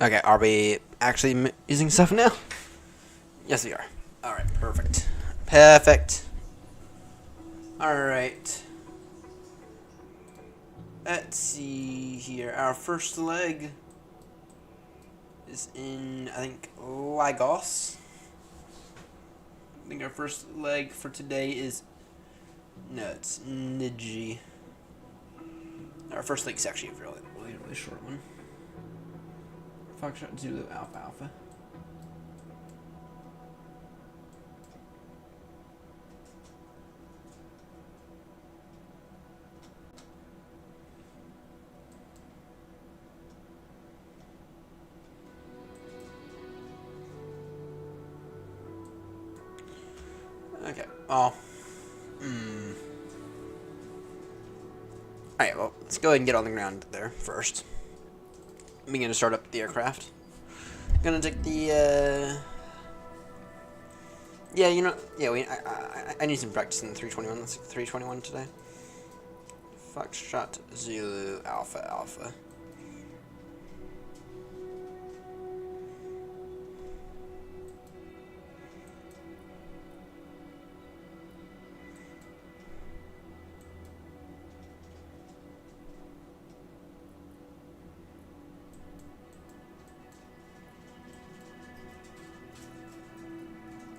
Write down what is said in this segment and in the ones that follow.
Okay, are we actually using stuff now? Yes, we are. Alright, perfect. Perfect. Alright. Let's see here. Our first leg is in, I think, Lagos. I think our first leg for today is... No, it's Niji. Our first leg is actually a really short one. Foxtrot Zulu Alpha Alpha. Okay, well... Alright, well, let's go ahead and get on the ground there first. Begin to start up the aircraft. Gonna take the, yeah, you know, yeah, I need some practice in the 321. Let's take 321 today. Foxtrot Zulu Alpha Alpha.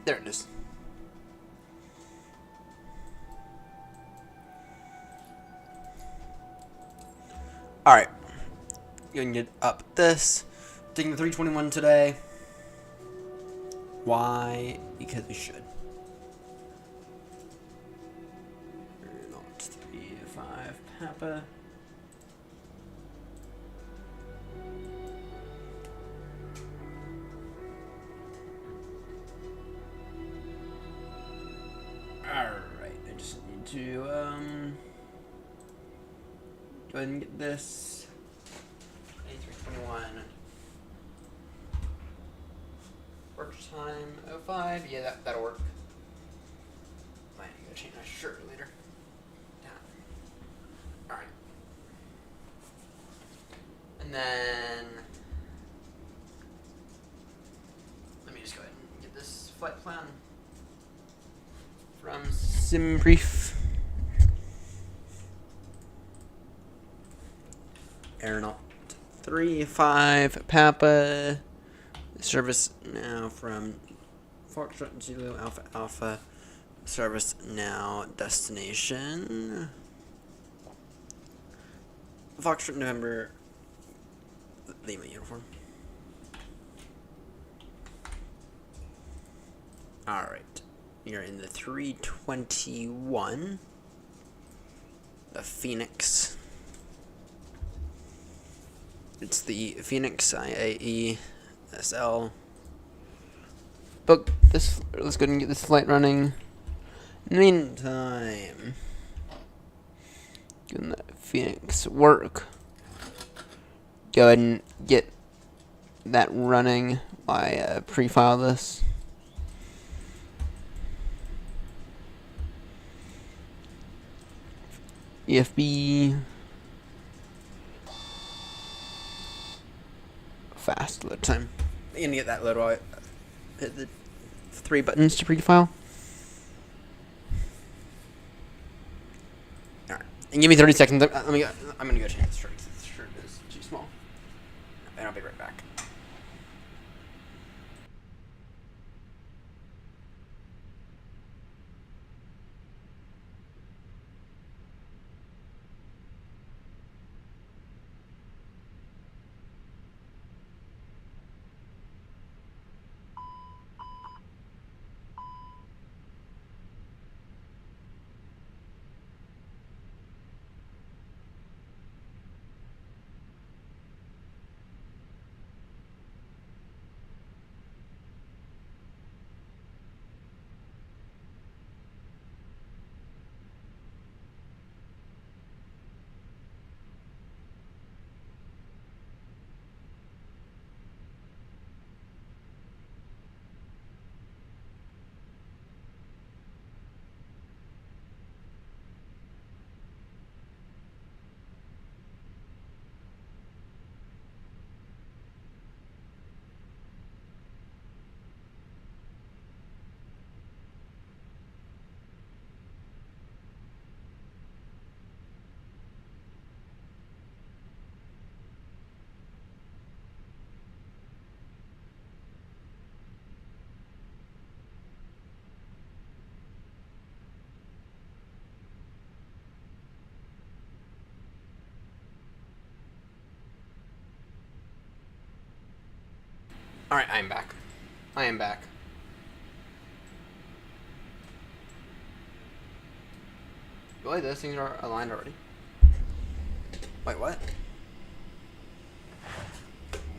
There it is. Alright. You can get up this. Taking the 321 today. Why? Because we should. AirNott 35 Papa. Alright, I just need to, go ahead and get this. A321. Work time 05. Yeah, that'll work. Might need to change my shirt later. Yeah. Alright. And then, let me just go ahead and get this flight plan from SimBrief. AirNott 35 Papa. Service now from Foxtrot Zulu Alpha Alpha. Service now destination. Foxtrot November Lima uniform. Alright. You're in the 321. The Fenix. It's the Fenix IAE SL. Book this. Let's go ahead and get this flight running. In the meantime, doing the Fenix work. Go ahead and get that running. I pre-file this. EFB. Fast load time. You can get that load while I hit the 3 buttons to pre-file. Alright. And give me 30 seconds. I'm gonna go change this shirt. This shirt is too small. And I'll be right back. Alright, I am back. I am back. Really? Those things are aligned already? Wait, what?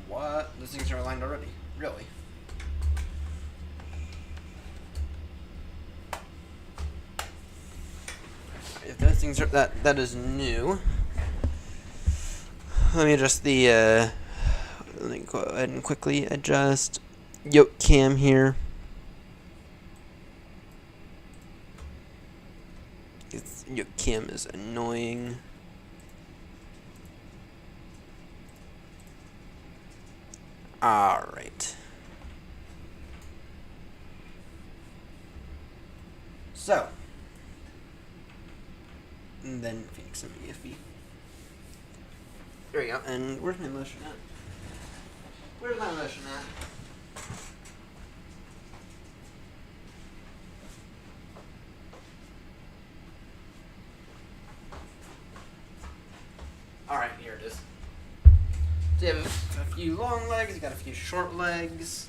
What? Those things are aligned already? Really? If those things are... That is new. Let me adjust the... let me go ahead and quickly adjust yoke cam here. Yoke cam is annoying. Alright. So. And then Fenix and EFB. There we go. And where's my motion at? Where's my motion at? Alright, here it is. So you have a few long legs, you got a few short legs.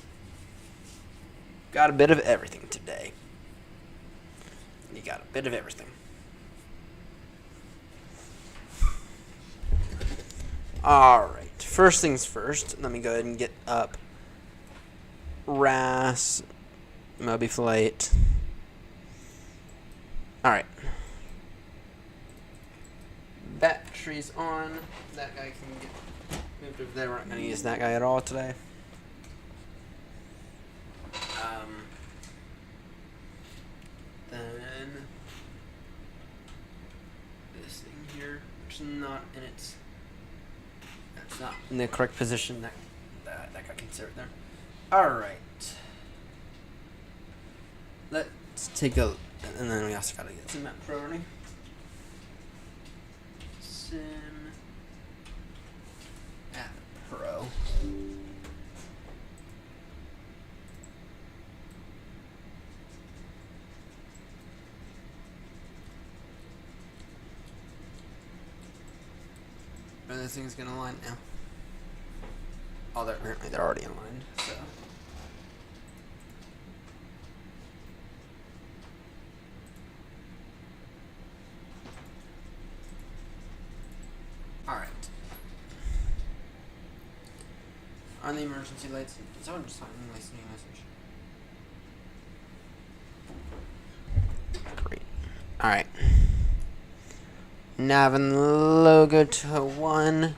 Got a bit of everything today. You got a bit of everything. Alright, first things first, let me go ahead and get up RAS, Moby Flight. Alright. Batteries on. That guy can get moved over there. We're not going to use that guy at all today. Then this thing here, which is not in its... That's not in the correct position. That guy can sit right there. Alright. Let's take a... And then we also got to get some map priority. Sim app pro. Are those things gonna align now? Oh, they're already aligned. So. Alright. On the emergency lights, someone just talking my new message. Great. Alright. Nav and logo to 1.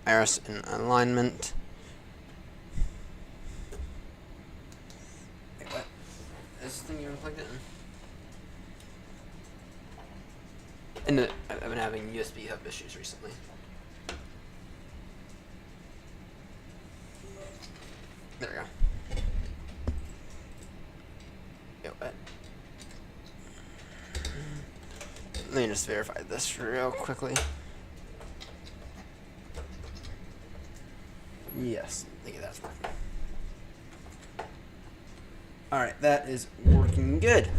Iris in alignment. Wait, what? Is this thing even plugged in? And I've been having USB hub issues recently. There we go. Yo, what? Let me just verify this real quickly. Yes, I think that's working. Alright, that is working good.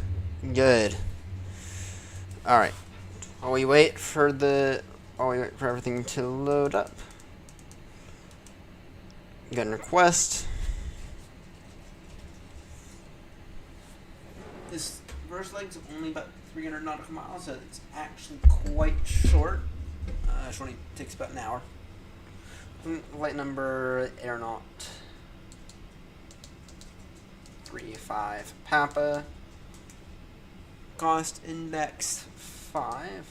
Good. Alright. While we wait for everything to load up. Get a request. This first leg's only about 300 nautical miles, so it's actually quite short. It only takes about an hour. Flight number AirNott 35 Papa. Cost index 5.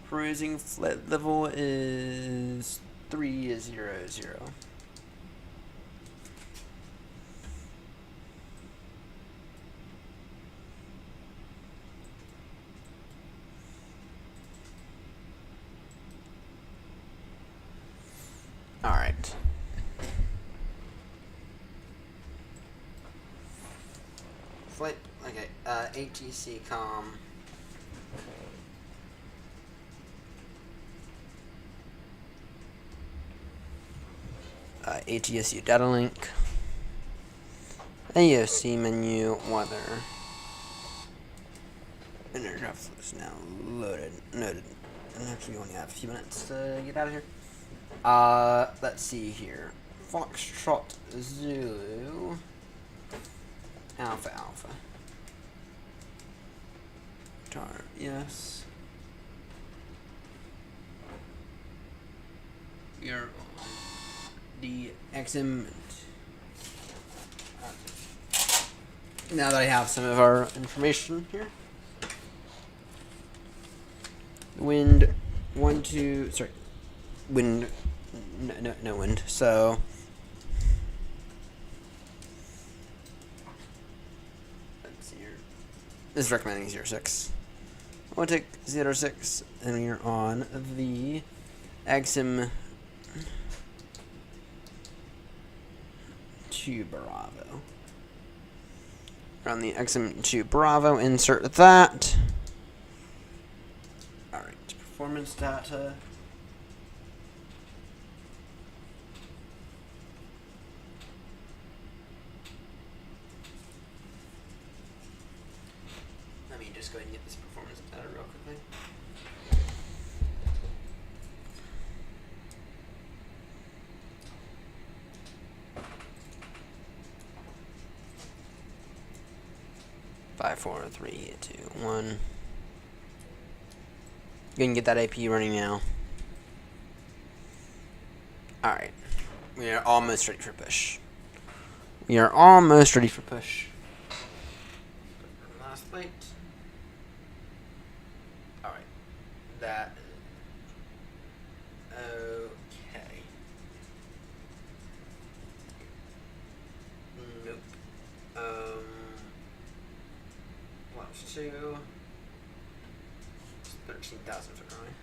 Cruising flight level is 300. Alright. Flight, okay, ATC com. ATSU data link. AOC menu, weather. Intercraft is now loaded. Noted. Actually, we only have a few minutes to get out of here. Let's see here. Foxtrot Zulu Alpha Alpha. Tar, yes. We are on the XM. Now that I have some of our information here. Wind, wind, no wind, so. Let's see here. This is recommending 06. We'll take 06, and we are on the XM 2 Bravo. We're on the XM2 Bravo, insert that. Alright, performance data. Let me just go ahead and get this performance data real quickly. Five, four, three, two, one. You can get that AP running now. Alright. We are almost ready for push. We are almost ready for push. Last plate. Alright. That. Okay. Nope. Launch 2. 13,000 foot runway.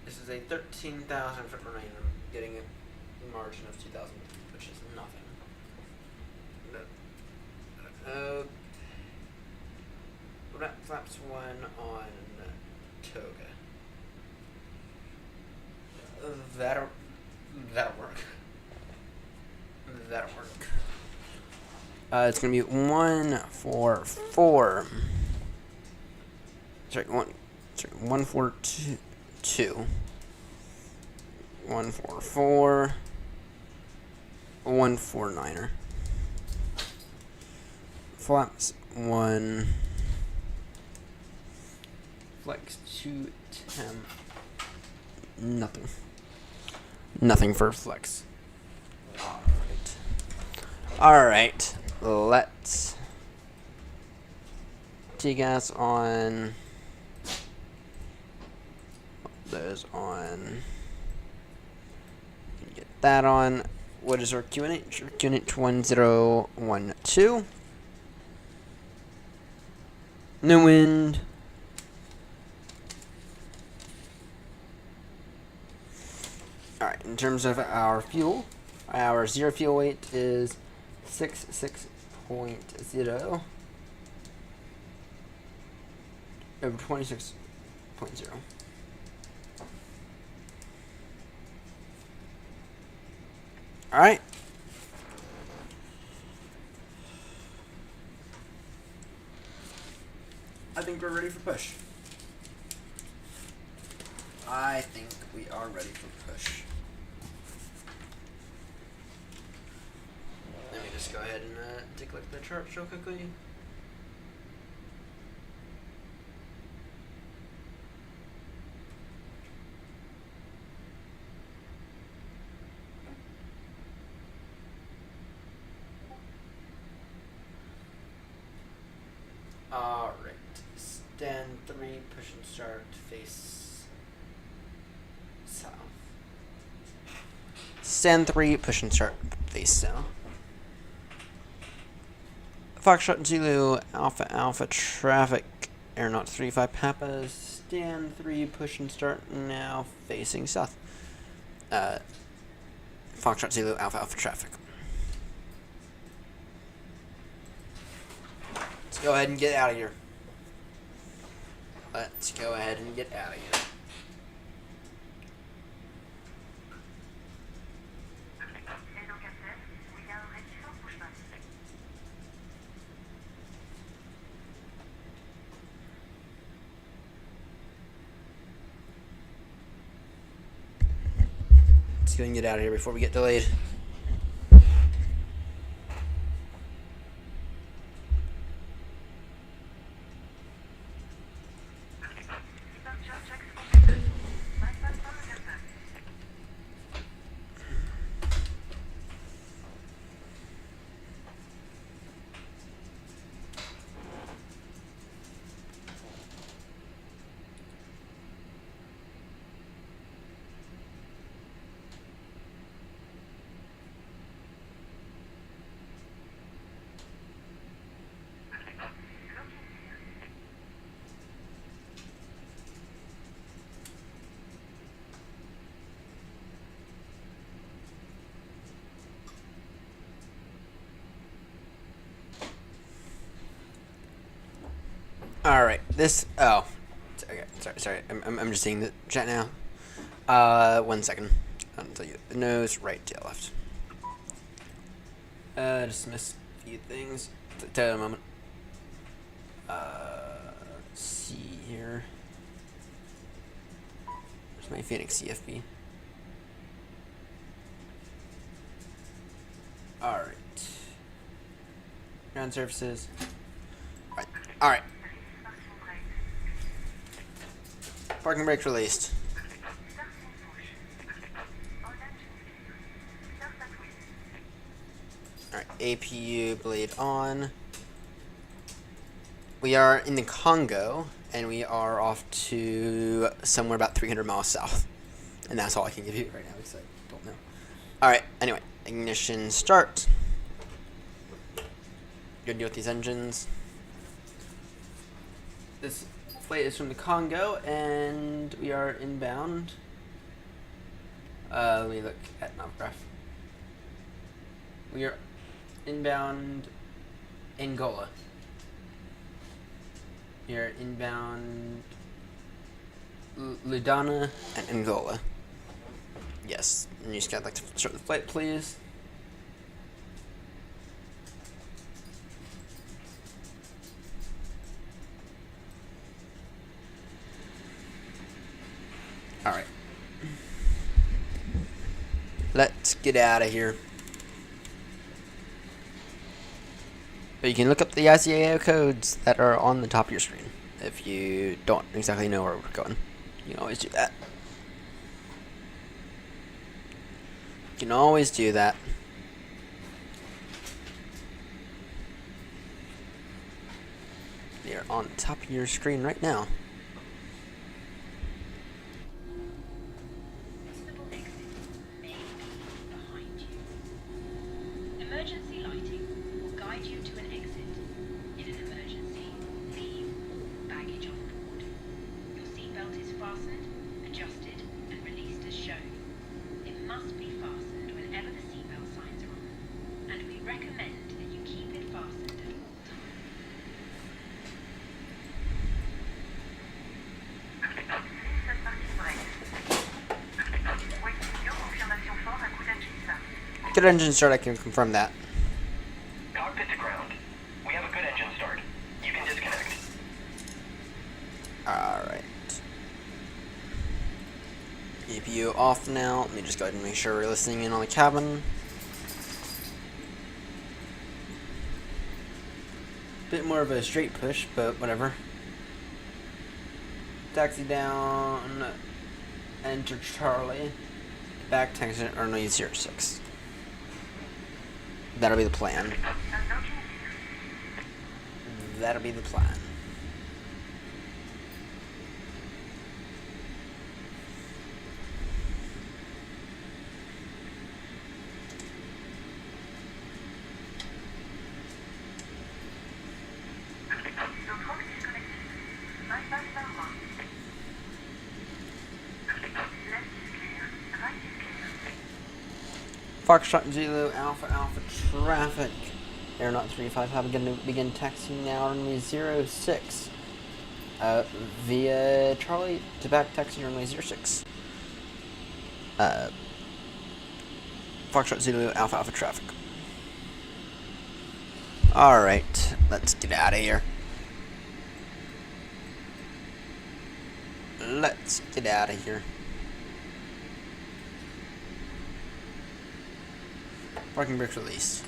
This is a 13,000 foot runway, and I'm getting a margin of 2,000, which is nothing. Flaps 1 on Toga. That'll work. That'll work. It's gonna be 144. Sorry, 142. 144. 149er. Flaps 1. Flex 2 temp. Nothing. Nothing for flex. Alright. Let's T-gas on. Those on. Get that on. What is our QNH? Our QNH 1012. No wind. Alright, in terms of our fuel, our zero fuel weight is 66.0 over 26.0. Alright. I think we're ready for push. I think we are ready for push. Let me just go ahead and take a look at the chart real quickly. Alright. Stand 3, push and start, face south. Stand 3, push and start, face south. Foxtrot Zulu, Alpha Alpha traffic, AirNott 35 Papa, stand 3, push and start, now facing south. Foxtrot Zulu, Alpha Alpha traffic. Let's go ahead and get out of here. Let's go ahead and get out of here. Let's go and get out of here before we get delayed. All right, this. Oh, okay. Sorry. I'm just seeing the chat now. 1 second. I'll tell you. Nose, right, tail, left. Just missed a few things. Tell you in a moment. Let's see here. Where's my Fenix CFB? All right. Ground surfaces. All right. Parking brakes released. Alright, APU blade on. We are in the Congo, and we are off to somewhere about 300 miles south. And that's all I can give you right now, because I don't know. Alright, anyway, ignition start. Good deal with these engines. This flight is from the Congo, and we are inbound. Let me look at Navgraph. We are inbound Angola. We are inbound Ludana and Angola. Yes, Newsky, I'd like to start the flight, please. Alright. Let's get out of here. But you can look up the ICAO codes that are on the top of your screen if you don't exactly know where we're going. You can always do that. You can always do that. They're on the top of your screen right now. Emergency lighting will guide you to an exit. In an emergency, leave all baggage on board. Your seatbelt is fastened, adjusted, and released as shown. It must be fastened whenever the seatbelt signs are on, and we recommend that you keep it fastened at all times. Good engine start, I can confirm that. Cockpit to ground. We have a good engine start. You can disconnect. Alright. EPU off now. Let me just go ahead and make sure we're listening in on the cabin. Bit more of a straight push, but whatever. Taxi down. Enter Charlie. Back taxi or no 06. That'll be the plan. That'll be the plan. Foxtrot Zulu Alpha traffic. AirNott 35 have going to begin taxiing now on runway 06. via Charlie to back taxi runway 06. Foxtrot Zulu Alpha Alpha traffic. Alright, let's get out of here. Let's get out of here. Parking brake release.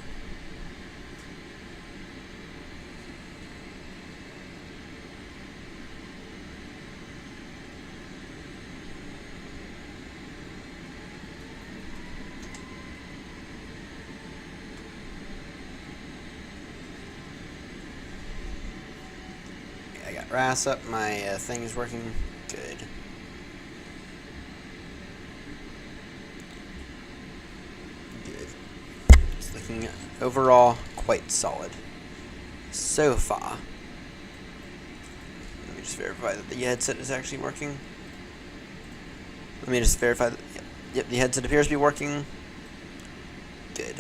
I got RAS up, my thing is working good. It's looking overall quite solid so far. Let me just verify that the headset is actually working. Let me just verify that, yep, the headset appears to be working. Good.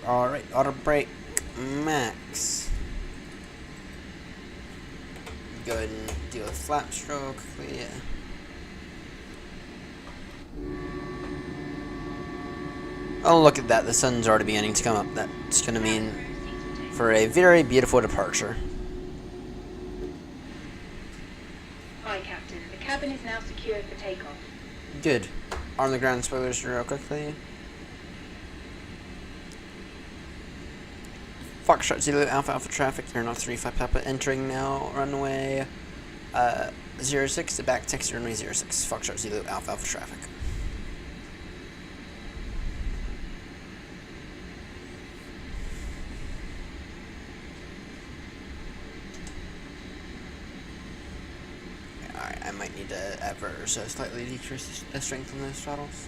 Alright, auto brake max. Go ahead and deal with flap stroke. Yeah. Oh, look at that. The sun's already beginning to come up. That's going to mean for a very beautiful departure. Hi, Captain. The cabin is now secured for takeoff. Good. Arm the ground spoilers real quickly. Foxtrot Zulu Alpha Alpha traffic, AirNott 35 Papa entering now, runway 06 to back taxi runway 06, Foxtrot Zulu Alpha Alpha traffic. Alright, I might need to ever so slightly decrease the strength on those throttles.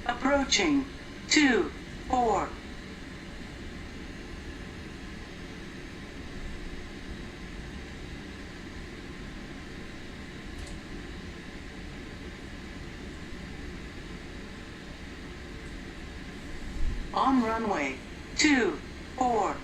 Approaching 2-4. On runway 2-4.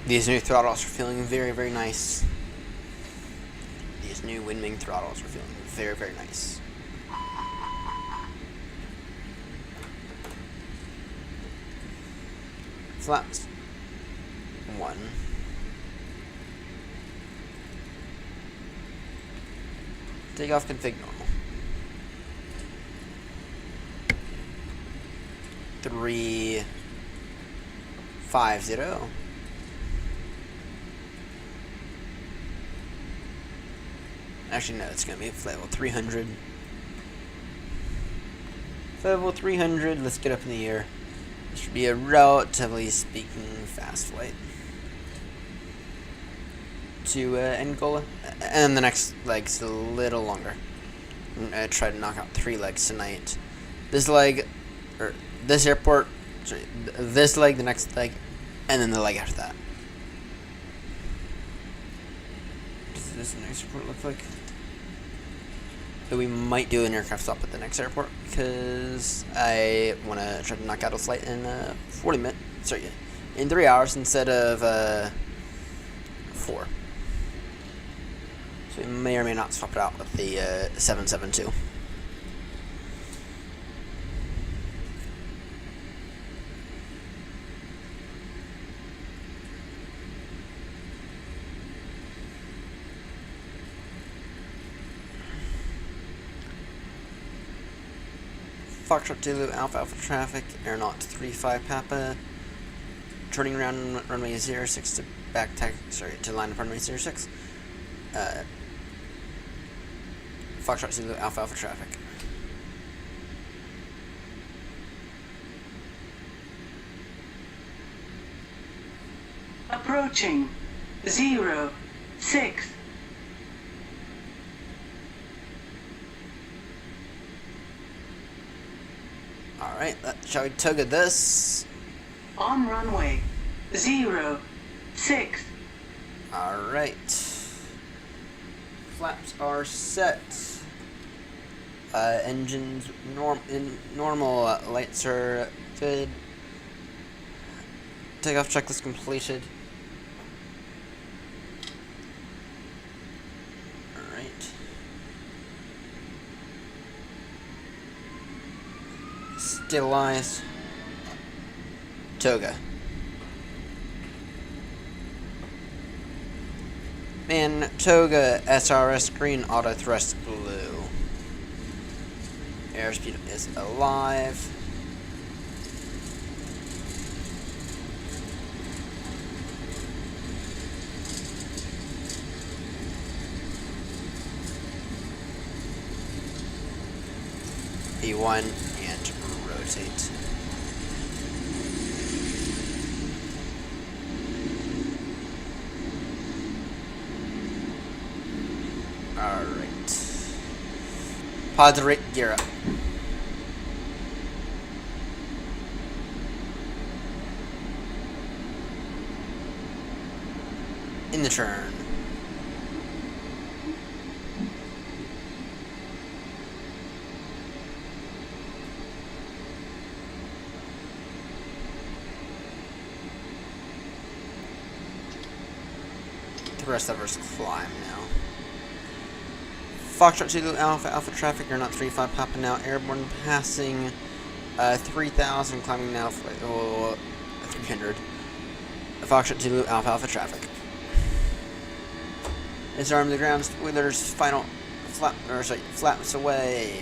These new throttles are feeling very, very nice. These new wing throttles are feeling very, very nice. Flaps. 1. Takeoff config normal. 350. Actually, no, it's going to be flight level 300. Flight level 300, let's get up in the air. This should be a relatively speaking fast flight to Angola. And the next leg's a little longer. I'm going to try to knock out 3 legs tonight. This leg, or this airport, sorry, this leg, the next leg, and then the leg after that. What does this next airport look like? So we might do an aircraft stop at the next airport because I want to try to knock out a flight in 40 minutes. Sorry, in 3 hours instead of 4. So we may or may not swap it out with the 772. Foxtrot Zulu Alpha Alpha traffic, AirNott 35 Papa, turning around runway 06 to back to line up runway 06. Foxtrot Zulu Alpha Alpha traffic. Approaching 06. Alright, shall we tug at this? On runway 06. Alright. Flaps are set. Engines normal. Lights are good. Takeoff checklist completed. Alright. Stabilize. Toga. Man, Toga, SRS green, auto thrust blue. Airspeed is alive. E1 and rotate. Alright. Pod rate gear up. In the turn. The rest of us climb now. Foxtrot 2 Alpha, Alpha traffic, AirNott 35 Papa now, airborne passing 3,000, climbing now for 300. Foxtrot 2 Alpha, Alpha traffic. Disarm the ground spoilers, final flaps away.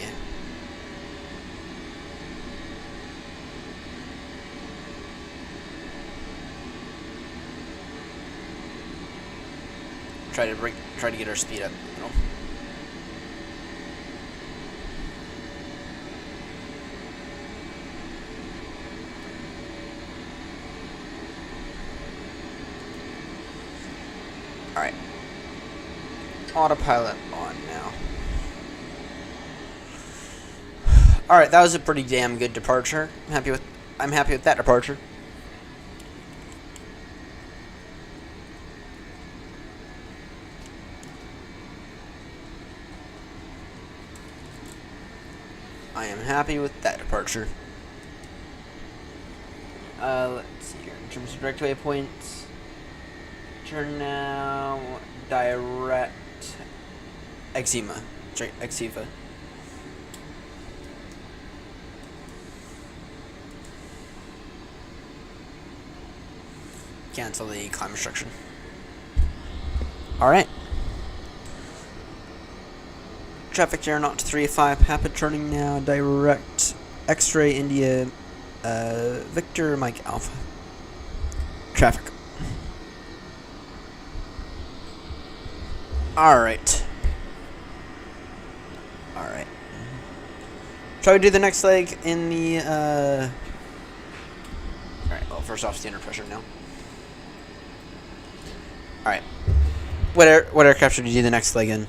Try to get our speed up. No. Alright. Autopilot on now. Alright, that was a pretty damn good departure. I'm happy with that departure. I am happy with that departure. Let's see here. In terms of direct waypoints, turn now, direct Exima. Exiva. Cancel the climb restriction. Alright. Traffic AirNott 35 Papa turning now, direct X-ray India Victor Mike Alpha. Traffic. Alright. Alright. Shall we do the next leg in the Alright, well first off standard pressure now. Alright. What aircraft should we do the next leg in?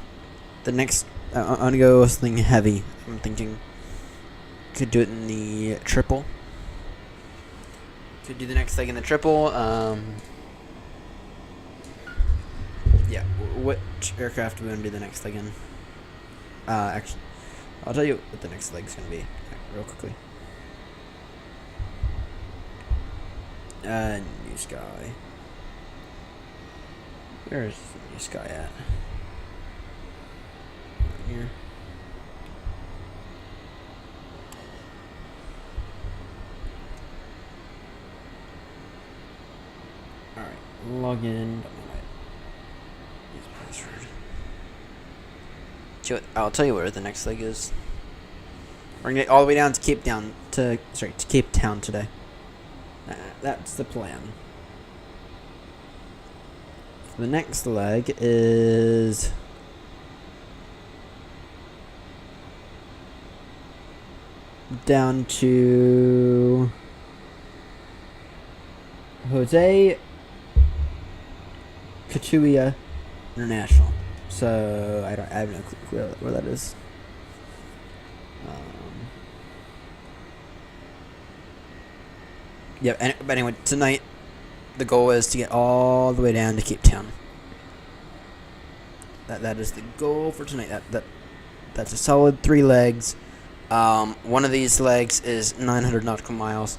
The next I'm gonna go with something heavy. I'm thinking could do it in the triple. Could do the next leg in the triple. Yeah. What aircraft are we gonna do the next leg in? Actually, I'll tell you what the next leg's gonna be real quickly. Newsky. Where is the Newsky at? Here. Alright, log in. I'll tell you where the next leg is. We're gonna get all the way down to Cape Town today. That's the plan. The next leg is down to Jose Catuia International. So I have no clue where that is. Yeah. But anyway, tonight the goal is to get all the way down to Cape Town. That is the goal for tonight. That's a solid 3 legs. One of these legs is 900 nautical miles.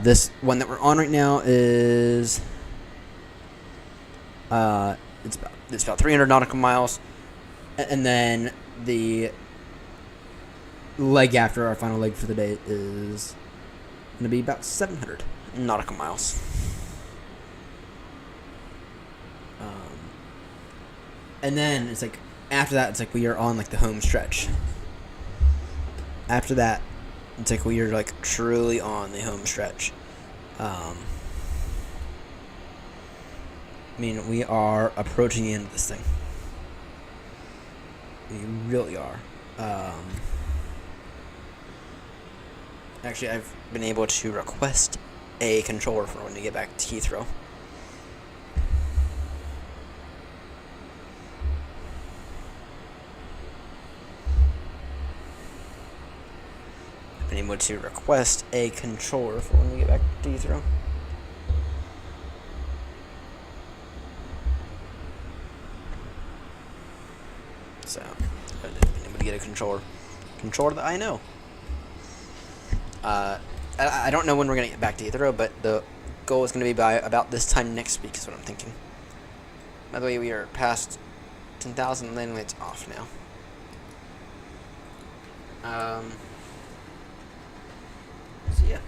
This one that we're on right now is it's about 300 nautical miles, and then the leg after our final leg for the day is going to be about 700 nautical miles. And then it's like after that, it's like we are on like the home stretch. After that, it's like we are like truly on the home stretch. I mean, we are approaching the end of this thing. We really are. Actually, I've been able to request a controller for when we get back to Heathrow. I've been able to request a controller for when we get back to Heathrow. So, I've been able to get a controller that I know. I don't know when we're going to get back to Heathrow, but the goal is going to be by about this time next week is what I'm thinking. By the way, we are past 10,000 landing lights off now. So yeah.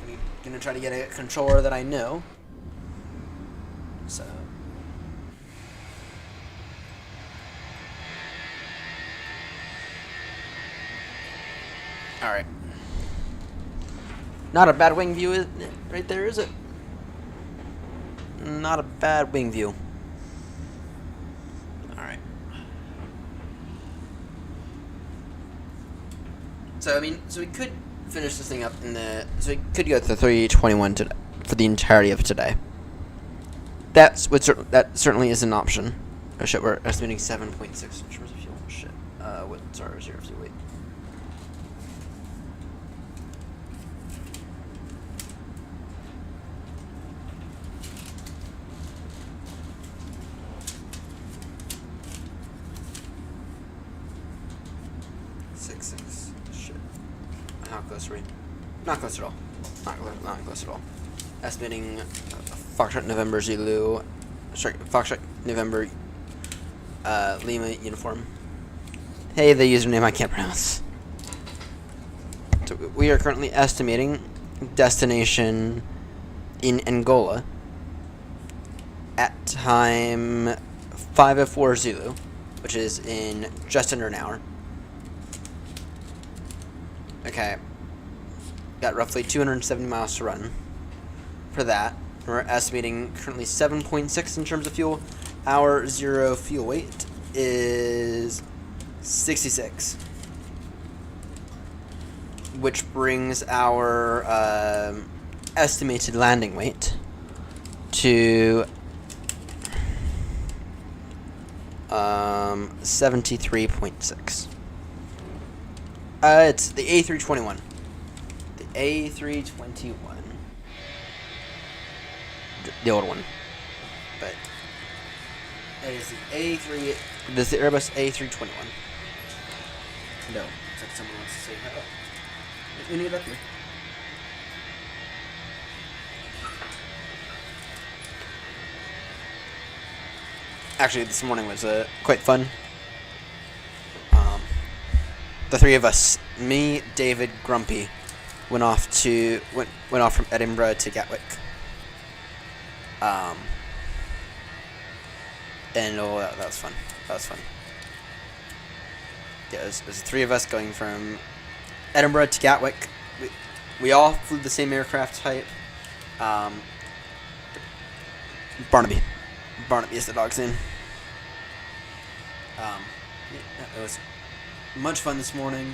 I'm going to try to get a controller that I know. So... Alright. Not a bad wing view right there, is it? Not a bad wing view. Alright. So, I mean, so we could finish this thing up in the... So we could go to the 321 today, for the entirety of today. That certainly is an option. Oh shit, we're estimating 7.6 in terms of fuel. Shit. What's our reserve fuel weight? Shit. How close are we? Not close at all. Not close at all. Estimating Foxtrot November Zulu. Sorry, Foxtrot November Lima uniform. Hey, the username I can't pronounce. So we are currently estimating destination in Angola at time 5:04 Zulu, which is in just under an hour. Okay, got roughly 270 miles to run for that. We're estimating currently 7.6 in terms of fuel. Our zero fuel weight is 66, which brings our estimated landing weight to 73.6. It's the A321. The A321. The old one. But it is the A3. This is the Airbus A321. No. It's like someone wants to say hello. We need it up here. Actually, this morning was quite fun. The three of us, me, David, Grumpy, went off from Edinburgh to Gatwick. And that was fun. Yeah, it was the three of us going from Edinburgh to Gatwick. We all flew the same aircraft type. Barnaby is the dog's name. It was much fun this morning.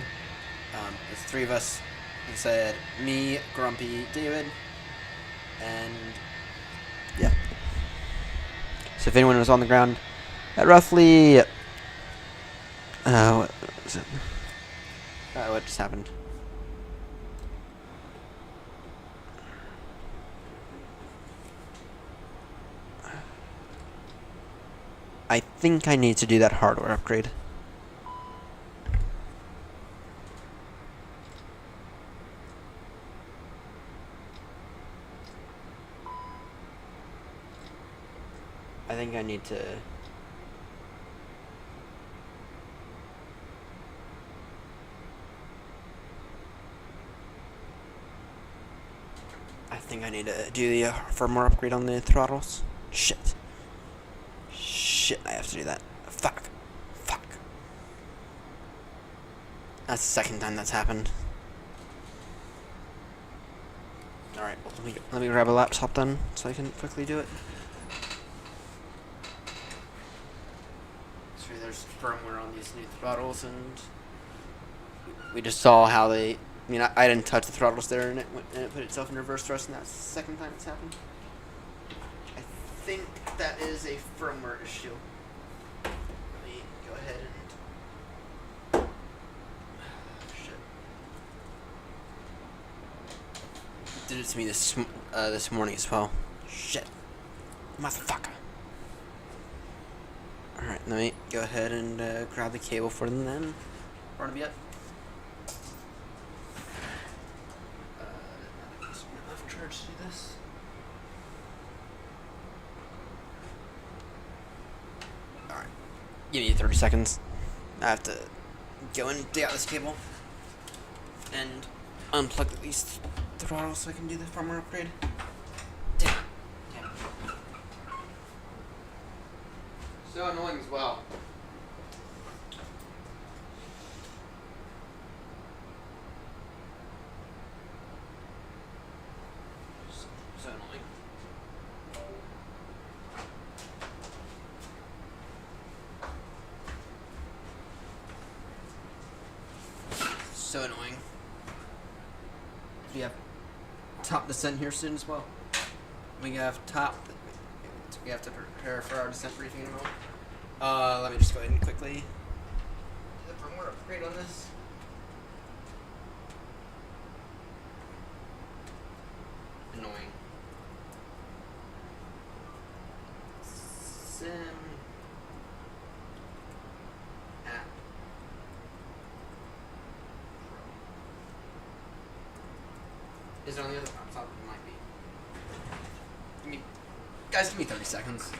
There's three of us. Like I said, me, Grumpy, David, and yeah. So if anyone was on the ground at roughly, what was it? What just happened? I think I need to do that hardware upgrade. I think I need to... I think I need to do the firmware upgrade on the throttles. Shit. Shit, I have to do that. Fuck. Fuck. That's the second time that's happened. Alright, well, let me grab a laptop then, so I can quickly do it. So there's firmware on these new throttles, and we just saw how they... I mean, I didn't touch the throttles there, and it put itself in reverse thrust, and that's the second time it's happened. I think that is a firmware issue. Let me go ahead and... Shit. Did it to me this morning as well. Shit. Motherfucker. Alright, let me go ahead and grab the cable for them then. Run it up. Enough charge to do this. Alright. Give me 30 seconds. I have to go and dig out this cable and unplug at least the throttle so I can do the firmware upgrade. Damn. Damn. So annoying as well. So annoying. So annoying. We have top descent here soon as well. We have top. We have to prepare for our descent briefing in a moment. Let me just go ahead and quickly do the firmware upgrade on this. Annoying. Sim app. Is there on the other laptop? It might be. Guys, give me 30 seconds.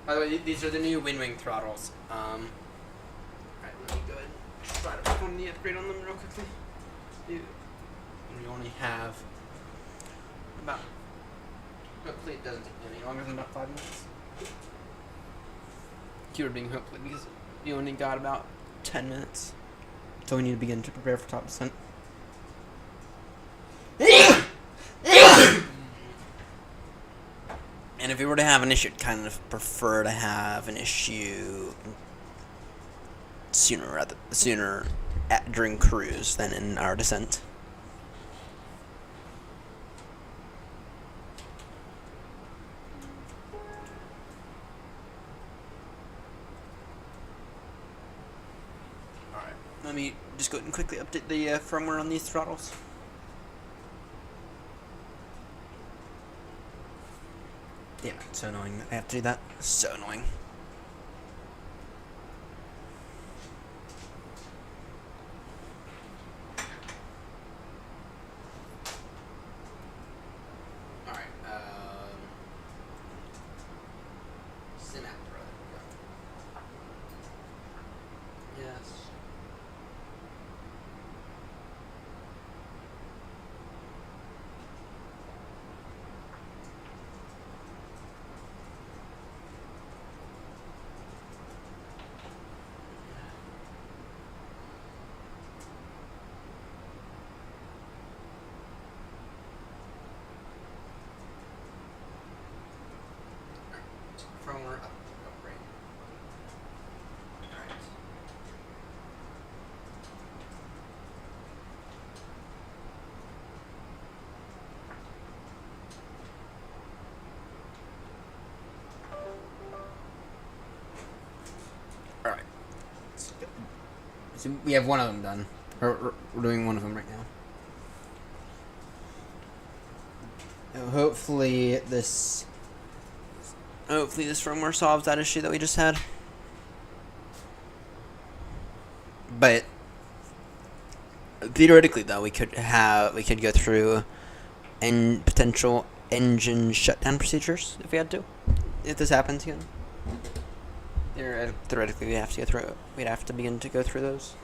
By the way, these are the new WinWing throttles. Alright, let me go ahead and try to perform the upgrade on them real quickly. We only have about... Hopefully it doesn't take any longer than about 5 minutes. Keyword being hopefully, because we only got about 10 minutes. So we need to begin to prepare for top descent. And if we were to have an issue, I'd kind of prefer to have an issue sooner during cruise than in our descent. Alright, let me just go ahead and quickly update the firmware on these throttles. Damn it, so annoying that I have to do that. So annoying. Alright, Sim app, brother. Yes. firmware upgrade. Alright. Alright. So we have one of them done. We're doing one of them right now. Hopefully this firmware solves that issue that we just had. But theoretically, though, we could go through potential engine shutdown procedures if we had to. If this happens again, theoretically, we'd have to begin to go through those.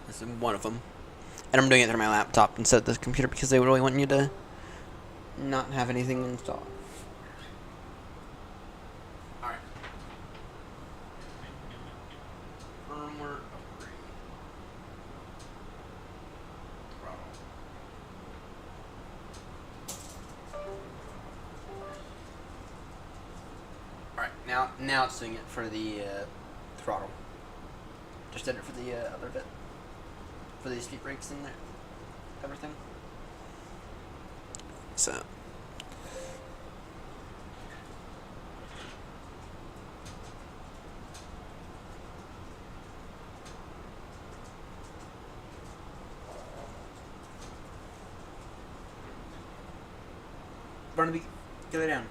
This is one of them. And I'm doing it through my laptop instead of the computer because they really want you to not have anything installed. Alright. Firmware upgrade. Throttle. Alright, now it's doing it for the throttle. Just did it for the other bit. For these speed brakes in there. Everything. So. Barnaby, get it down.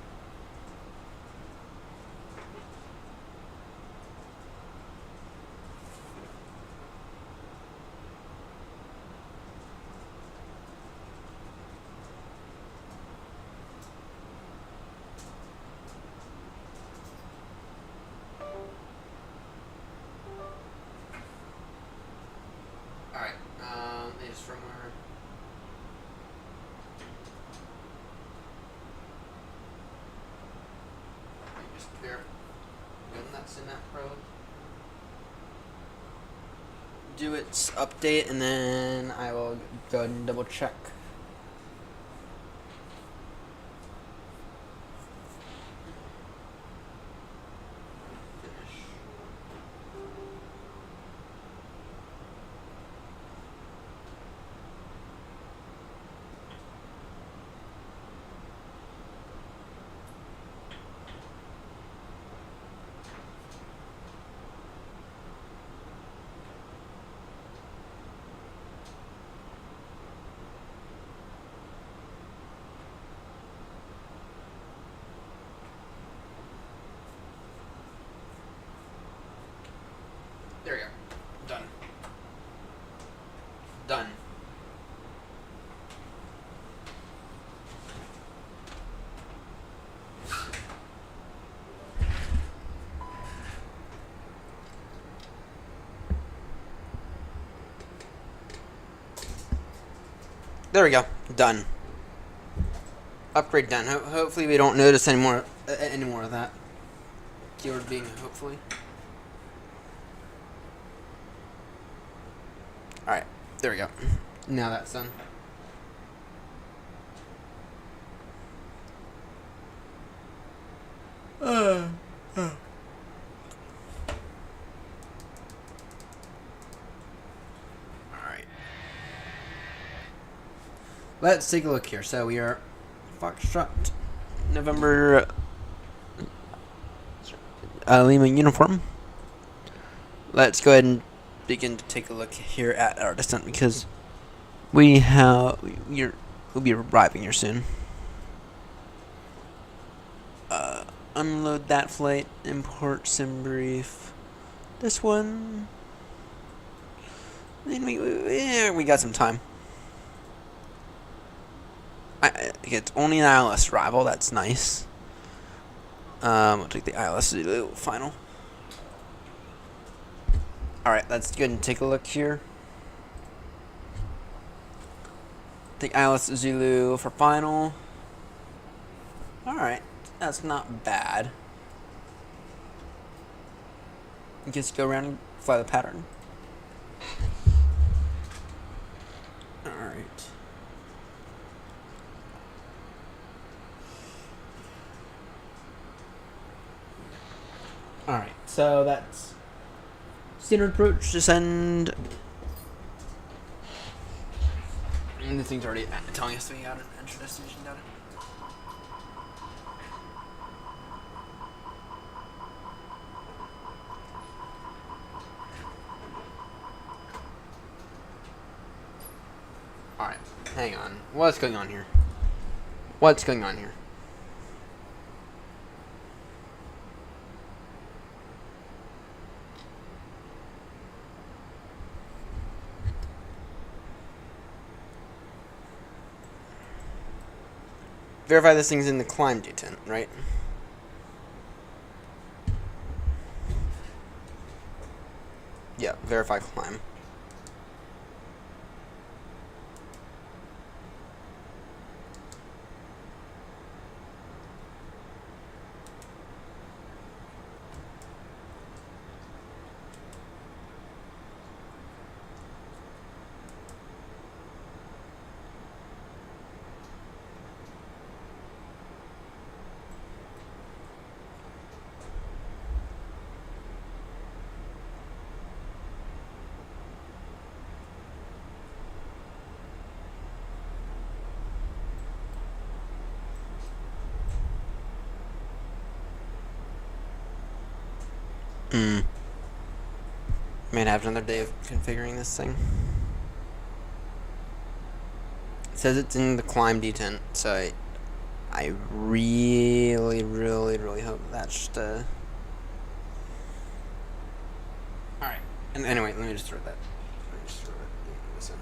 Firmware. Just clear. Good, that's in that probe. Do its update, and then I will go ahead and double check. There we go. Done. Done. There we go. Done. Upgrade done. Hopefully we don't notice any more of that. Keyword being hopefully. Alright, there we go. Now that's done. Alright. Let's take a look here. So we are Foxtrot, November Lima uniform. Let's go ahead and begin to take a look here at our descent because we'll be arriving here soon. Unload that flight, import sim brief. This one, then we got some time. It's only an ILS arrival. That's nice. We'll take the ILS to do the final. Alright, let's go ahead and take a look here. Take Alice Zulu for final. Alright, that's not bad. Just go around and fly the pattern. Alright. Alright, so that's standard approach, descend. And the thing's already telling us we got an entry destination data. Alright, hang on. What's going on here? What's going on here? Verify this thing's in the climb detent, right? Yeah, verify climb. May have another day of configuring this thing. It says it's in the climb detent, so I really hope that's just Alright. And anyway, let me just throw that. Let me just throw this in.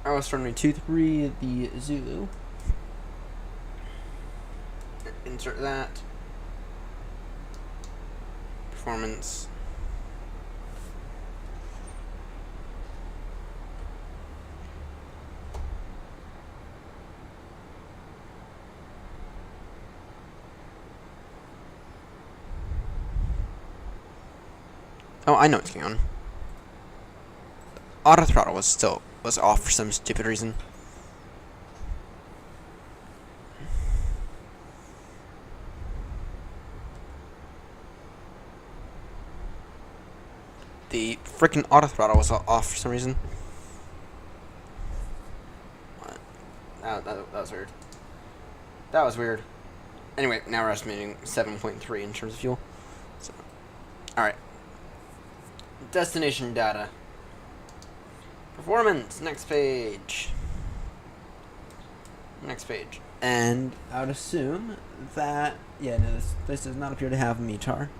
I was starting 2-3 the Zulu. Insert that. Performance. Oh, I know what's going on. Auto throttle was off for some stupid reason. The freaking auto throttle was off for some reason. What? That was weird. That was weird. Anyway, now we're estimating 7.3 in terms of fuel. So, alright. Destination data. Performance, next page. Next page. And I would assume that, yeah, no, this does not appear to have a METAR.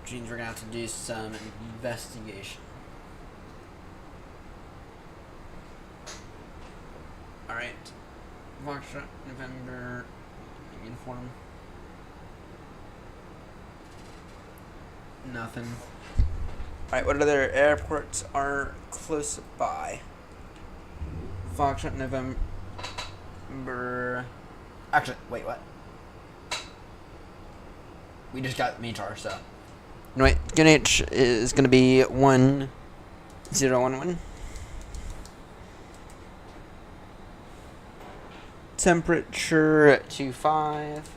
Which means we're going to have to do some investigation. Alright. Foxtrot, November, uniform. Nothing. Alright, what other airports are close by? Foxtrot, November. Actually, wait, what? We just got METAR, so. No, wait, UNH is going to be 1011. Temperature 25.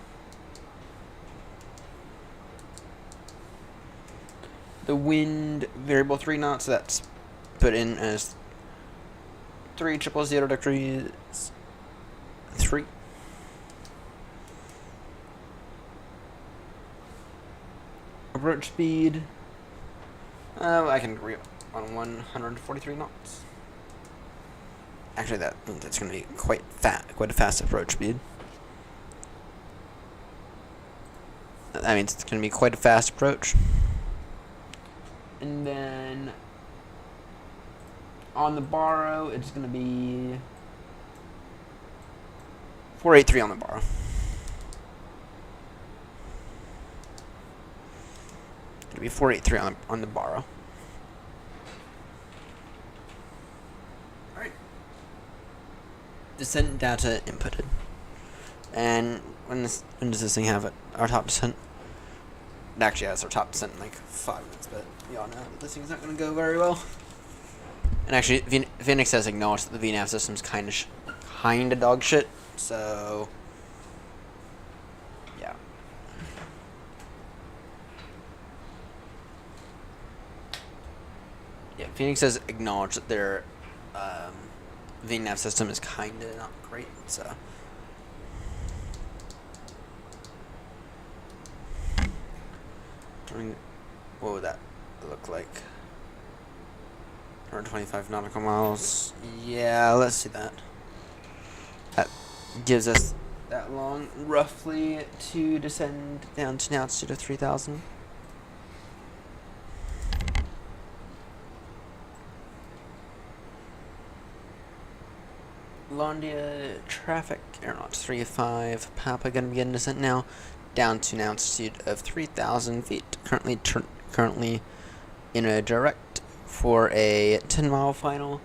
The wind variable 3 knots, so that's put in as 3000 degrees 3. Approach speed. I can agree on 143 knots. Actually, that's going to be quite a fast approach speed. That means it's going to be quite a fast approach. And then on the borrow, it's going to be 483 on the borrow. be 483 on the borrow. Alright. Descent data inputted. And when does this thing have it? Our top descent? It actually has our top descent in like 5 minutes, but y'all know that this thing's not going to go very well. And actually, Fenix has acknowledged that the VNAV system's kind of dog shit, so yeah. Yeah, Fenix has acknowledged that their VNAV system is kind of not great, so. What would that look like? 125 nautical miles. Yeah, let's see that. That gives us that long, roughly, to descend down to an altitude of 3,000. Londia traffic, AirNott 35, Papa gonna begin descent now, down to an altitude of 3,000 feet. Currently in a direct for a 10-mile final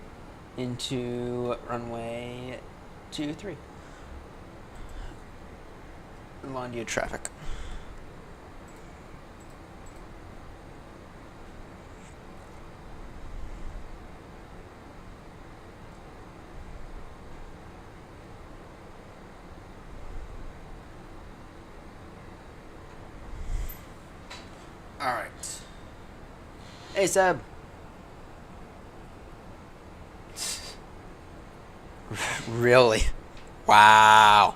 into runway 23. Londia traffic. Alright. Hey, Seb. Really? Wow.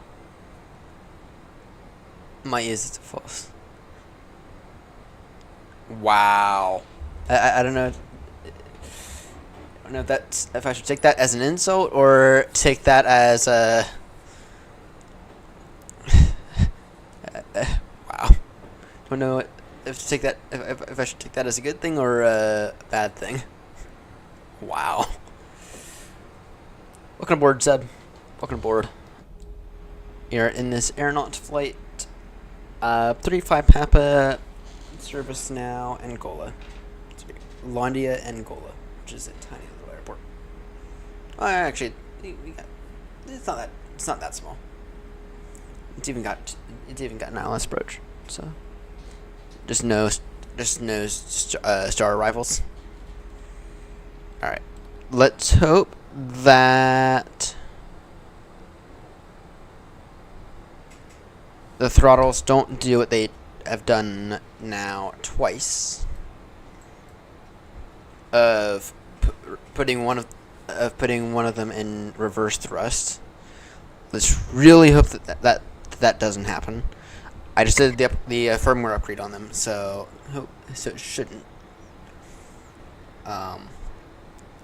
My ears is false. Wow. I don't know. I don't know if I should take that as an insult or take that as a. Wow. Don't know if I should take that as a good thing or a bad thing. Wow. Welcome aboard, Seb. Welcome aboard. You're in this AirNott flight. 35 Papa, service now, Angola. Londia, Angola, which is a tiny little airport. Well, actually, it's not that small. It's even got an ILS approach. So, just no star arrivals. All right, let's hope that the throttles don't do what they have done now twice of putting one of them in reverse thrust. Let's really hope that doesn't happen. I just did the firmware upgrade on them, so it shouldn't.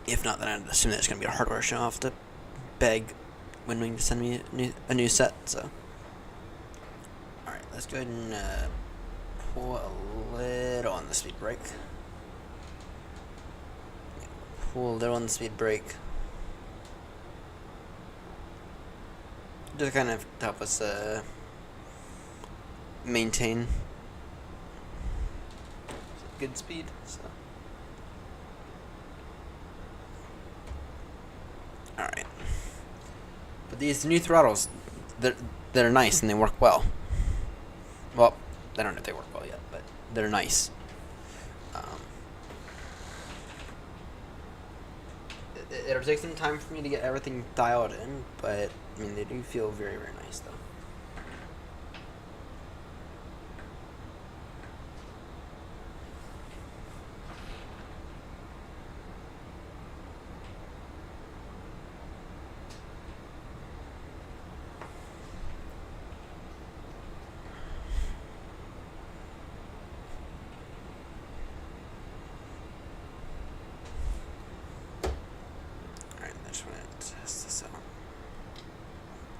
If not, then I'd assume that it's going to be a hardware show. I'll have to beg Windwing to send me a new set. So, all right, let's go ahead and pull a little on the speed brake. Pull a little on the speed brake. Just kind of help us maintain good speed. So. Alright. But these new throttles, they're nice and they work well. Well, I don't know if they work well yet, but they're nice. It'll take some time for me to get everything dialed in, but I mean they do feel very, very nice though.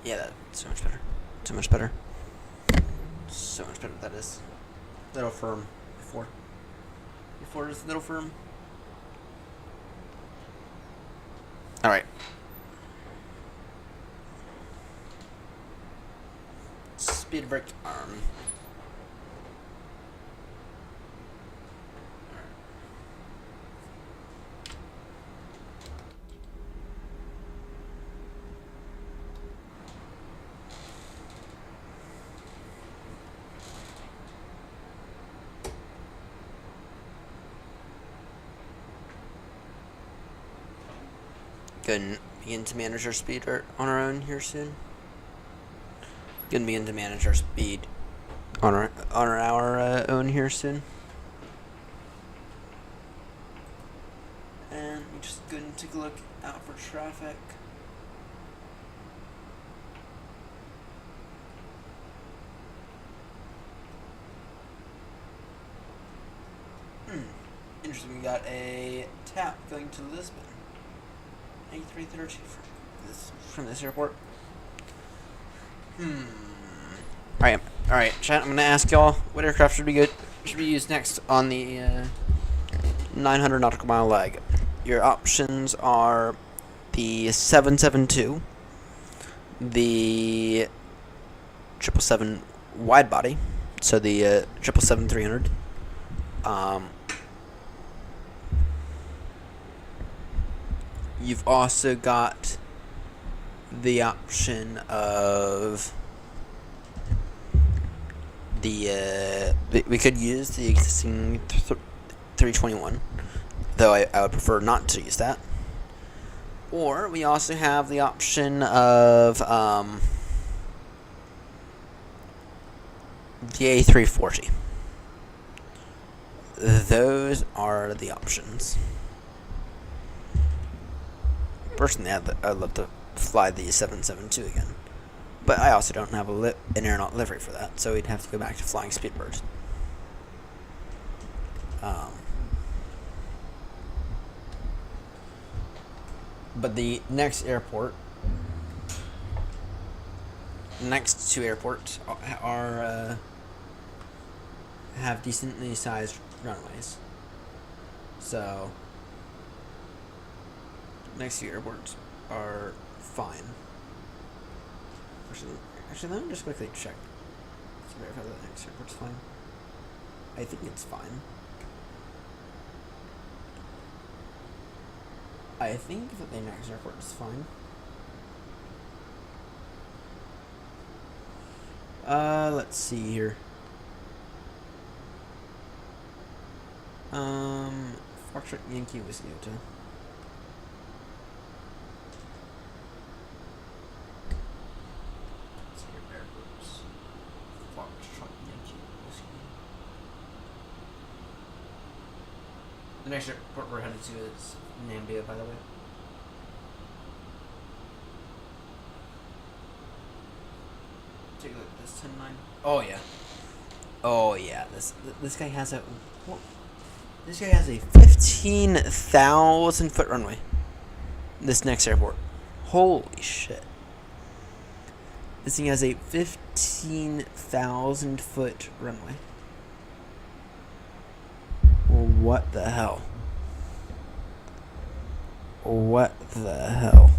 Yeah, that's so much better. So much better. So much better, that is. Little firm. Before it's a little firm. Alright. Speed brake arm. Gonna begin to manage our speed on our own here soon. Gonna begin to manage our speed on our own here soon. And we just gonna take a look out for traffic. Interesting, we got a tap going to Lisbon. 8330 from this airport. Alright, chat, I'm gonna ask y'all what aircraft should be used next on the 900 nautical mile leg. Your options are the 772, the 777 wide body, so the 777-300. You've also got the option of we could use the existing 321, though I would prefer not to use that. Or we also have the option of the A340. Those are the options. Personally, I'd love to fly the 772 again, but I also don't have an AirNott livery for that, so we'd have to go back to flying Speedbirds. But the next two airports are have decently sized runways, so next few airports are fine. Actually, let me just quickly check to verify that the next airport's fine. I think it's fine. I think that the next airport is fine. Let's see here. Foxtrot Yankee Whiskey Hotel. The next airport we're headed to is Nambia, by the way. Take a look at this 10-9. Oh yeah. Oh yeah. This guy has a 15,000 foot runway. This next airport. Holy shit. This thing has a 15,000 foot runway. What the hell? What the hell?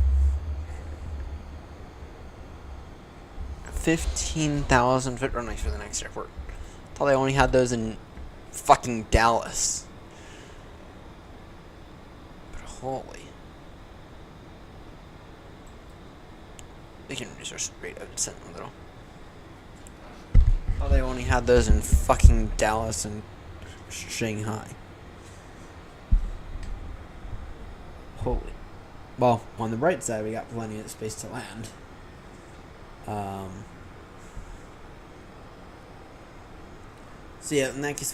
15,000 foot runways for the next airport. Thought they only had those in fucking Dallas. But holy. We can reduce our rate of descent a little. Thought they only had those in fucking Dallas and Shanghai. Holy. Well, on the right side, we got plenty of space to land. So yeah, in that case,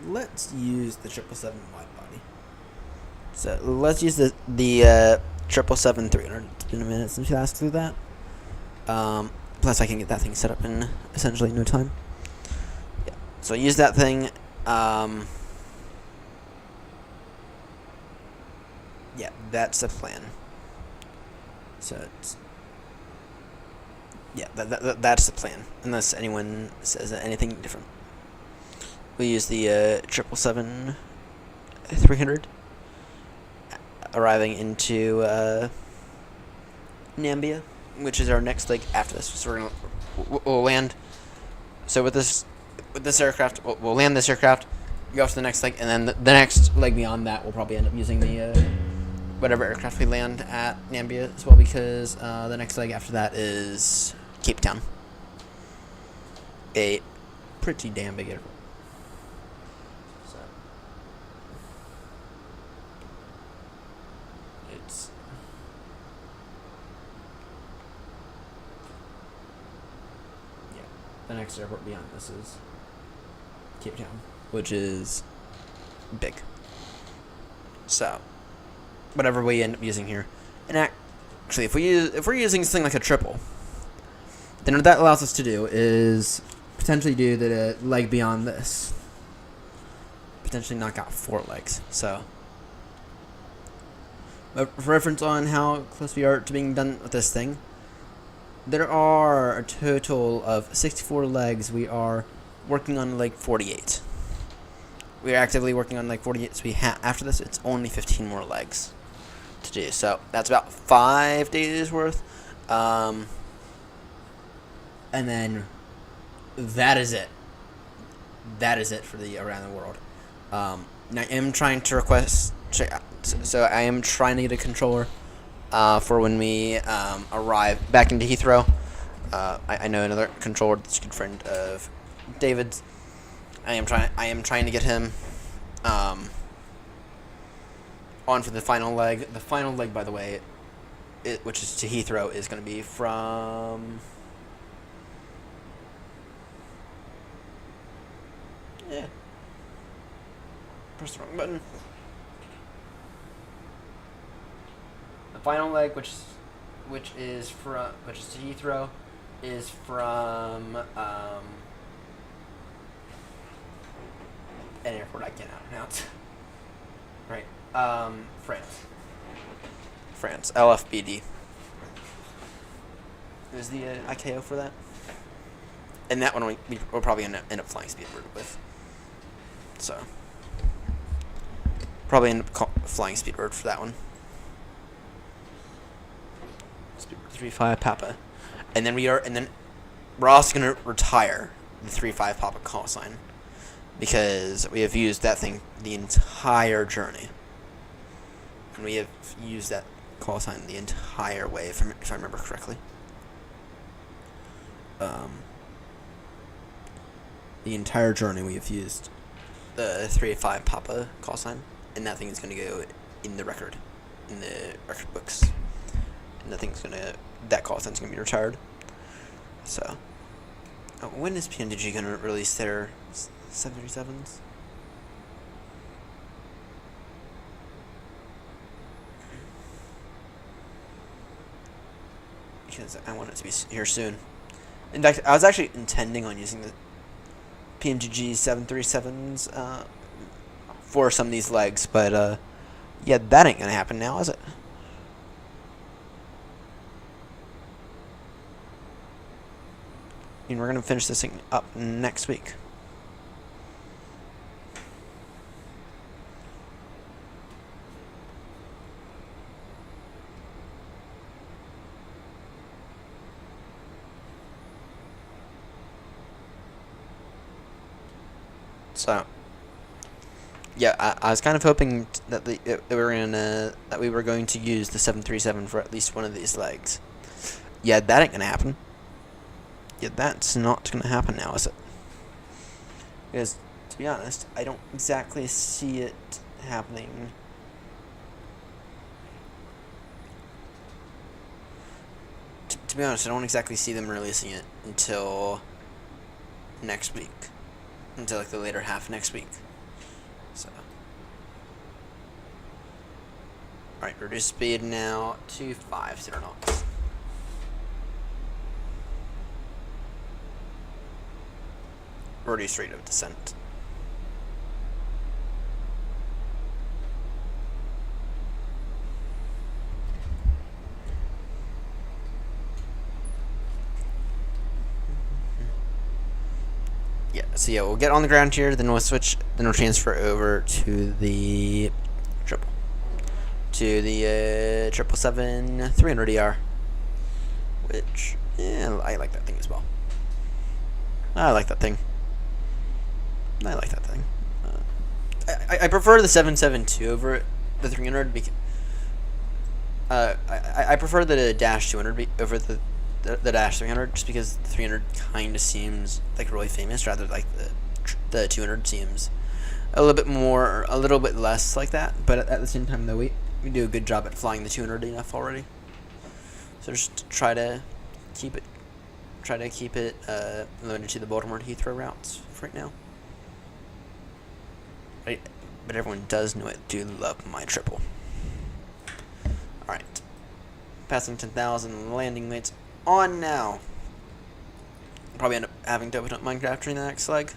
let's use the 777 wide body. So let's use the 777-300. It's been a minute since we last flew that. Plus, I can get that thing set up in essentially no time. Yeah. So use that thing. Yeah, that's the plan. So it's that's the plan. Unless anyone says anything different, we use the 777-300, arriving into Nambia, which is our next leg after this. So we'll land. So with this aircraft, we'll land this aircraft, go to the next leg, and then the next leg beyond that, we'll probably end up using the whatever aircraft we land at Nambia as well, because the next leg after that is Cape Town. A pretty damn big airport. So Yeah, the next airport beyond this is Cape Town, which is big. So, whatever we end up using here, and actually, if we're using something like a triple, then what that allows us to do is potentially do the leg beyond this. Potentially knock out 4 legs. So, for reference on how close we are to being done with this thing, there are a total of 64 legs. We are working on leg 48. We are actively working on leg 48. So after this, it's only 15 more legs to do. So that's about 5 days worth. And then that is it. That is it for the around the world. Now I am trying to request. So I am trying to get a controller for when we arrive back into Heathrow. I know another controller that's a good friend of David's. I am trying to get him on for the final leg. The final leg, by the way, which is to Heathrow, is going to be from. Yeah. Press the wrong button. The final leg, which is to Heathrow, is from an airport I cannot pronounce. Right. France. LFBD. Is the ICAO for that? And that one we'll probably end up flying Speedbird with. So. Probably end up flying Speedbird for that one. Speedbird 3-5 Papa. And then we're also going to retire the 3-5 Papa call sign. Because we have used that thing the entire journey. And we have used that call sign the entire way, if I remember correctly. The entire journey we have used the 3-5 Papa call sign. And that thing is going to go in the record books. And that call sign is going to be retired. So, when is PMDG going to release their 737s? Because I want it to be here soon. In fact, I was actually intending on using the PMDG 737s for some of these legs, but yeah, that ain't gonna happen now, is it? And we're gonna finish this thing up next week. So, yeah, I was kind of hoping that we were going to use the 737 for at least one of these legs. Yeah, that ain't gonna happen. Yeah, that's not gonna happen now, is it? Because, to be honest, I don't exactly see it happening. To be honest, I don't exactly see them releasing it until next week. Until like the later half next week. So. Alright, reduce speed now to 50 knots. Reduce rate of descent. Yeah, so yeah, we'll get on the ground here, then we'll transfer over to the triple. To the 777-300ER. Which, yeah, I like that thing as well. I like that thing. I prefer the 772 over the 300 because I prefer the Dash 200 over the Dash 300 just because the 300 kind of seems like really famous, rather like the 200 seems a little bit less like that. But at the same time, though, we do a good job at flying the 200 enough already. So just try to keep it limited to the Baltimore to Heathrow routes for right now. Right, but everyone does know I do love my triple. All right, passing 10,000, landing weights on now. Probably end up having to open up Minecraft during the next leg.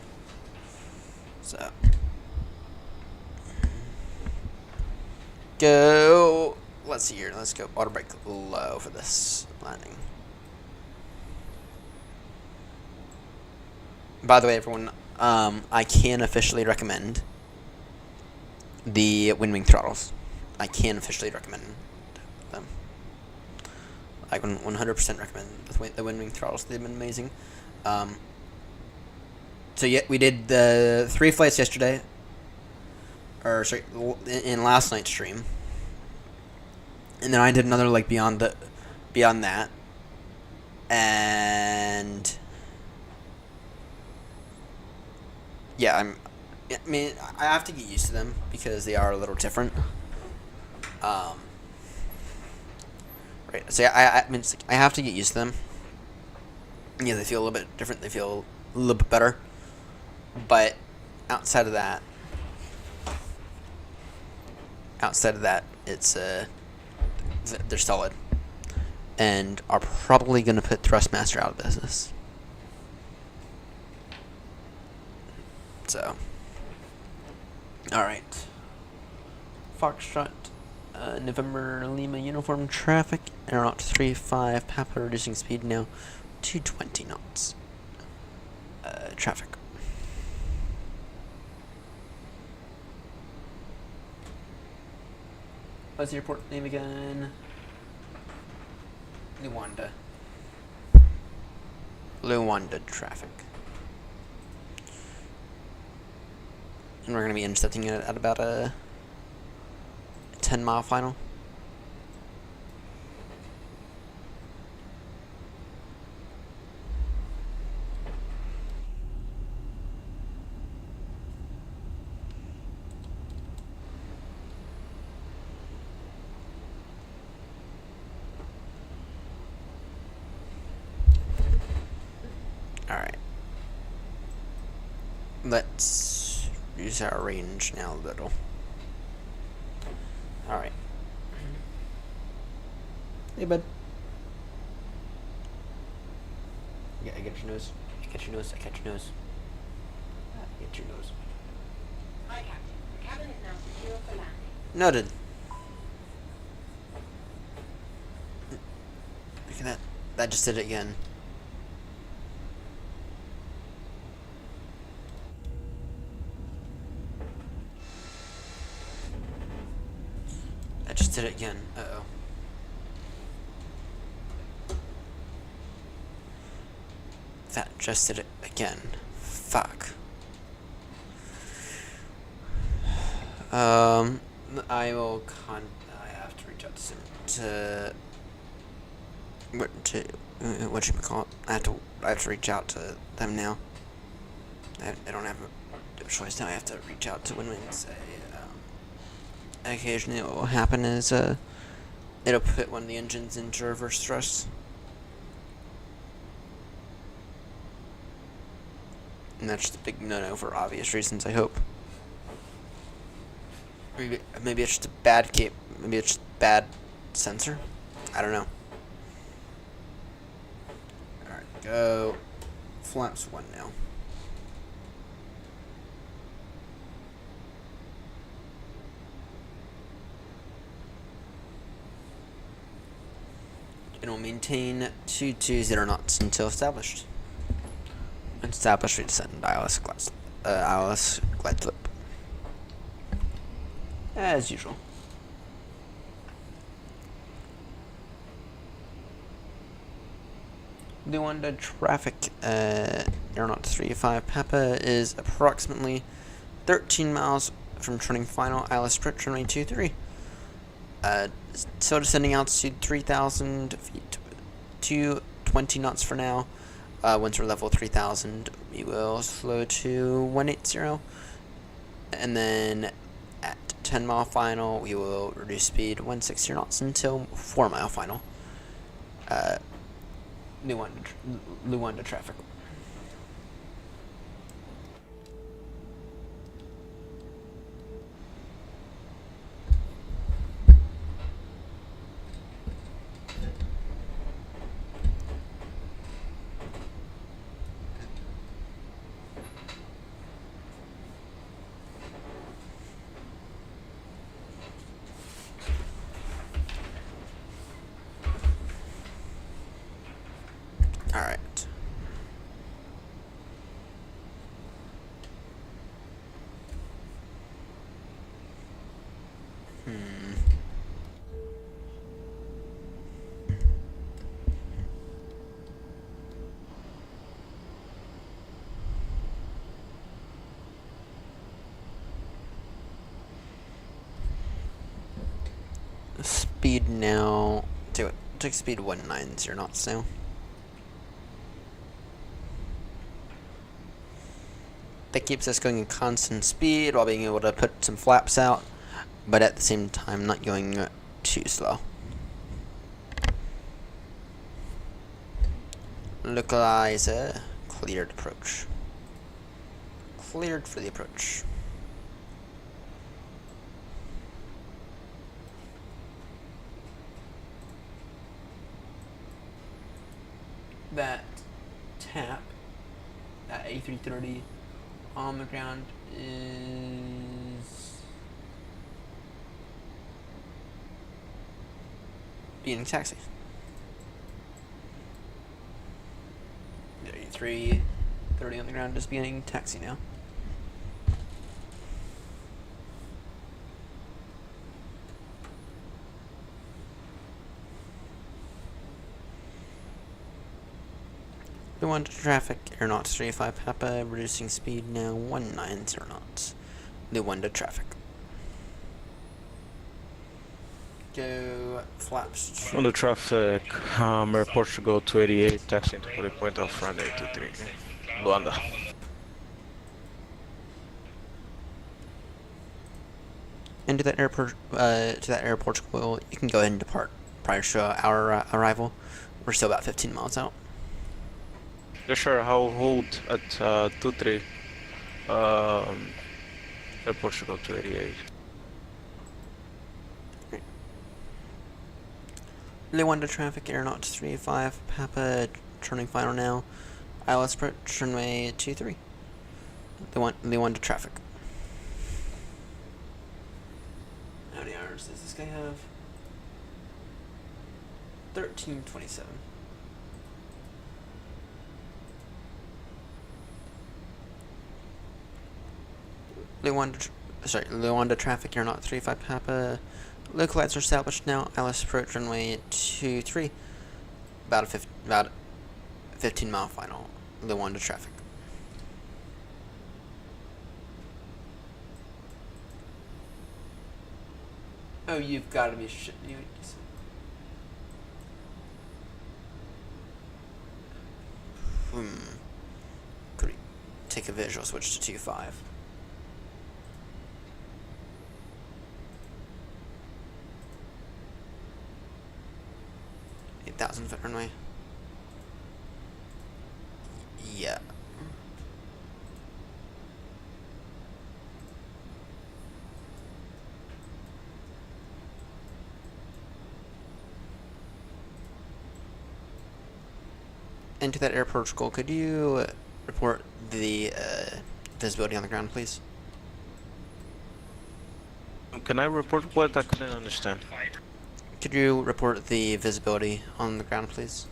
So go. Let's see here. Let's go auto brake low for this landing. By the way, everyone, I can officially recommend the wind wing throttles. I can officially recommend them. I can 100% recommend the wind wing throttles. They've been amazing. So yeah, we did the 3 flights yesterday, or sorry, in last night's stream, and then I did another leg beyond that, and yeah, I mean, I have to get used to them because they are a little different. Right. So yeah, I mean, it's like I have to get used to them. Yeah, they feel a little bit different. They feel a little bit better. But outside of that, it's they're solid, and are probably going to put Thrustmaster out of business. So, all right. Foxtrot, November Lima uniform traffic. AirNott 35 Papa reducing speed now to 20 knots. Traffic. What's the airport name again? Luanda traffic. And we're going to be intercepting it at about a 10-mile final. Alright. Let's use our range now a little. Alright. Hey, bud. Yeah, I get your nose. I catch your nose. I catch your nose. I get your nose. Hi, Captain. The cabin is now secure for landing. Noted. Look at that. That just did it again. That just did it again. Uh-oh. That just did it again. Fuck. I have to reach out to whatchamacallit. I have to reach out to them now. I don't have a choice now. I have to reach out to Winwing and say, occasionally what will happen is, it'll put one of the engines into reverse thrust. And that's just a big no-no for obvious reasons, I hope. Maybe it's just a bad maybe it's just a bad sensor. I don't know. Alright, go flaps 1 now. And we'll maintain 220 knots until established. Established, we descend ILS glide slip. As usual. The one to traffic, AirNott 35 Papa is approximately 13 miles from turning final ILS approach runway 23. So descending altitude 3,000 feet to 20 knots for now. Once we're level 3,000, we will slow to 180, and then at 10-mile final, we will reduce speed 160 knots until 4-mile final. Luanda traffic. Alright. Speed now. Take speed 190 knots now. That keeps us going at constant speed while being able to put some flaps out, but at the same time not going too slow. Localizer cleared approach. Cleared for the approach. That tap, that A330 on the ground is being taxi. The A330 on the ground is being taxi now. Luanda traffic, AirNott 35 Papa, reducing speed now 190 knots. Luanda traffic. Go flaps. On the traffic, Air Portugal 288, taxi to the point of runway 23, Luanda. And to that Air Portugal, you can go ahead and depart prior to our arrival. We're still about 15 miles out. Yeah, sure, I'll hold at 23, Air Portugal 288. Luanda traffic, AirNott 35 Papa, turning final now. ILS approach, runway 23. Luanda traffic. How many hours does this guy have? 13:27. Luanda traffic, AirNott 35 Papa. Localizer established now. ILS approach runway 23. About 15-mile final. Luanda traffic. Oh, you've got to be shitting me. Could we take a visual switch to 2.5? 8,000 foot runway. Yeah. Into that Air Portugal, could you report the visibility on the ground, please? Can I report what? I couldn't understand. Could you report the visibility on the ground, please?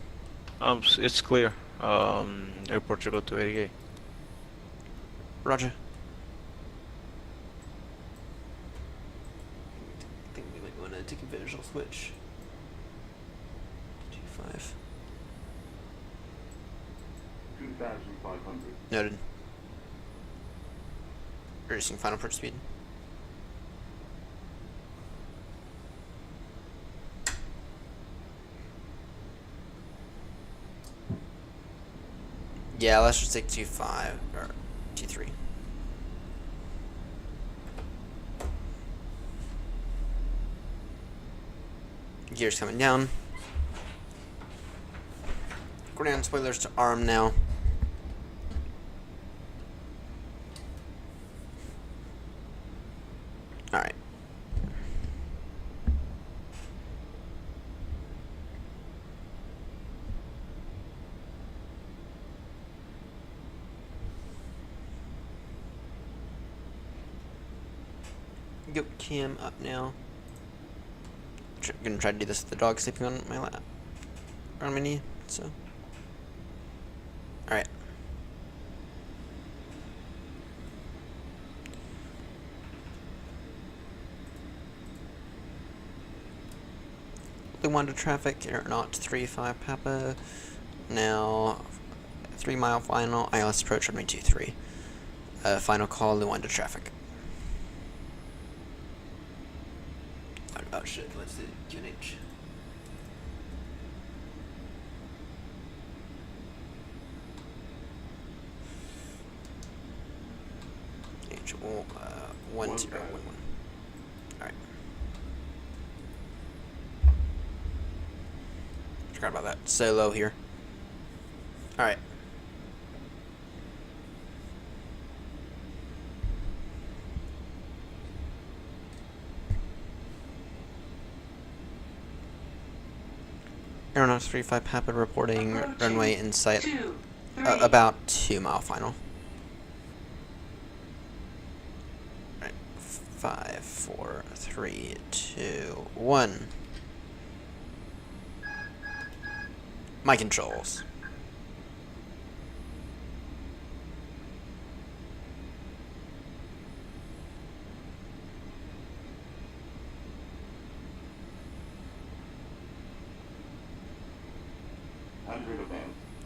It's clear. Air Portugal 288. Roger. I think we might want to take a visual switch. 2.5. 2,500. Noted. Reducing final approach speed. Yeah, let's just take 2.5 or 2.3. Gears coming down. Ground spoilers to arm now. Alright. Go cam up now. Gonna try to do this with the dog sleeping on my lap, on my knee. So, all right. Luanda traffic, AirNott 35 Papa. Now, 3 mile final. ILS approach runway 23. Final call, Luanda traffic. Oh shit, let's do QNH. H 1011. Alright. Forgot about that. So low here. Alright. AirNott 35 Papa reporting runway in sight. About 2 mile final. Alright. 5, 4, 3, 2, 1. My controls.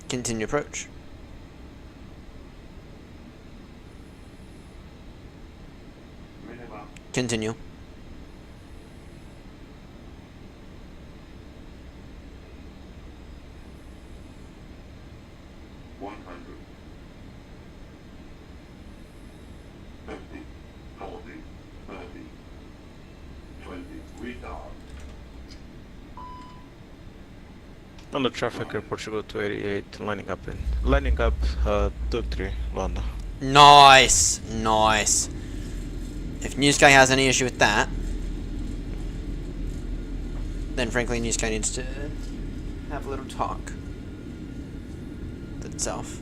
Continue approach. Continue. On the traffic airport should go to 88, lining up 23, London. Nice, nice. If Newsky has any issue with that, then frankly Newsky needs to have a little talk with itself.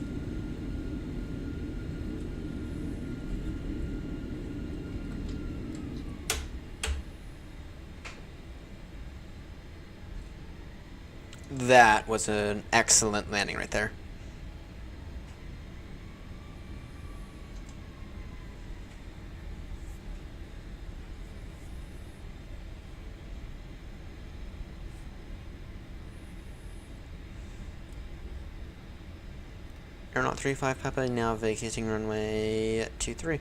That was an excellent landing right there. AirNott 35 Papa now vacating runway 23.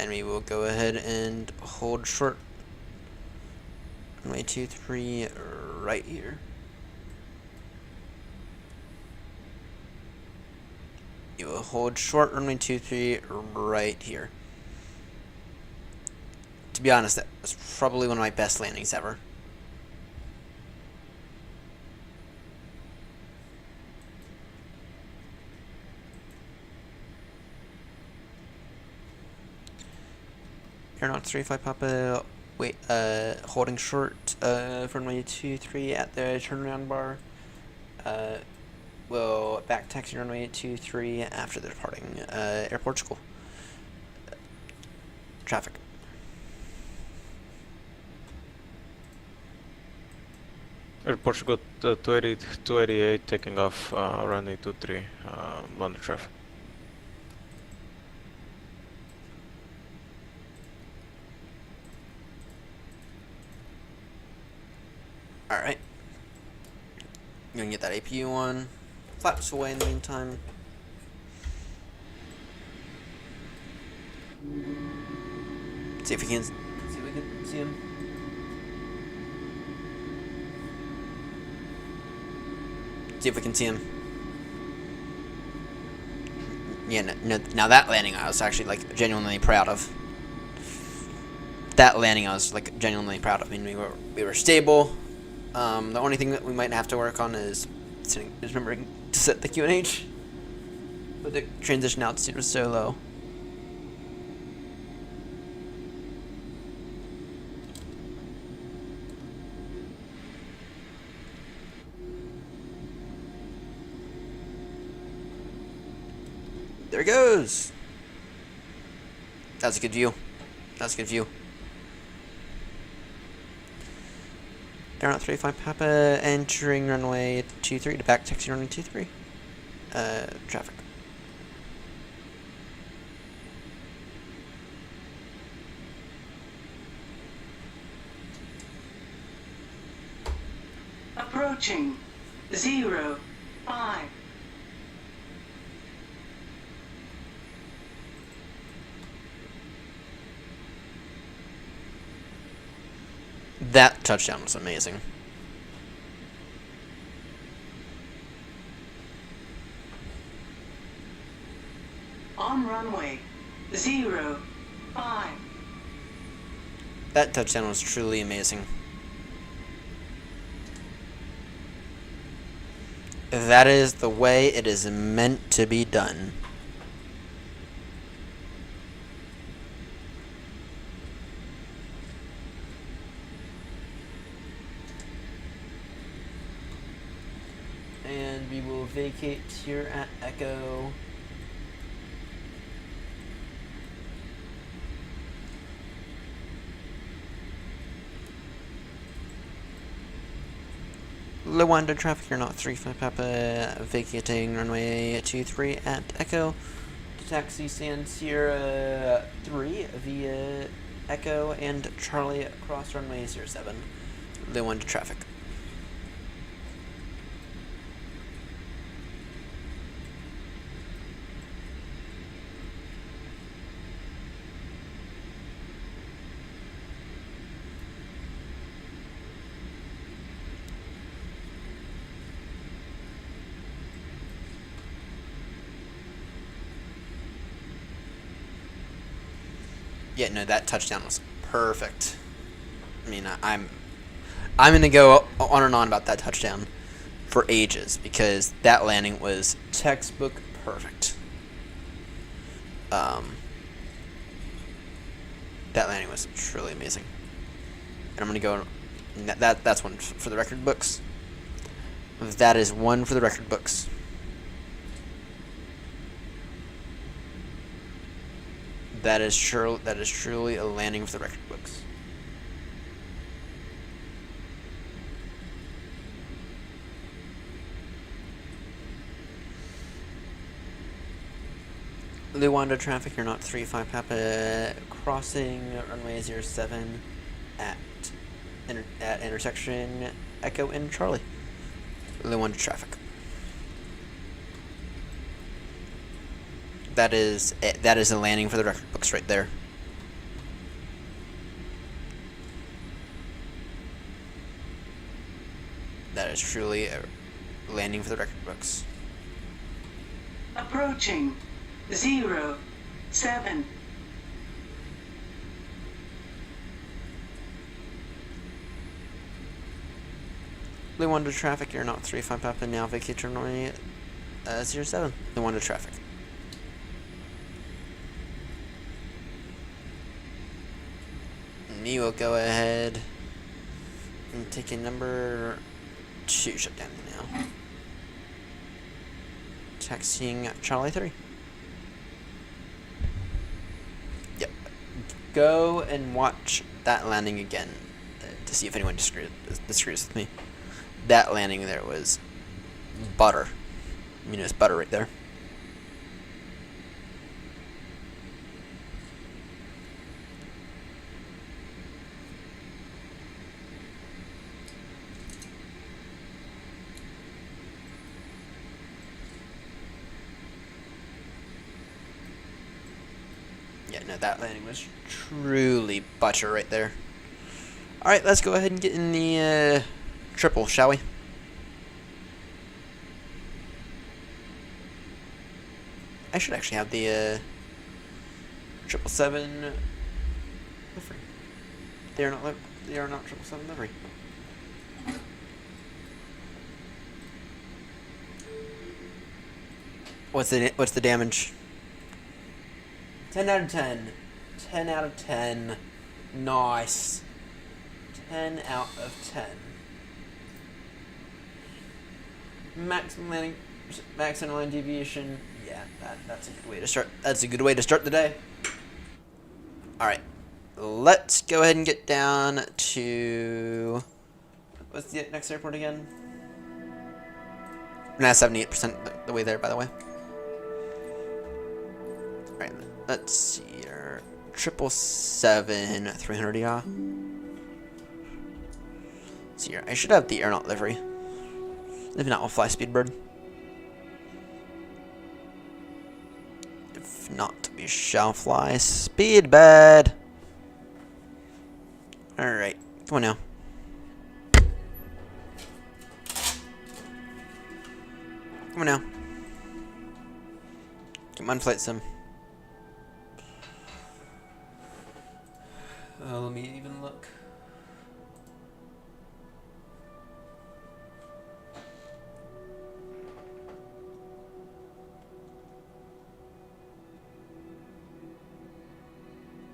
And we will go ahead and hold short runway 23 right here. You will hold short runway 23 right here. To be honest, that was probably one of my best landings ever. AirNott 35 Papa, wait, holding short for runway 23 at the turnaround bar. We'll back taxi runway 23 after the departing Air Portugal. Traffic. Air Portugal 288 taking off runway 23, London traffic. Alright. You can get that APU on. Flaps away in the meantime. See if we can see him. See if we can see him. Yeah, now that landing I was actually like genuinely proud of. That landing I was like genuinely proud of. I mean, we were stable. The only thing that we might have to work on is remembering to set the QNH. But the transition altitude was so low. There it goes. That's a good view. That's a good view. AirNott 35 Papa entering runway 23 to back taxi runway 23. Traffic. Approaching 0, 5. That touchdown was amazing. On runway 0, 5. That touchdown was truly amazing. That is the way it is meant to be done. And we will vacate here at Echo. Low under traffic, you're not 35 Papa, vacating runway 23 at Echo. Taxi San Sierra 3 via Echo and Charlie across runway 07. Low under traffic. Yeah, no, that touchdown was perfect. I mean, I'm gonna go on and on about that touchdown for ages because that landing was textbook perfect. That landing was truly amazing, and I'm gonna go. That's one for the record books. That is one for the record books. That is truly a landing for the record books. Luanda traffic, you're not 35 Papa, crossing runway 07 at intersection Echo and Charlie. Luanda traffic. That is a landing for the record books right there. That is truly a landing for the record books. Approaching 0, 7. Luanda traffic, you're not 35 Papa, now vacate runway 07. Luanda traffic. We will go ahead and take a number 2 shutdown now. Taxiing Charlie 3. Yep. Go and watch that landing again to see if anyone disagrees with me. That landing there was butter. I mean, it was butter right there. Yeah, no, that landing was truly butter right there. Alright, let's go ahead and get in the triple, shall we? I should actually have the 777 livery. They are not 777 livery. What's the damage? 10 out of 10. 10 out of 10. Nice. 10 out of 10. Maximum line deviation. Yeah, that's a good way to start. That's a good way to start the day. All right, let's go ahead and get down to what's the next airport again? Nah, 78% the way there, by the way. All right, let's see here. 777-300, yeah. Let's see here. I should have the AirNott livery. If not, we'll fly Speedbird. If not, we shall fly Speedbird. Alright, come on now. Come on now. Come on, flight sim. Let me even look.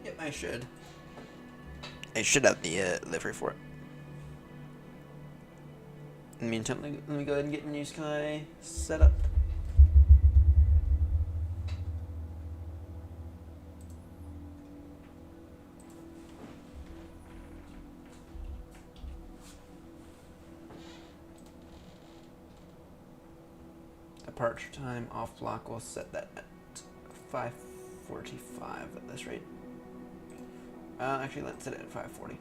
Yep, I should. I should have the livery for it. In the meantime, let me go ahead and get Newsky set up. Departure time off block, we'll set that at 5:45 at this rate. Actually, let's set it at 5:40.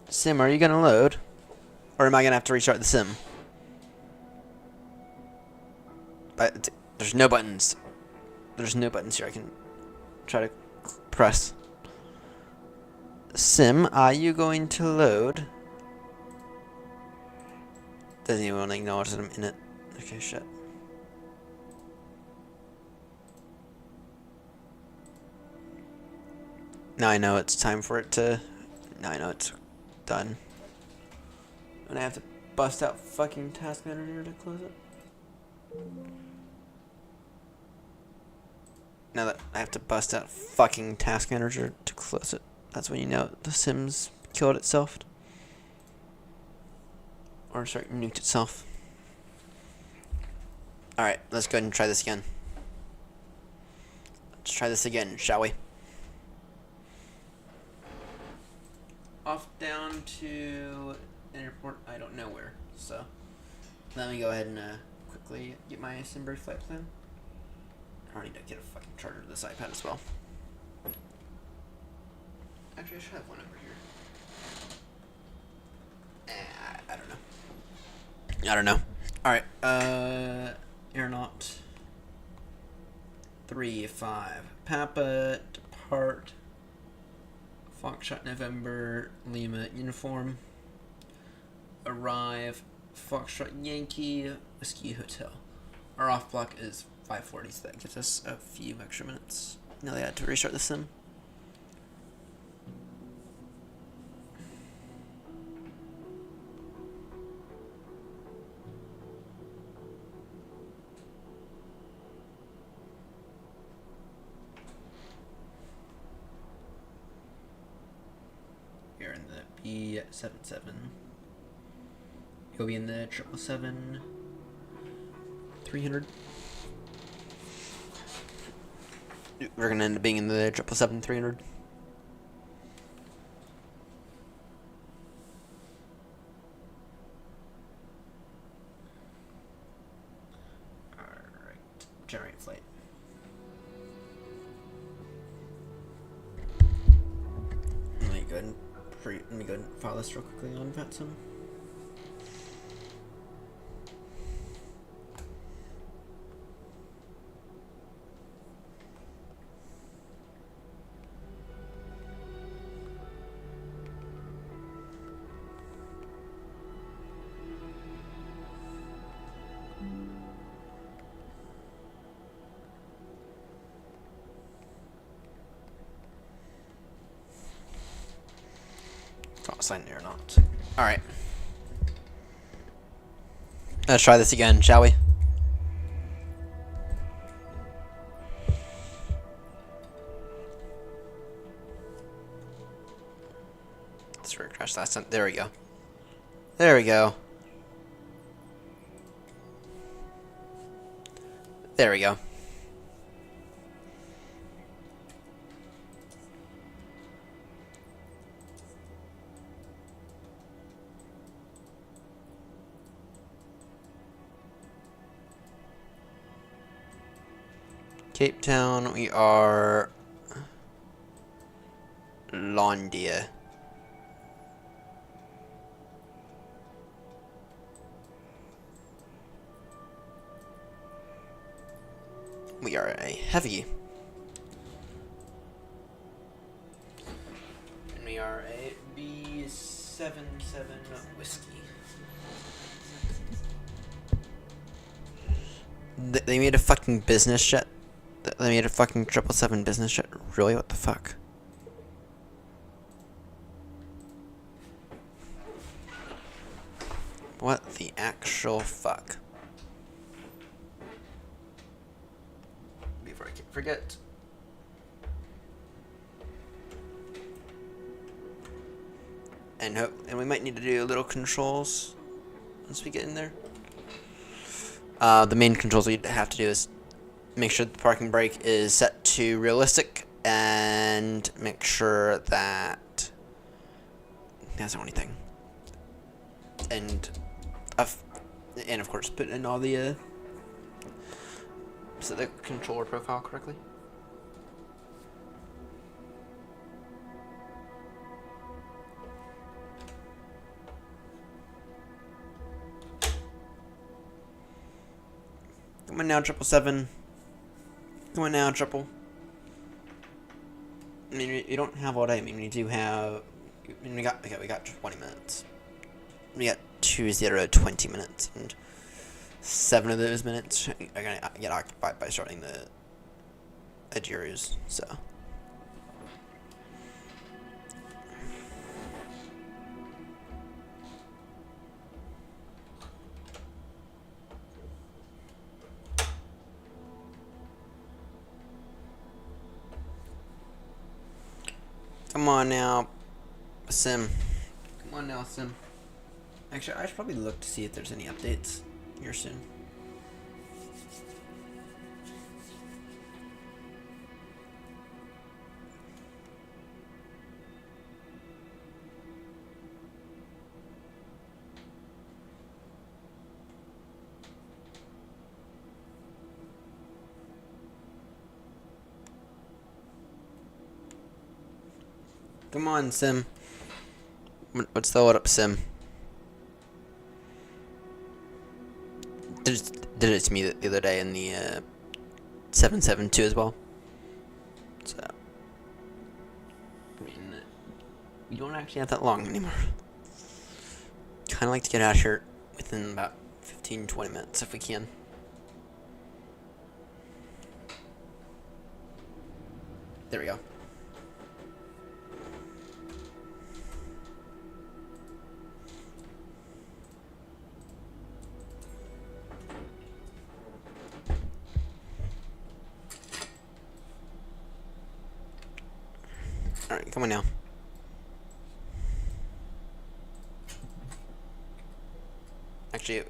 Sim, are you gonna load? Or am I gonna have to restart the sim? But there's no buttons. There's no buttons here I can try to press. Sim, are you going to load? Doesn't even want to acknowledge that I'm in it. Okay, shit. Now I know it's time for it to... Now I know it's done. And I have to bust out fucking Task Manager to close it. Now that I have to bust out fucking Task Manager to close it. That's when you know the Sim's killed itself. Or sorry, nuked itself. Alright, let's go ahead and try this again. Let's try this again, shall we? Off down to an airport, I don't know where, so let me go ahead and quickly get my Simberg flight plan. I need to get a fucking charger to this iPad as well. Actually, I should have one over here. I don't know. Alright, AirNott 3-5. Papa, depart. Foxtrot November, Lima uniform. Arrive, Foxtrot Yankee, Whiskey Hotel. Our off block is 5:40, so that gives us a few extra minutes. Now they had to restart the sim. You're in the B77. You'll be in the 777-300. We're gonna end up being in the 777-300. Alright. Generate flight. Let me go ahead and file this real quickly on VATSIM. Sign AirNott. Alright. Let's try this again, shall we? Let's refresh last time. There we go. There we go. There we go. Cape Town, we are Londia. We are a heavy. And we are a B77 whiskey. They made a fucking business jet. They made a fucking 777 business jet. Really? What the fuck? What the actual fuck? Before I can forget. And we might need to do little controls once we get in there. The main controls we have to do is make sure the parking brake is set to realistic and make sure that that's the only thing. And of course put in all the set the controller profile correctly. Come on now, 777. Come on now, triple. I mean, you don't have all day. I mean, we do have. I mean, we got 20 minutes. We got 20 minutes, and 7 of those minutes are gonna get occupied by starting the Adirus. So. Come on now, Sim. Come on now, Sim. Actually, I should probably look to see if there's any updates here soon. Come on, Sim. What's the hold up, Sim? Did it to me the other day in the 772 as well. So, I mean, we don't actually have that long anymore. Kind of like to get out here within about 15-20 minutes if we can. There we go. Alright, come on now. Actually,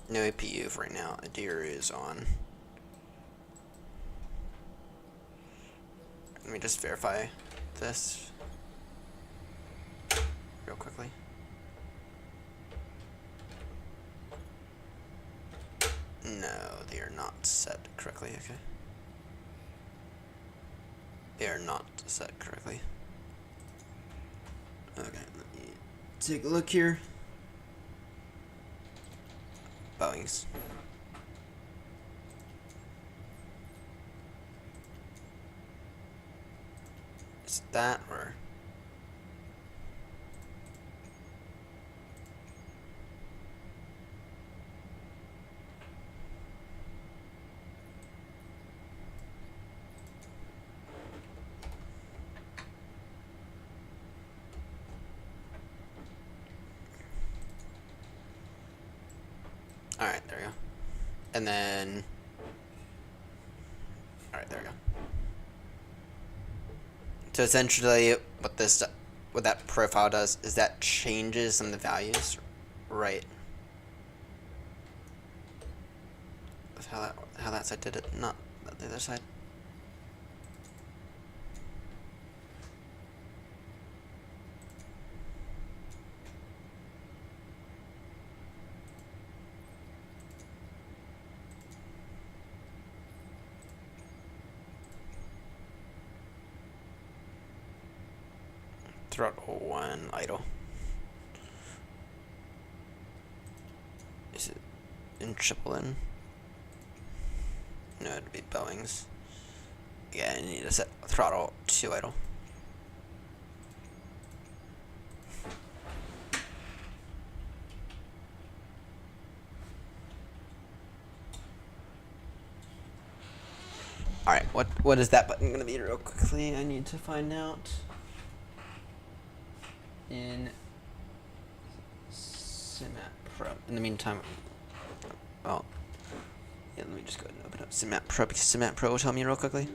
no APU for right now. Adir is on. Let me just verify this real quickly. No, they are not set correctly, okay. They are not set correctly. Okay, let me take a look here. Boeing's. Is that or? Alright, there we go. And then... Alright, there we go. So essentially, what that profile does is that changes some of the values, right? That's how that side did it, not the other side. Throttle 1 idle. Is it in triple in? No, it'd be Boeing's. Yeah, I need to set throttle 2 idle. Alright, what is that button gonna be real quickly? I need to find out. In Simat Pro. In the meantime, well, yeah, let me just go ahead and open up Simat Pro because Simat Pro will tell me real quickly.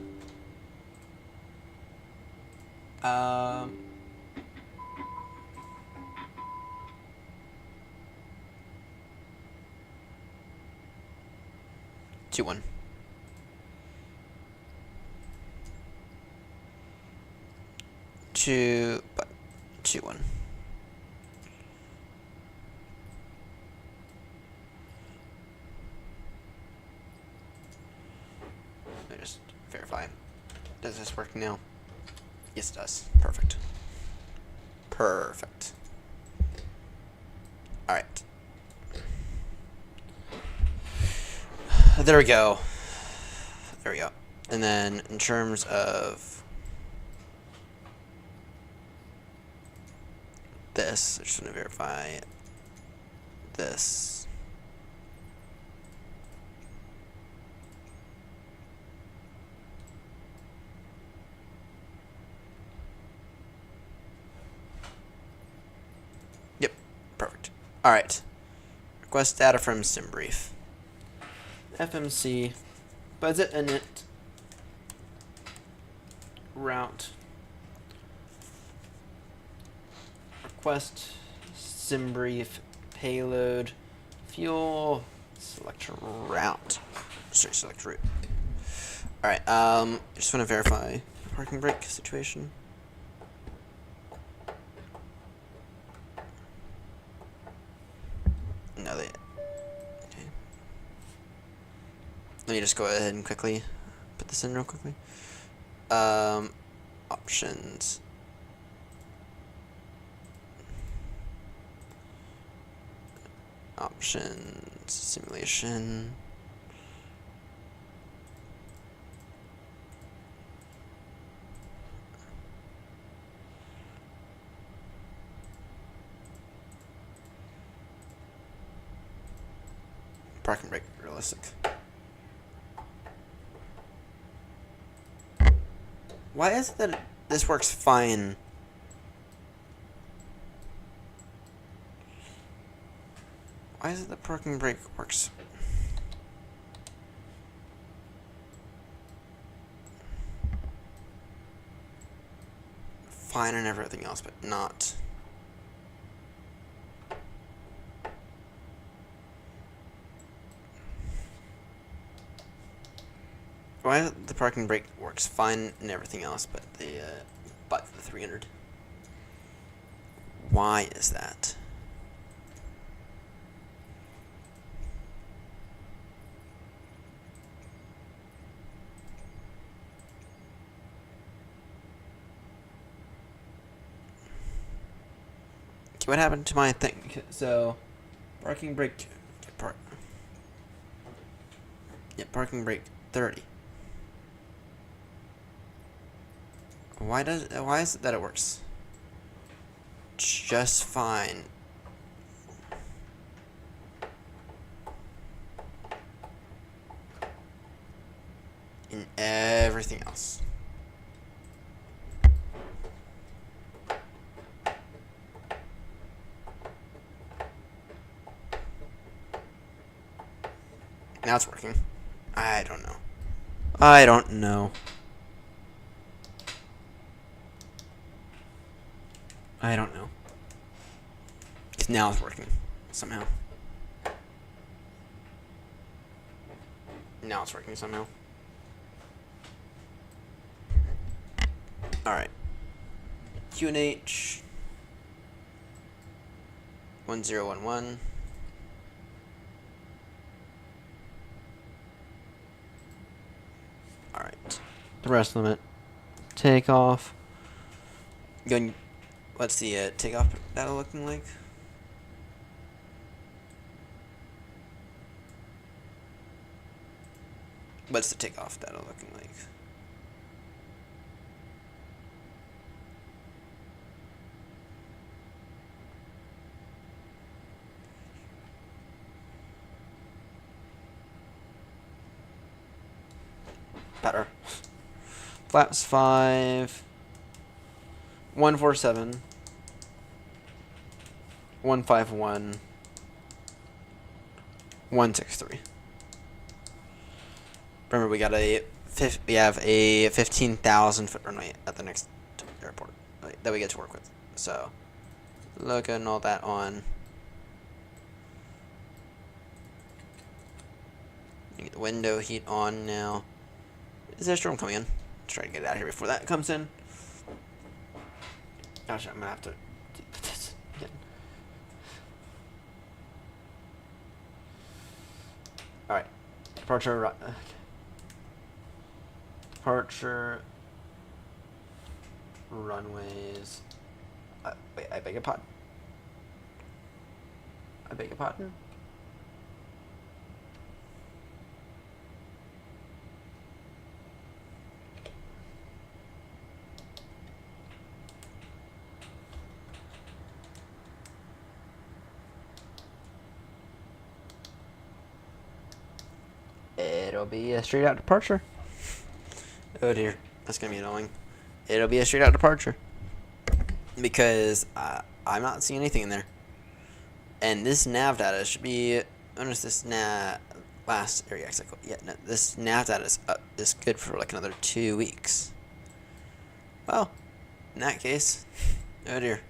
Two one. Two 1. Let me just verify. Does this work now? Yes, it does. Perfect. Perfect. Alright. There we go. There we go. And then in terms of this, I just want to verify this. Yep, perfect. All right. Request data from SimBrief. FMC, budget init, route. Request, SimBrief, payload, fuel, select route. Sorry, select route. Alright, I just want to verify the parking brake situation. No, okay. Let me just go ahead and quickly put this in real quickly. Options. Options, simulation. Parking brake, realistic. Why is it that this works fine? Why is it the parking brake works? Fine and everything else, but not. Why is it the parking brake works fine and everything else, but the 300? Why is that? What happened to my thing? So, parking brake, parking brake 30. Why is it that it works just fine? In everything else. Now it's working. I don't know. I don't know. I don't know. 'Cause now it's working. Somehow. Now it's working somehow. Alright. QNH 1011. Alright. The rest limit. Takeoff. Going. What's the takeoff data looking like? What's the takeoff data looking like? Better. Flaps 5. 147. 151. 163. Remember, we got we have a 15,000 foot runway at the next airport that we get to work with. So, looking all that on. Get the window heat on now. Is there a storm coming in? Let's try to get it out of here before that comes in. Gosh, I'm gonna have to do this again. Alright. Departure. Departure. Runways. Wait, I beg your pardon. I beg your pardon? It'll be a straight out departure. Oh dear, that's gonna be annoying. It'll be a straight out departure because I'm not seeing anything in there, and this nav data should be. Notice this last area cycle. Yeah, no, this nav data is good for like another 2 weeks. Well, in that case, oh dear.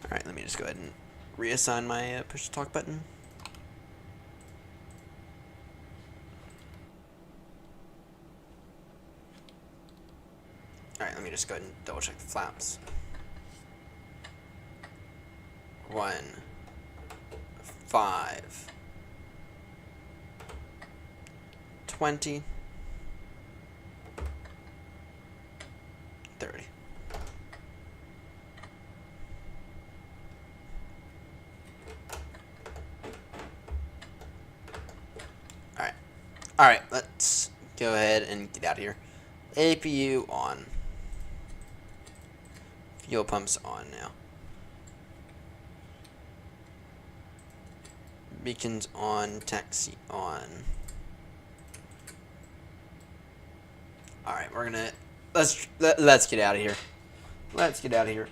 Alright, let me just go ahead and reassign my push to talk button. Alright, let me just go ahead and double check the flaps. 1, 5, 20, 30. Alright, let's go ahead and get out of here. APU on. Fuel pumps on now. Beacons on, taxi on. Alright, we're gonna let's get out of here. Let's get out of here.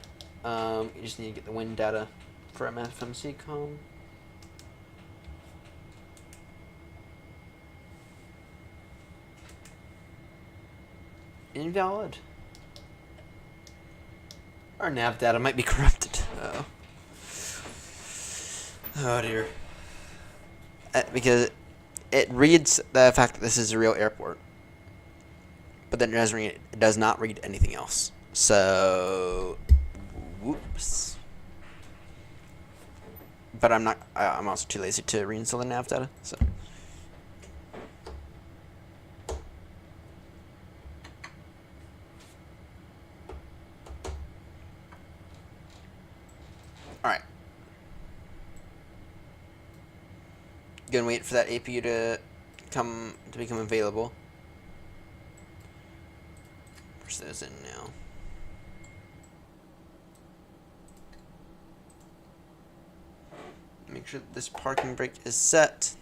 You just need to get the wind data for MFMC com. Invalid. Our nav data might be corrupted. Oh dear. Because it reads the fact that this is a real airport, but then it does not read anything else. So, whoops. But I'm also too lazy to reinstall the nav data. So. Alright. Gonna wait for that APU to become available. Push those in now. Make sure that this parking brake is set.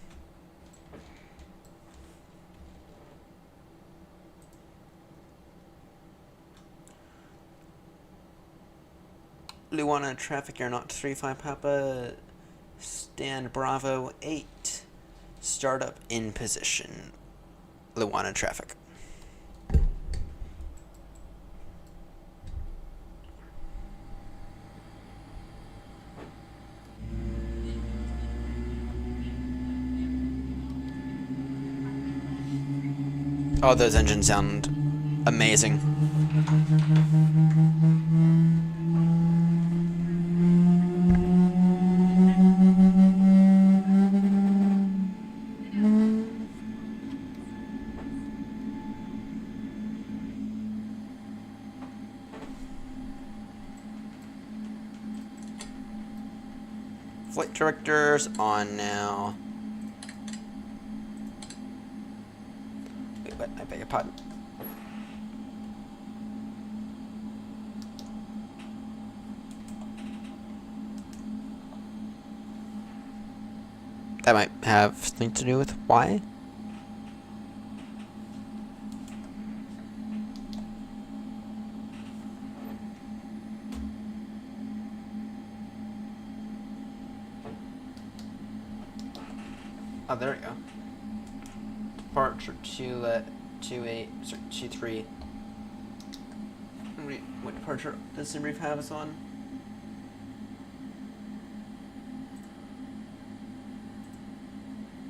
Luana traffic, AirNott 35 Papa, stand Bravo 8, startup in position, Luana traffic. Oh, those engines sound amazing. Flight directors on now. Wait, what? I beg your pardon. That might have something to do with why. Oh, there we go. Departure 23. What departure does Simbrief have us on?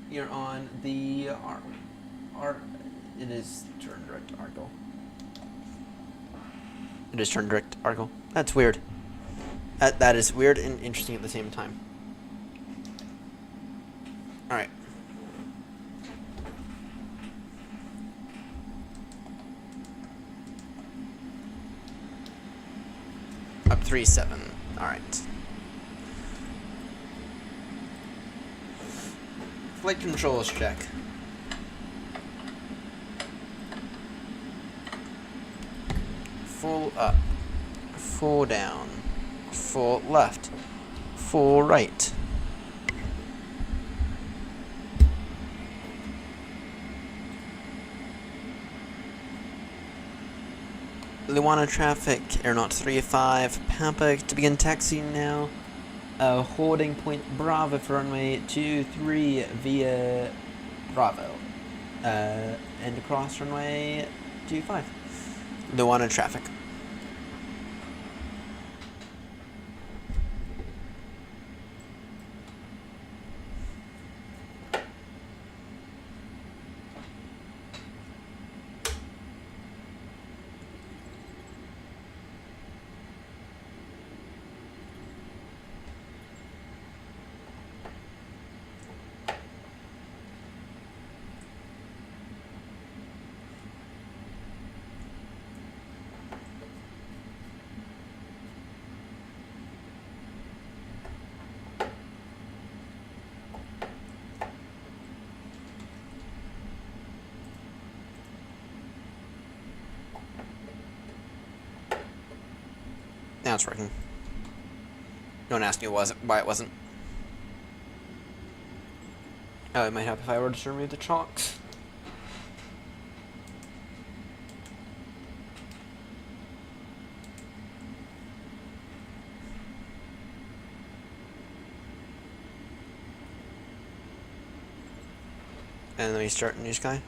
You're on the it is turn direct Argo. It is turn direct Argo. That's weird. That is weird and interesting at the same time. Alright. Up 3-7. Alright. Flight controls check. Full up. Full down. Full left. Full right. Luana traffic, AirNott 35, Pampa to begin taxiing now. Holding point Bravo for runway 23 via Bravo. And across runway 25. Luana traffic. Now it's working. Don't ask me why it wasn't. Oh, it might help if I were to remove the chocks. And let me start Newsky.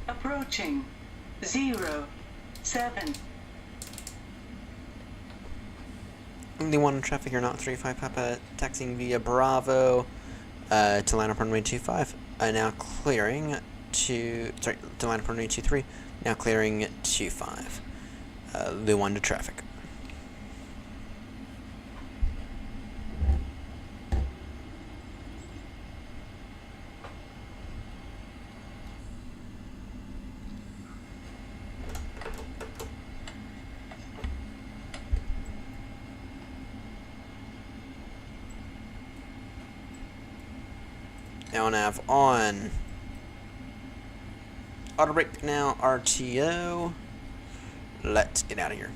Approaching 0, 7. Luana traffic, AirNott 35 Papa, taxiing via Bravo to line up runway 25. Now clearing to line up runway 23. Now clearing 25. Luana traffic. Now nav on. Auto brake now, RTO. Let's get out of here.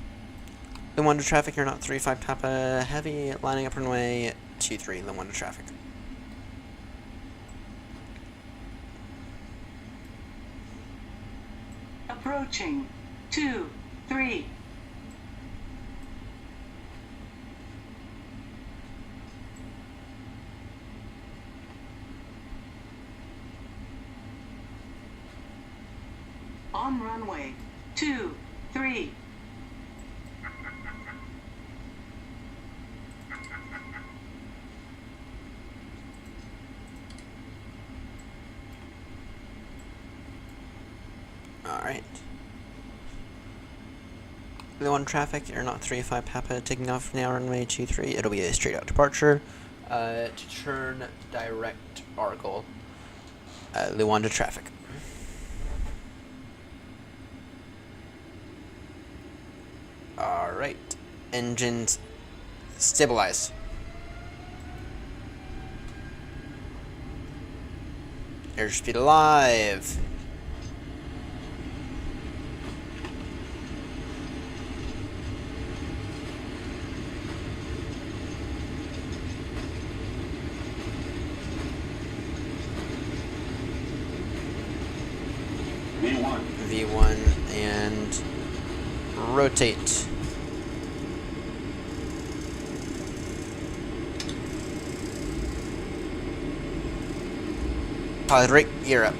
Line 1 to traffic, AirNott 35 Papa Heavy, lining up runway 23, line 1 to traffic. Approaching. 2, 3. On runway. 2, 3. Alright. Line 1 traffic, AirNott 35 Papa taking off now runway 23. It'll be a straight out departure. To turn direct Argyle. Line 1 to traffic. Alright. Engines stabilize. Airspeed alive. V1 and rotate. Pilot rate, gear up.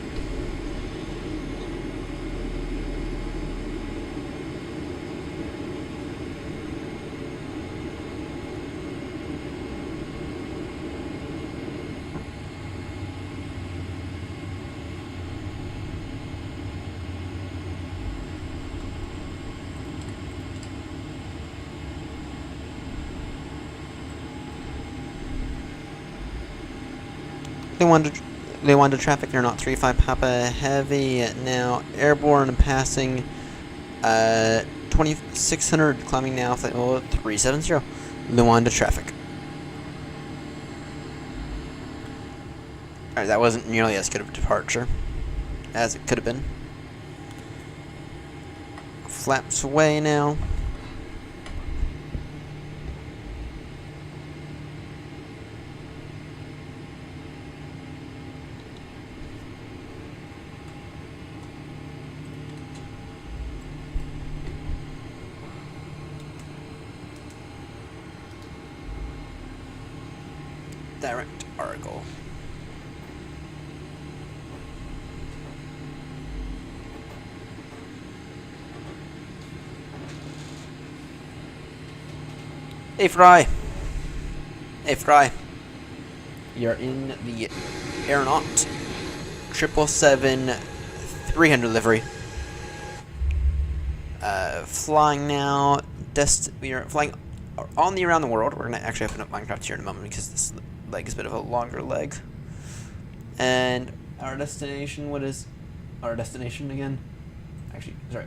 They wanted traffic, AirNott 35 Papa Heavy, now airborne and passing 2600, climbing now, flight level 370. They wanted traffic. Alright, that wasn't nearly as good of a departure as it could have been. Flaps away now. Direct Argyle. Hey Fry. Hey Fry. You're in the AirNott 777-300 livery. Flying now. We are flying on the around the world. We're gonna actually open up Minecraft here in a moment because this leg is a bit of a longer leg. And our destination, what is our destination again? Actually, sorry,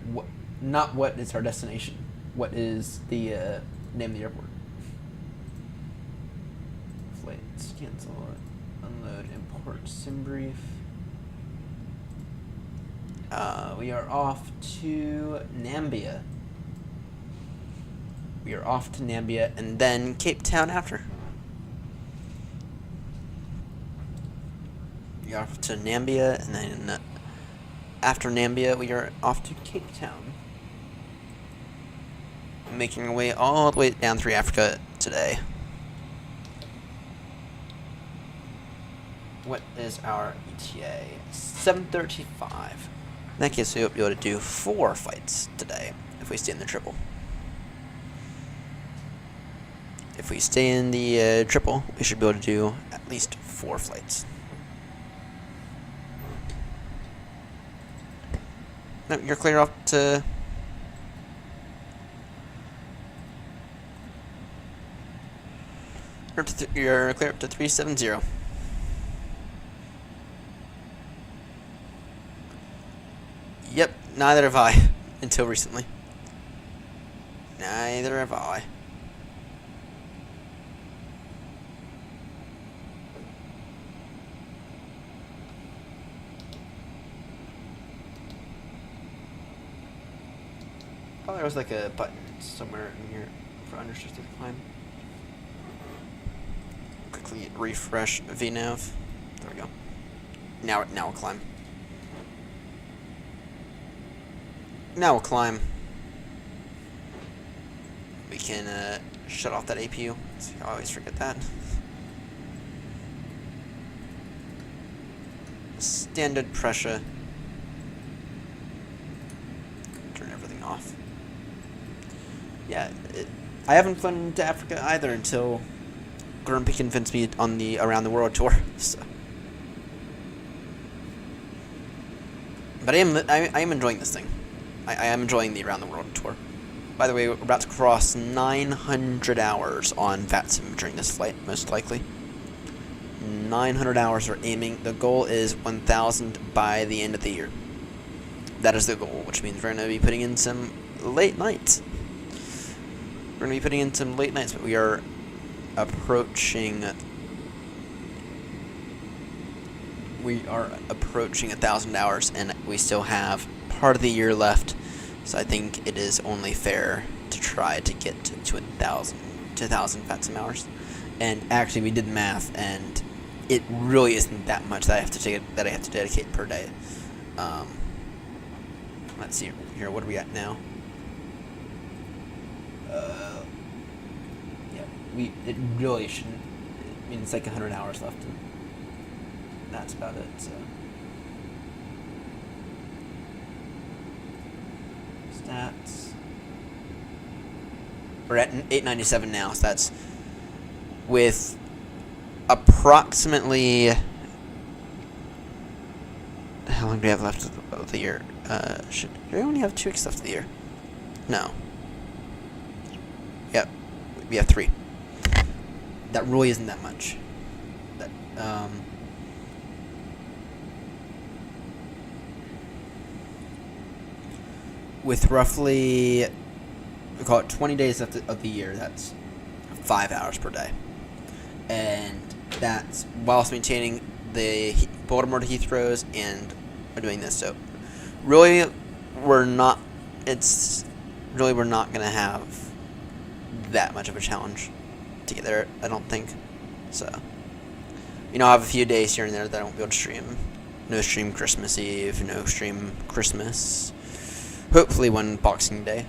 not what is our destination. What is the name of the airport? Flights, cancel, unload, import, sim brief. We are off to Nambia. We are off to Nambia and then Cape Town after. We are off to Nambia and then after Nambia we are off to Cape Town. Making our way all the way down through Africa today. What is our ETA? 7:35. In that case, we'll be able to do 4 flights today if we stay in the triple. If we stay in the triple, we should be able to do at least 4 flights. No, you're clear off to... You're clear up to 370. Yep, neither have I, until recently. Neither have I. Oh, there was like a button somewhere in here for unrestricted climb. Quickly refresh VNav. There we go. Now we'll climb. Now we'll climb. We can shut off that APU. So I always forget that. Standard pressure. Turn everything off. Yeah, I haven't flown to Africa either until Grumpy convinced me on the Around the World tour. So. But I am enjoying this thing. I am enjoying the Around the World tour. By the way, we're about to cross 900 hours on VATSIM during this flight, most likely. 900 hours we're aiming. The goal is 1,000 by the end of the year. That is the goal, which means we're going to be putting in some late nights. We're going to be putting in some late nights, but we are approaching 1,000 hours, and we still have part of the year left. So I think it is only fair to try to get to 1,000 VATSIM hours. And actually, we did math, and it really isn't that much that I have to dedicate per day. Let's see here. What are we at now? Yeah, it really shouldn't. I mean, it's like 100 hours left, and that's about it. So. Stats. We're at 897 now, so that's with approximately. How long do we have left of the year? Do we only have 2 weeks left of the year? No. Yep, we have 3. That really isn't that much. That with roughly, we call it 20 days left of the year, that's 5 hours per day. And that's whilst maintaining the Baltimore to Heathrow's and doing this. So really, we're not going to have that much of a challenge to get there, I don't think. So, I'll have a few days here and there that I won't be able to stream. No stream Christmas Eve, no stream Christmas. Hopefully one Boxing Day.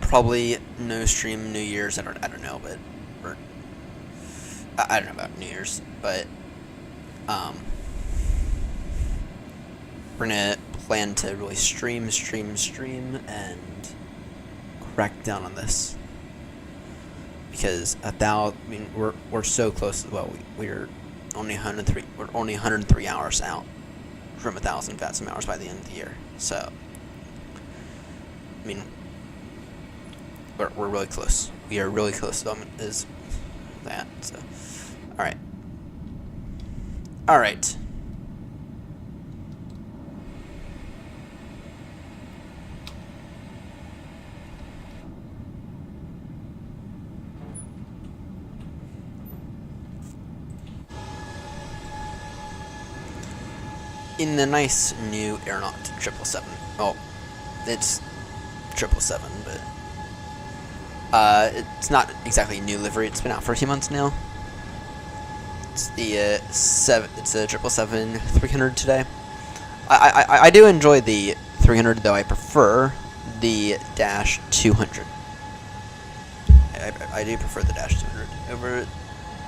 Probably no stream New Year's. I don't know, but I don't know about New Year's, but we're gonna plan to really stream, and crack down on this because we're so close. Well, we're only 103. We're only 103 hours out from 1,000 VATSIM hours by the end of the year. So, I mean, we're really close. We are really close to that. So, all right. In the nice new AirNott 777. Oh, it's 777, but it's not exactly a new livery. It's been out for a few months now. It's the It's a 777-300 today. I do enjoy the 300, though I prefer the Dash 200. I do prefer the Dash 200 over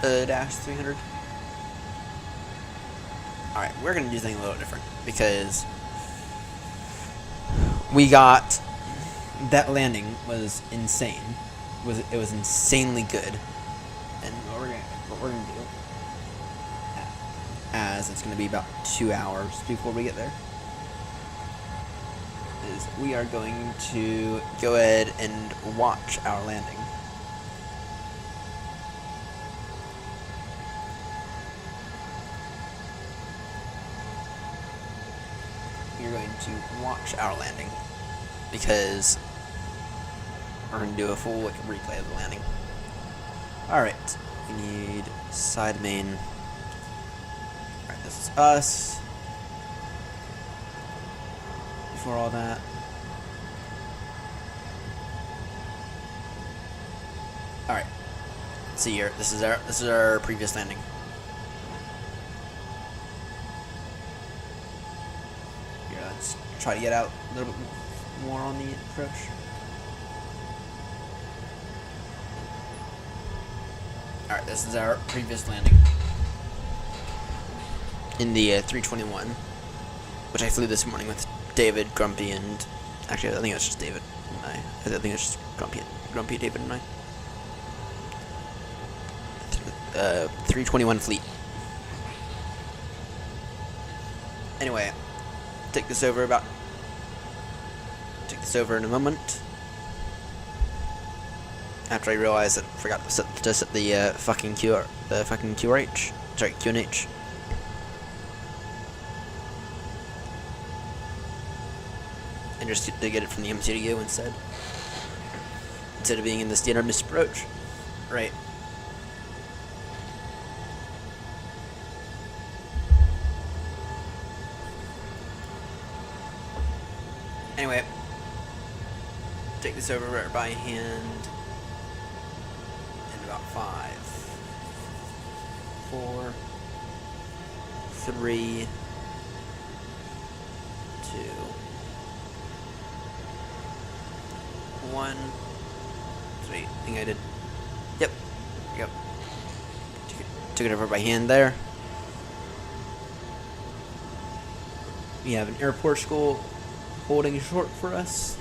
the Dash 300. Alright, we're going to do something a little different, because that landing was insane. It was insanely good. And what we're going to do, as it's going to be about 2 hours before we get there, is we are going to go ahead and watch our landing. You're going to watch our landing, because we're going to do a full replay of the landing. Alright, we need side main. Alright, this is us. before all that. All right. See here. This is our previous landing. Here, let's try to get out a little bit more on the approach. All right. This is our previous landing in the 321, which I flew this morning with David, Grumpy, and actually I think it was just David and I think it was just Grumpy, David, and I. 321 fleet. Anyway, take this over in a moment. After I realized that I forgot to set the fucking QRH. Sorry, QNH. And just to get it from the MCDU instead of being in the standard missed approach. Right. Anyway, take this over right by hand in about 5, 4, 3, 2, 1. Sweet, I think I did. Yep. Took it over by hand there. We have an airport school holding short for us.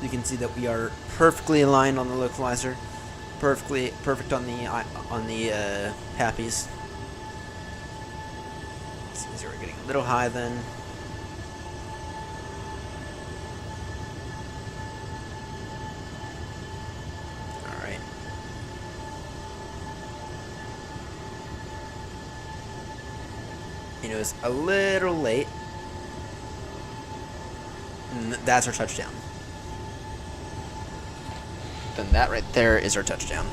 You can see that we are perfectly aligned on the localizer, perfect on the happies. So we're getting a little high then. It was a little late. And that's our touchdown. Then that right there is our touchdown.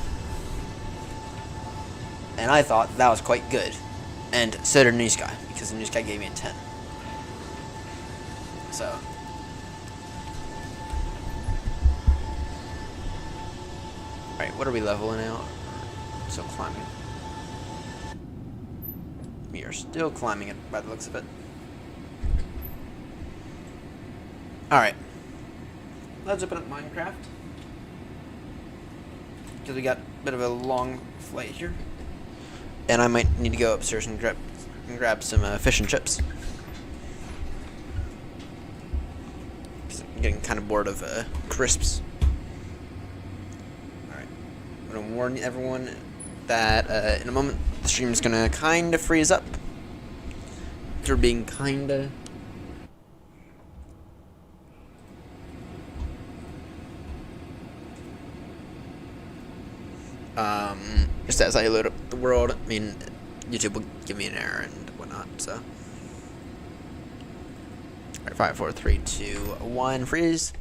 And I thought that was quite good. And so did Newsky, because Newsky gave me a 10. So. Alright, what are we leveling out? So climbing. We are still climbing it by the looks of it. Alright. Let's open up Minecraft. Because we got a bit of a long flight here. And I might need to go upstairs and grab some fish and chips. Because I'm getting kind of bored of crisps. Alright. I'm going to warn everyone that in a moment the stream is gonna kind of freeze up. They're being kinda. Just as I load up the world, I mean, YouTube will give me an error and whatnot, so. Alright, 5, 4, 3, 2, 1, freeze.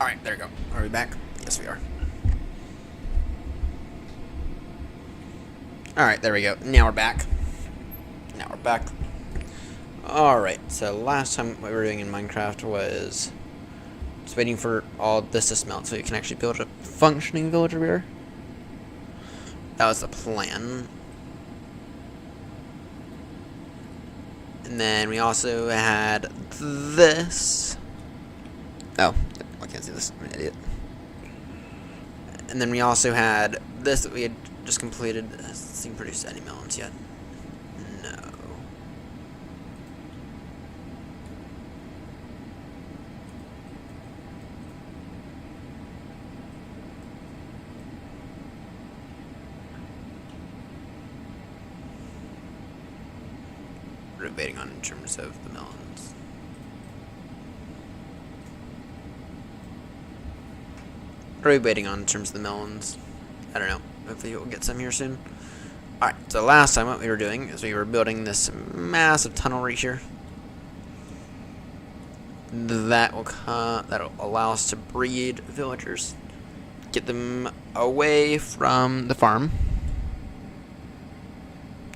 Alright, there we go. Are we back? Yes, we are. Alright, there we go. Now we're back. Alright, so last time what we were doing in Minecraft was just waiting for all this to smelt so you can actually build a functioning villager here. That was the plan. And then we also had this. Oh, I can't see this. I'm an idiot. And then we also had this that we had just completed. This thing produced any melons yet? No. We're debating on in terms of the melons. What are we waiting on in terms of the melons? I don't know. Hopefully we'll get some here soon. Alright, so last time what we were doing is we were building this massive tunnel right here. That'll allow us to breed villagers. Get them away from the farm.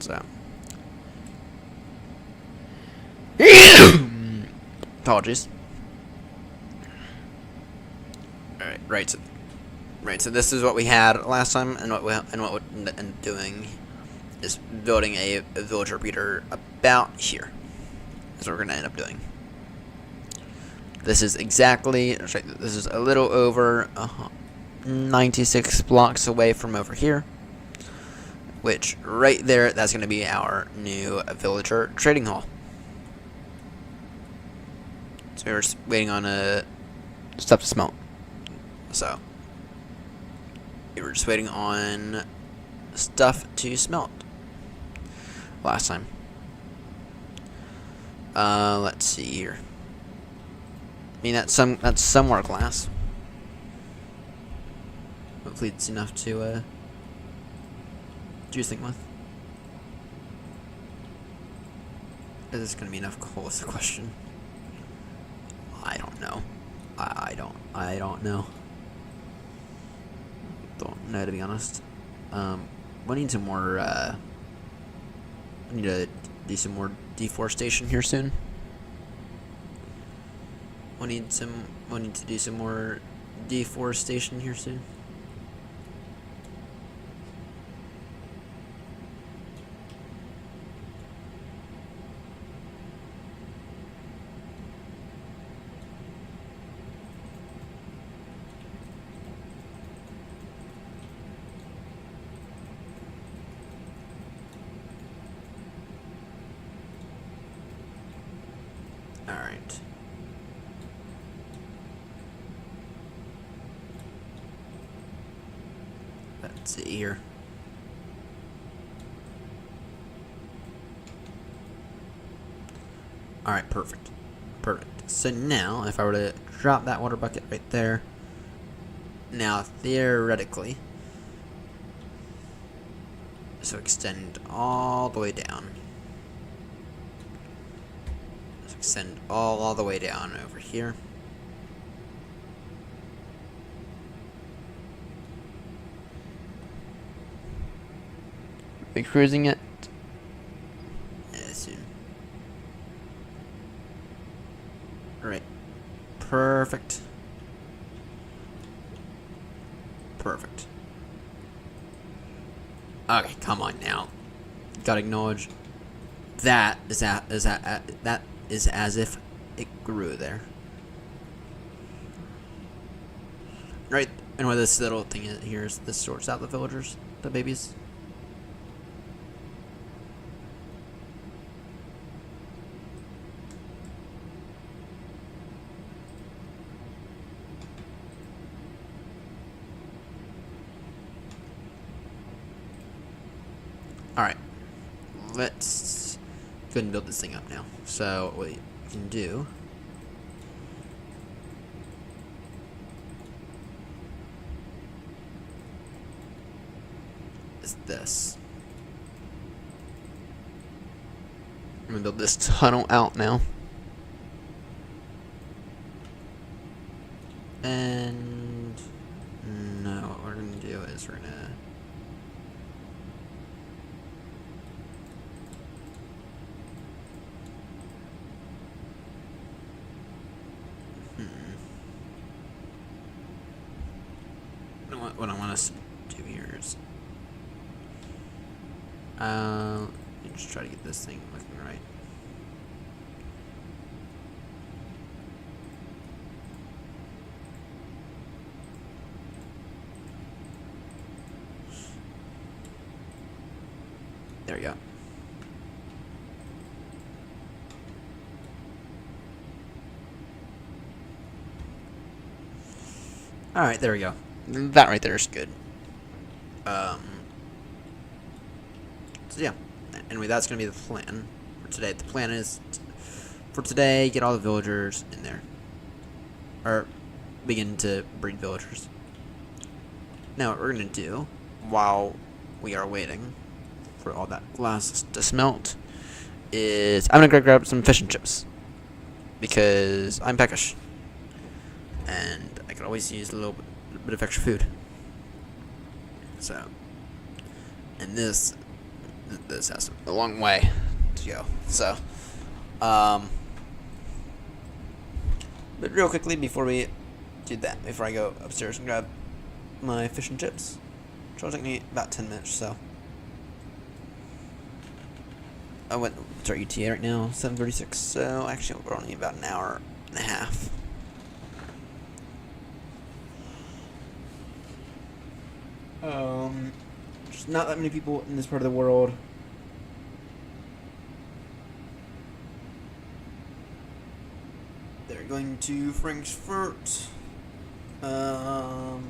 So. Apologies. Alright, so this is what we had last time, and what we'll end up doing is building a villager breeder about here. That's what we're gonna end up doing. This is exactly, this is a little over 96 blocks away from over here, which right there, that's gonna be our new villager trading hall. So we're just waiting on stuff to smelt. So we were just waiting on stuff to smelt last time. Let's see here. I mean, that's some more glass. Hopefully it's enough to do something with. Is this gonna be enough coal is the question. I don't know. I don't know. Don't know, to be honest. We need some more, we need to do some more deforestation here soon. We need to do some more deforestation here soon. Alright. Let's see here. Alright, perfect. Perfect. So now, if I were to drop that water bucket right there, now theoretically, so extend all the way down. So extend all the way down over here. Be cruising it. Yeah, soon. Alright. Perfect. Perfect. Okay, come on now. Gotta acknowledge that is as if it grew there. Right, and what this little thing is here is this sorts out the villagers, the babies. Alright, let's go ahead and build this thing up now. So, what we can do is this. I'm gonna build this tunnel out now. And no, what we're gonna do is we're gonna what I want us to do here is just try to get this thing looking right. There we go. Alright, there we go. That right there is good. So yeah. Anyway, that's gonna be the plan for today. The plan is for today, get all the villagers in there. Or begin to breed villagers. Now what we're gonna do, while we are waiting for all that glass to smelt, is I'm gonna go grab some fish and chips. Because I'm peckish. And I could always use a little bit of extra food. So, and this has a long way to go. So, but real quickly before we do that, before I go upstairs and grab my fish and chips, which will take me about 10 minutes or so. I went to our ETA right now, 7:36. So actually, we're only about an hour and a half. There's not that many people in this part of the world. They're going to Frankfurt. Alright.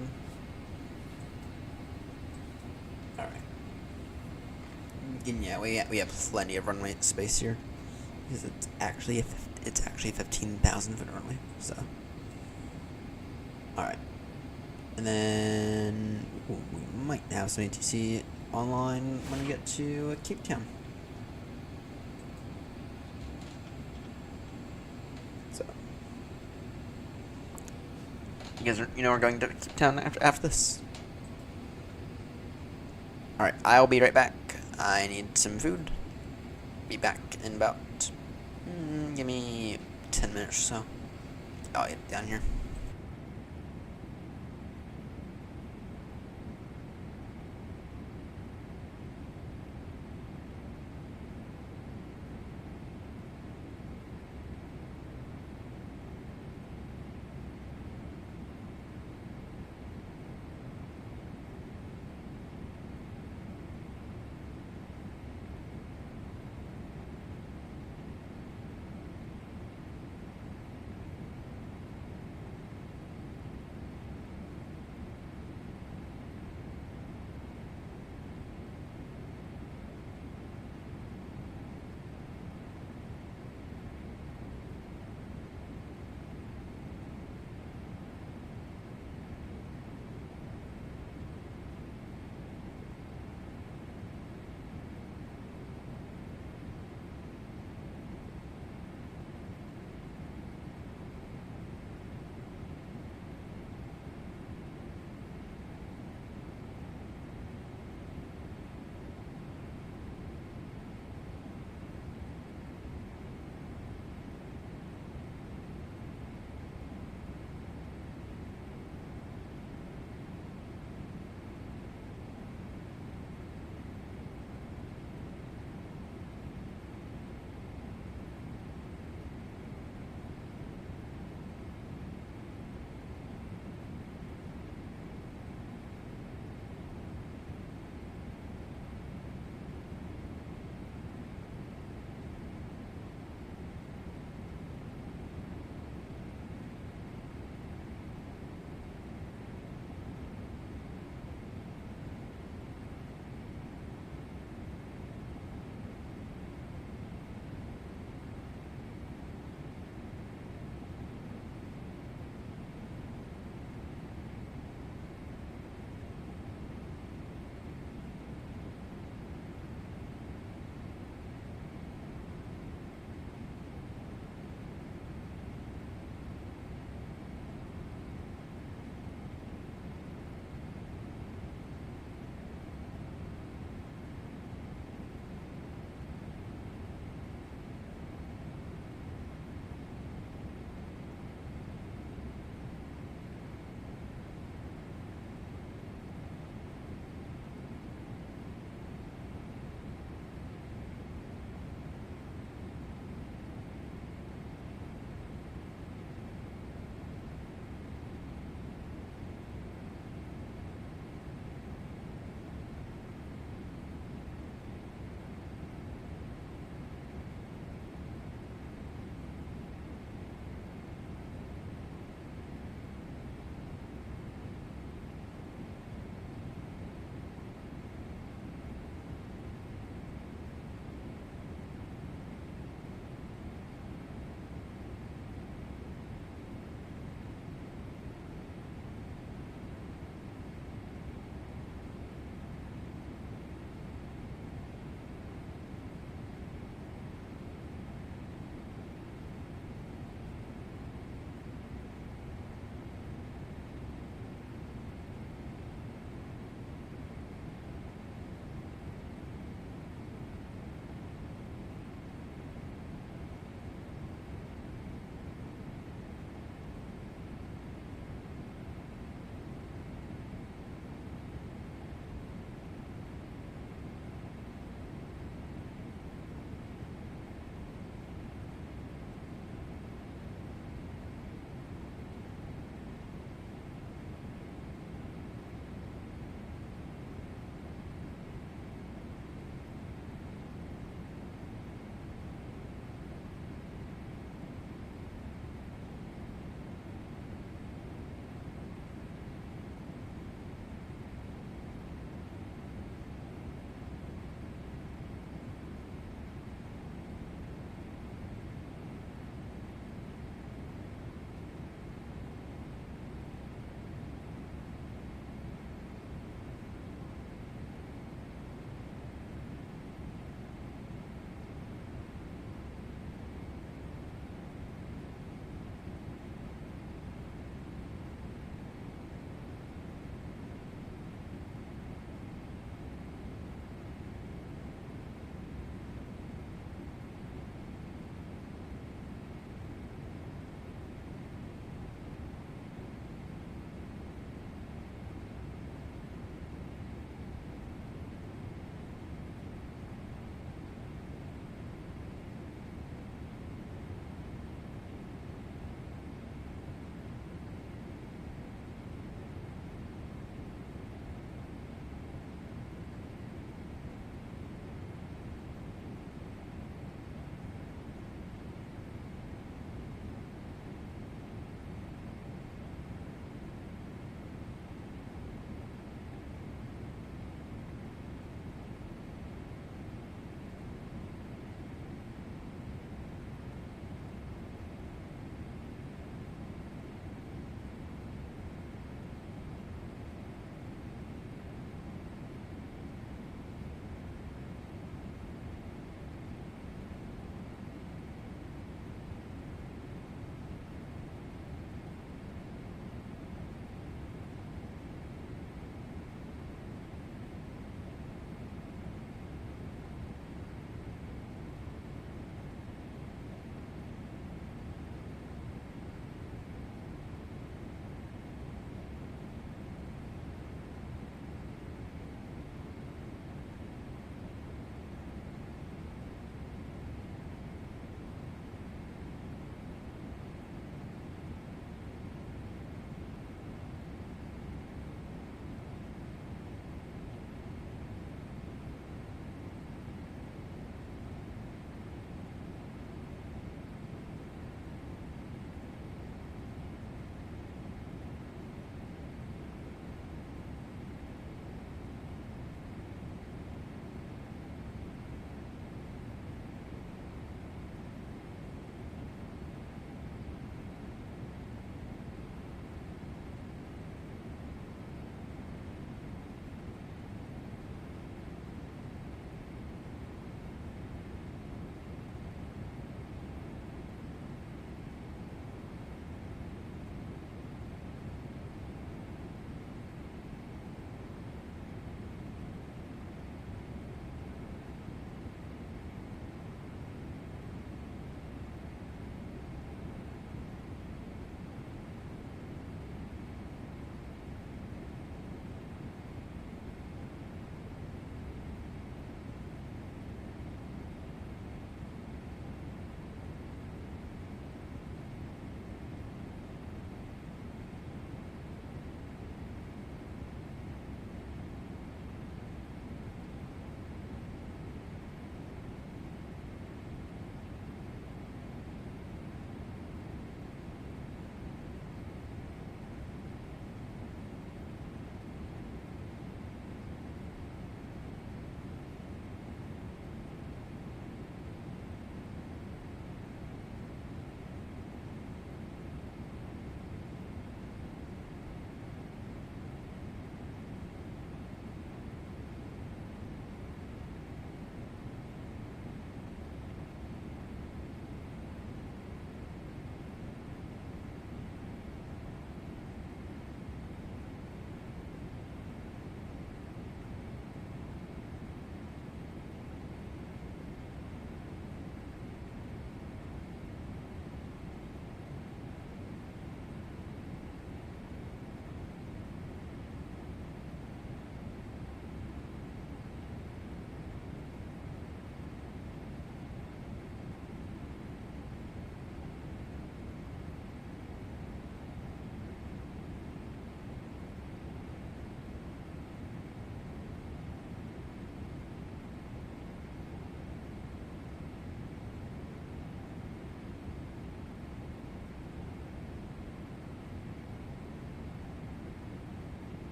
And yeah, we have plenty of runway space here. Because it's actually 15,000 foot runway, so. Alright. And then we might have some ATC online when we get to Cape Town. So you guys are, we're going to Cape Town after this. Alright, I'll be right back. I need some food. Be back in about give me 10 minutes or so. I'll get down here.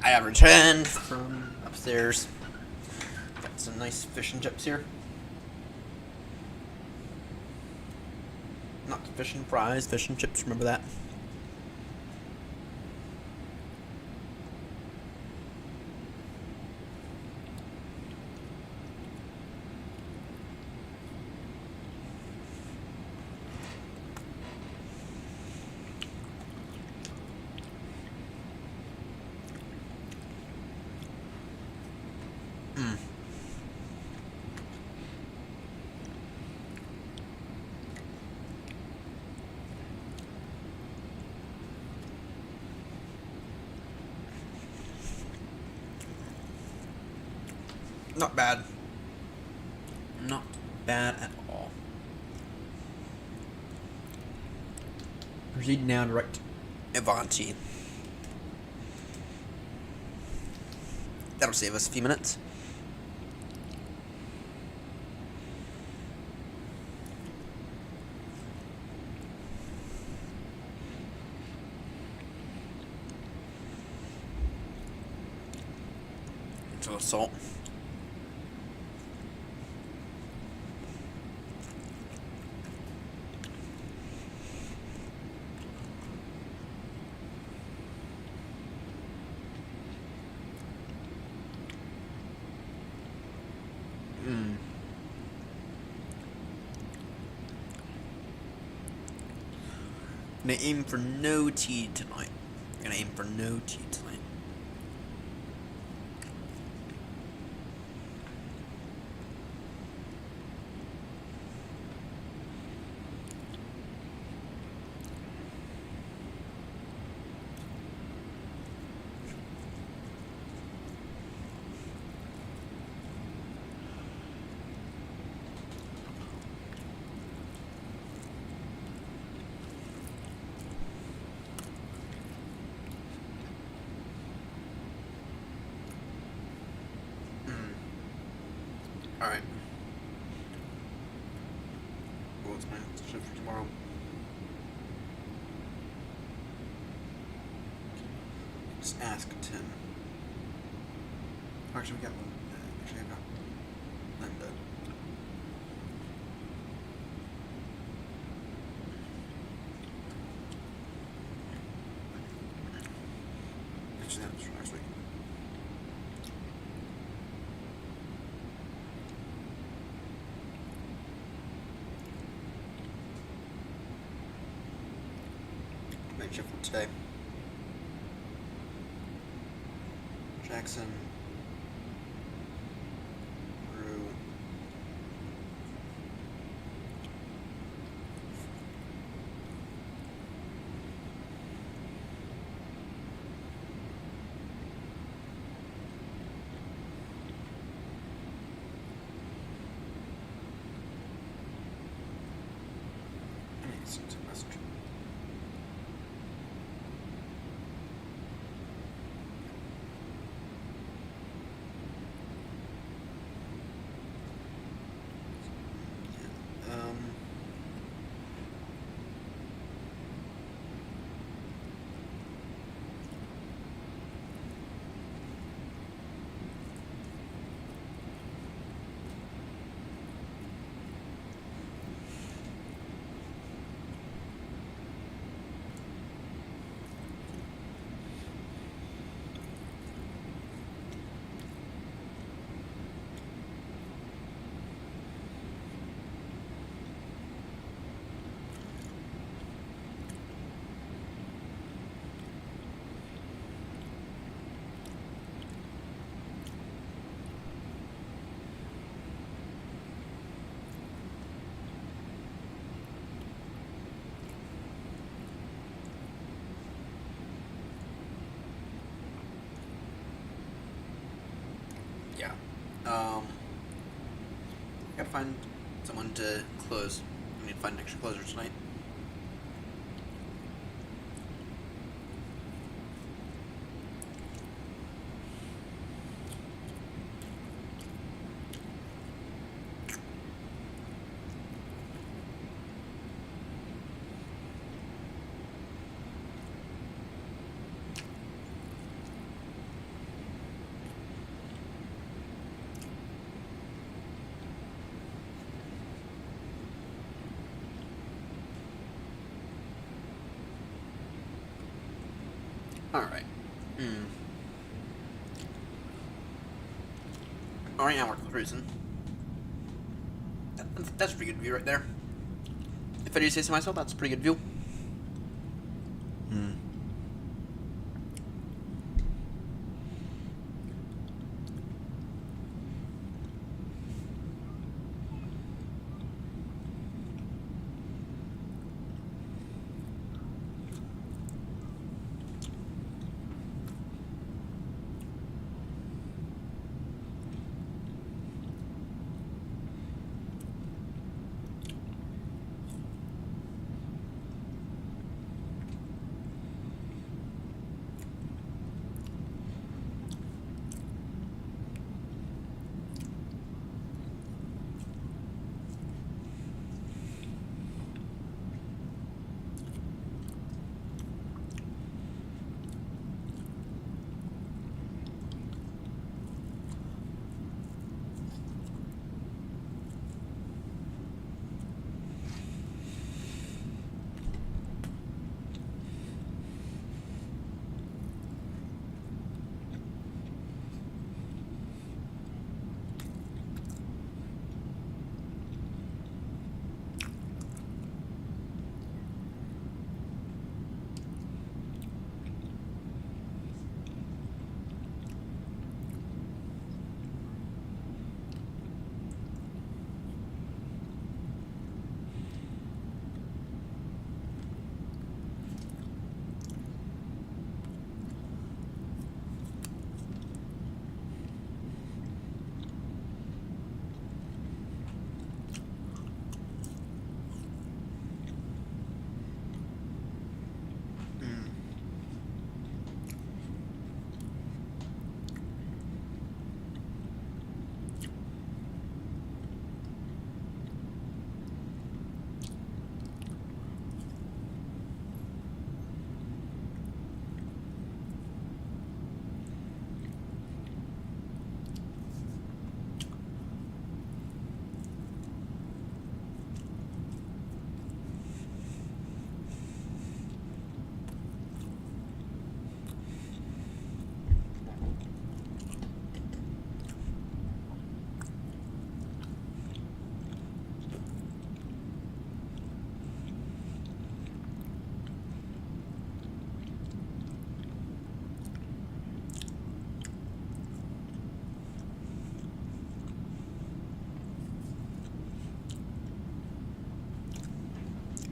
I have returned from upstairs. Got some nice fish and chips here. Not fish and fries, fish and chips, remember that? Not bad. Not bad at all. Proceed now to write Avanti. That'll save us a few minutes. It's a little salt. Gonna aim for no tea tonight. Gonna aim for no tea tonight. Alright. What's my shift for tomorrow? Just ask Tim. Actually, we got one. Actually, I got Linda. Actually, that was from last week. Night shift for today. Jackson. Rue. I need to send a message. Yeah. Gotta find someone to close. I need to find an extra closer tonight. Alright. Alright, now we're cruising. That's a pretty good view right there. If I do say so myself, that's a pretty good view.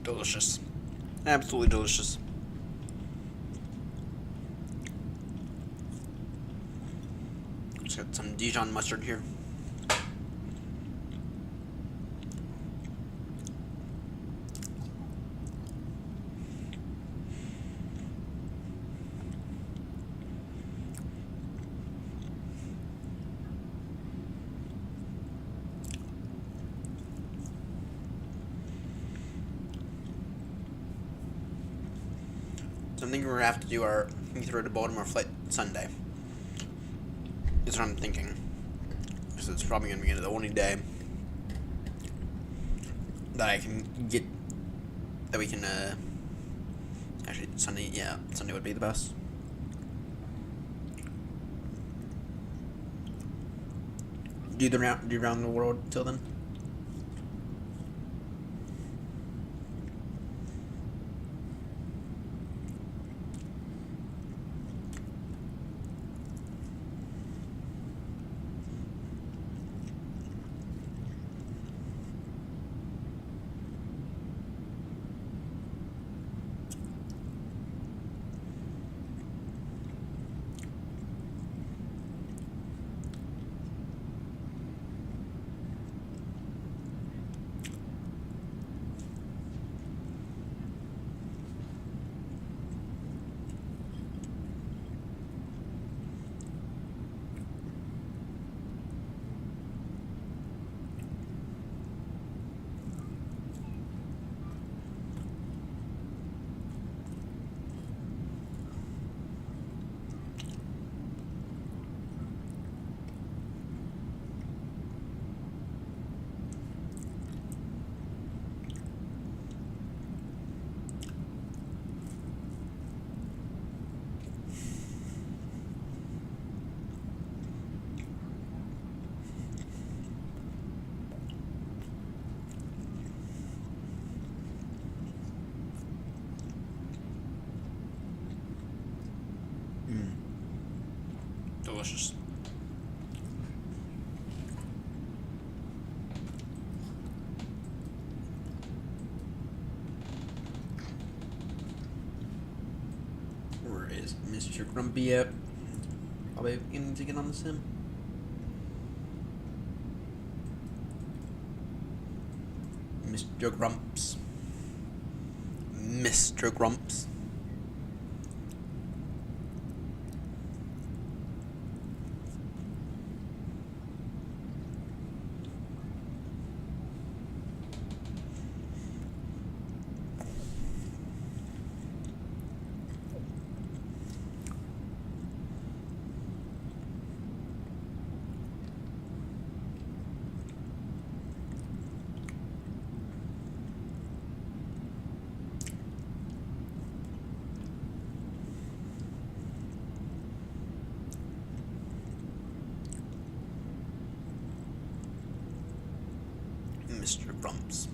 Delicious. Absolutely delicious. Just got some Dijon mustard here. So I'm thinking we're gonna have to do our Heathrow to Baltimore flight Sunday. That's what I'm thinking. So it's probably gonna be the only day that I can get, that we can, actually Sunday, yeah, Sunday would be the best. Do round the world till then? delicious. Where is Mr. Grumpy at? Probably beginning to get on the sim. Mr. Grumps. Mr. Grumps. Mr. Grumps.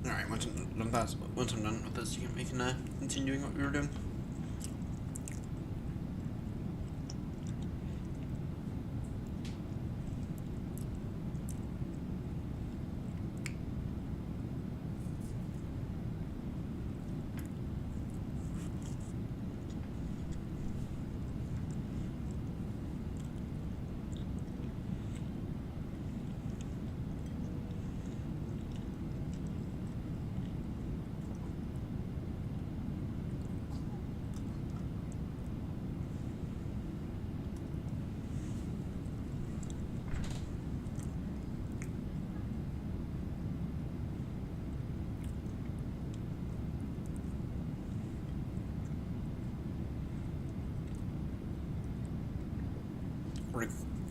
Alright, once I'm done with this, we can continue doing what we were doing.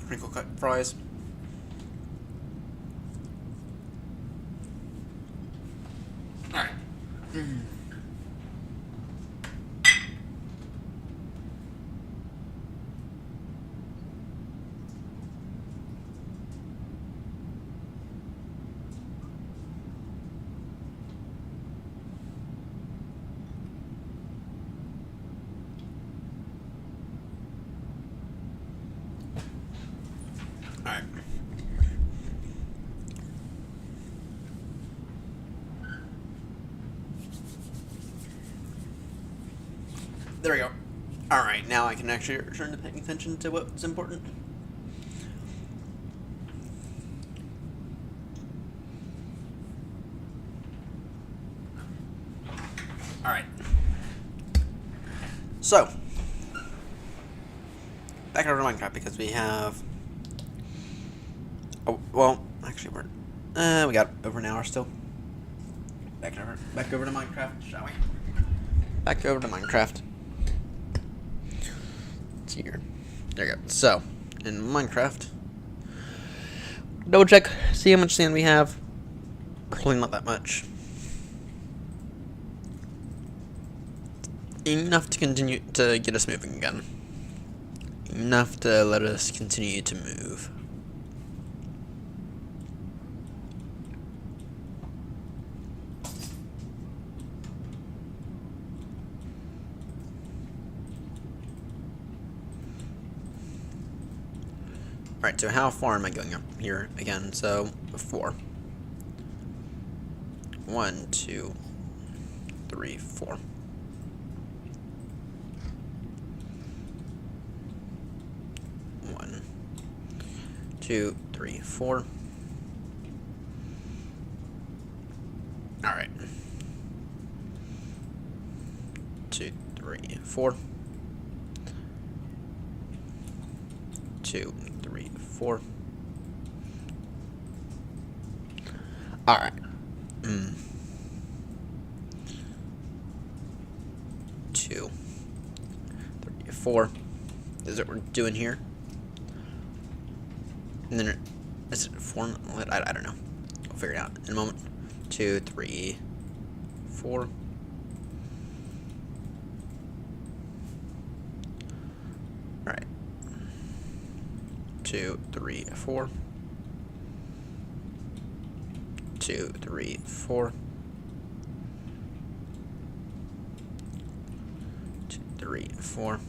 Crinkle cut fries. Alright. Alright. There we go. Alright, now I can actually return to paying attention to what's important. Alright. So, back over to Minecraft because we have... Oh, well, actually we got over an hour still. Back over to Minecraft, shall we? Back over to Minecraft. Let's see here. There you go. So, in Minecraft, double check, see how much sand we have. Probably not that much. Enough to continue to get us moving again. Enough to let us continue to move. Alright, so how far am I going up here again? So, 4. 1, 2, 3, 4. 1, 2, 3, 4. Alright. 2, 3, 4. 2, 3, 4. Alright. 2, 3, 4. Is what we're doing here. And then is it 4? I don't know. I'll figure it out in a moment. 2, 3, 4. Alright. 2, 3, 4. 2, 3, 4. 2, 3, 4.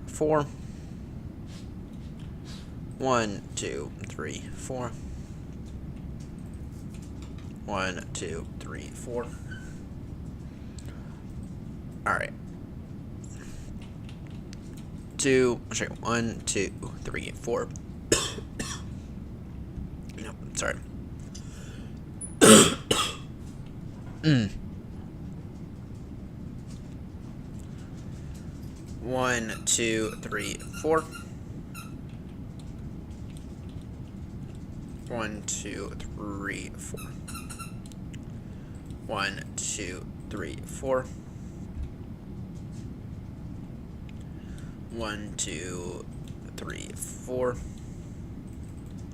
4. 1, 2, 3, 4. 1, 2, 3, 4. Alright. 1, 2, 3, 4. No, sorry. 1, 2, 3, 4. 1, 2, 3, 4. 1, 2, 3, 4. 1, 2, 3, 4.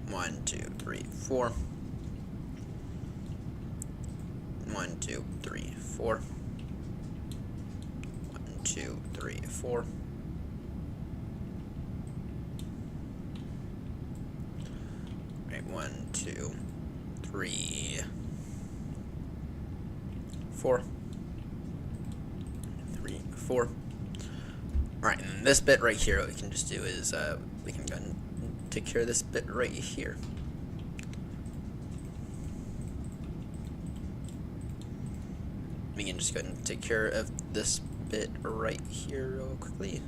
1, 2, 3, 4. 1, 2, 3, 4. 1, 2, 3, 4. Right, 1, 2, 3, 4. 3, 4. Alright, and this bit right here, what we can just do is, we can go and take care of this bit right here. We can just go ahead and take care of this bit right here real quickly.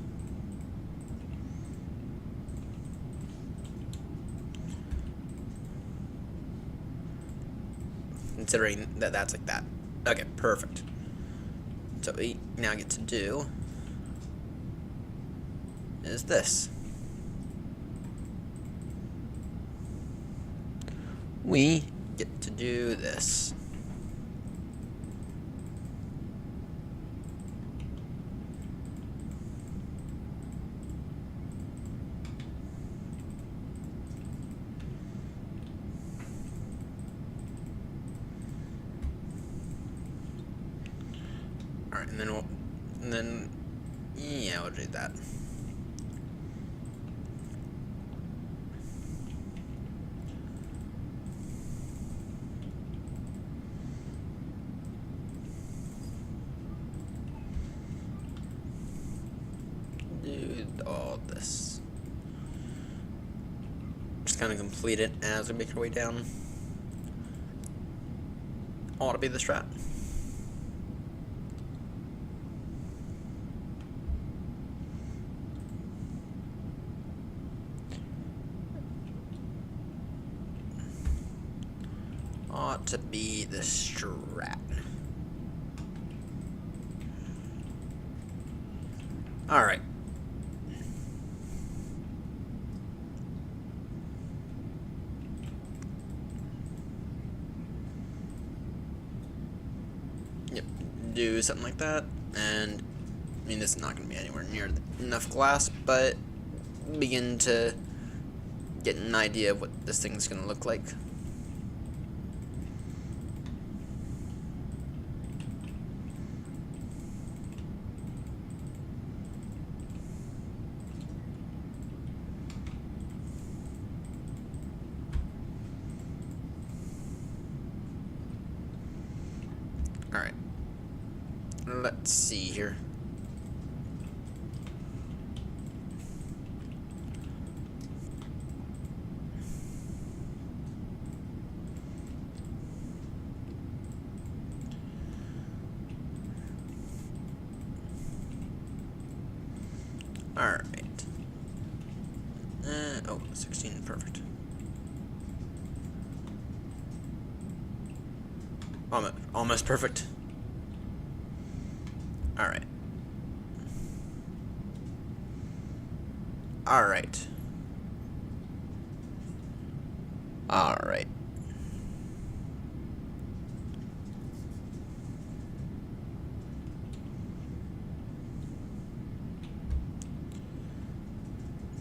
Considering that that's like that. Okay, perfect. So what we now get to do is this. We get to do this. Alright, and then yeah, we'll do that. Do all this. Just kind of complete it as we make our way down. Ought to be the strat. Ought to be the strat. Alright. Yep, do something like that, and I mean, this is not going to be anywhere near enough glass, but begin to get an idea of what this thing's going to look like. Alright. Let's see here. Alright. Oh, 16, perfect. Almost perfect. Alright. Alright. Alright.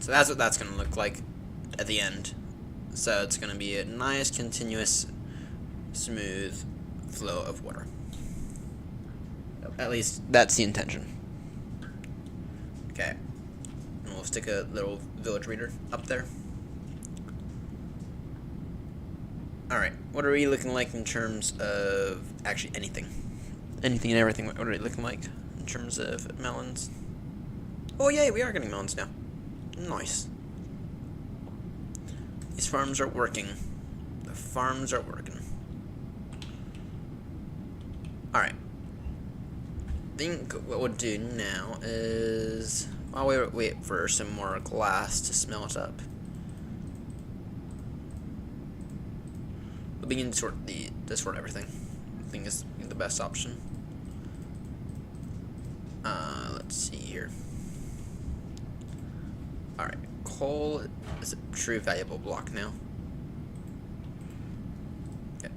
So that's what that's going to look like at the end. So it's going to be a nice, continuous, smooth flow of water. At least that's the intention. Okay. And we'll stick a little village reader up there. Alright, what are we looking like in terms of actually anything? Anything and everything, what are we looking like in terms of melons? Oh yay, we are getting melons now. Nice. These farms are working. The farms are working. Alright. I think what we'll do now is, while we wait for some more glass to smelt up, we'll begin to sort everything. I think is the best option. Let's see here. Alright, coal is a true valuable block now. Okay.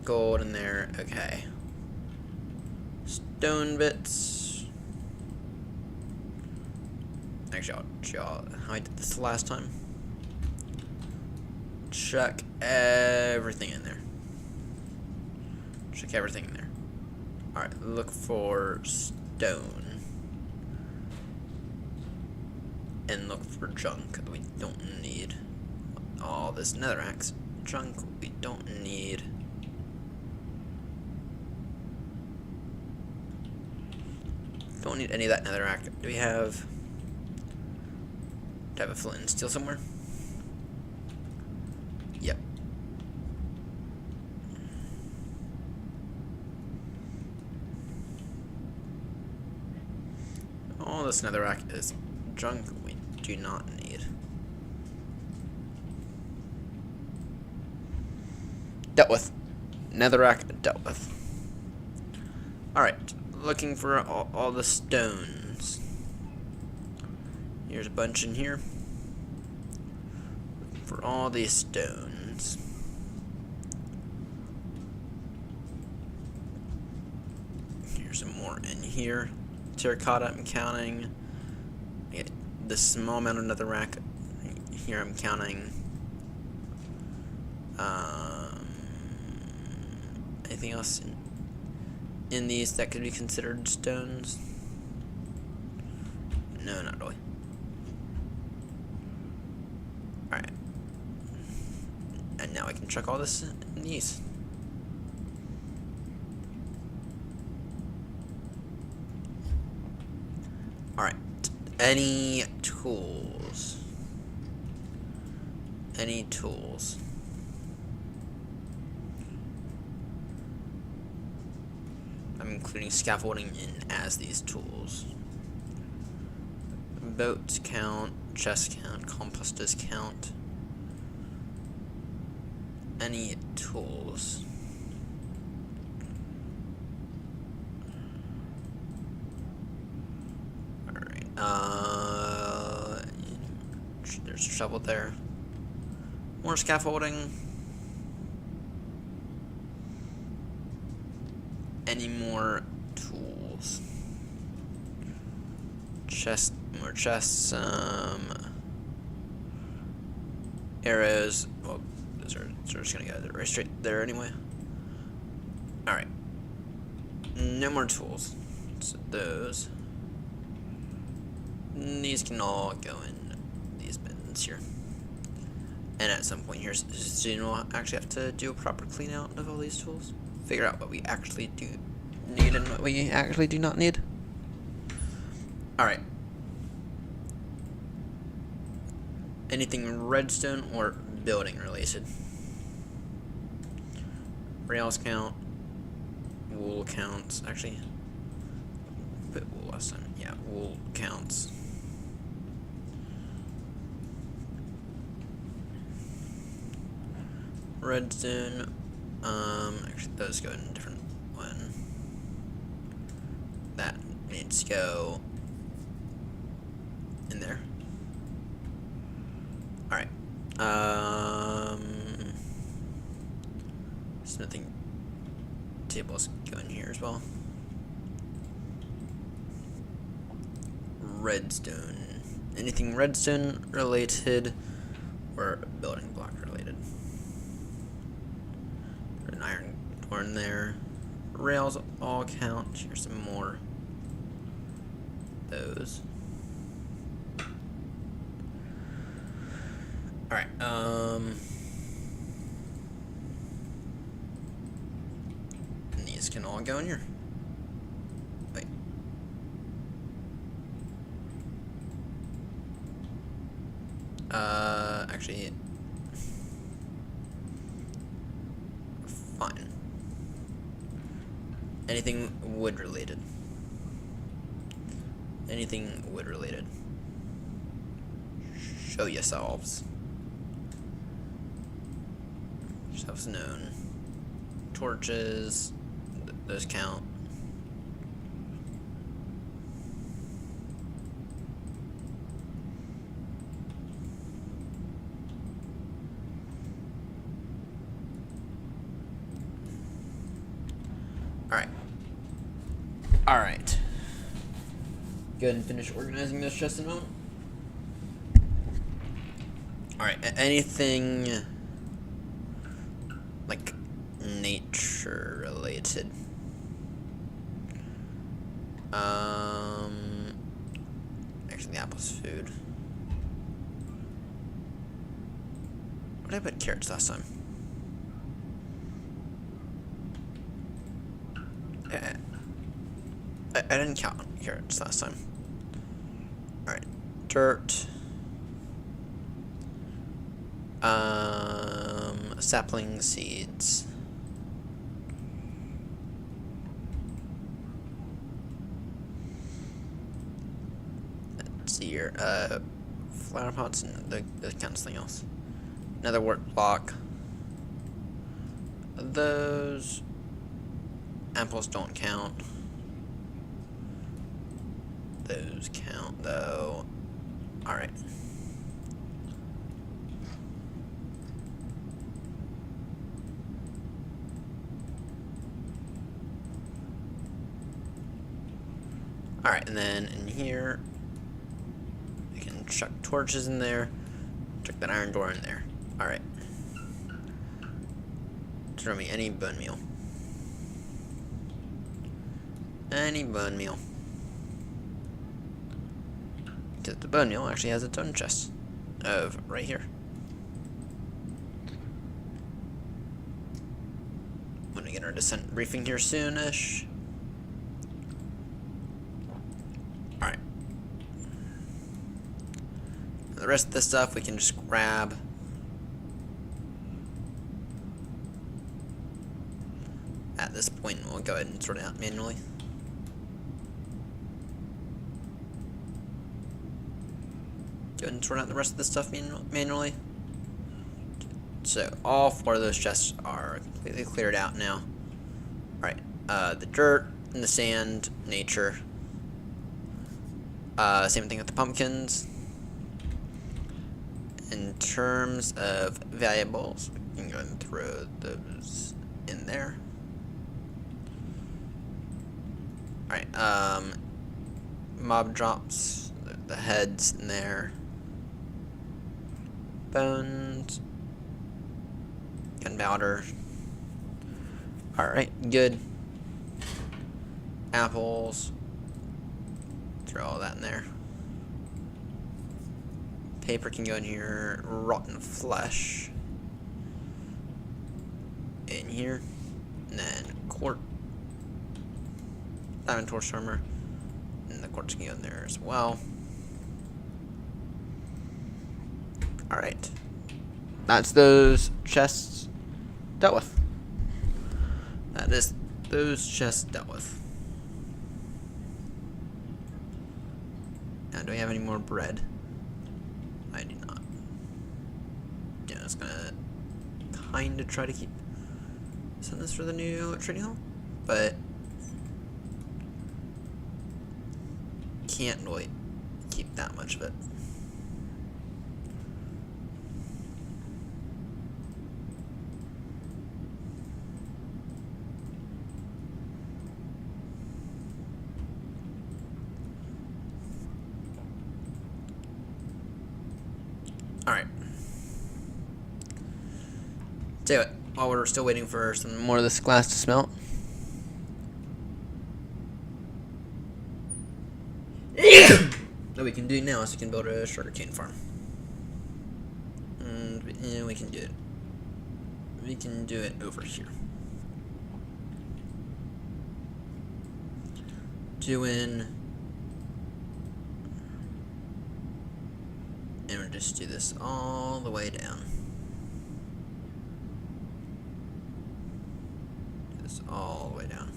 Gold in there, okay. Stone bits. Actually, how I did this the last time. Chuck everything in there. Chuck everything in there. Alright, look for stone. And look for junk that we don't need. All this netherrack junk we don't need. Don't need any of that netherrack. Do we have a flint and steel somewhere? Yep. All this netherrack is junk we do not need. Dealt with. Netherrack dealt with. Alright, looking for all the stones. Here's a bunch in here. Looking for all these stones. Here's some more in here. Terracotta I'm counting. This small amount of netherrack here I'm counting. Anything else in these that could be considered stones? No, not really. Alright. And now I can chuck all this in these. Alright. Any tools? Any tools? I'm including scaffolding in as these tools. Boats count, chest count, composters count. Any tools? Alright, there's a shovel there. More scaffolding. Any more tools? Chest, more chests, arrows. Well, those are just gonna go right straight there anyway. Alright. No more tools. So those. These can all go in these bins here. And at some point here soon we'll actually have to do a proper clean out of all these tools. Figure out what we actually do need and what we actually do not need. Alright. Anything redstone or building related? Rails count. Wool counts. Actually, put wool last time. Yeah, wool counts. Redstone. Actually, those go in a different one. That needs to go in there. Alright. Smithing tables go in here as well. Redstone anything redstone related or building block related. An iron door in there. Rails all count. Here's some more. Those. Alright, and these can all go in here. Wait. Actually, fine. Anything wood related. Anything wood related. Show yourselves. Yourselves known. Torches, those count. Alright. Go ahead and finish organizing this just a moment. Alright, anything like nature related. Actually the apple's food. What did I put carrots last time? I didn't count carrots last time. Alright. Dirt. Sapling seeds. Let's see here. Flower pots and the count something else. Another work block. Those apples don't count. Those count though. Alright. Alright, and then in here, we can chuck torches in there, chuck that iron door in there. Alright. Throw me any bone meal. Any bone meal. Because the bone meal actually has its own chest of right here. I'm gonna get our descent briefing here soonish. Alright. The rest of this stuff we can just grab. At this point, we'll go ahead and sort it out manually. Go ahead and sort out the rest of this stuff manually. So all four of those chests are completely cleared out now. Alright, the dirt and the sand, nature. Same thing with the pumpkins. In terms of valuables, we can go and throw those in there. Alright, mob drops, the heads in there. Bones. Gunpowder. Alright, good. Apples. Throw all that in there. Paper can go in here. Rotten flesh. In here. And then quartz. Diamond torch armor. And the quartz can go in there as well. Alright. That's those chests dealt with. That is those chests dealt with. Now, do we have any more bread? I do not. Yeah, I was gonna kinda try to keep some of this for the new trading hall, but can't really keep that much of it. Tell you what, while we're still waiting for some more of this glass to smelt. What we can do now is we can build a sugarcane farm. And we can do it. We can do it over here. And we'll just do this all the way down. Do this all the way down.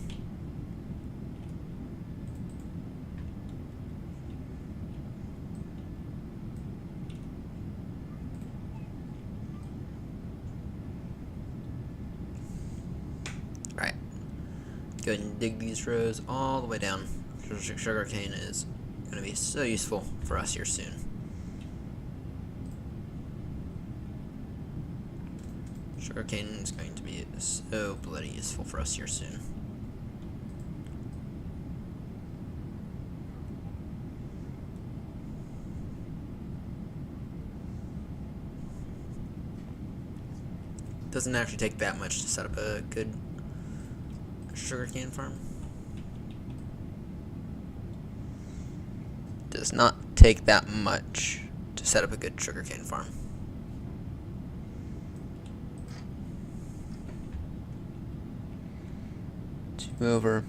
Alright. Go ahead and dig these rows all the way down. Sugarcane is going to be so useful for us here soon. Sugarcane is going to be so bloody useful for us here soon. Doesn't actually take that much to set up a good sugarcane farm. Does not take that much to set up a good sugarcane farm. Two over.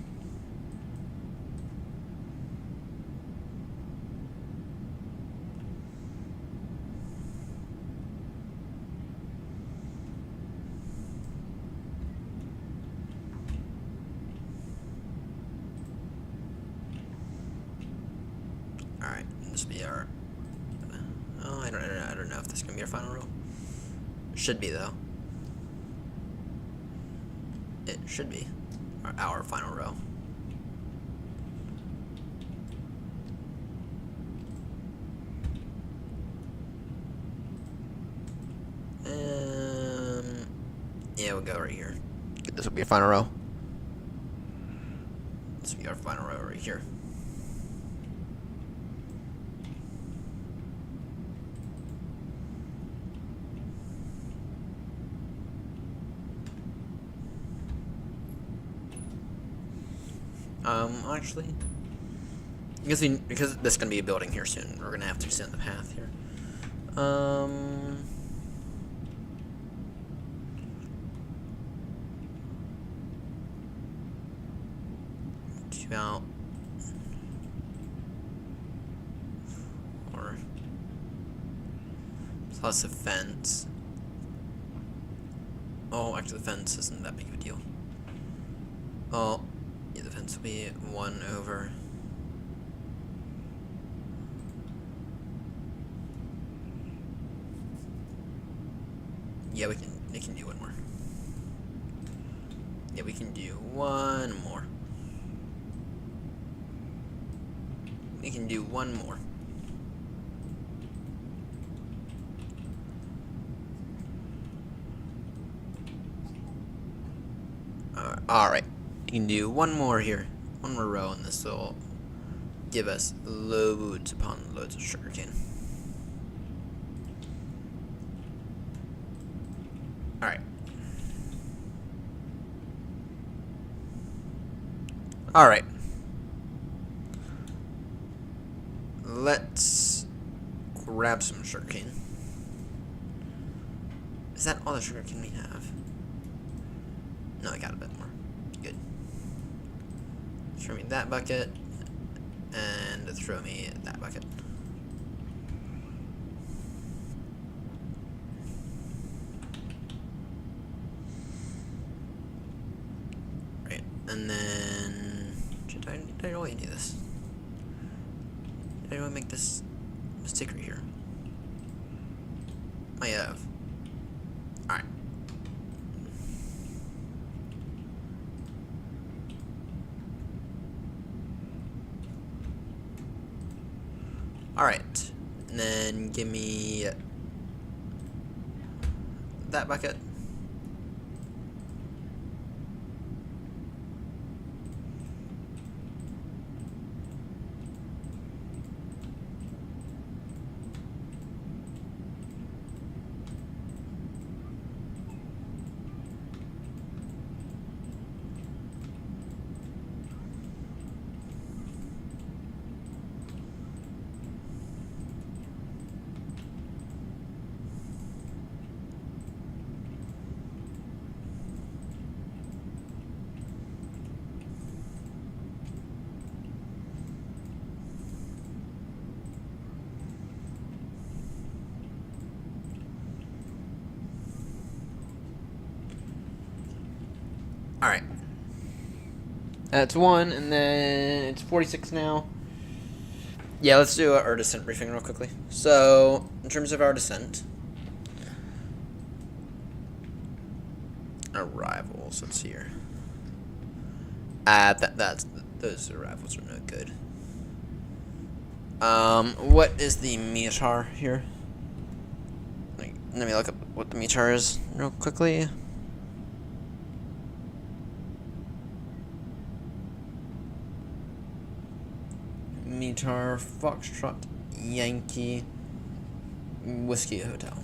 Alright, this will be our... Oh, I don't know if this is going to be our final row. Should be, though. It should be our final row. Yeah, we'll go right here. This will be our final row. This will be our final row right here. Actually, because this is gonna be a building here soon, we're gonna have to send the path here. Two out, or plus a fence. Oh, actually, the fence isn't that big of a deal. Oh. Yeah, the fence will be 1 over. Yeah, we can do one more. Yeah, we can do one more. We can do one more. Alright. You can do one more here, one more row, and this will give us loads upon loads of sugarcane. Alright. Alright. Let's grab some sugarcane. Is that all the sugarcane we have? No, I got a bit more. Good. Throw me that bucket, and throw me that bucket. Right, and then did I really do this? Did I really make this mistake right here? I have. Alright. Alright, and then give me that bucket. Alright. That's 1, and then it's 46 now. Yeah, let's do our descent briefing real quickly. So, in terms of our descent, arrivals, let's see here. Those arrivals are no good. What is the METAR here? Let me look up what the METAR is real quickly. METAR Foxtrot Yankee Whiskey Hotel.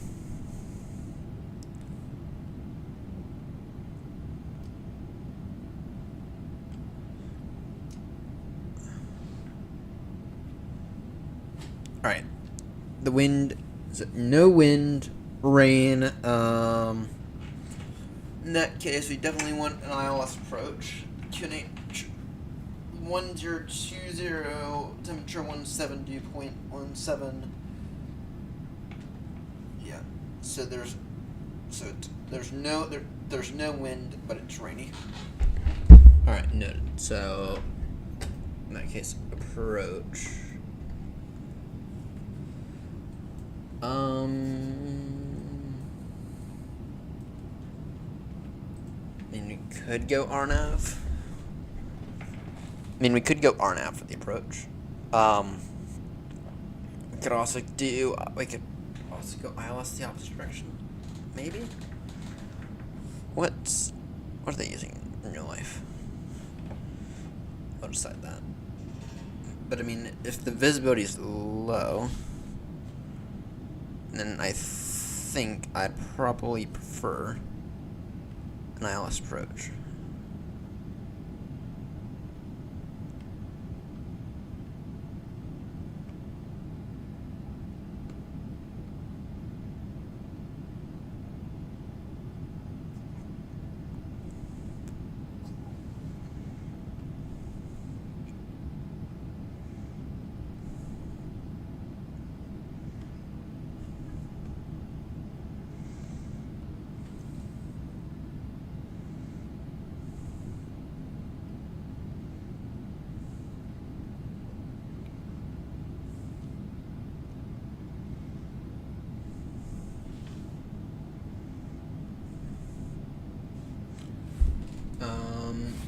Alright. The wind, no wind, rain. In that case, we definitely want an ILS approach. QNH 1020, temperature 170.17. Yeah. So there's no wind, but it's rainy. Alright, noted. So in that case, approach. We could go RNAV. We could go RNAV for the approach. We could also do. We could also go ILS the opposite direction. Maybe. What are they using in real life? I'll decide that. But if the visibility is low, then I think I'd probably prefer an ILS approach.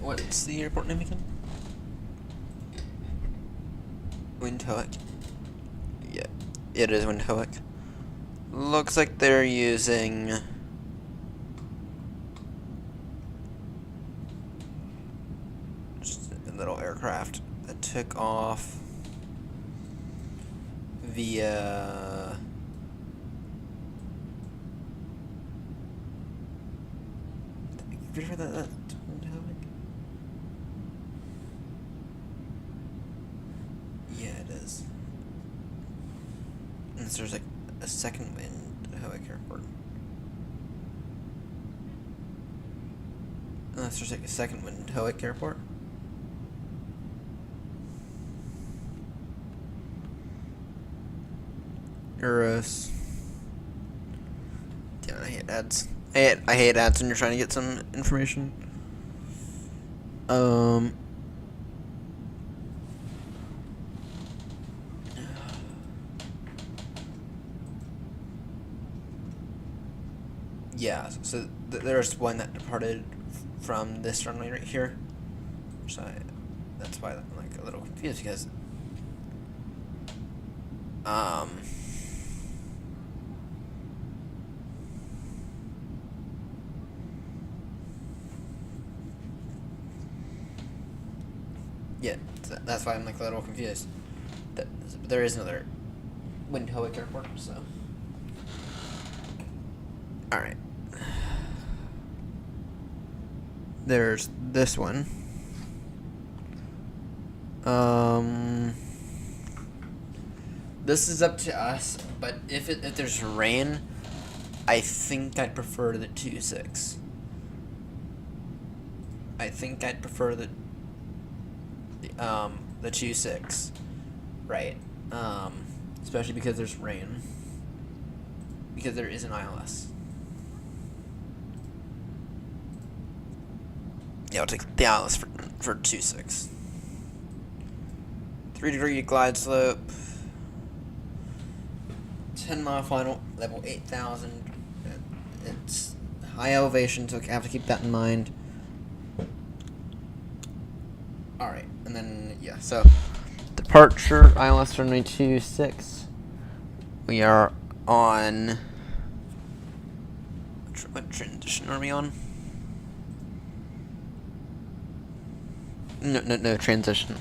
What's the airport name again? Windhoek. Yeah, it is Windhoek. Looks like they're using just a little aircraft that took off via have you heard that Windhoek? Yeah, it is. Unless there's like a second Windhoek airport. Unless there's like a second Windhoek airport. Euros. Damn, I hate ads. I hate ads when you're trying to get some information. Yeah, so there's one that departed from this runway right here. So that's why I'm like a little confused because yeah, that's why I'm like a little confused. There is another Windhoek airport, so all right. There's this one. This is up to us, but if there's rain, I think I'd prefer the 2-6. I think I'd prefer the 2-6, right? Especially because there's rain. Because there is an ILS. Yeah, I'll take the Atlas for 2.6. 3-degree glide slope. 10-mile final, level 8,000. It's high elevation, so I have to keep that in mind. Alright, and then, yeah, so departure, ILS 726. We are on. What transition are we on? No transition.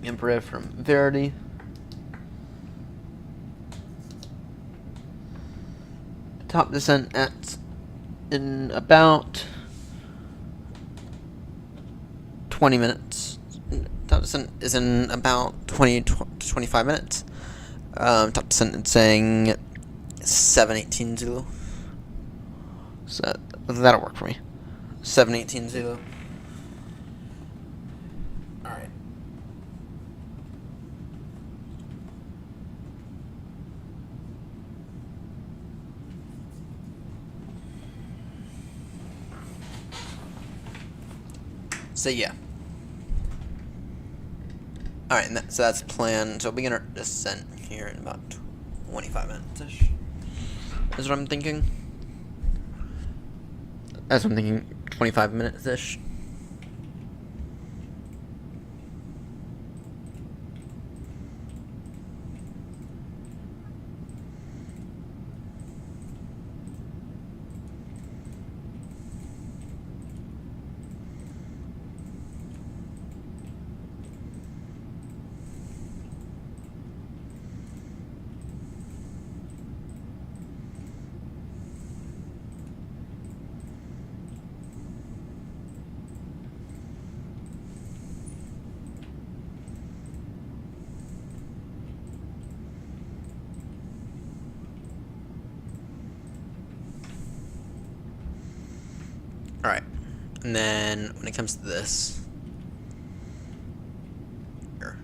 Emperor from Verity. Top descent in about 20 minutes. Top descent is in about 20 to 25 minutes. Top descent is saying 718 Zulu. So that'll work for me. 718 Zulu. Alright. So yeah. Alright, so that's planned. So we'll begin our descent here in about 25 minutes-ish. Is what I'm thinking. That's what I'm thinking, 25 minutes-ish. Alright, and then when it comes to this, here.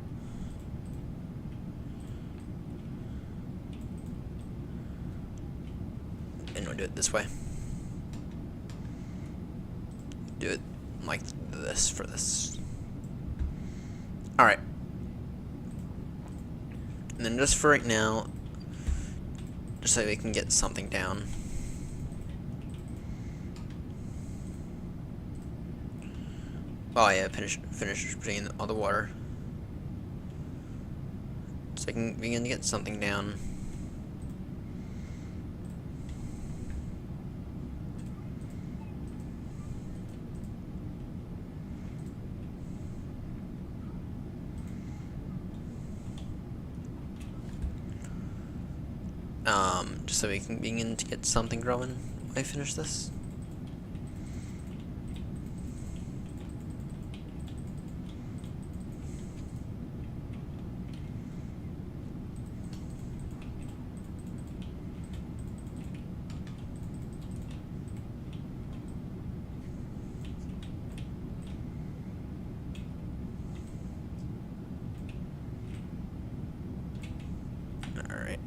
And we'll do it this way. Do it like this for this. Alright. And then just for right now, just so we can get something down. Oh yeah, finish putting in all the water. So I can begin to get something down. Just so we can begin to get something growing when I finish this. Alright.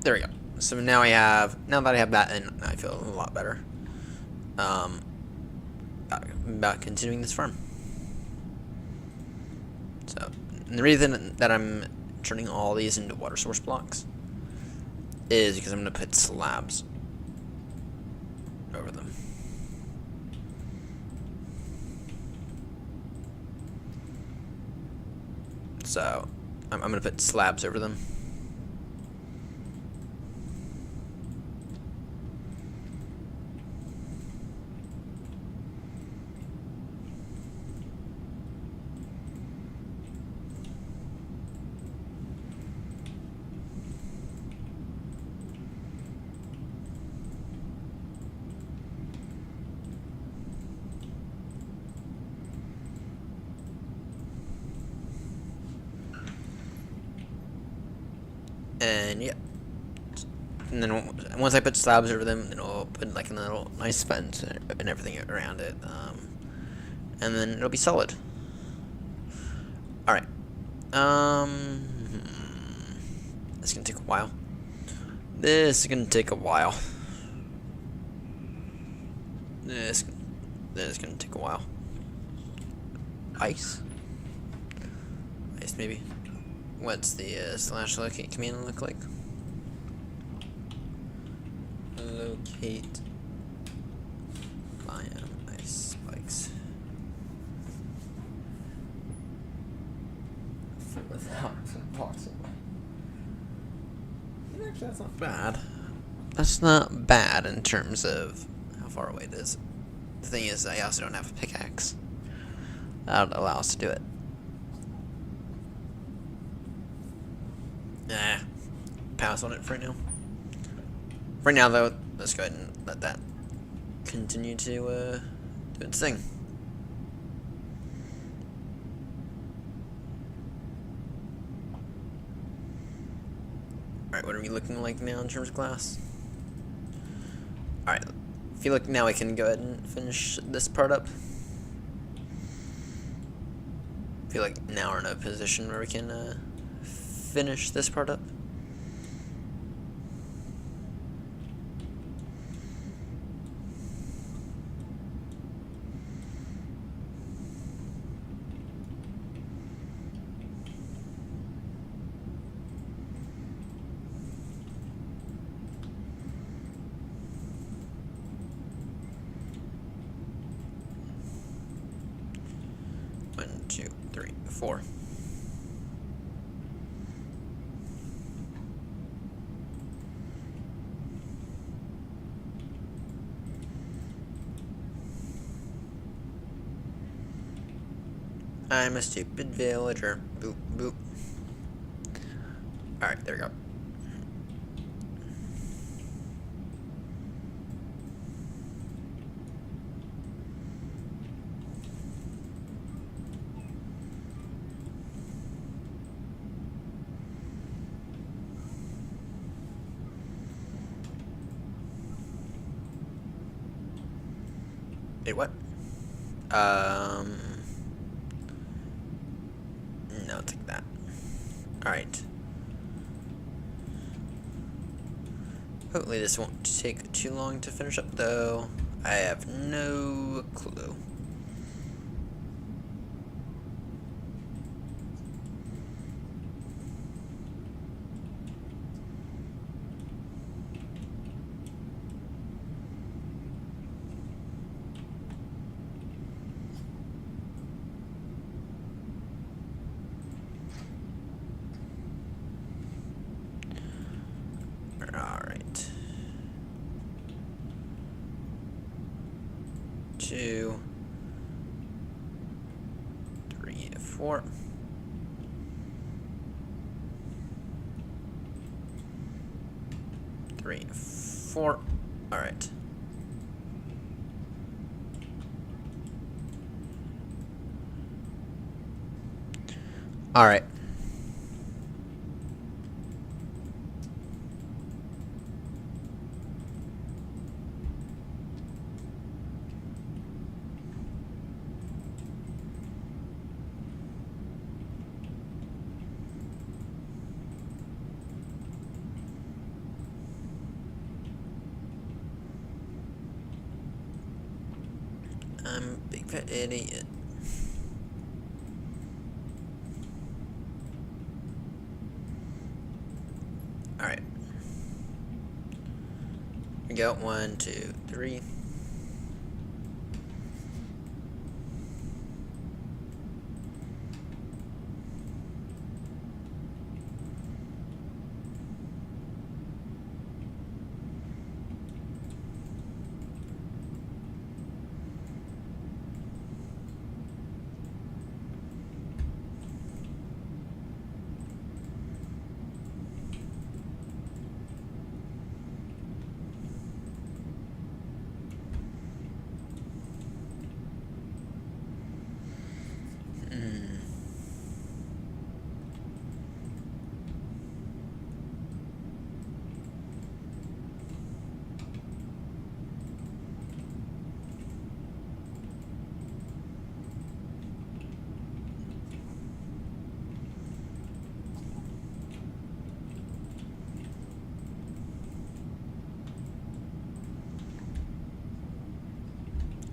There we go. So now that I have that in, I feel a lot better. About continuing this farm. So, and the reason that I'm turning all these into water source blocks is because I'm going to put slabs over them. So, I'm going to put slabs over them. And yeah, And then once I put slabs over them, then I'll put like a little nice fence and everything around it. And then it'll be solid. Alright. This is gonna take a while. This is gonna take a while. This is gonna take a while. Ice? Ice, maybe. What's the slash locate command look like? Locate biome ice spikes. Without impossible. Actually, that's not bad. That's not bad in terms of how far away it is. The thing is, I also don't have a pickaxe. That would allow us to do it. Nah. Pass on it for now. For now, though, let's go ahead and let that continue to do its thing. Alright, what are we looking like now in terms of glass? Alright, I feel like now I can go ahead and finish this part up. I feel like now we're in a position where we can finish this part up. One, two, three, four. I'm a stupid villager. Boop, boop. Alright, there we go. Wait, what? No, take that. Alright. Hopefully this won't take too long to finish up, though. I have no clue. Alright. 2, 3, 4. Three, 4. Alright. Alright. I'm a big fat idiot. Alright. We got 1, 2, 3.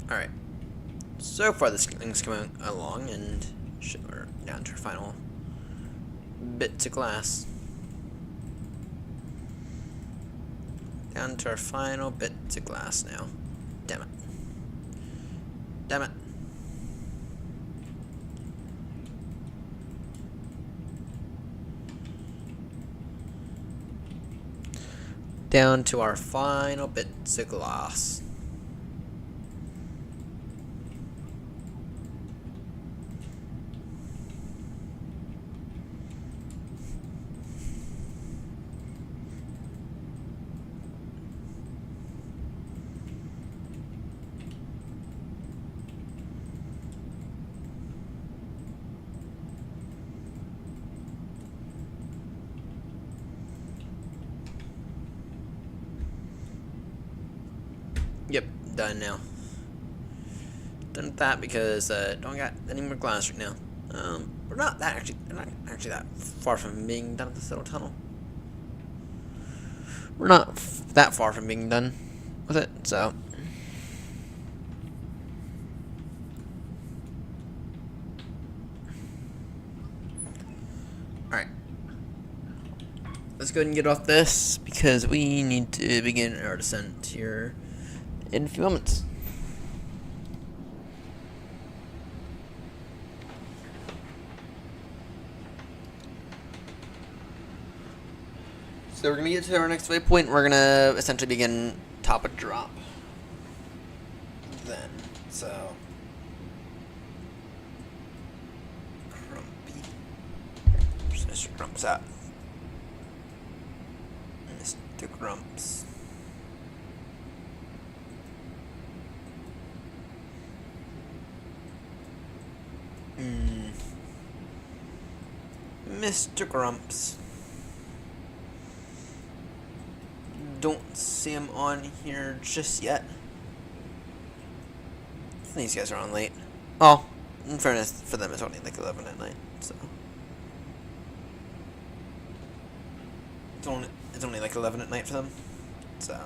Alright. So far this thing's coming along, and we're down to our final bit to glass. Down to our final bit to glass now. Damn it. Damn it. Down to our final bits of glass. Yep, done now. Done with that because don't got any more glass right now. We're not actually that far from being done with this little tunnel. We're not that far from being done with it, so. Alright. Let's go ahead and get off this because we need to begin our descent here in a few moments. So we're gonna get to our next waypoint. We're gonna essentially begin top of drop. Then, so Grumpy. Where's Mr. Grumps at? Mr. Grumps. Mr. Grumps. Don't see him on here just yet. These guys are on late. Oh, in fairness, for them it's only like 11 at night, so. It's only like 11 at night for them, so.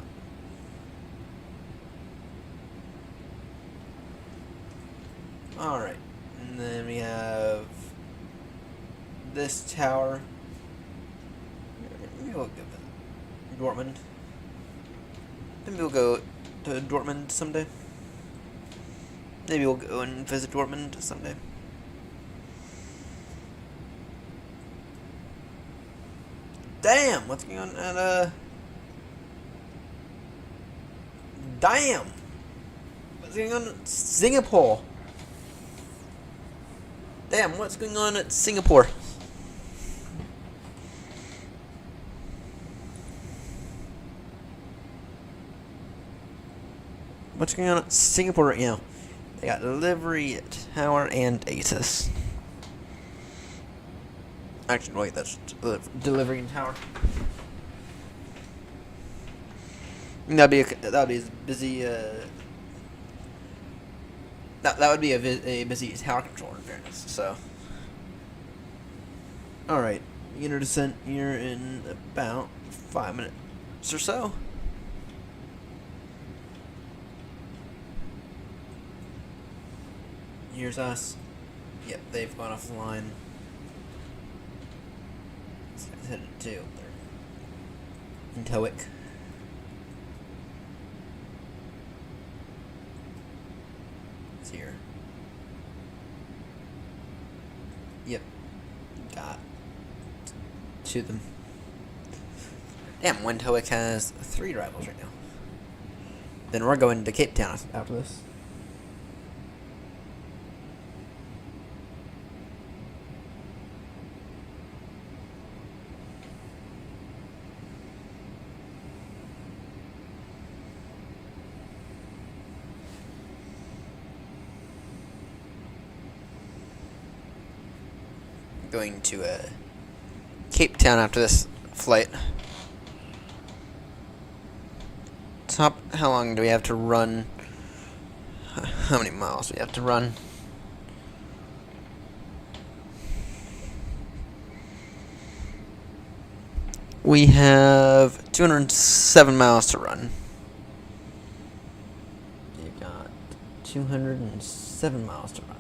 Alright, and then we have this tower. Maybe we'll go visit Dortmund. Maybe we'll go to Dortmund someday. Maybe we'll go and visit Dortmund someday. Damn, what's going on at Damn! What's going on at Singapore? Damn, what's going on at Singapore? What's going on at Singapore right now? They got delivery, tower, and ASUS. Actually, wait, that's delivery and tower. That'd be as busy. That would be a busy tower control in fairness. So, all right, beginner descent here in about 5 minutes or so. Here's us. Yep, they've gone off the line. This guy's headed to Intowick. It's here. Yep. Got to them. Damn, Windhoek has 3 rivals right now. Then we're going to Cape Town after this. Going to Cape Town after this flight. How long do we have to run? How many miles do we have to run? We have 207 miles to run. We've got 207 miles to run.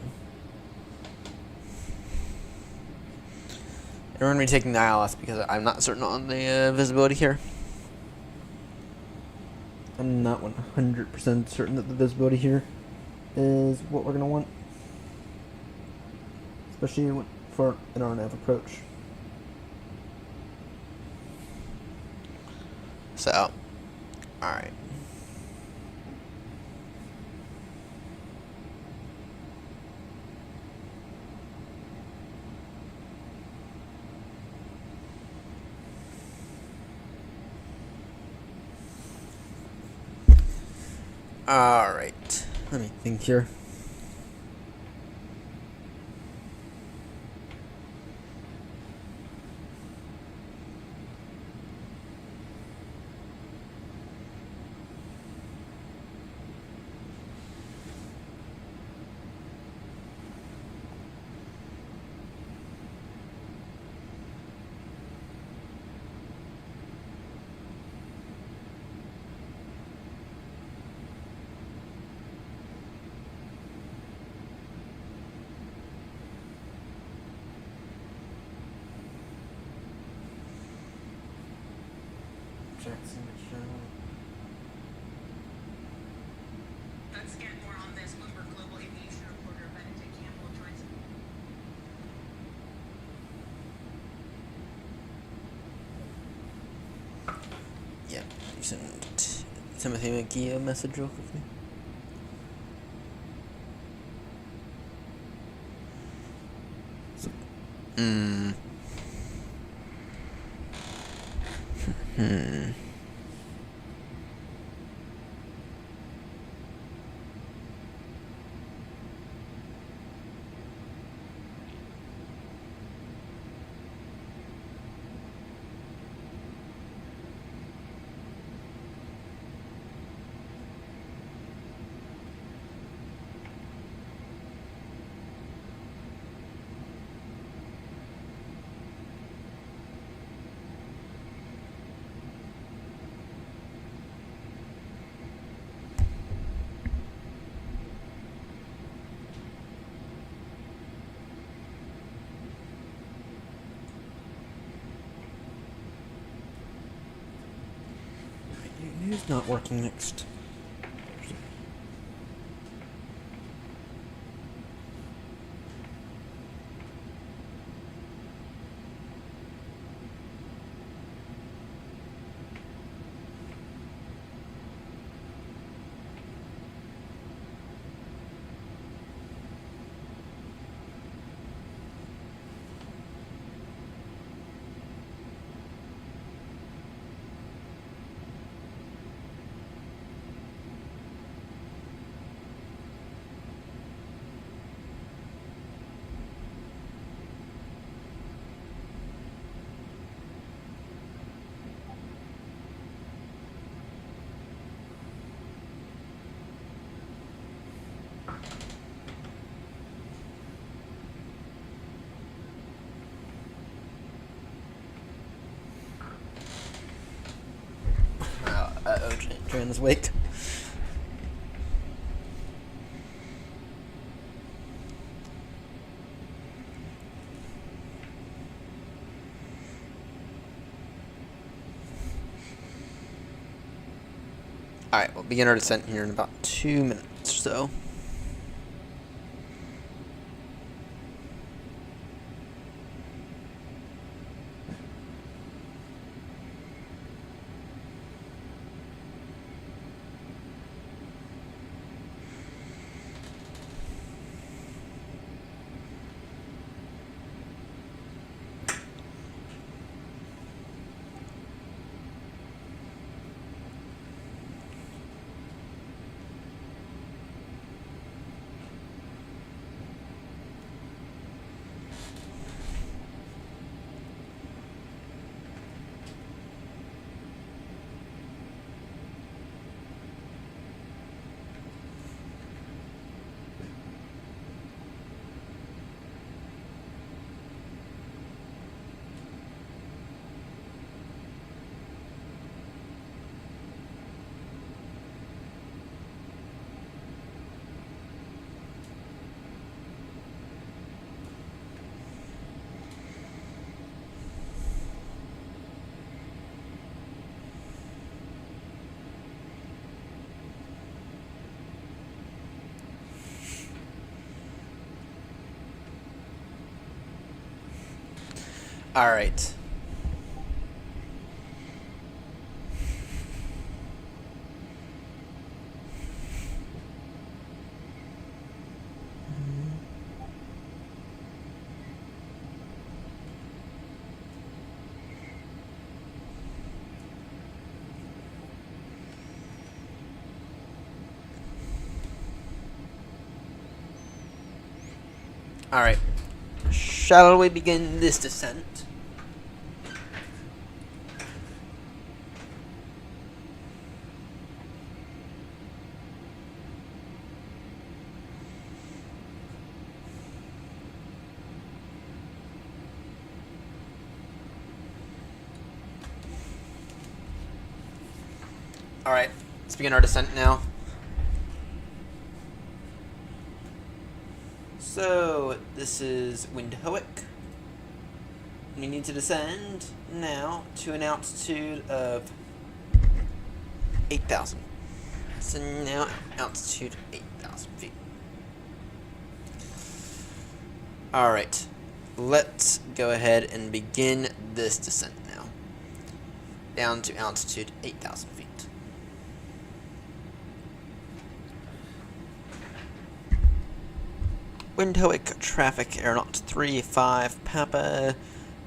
And we're going to be taking the ILS because I'm not certain on the visibility here. I'm not 100% certain that the visibility here is what we're going to want. Especially for an RNAV approach. So, alright. Alright. Let me think here. Let's get more on this. Bloomberg Global Aviation reporter Benedict Campbell joins. Yeah, you sent Timothy McGee a message real quickly. Who's not working next? Joanna's wake. Alright, we'll begin our descent here in about 2 minutes or so. Alright. Alright. Shall we begin this descent? Alright, let's begin our descent now. So, this is Windhoek. We need to descend now to an altitude of 8,000. So now altitude 8,000 feet. Alright, let's go ahead and begin this descent now. Down to altitude 8,000 feet. Windhoek traffic, AirNott 35 Papa,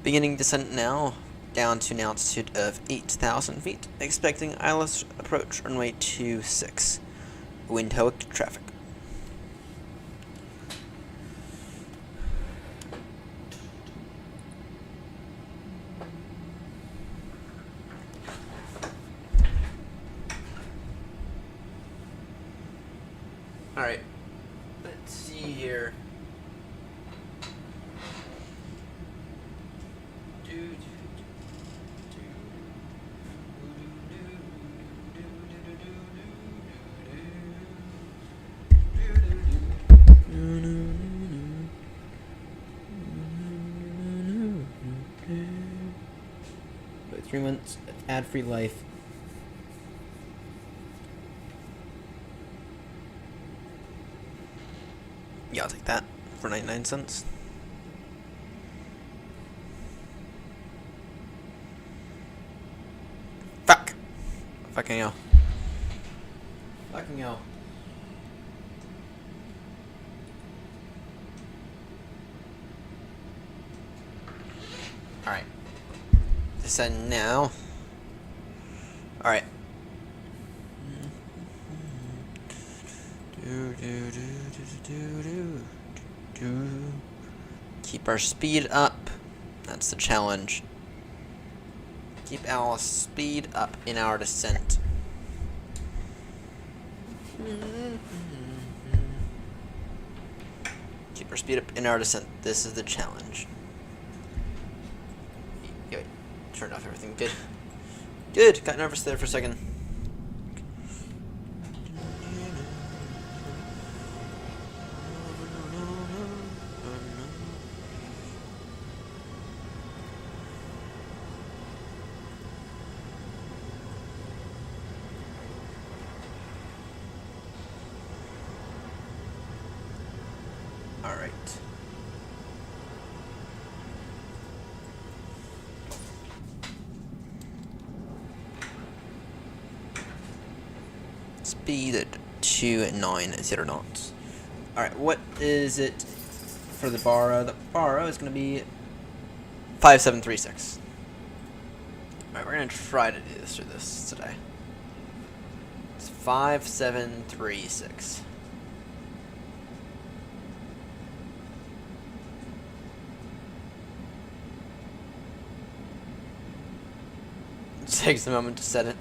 beginning descent now, down to an altitude of 8,000 feet, expecting ILS approach runway 26, Windhoek traffic. Alright, let's see here. But 3 months ad-free life. Yeah, I'll take that for 99 cents. Fuck! Fucking hell. Fucking hell. Alright. Descend now. Alright. Keep our speed up. That's the challenge. Keep our speed up in our descent. Keep our speed up in our descent. This is the challenge. Wait, turned off everything. Good. Good. Got nervous there for a second. Alright. Speed at 290 knots. Alright, what is it for the Barra? The Barra is going to be 5736. Alright, we're going to try to do this today. It's 5736. It takes a moment to set it.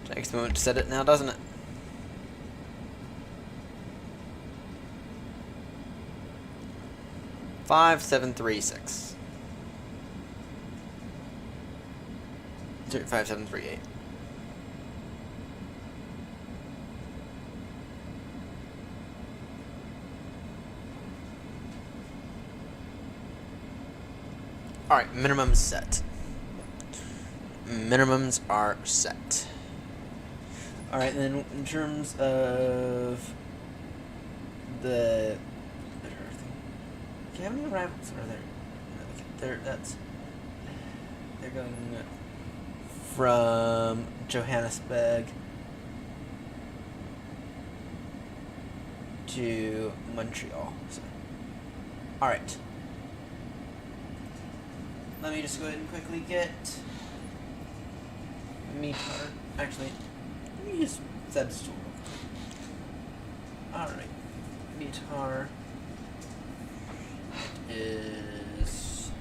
Takes a moment to set it now, doesn't it? Five, 7, 3, 6. 5, 7, 3, 8. Alright, minimum set. minimums are set. Alright, then in terms of the... Do you have any arrivals? Or they're going from Johannesburg to Montreal. So. Alright. Let me just go ahead and quickly get METAR. Actually, let me just set this tool. Alright. METAR is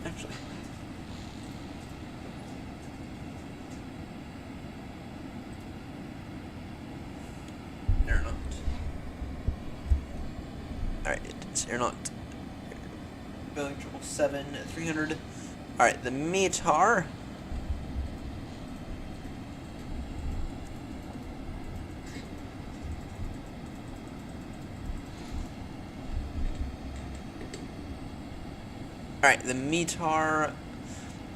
actually AirNott. Alright, it's AirNott. Billing 777-300. Alright, the METAR. Alright, the METAR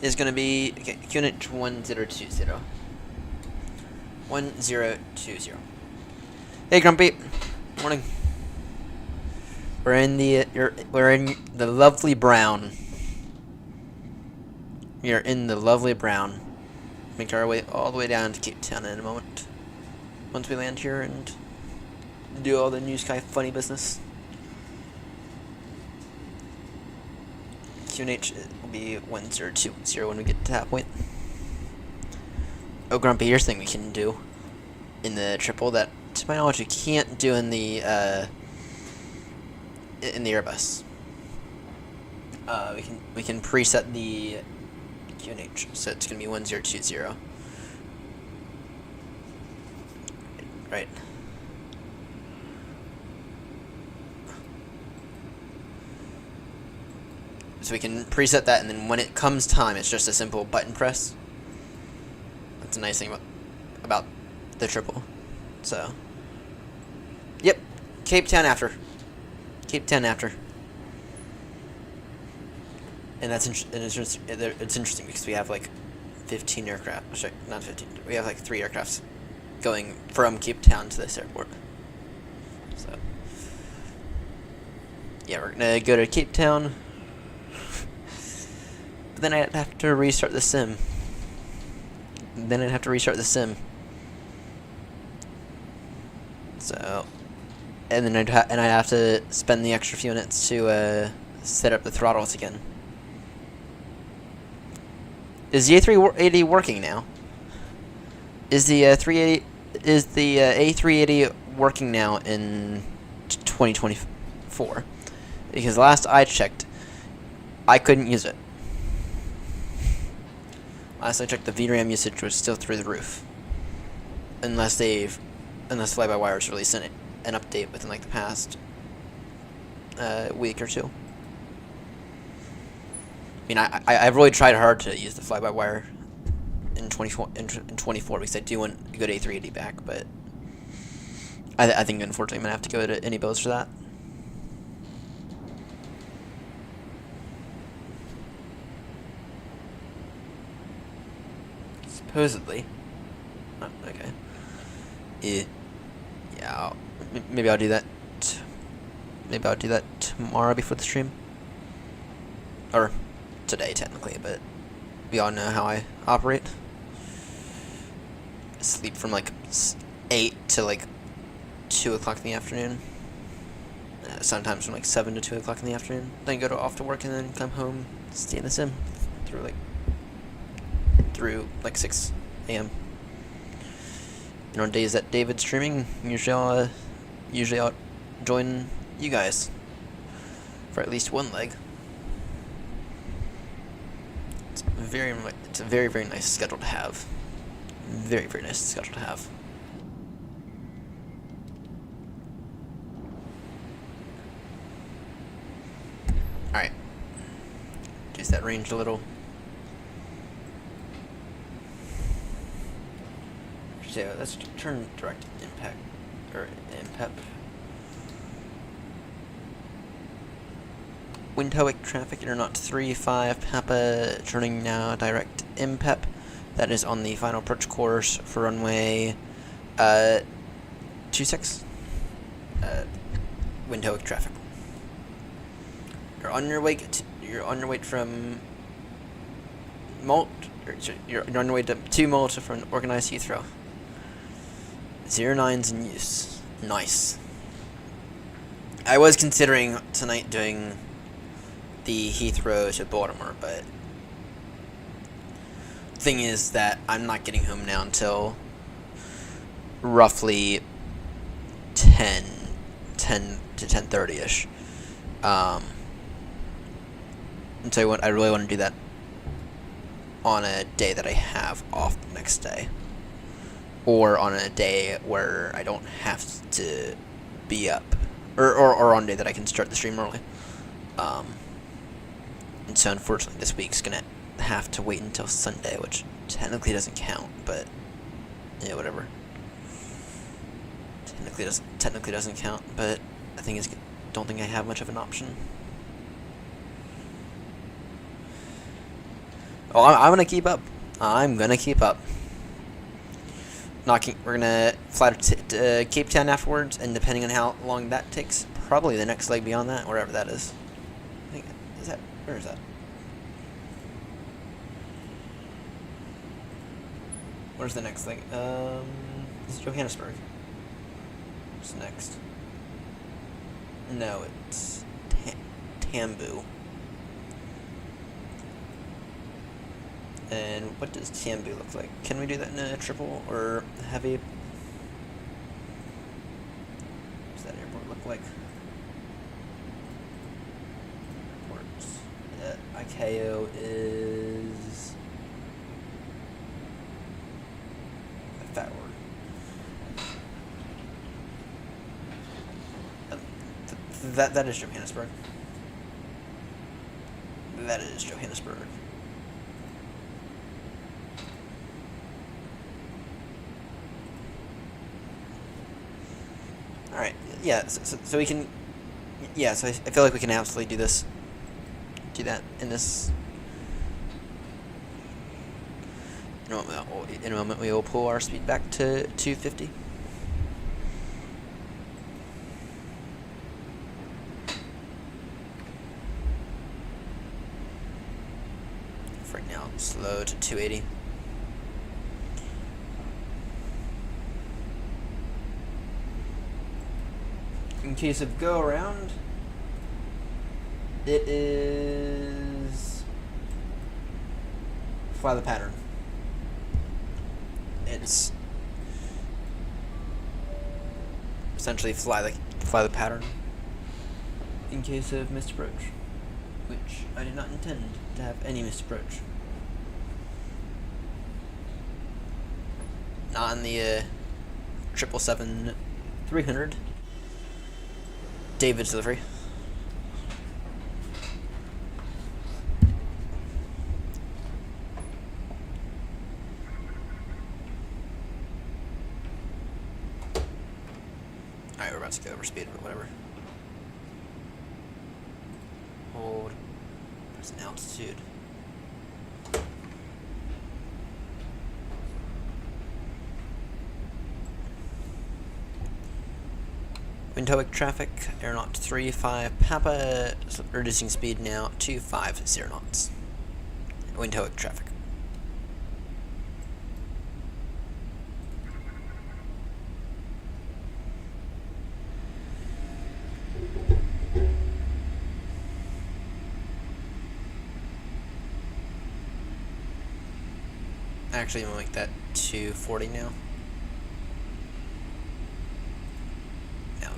is going to be unit 1020. 1020. Hey, Grumpy. Morning. We're in the lovely brown. We are in the lovely brown. Make our way all the way down to Cape Town in a moment. Once we land here and do all the Newsky funny business. QNH will be 1020 when we get to that point. Oh, Grumpy, here's thing we can do in the triple that, to my knowledge, we can't do in the Airbus. We can preset the QNH, so it's gonna be 1020. Right. So we can preset that, and then when it comes time, it's just a simple button press. That's a nice thing about the triple. So, yep, Cape Town after. Cape Town after. And that's it's interesting because we have like 15 aircraft. Sorry, not 15. We have like 3 aircrafts going from Cape Town to this airport. So, yeah, we're gonna go to Cape Town. But then I'd have to restart the sim. So, and then I'd have to spend the extra few minutes to set up the throttles again. Is the A380 working now? Is the A380 working now in 2024? Because last I checked, I couldn't use it. Last I checked, the VRAM usage was still through the roof. Unless fly-by-wires released an update within like the past week or two. I mean, I've really tried hard to use the fly-by-wire in 24 because I do want a good A380 back, but I think unfortunately I'm gonna have to go to AnyBuilds for that. Supposedly. Oh, okay. Yeah. Maybe I'll do that. Maybe I'll do that tomorrow before the stream. Or today, technically, but we all know how I operate. Sleep from like 8 to like 2 o'clock in the afternoon. Sometimes from like 7 to 2 o'clock in the afternoon. Then go off to work and then come home, stay in the sim through like 6 a.m. And on days that David's streaming, usually I'll join you guys for at least one leg. It's a very, very nice schedule to have. Very, very nice schedule to have. Alright. Reduce that range a little. So let's turn direct impact, or IMPEP. Windhoek traffic, AirNott 35 Papa, turning now direct MPEP. That is on the final approach course for runway 26. Windhoek traffic. You're on your way from you're on your way to Malta from organized Heathrow. 09's in use. Nice. I was considering tonight doing the Heathrow to Baltimore, but the thing is that I'm not getting home now until roughly 10 to 10:30ish. And so I really want to do that on a day that I have off the next day, or on a day where I don't have to be up, or on a day that I can start the stream early. And so unfortunately this week's gonna have to wait until Sunday, which technically doesn't count, but yeah, whatever. Technically doesn't count, but I think don't think I have much of an option. Oh, I'm gonna keep up. I'm gonna keep up. We're gonna fly to Cape Town afterwards, and depending on how long that takes, probably the next leg beyond that, wherever that is. I think where is that? Where's the next leg? It's Johannesburg. What's next? No, it's Tambu. And what does Tambu look like? Can we do that in a triple or heavy? What does that airport look like? Airports. ICAO is a fat word. That is Johannesburg. That is Johannesburg. Alright, yeah, so we can, yeah, so I feel like we can absolutely do that in this. In a moment we will pull our speed back to 250. For right now, slow to 280. In case of go around, it is fly the pattern. It's essentially fly the pattern in case of missed approach, which I did not intend to have any missed approach. Not in the 777-300. David's delivery. Alright, we're about to go over speed, but whatever. Hold. Press an altitude. Windhoek traffic, AirNott 35 Papa, reducing speed now to 50 knots. Windhoek traffic. Actually, I'm gonna make that 240 now.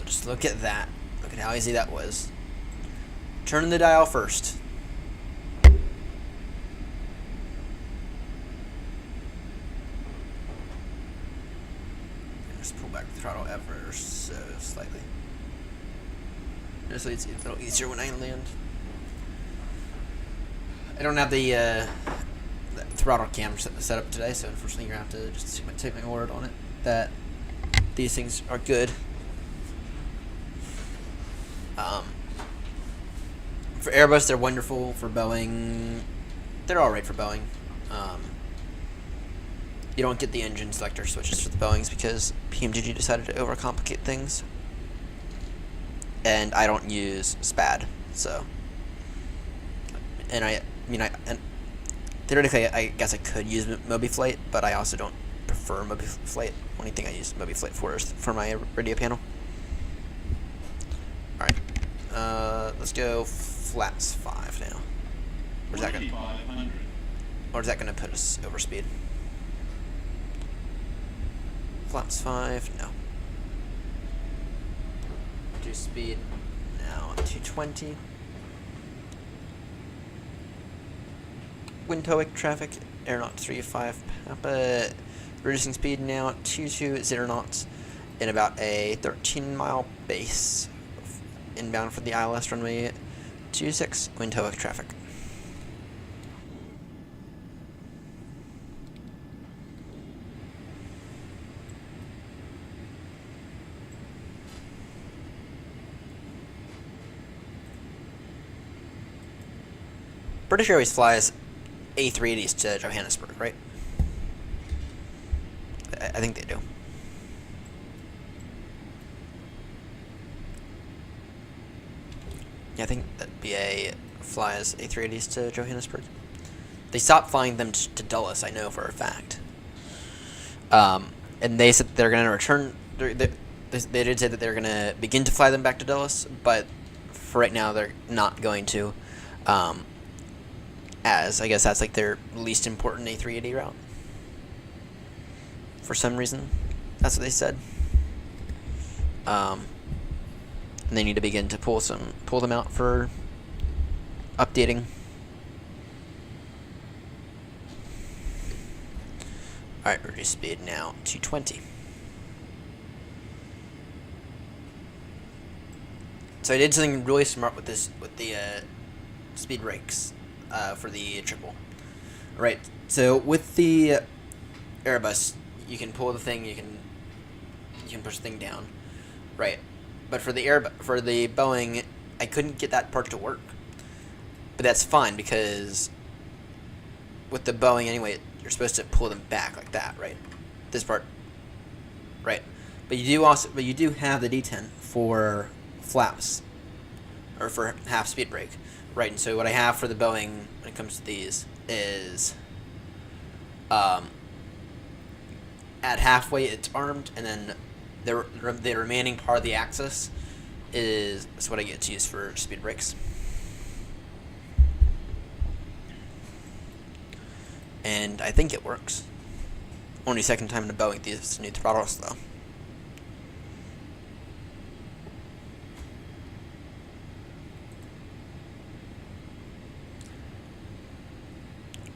Just look at that. Look at how easy that was. Turn the dial first. Just pull back the throttle ever so slightly. Just so it's a little easier when I land. I don't have the throttle cam set up today, so unfortunately you're going to have to just take my word on it that these things are good. For Airbus, they're wonderful. For Boeing, they're alright for Boeing. You don't get the engine selector switches for the Boeings because PMDG decided to overcomplicate things. And I don't use SPAD, so. And and theoretically, I guess I could use MobiFlight, but I also don't prefer MobiFlight. Only thing I use MobiFlight for is for my radio panel. Alright. Let's go flaps 5 now. Where's that going? Or is that going to put us over speed? Flaps 5, no. Reduce speed now 220. Wind TOEIC traffic, AirNott 35 Papa, reducing speed now 220 knots in about a 13-mile base inbound for the ILS runway 26, wind TOEIC traffic. British Airways flies A380s to Johannesburg, right? I think they do. Yeah, I think that BA flies A380s to Johannesburg. They stopped flying them to Dulles, I know for a fact. And they said they're going to return. They did say that they're going to begin to fly them back to Dulles, but for right now they're not going to. As I guess that's like their least important A380 route. For some reason, that's what they said. And they need to begin to pull them out for updating. All right, reduce speed now to 20. So I did something really smart with the speed brakes. For the triple. Right, so with the Airbus, you can pull the thing, you can push the thing down. Right. But for the Boeing, I couldn't get that part to work. But that's fine because with the Boeing anyway, you're supposed to pull them back like that, right? This part. Right. But you do have the D10 for flaps or for half speed brake. Right, and so what I have for the Boeing when it comes to these is at halfway it's armed, and then the remaining part of the axis is what I get to use for speed brakes. And I think it works. Only second time in a Boeing these new throttles though.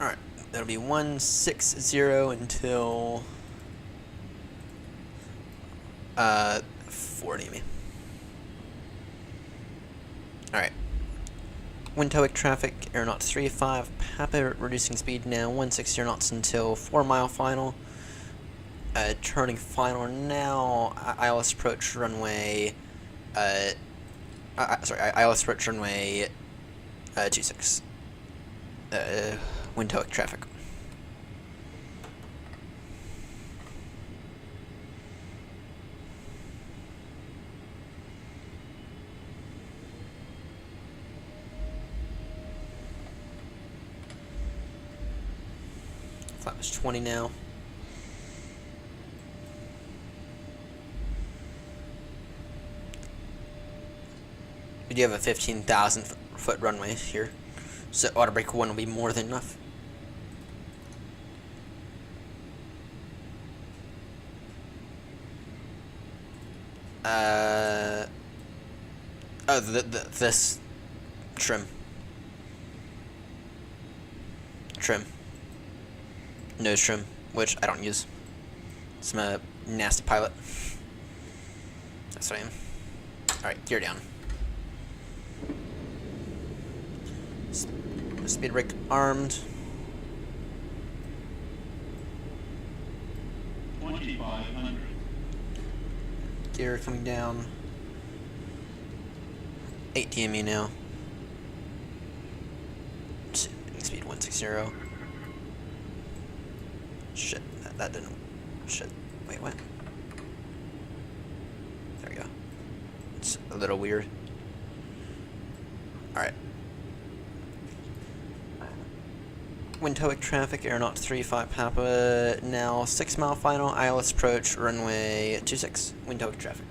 Alright, that'll be 160 until 40 maybe. Alright. Wind TOEIC traffic, AirNott 35, Papa reducing speed now 160 knots until 4-mile final. Turning final now, ILS approach runway, ILS approach runway 26. Wind TOEIC traffic. Flap is 20 now. We do have a 15,000 foot runway here, so auto brake 1 will be more than enough. This trim. Nose trim, which I don't use. I'm a nasty pilot. That's what I am. Alright, gear down. Speed brake armed. 2500. Gear coming down. 8 DME now. speed 160. Shit, that didn't. Shit. Wait, what? There we go. It's a little weird. Alright. Windhoek traffic, AirNott 35 Papa, now 6 mile final, ILS approach, runway 26, Windhoek traffic.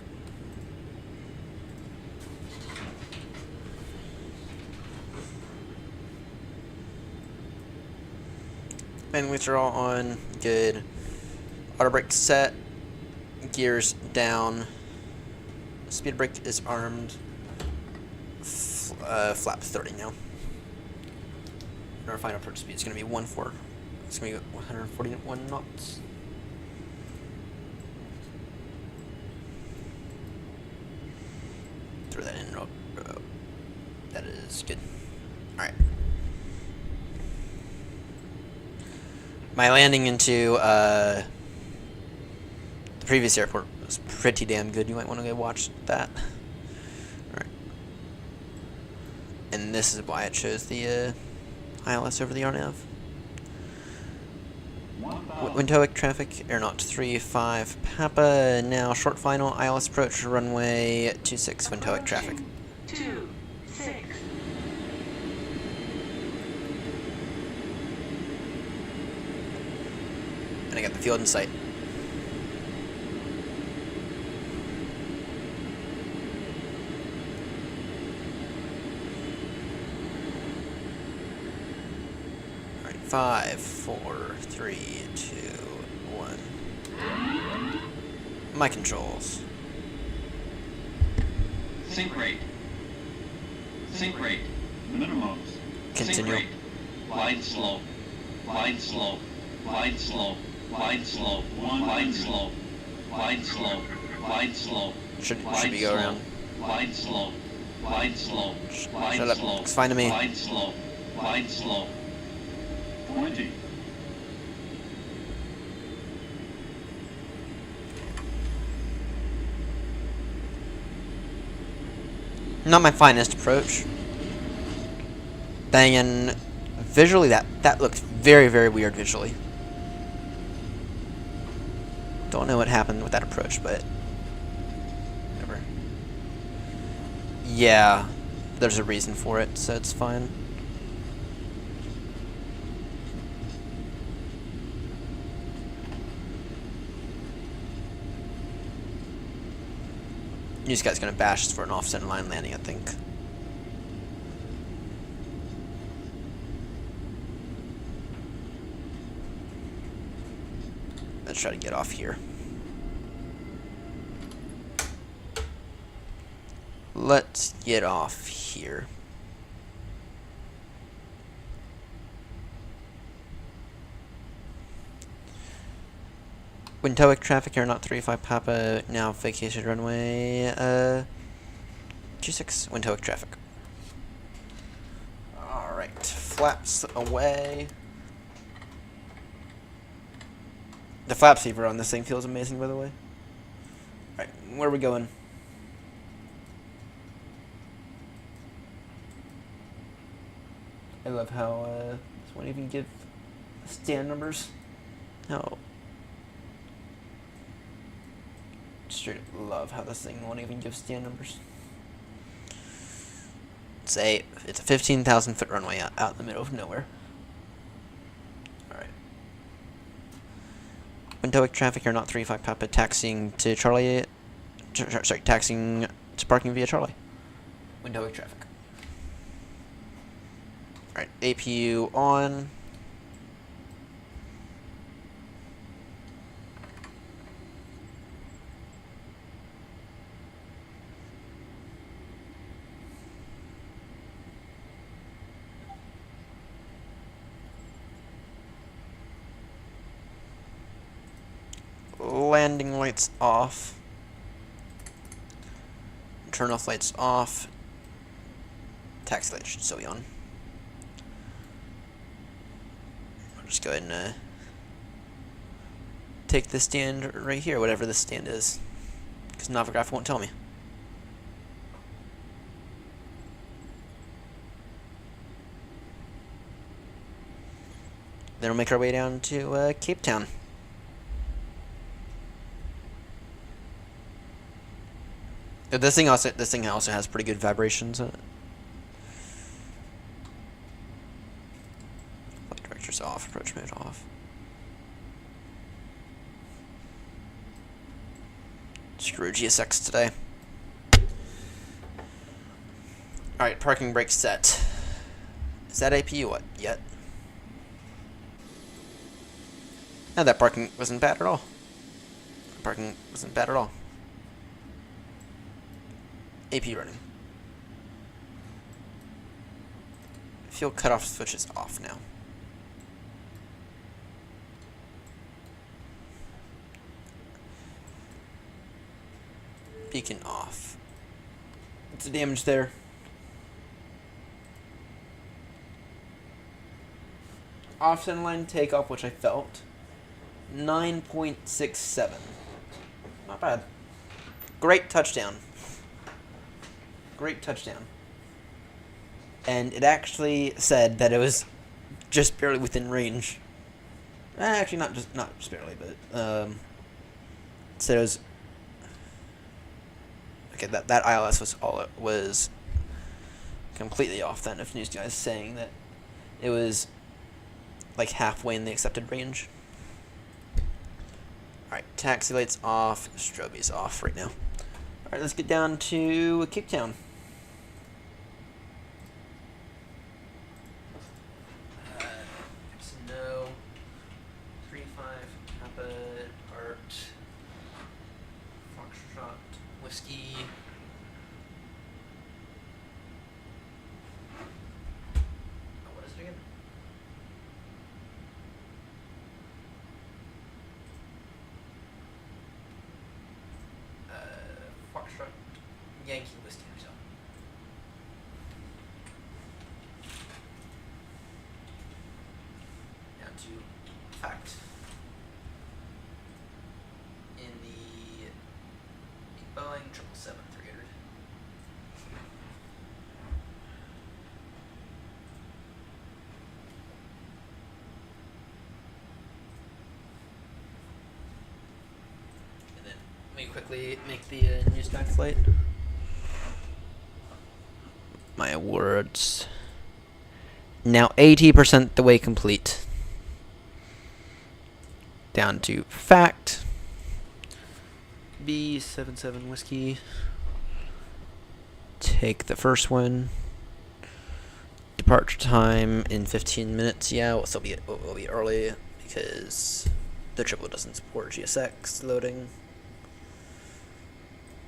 Main lights are all on, good. Auto brake set, gears down, speed brake is armed, flap 30 now. Our final approach speed is going to be 1.4. It's going to be 141 knots. Throw that in. That is good. Alright. My landing into the previous airport was pretty damn good. You might want to go watch that. Alright. And this is why it shows the ILS over the RNAV. Windhoek traffic, AirNott 35 Papa, now short final, ILS approach, runway 26, Windhoek traffic. 26. And I got the field in sight. Alright, 5, 4, 3, 2, 1. My controls. Sync rate. Sync rate. Minimums. Sync Continue. rate. Glide slope. Glide slope. Glide slope. Glide slope. Glide slope. Glide slope. Glide slope. Should be go around. Glide slope. Glide slope. Glide Shut up. slope. It's fine to me. Glide slope. Glide slope. 20. Not my finest approach. Banging. Visually, that looked very, very weird visually. Don't know what happened with that approach, but whatever. Yeah, there's a reason for it, so it's fine. Newsky's gonna bash us for an off-center line landing, I think. Let's try to get off here. Let's get off here. Windhoek traffic, AirNott 35 Papa, now vacation runway 26, Windhoek traffic. Alright, flaps away. The flap saver on this thing feels amazing, by the way. Alright, where are we going? I love how this won't even give stand numbers. No. Straight love how this thing won't even give stand numbers. It's a 15,000 foot runway out in the middle of nowhere. Alright. Windhoek traffic, AirNott 35 Papa, taxiing to Charlie. Sorry, taxiing to parking via Charlie. Windhoek traffic. Alright, APU on. Landing lights off. Turn off lights off. Taxi lights should still be on. I'll just go ahead and take this stand right here, whatever this stand is, because Navigograph won't tell me. Then we'll make our way down to Cape Town. This thing also has pretty good vibrations in it. Flight directors off, approach mode off. Screw GSX today. Alright, parking brake set. Is that AP what yet? No, that parking wasn't bad at all. Parking wasn't bad at all. AP running. Fuel cutoff switch is off now. Beacon off. What's the damage there? Off center line takeoff, which I felt. 9.67. Not bad. Great touchdown. Great touchdown. And it actually said that it was just barely within range. Actually, not just barely, but it said it was. Okay, that ILS was completely off then. If Newsky is saying that it was like halfway in the accepted range. Alright, taxi lights off, strobies off right now. Alright, let's get down to Cape Town. No. 3-5, Kappa, Art, Foxtrot, Whiskey. Oh, what is it again? Foxtrot, Yankee, Whiskey, or something. Down to fact. In the Boeing 777-300. And then let me quickly make the Newsky flight. My awards. Now 80% the way complete. Down to fact. B77 Whiskey. Take the first one. Departure time in 15 minutes. Yeah, we'll be early because the triple doesn't support GSX loading.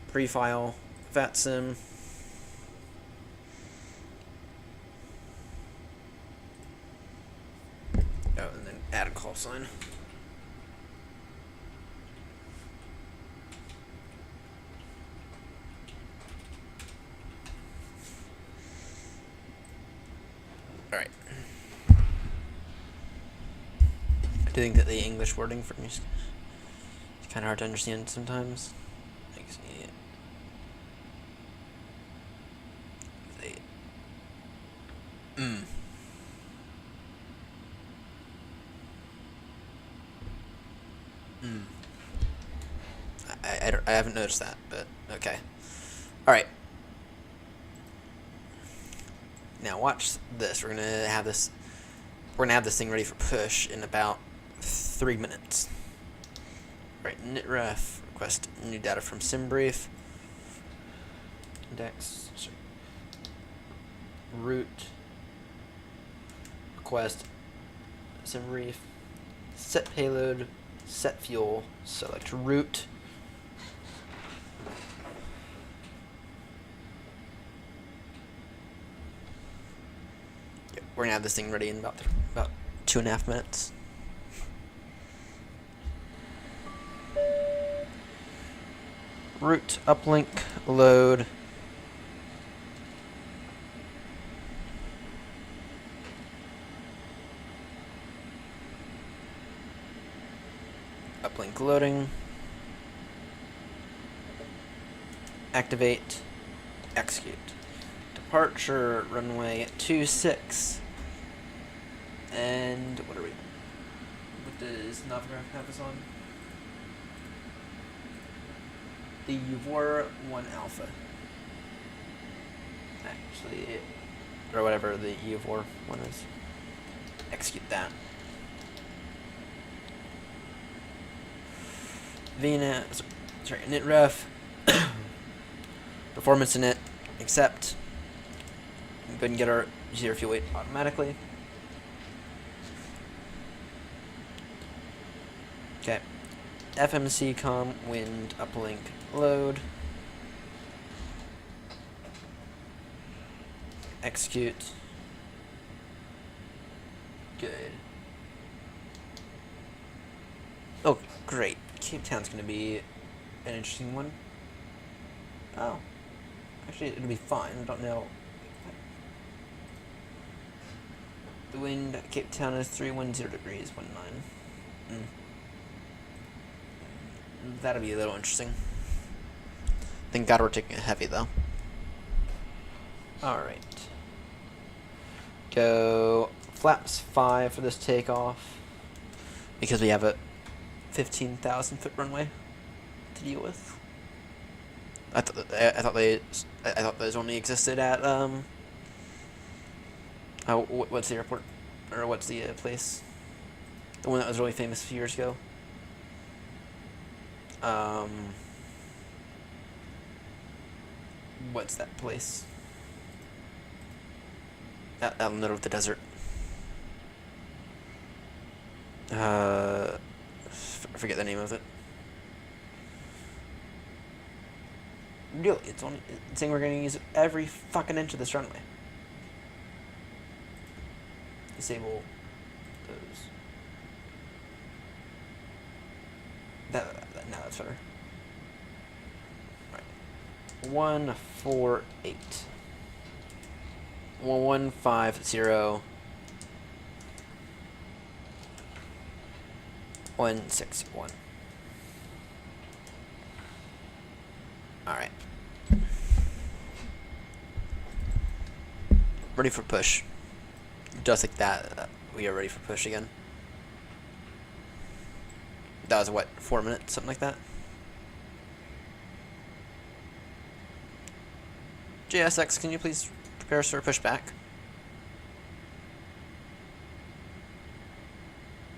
Pre-file, VATSIM. Oh, and then add a call sign. Alright. I do think that the English wording for me is kind of hard to understand sometimes. Like, see, I haven't noticed that, but okay. Alright. Now watch this. We're gonna have this thing ready for push in about 3 minutes. Right, nitref, request new data from SimBrief. Index, sorry. Route, request SimBrief, set payload, set fuel, select route. We're gonna have this thing ready in about 2.5 minutes. Route, uplink, load. Uplink loading. Activate, execute. Departure runway 26. And what are we? does Navigraph have us on? The UVOR 1 Alpha. Actually, or whatever the UVOR 1 is. Execute that. VNet, sorry, init ref. Performance init, accept. Go ahead and get our 0 fuel weight automatically. Okay. FMC com wind uplink load. Execute. Good. Oh, great. Cape Town's gonna be an interesting one. Oh. Actually, it'll be fine. I don't know. The wind at Cape Town is 310 degrees, 19. That'll be a little interesting. Thank God we're taking it heavy, though. Alright. Go flaps 5 for this takeoff. Because we have a 15,000 foot runway to deal with. I thought those only existed at what's the airport, or what's the place? The one that was really famous a few years ago. What's that place? Out in the middle of the desert. I forget the name of it. Really, it's saying we're going to use every fucking inch of this runway. Disable those. Now that's better. Right. 148. 1150. 161. Alright. Ready for push. Just like that, we are ready for push again. That was what, 4 minutes, something like that? JSX, can you please prepare us for pushback?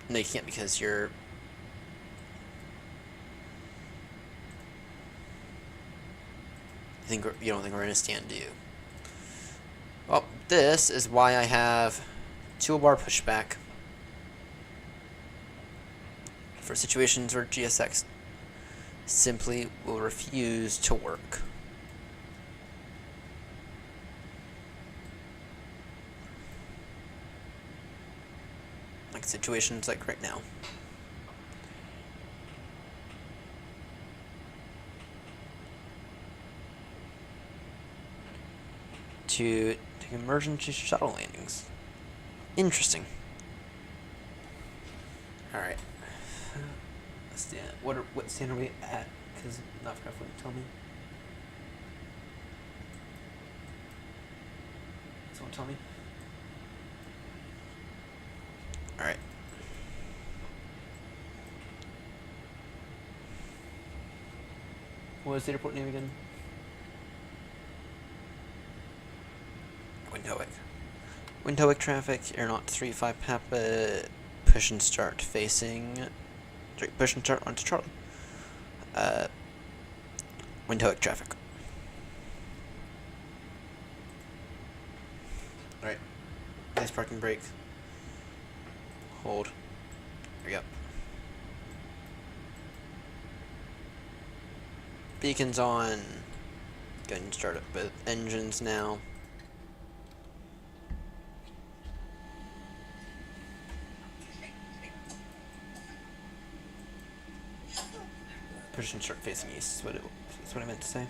No, you can't because you're... you don't think we're gonna stand, do you? Well, this is why I have toolbar pushback for situations where GSX simply will refuse to work. Like situations like right now. To take emergency shuttle landings. Interesting. Alright. What stand are we at? Because Navigraph wouldn't tell me. Someone tell me. Alright. What was the airport name again? Windhoek. Windhoek traffic, AirNott 35 Papa, push and start facing, push and start onto Charlie. Windhoek traffic. Alright, nice parking brake. Hold. There we go. Beacons on. Go ahead and start up both engines now. Push and start facing east is what I meant to say.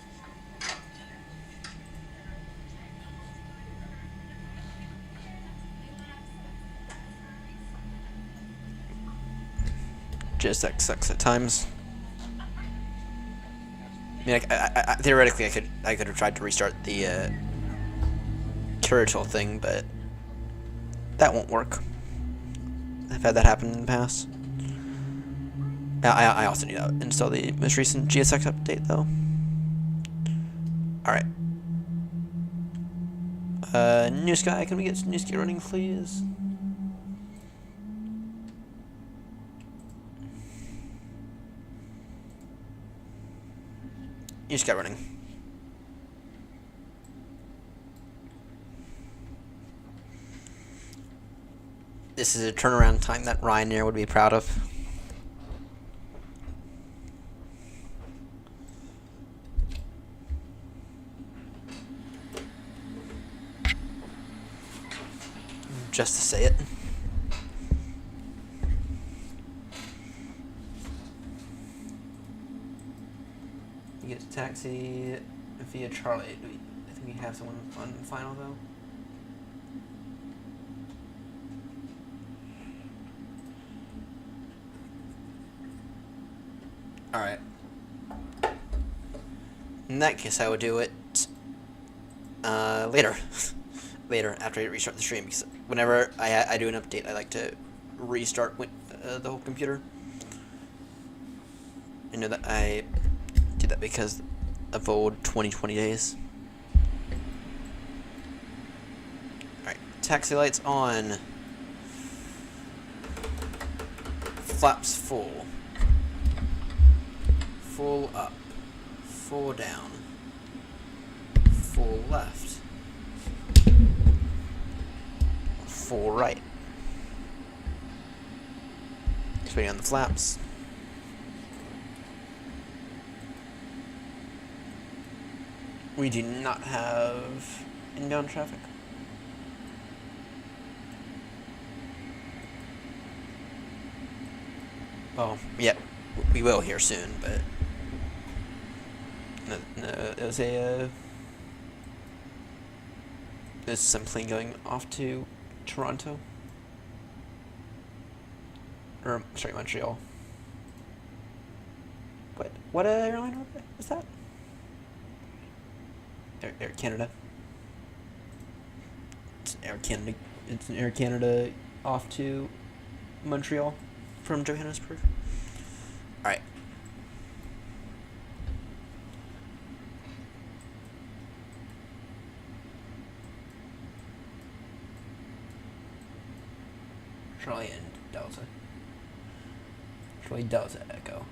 JSX sucks at times. I mean, I theoretically, I could have tried to restart the turtle thing, but that won't work. I've had that happen in the past. I also need to install the most recent GSX update though. Alright. Newsky, can we get Newsky running, please? Newsky running. This is a turnaround time that Ryanair would be proud of. Just to say it. You get a taxi via Charlie. I think we have someone on final though. Alright. In that case, I would do it later. Later, after I restart the stream, because whenever I do an update, I like to restart the whole computer. I know that I do that because of old 2020 days. Alright, taxi lights on. Flaps full. Full up. Full down. Full left. Full right. Just waiting on the flaps. We do not have inbound traffic. Oh, yeah, we will here soon, but no, it was there's some plane going off to Toronto, or sorry, Montreal. What airline was that? Air Canada. It's Air Canada. It's an Air Canada off to Montreal from Johannesburg. All right. Charlie and Delta. Charlie Delta Echo.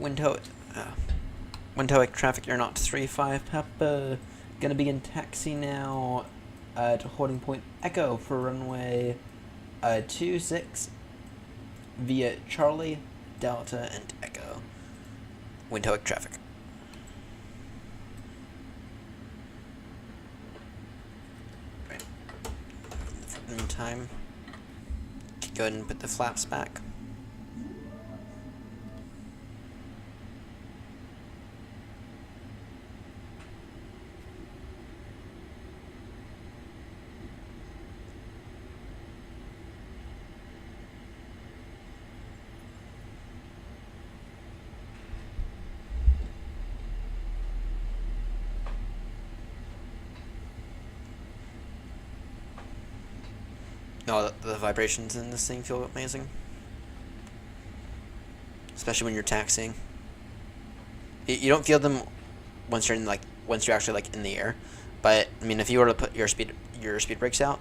Windhoek traffic, AirNott 35 Papa. Gonna be in taxi now to holding point Echo for runway 26 via Charlie, Delta, and Echo. Windhoek traffic. Right. In the meantime, go ahead and put the flaps back. Oh, the vibrations in this thing feel amazing. Especially when you're taxiing. You don't feel them once you're actually like in the air. But I mean, if you were to put your speed brakes out,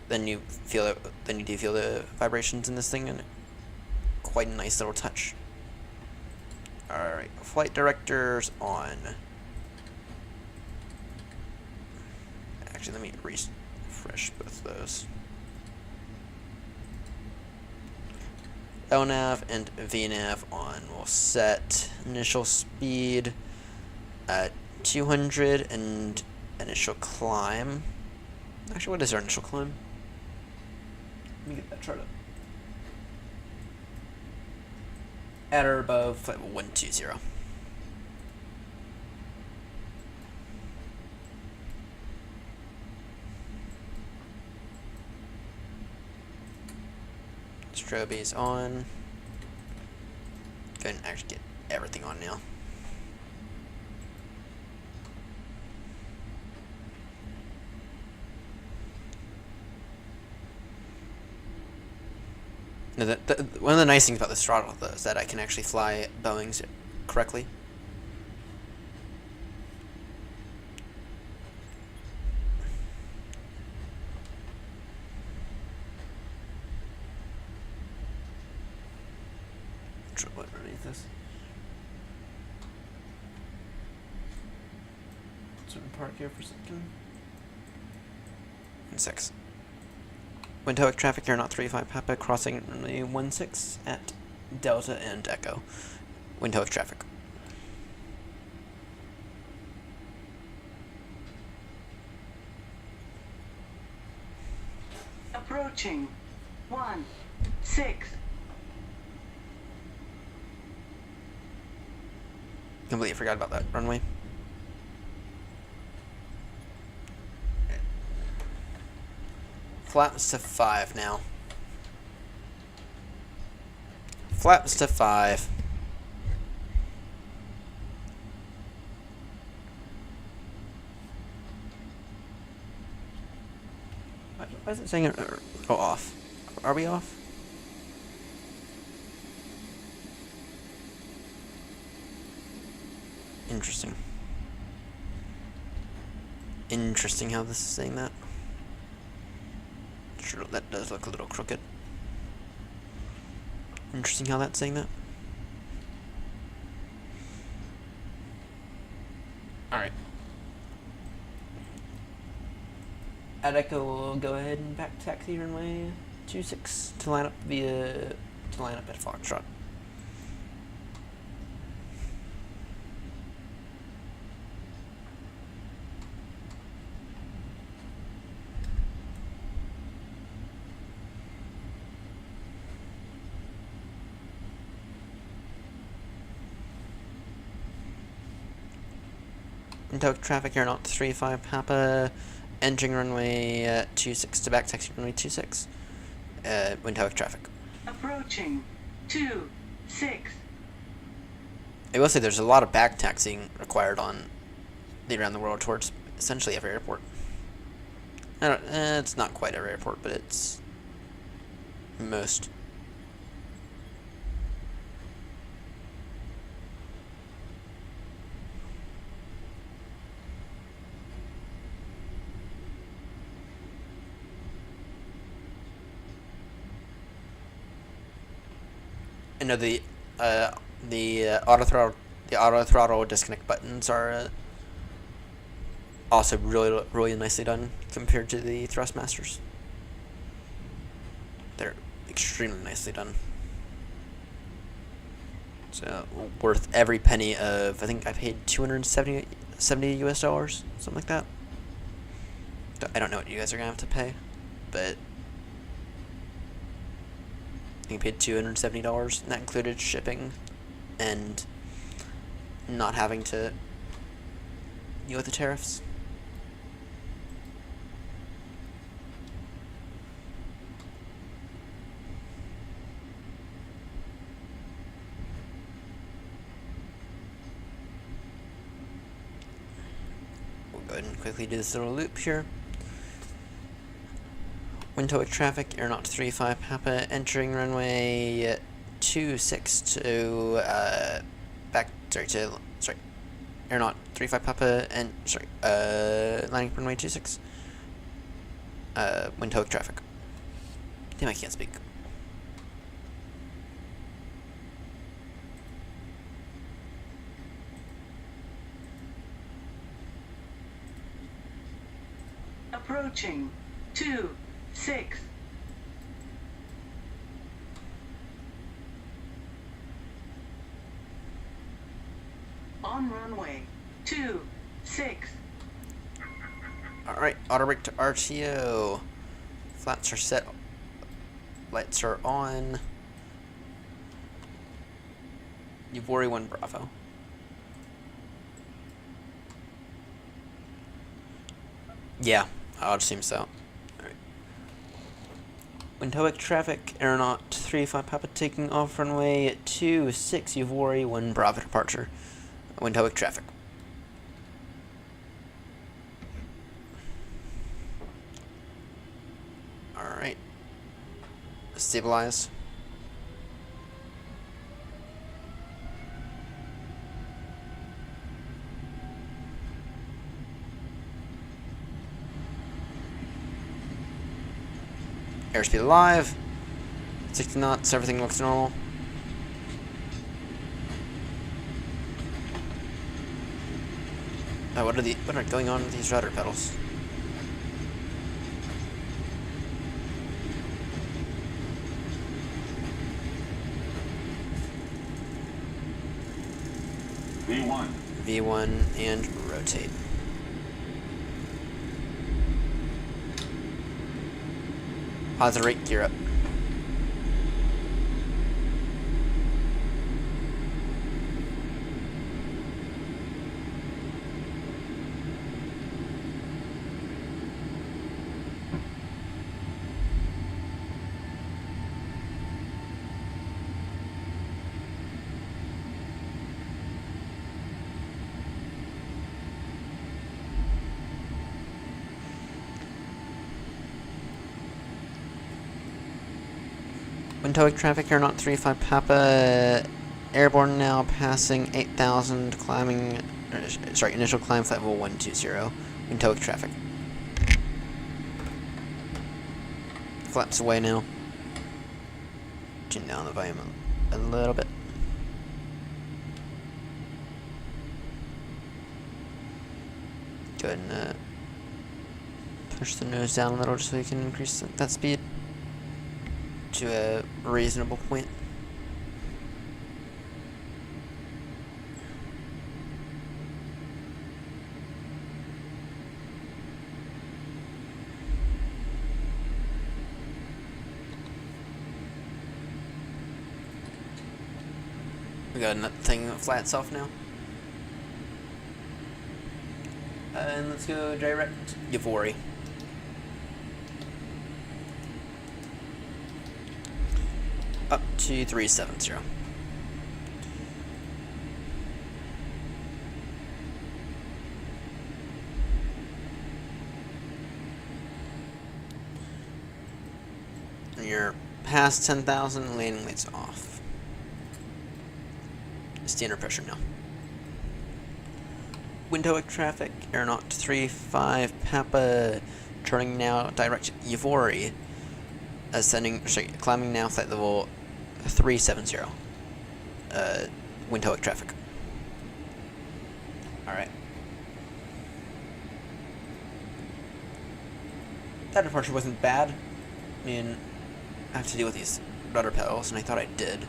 then you feel it. Then you do feel the vibrations in this thing, and quite a nice little touch. All right, flight directors on. Actually, let me refresh both of those. LNAV and VNAV on. We'll set initial speed at 200 and initial climb. Actually, what is our initial climb? Let me get that chart up. At or above flight 120. Strobe's on. Go ahead and actually get everything on now. No, one of the nice things about this throttle, though, is that I can actually fly Boeings correctly. What underneath this? So we park here for a second. And 6. Wind TOEIC traffic, AirNott 35 Papa, crossing runway 16 at Delta and Echo. Wind TOEIC traffic. Approaching 16. Completely forgot about that runway. Flaps to 5 now. Flaps to 5. Why is it saying go off? Are we off? Interesting. Interesting how this is saying that. Sure, that does look a little crooked. Interesting how that's saying that. Alright. At Echo, we'll go ahead and back taxi runway 26 to line up at Foxtrot. Wind TOEIC traffic, AirNott 35 Papa, entering runway 26 to back taxi runway 26. Wind TOEIC traffic. Approaching 26. I will say there's a lot of back taxiing required on the around the world towards essentially every airport. It's not quite every airport, but it's most. I know the auto throttle disconnect buttons are also really nicely done compared to the Thrustmasters. They're extremely nicely done. So worth every penny of, I think I paid $270 US, something like that. I don't know what you guys are gonna have to pay, but I paid $270, and that included shipping and not having to deal with the tariffs. We'll go ahead and quickly do this little loop here. Wind TOEIC traffic, AirNott 35 Papa, entering runway 26 to AirNott 35 Papa and landing runway 26. Wind TOEIC traffic. Damn, I can't speak. Approaching 26. On runway 26. Alright, auto brake to RTO. Flaps are set. Lights are on. Yvori 1 Bravo. Yeah, I would assume so. Alright. Wind TOEIC traffic, AirNott 35 Papa taking off runway 26, Yvori 1 Bravo departure. Wind TOEIC traffic. Alright. Stabilize. Airspeed alive. 60 knots, everything looks normal. Oh, what are going on with these rudder pedals? V1. V1 and rotate. Positive rate, gear up. Windhoek traffic, AirNott 35 Papa, airborne now, passing 8,000, climbing, sorry, initial climb flight level 120, Windhoek traffic. Flaps away now. Tune down the volume a little bit. Go ahead and push the nose down a little just so you can increase that speed to a reasonable point. We got another thing that flats off now. And let's go direct Yavori. Up to 370. And you're past 10,000, landing lights off. Standard pressure now. Windhoek traffic, AirNott 35 Papa, turning now direct Yavori. Ascending, sorry, climbing now flight level 370. Windhoek traffic. Alright. That departure wasn't bad. I mean, I have to deal with these rudder pedals, and I thought I did.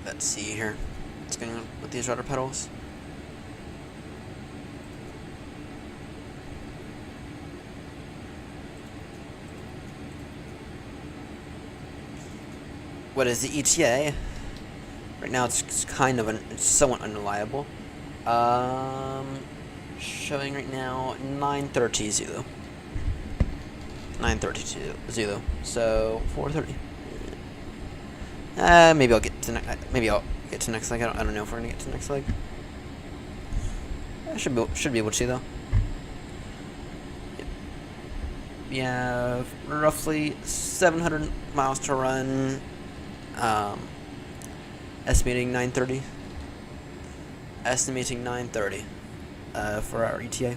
Let's see here what's going on with these rudder pedals. What is the ETA? Right now it's kind of it's somewhat unreliable. Showing right now 9:30 Zulu. 9:32 Zulu. So 4:30. Maybe I'll get to next leg. I don't know if we're gonna get to next leg. I should be able to though. Yep. We have roughly 700 miles to run. Estimating 9:30. Estimating 9:30 for our ETA.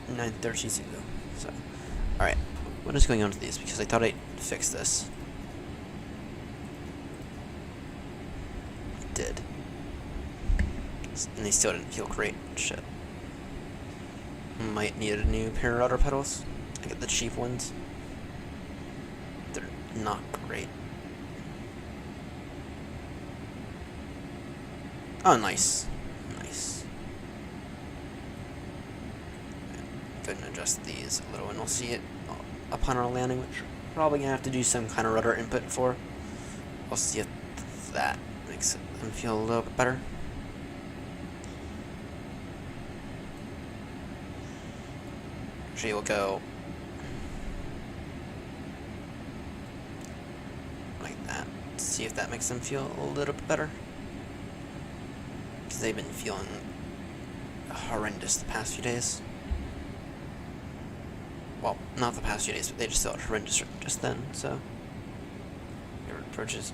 9:30 Zulu. So, all right. What is going on with these? Because I thought I fixed this. I did. And they still didn't feel great. Shit. Might need a new pair of rudder pedals. I get the cheap ones. They're not great. Oh, nice. Nice. Go ahead and adjust these a little and we'll see it upon our landing, which we're probably going to have to do some kind of rudder input for. We'll see if that makes them feel a little bit better. Actually, we'll go like that. See if that makes them feel a little bit better. Because they've been feeling horrendous the past few days. Well, not the past few days, but they just felt horrendous just then, so. Your approaches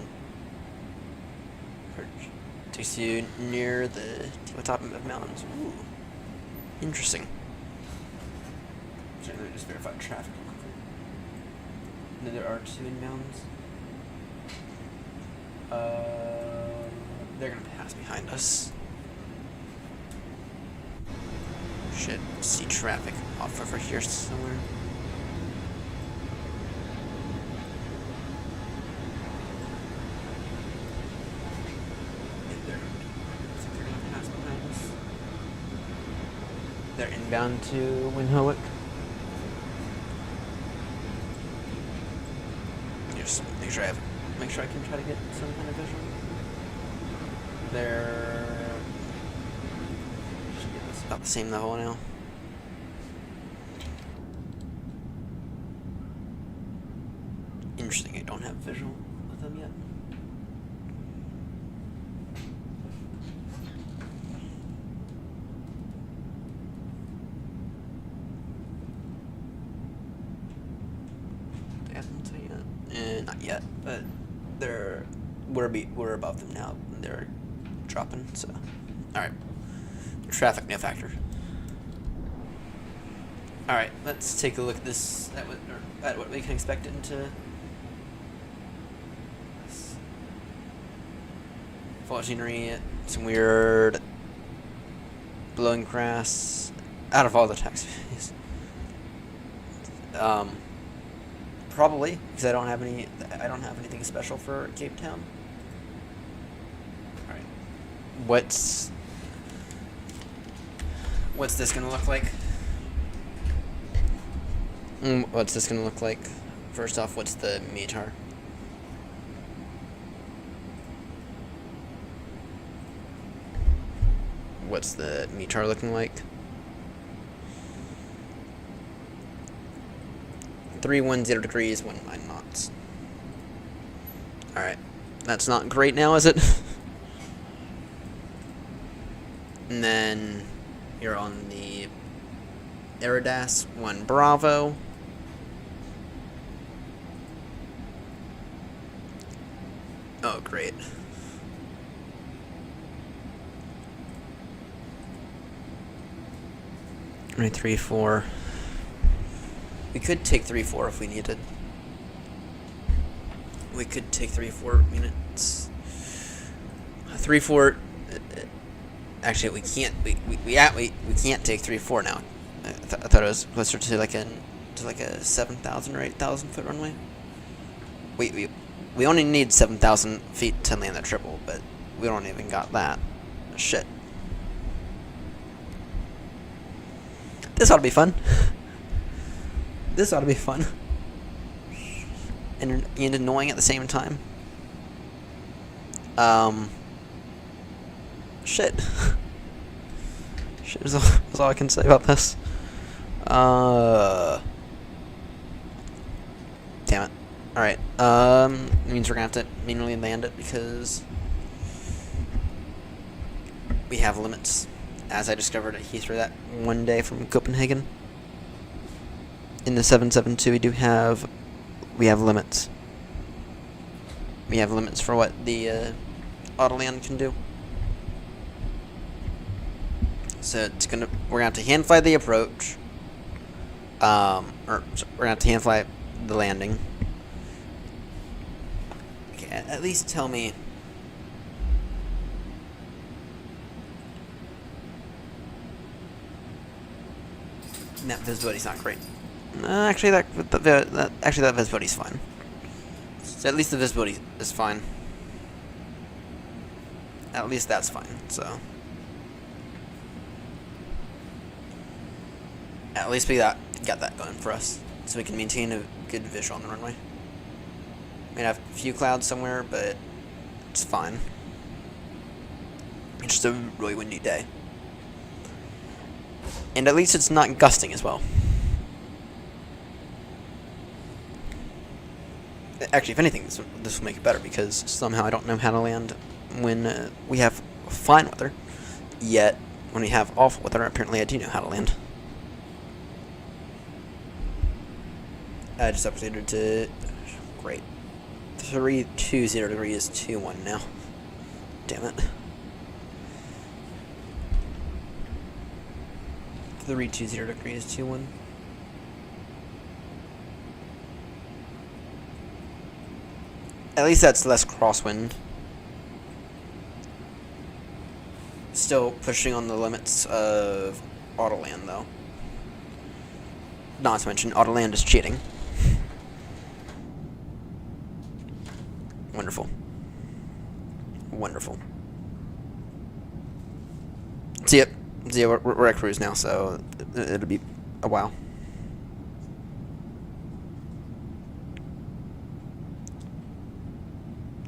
takes you near the top of mountains. Ooh. Interesting. Let me just verify traffic. No, there are 2 inbounds. They're gonna pass behind us. Should see traffic off over here somewhere. They're gonna pass behind us. They're inbound to Winhowick. Just make sure I can try to get some kind of visual. They're it's about the same level now. Interesting, I don't have visual with them yet. Not yet, but we're above them now. They're dropping. So, all right. Traffic no factor. All right, let's take a look at this at what we can expect into this. Full scenery, some weird blowing grass out of all the taxis. Probably because I don't have anything special for Cape Town. All right, what's this gonna look like? What's this gonna look like? First off, what's the METAR? What's the METAR looking like? 310 degrees, 19 knots. Alright. That's not great now, is it? And then you're on the Airbus 1 Bravo. Oh, great. Right, 3-4. We could take 3-4 if we needed. We could take 3-4 minutes. 3-4. Actually, we can't. We can't take 3-4 now. I thought it was closer to like a 7,000 or 8,000 foot runway. We only need 7,000 feet to land the triple, but we don't even got that. Shit. This ought to be fun. This ought to be fun. And annoying at the same time. Shit. Shit is all I can say about this. Damn it. Alright. It means we're gonna have to manually land it because we have limits. As I discovered at Heathrow that one day from Copenhagen. In the 772 we have limits. We have limits for what the Autoland can do. So we're gonna have to hand fly the approach. Or we're gonna have to hand fly the landing. Okay, at least tell me. That visibility's not great. Actually, that visibility's fine. So at least the visibility is fine. At least that's fine. So at least we got that going for us, so we can maintain a good visual on the runway. We might have a few clouds somewhere, but it's fine. It's just a really windy day. And at least it's not gusting as well. Actually, if anything, this will make it better, because somehow I don't know how to land when we have fine weather. Yet, when we have awful weather, apparently I do know how to land. I just updated to... Great. 320 degrees, 21 now. Damn it. 320 degrees 21. At least that's less crosswind. Still pushing on the limits of Autoland, though. Not to mention, Autoland is cheating. Wonderful. Wonderful. See it. See, we're at cruise now, so it'll be a while.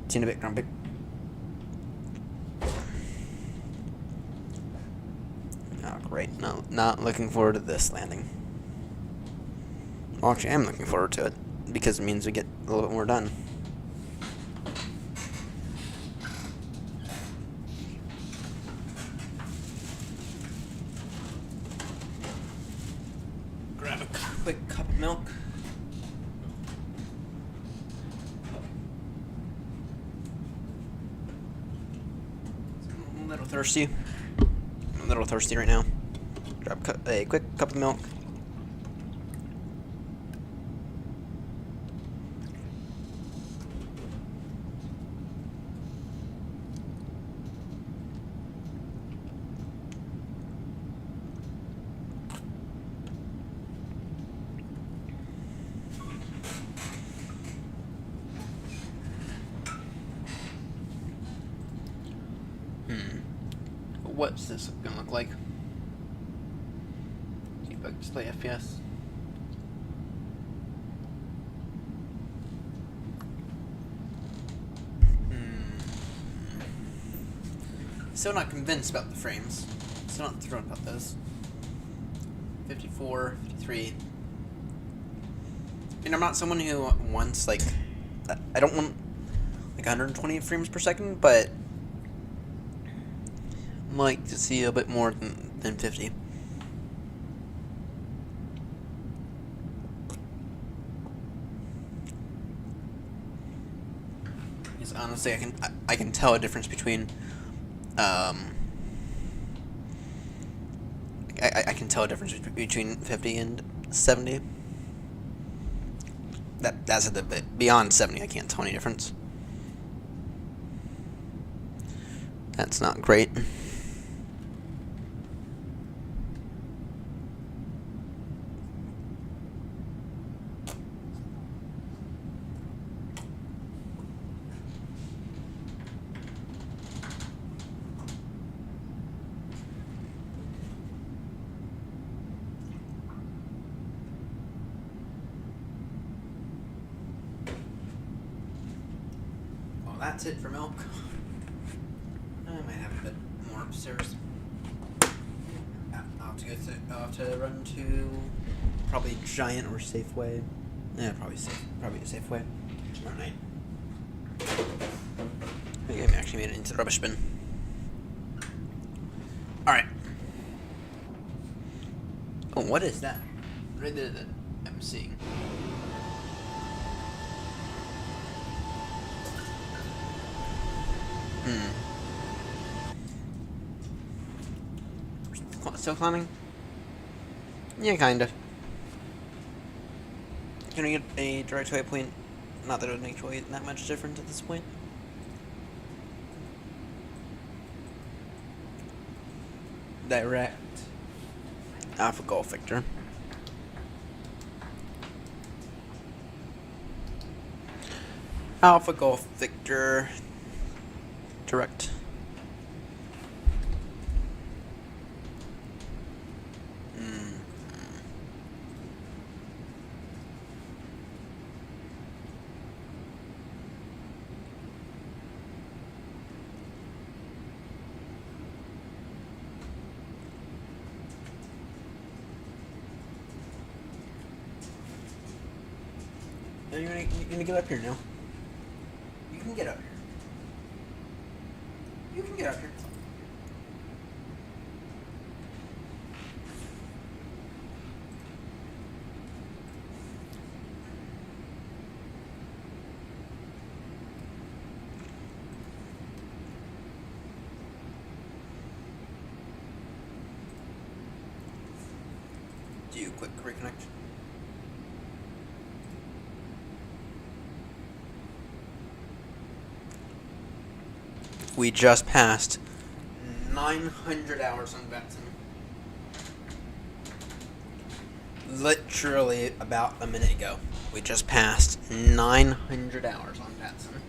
Seen a bit grumpy. Oh, great. No, not looking forward to this landing. Well, actually, I am looking forward to it, because it means we get a little bit more done. Grab a quick cup of milk. I'm a little thirsty. I'm a little thirsty right now. Grab a quick cup of milk. What's this gonna look like? See if I can display FPS. Still not convinced about the frames. Still not thrilled about those. 54, 53. I mean, I'm not someone who wants, like, I don't want, like, 120 frames per second, but I'd like to see a bit more than 50. Because honestly, I can tell a difference between I can tell a difference between 50 and 70. That's a bit beyond 70. I can't tell any difference. That's not great. That's it for milk. I might have a bit more upstairs. I'll have to run to probably Giant or Safeway. Yeah, probably Safeway tomorrow night. I think I actually made it into the rubbish bin. Alright. Oh, what is that? What is it that I'm seeing? Still climbing? Yeah, kind of. Can we get a direct waypoint? Not that it would make really that much difference at this point. Direct. Alpha Golf Victor. Alpha Golf Victor. Direct. You're gonna get up here now. You can get up here. You can get up here. quick reconnect. We just passed 900 hours on Benson. Literally about a minute ago. We just passed 900 hours on Benson.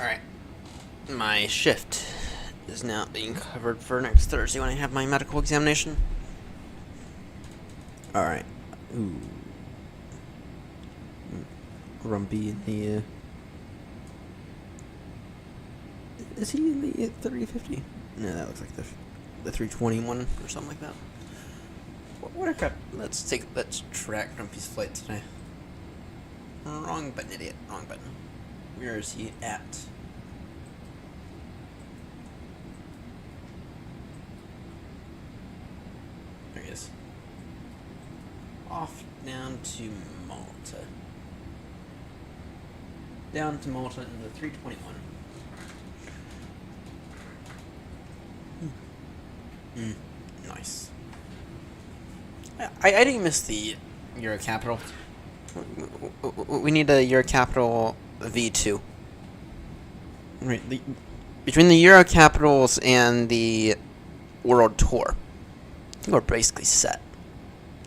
Alright. My shift is now being covered for next Thursday when I have my medical examination. Alright. Ooh. Grumpy in the, is he in the 350? No, that looks like the 321 or something like that. What a crap. Let's track Grumpy's flight today. Wrong button, idiot. Wrong button. Where is he at? There he is. Off down to Malta. Down to Malta in the 321. Nice. I didn't miss the Euro Capital. We need a Euro Capital V2. Right, between the Euro Capitals and the World Tour, I think we're basically set.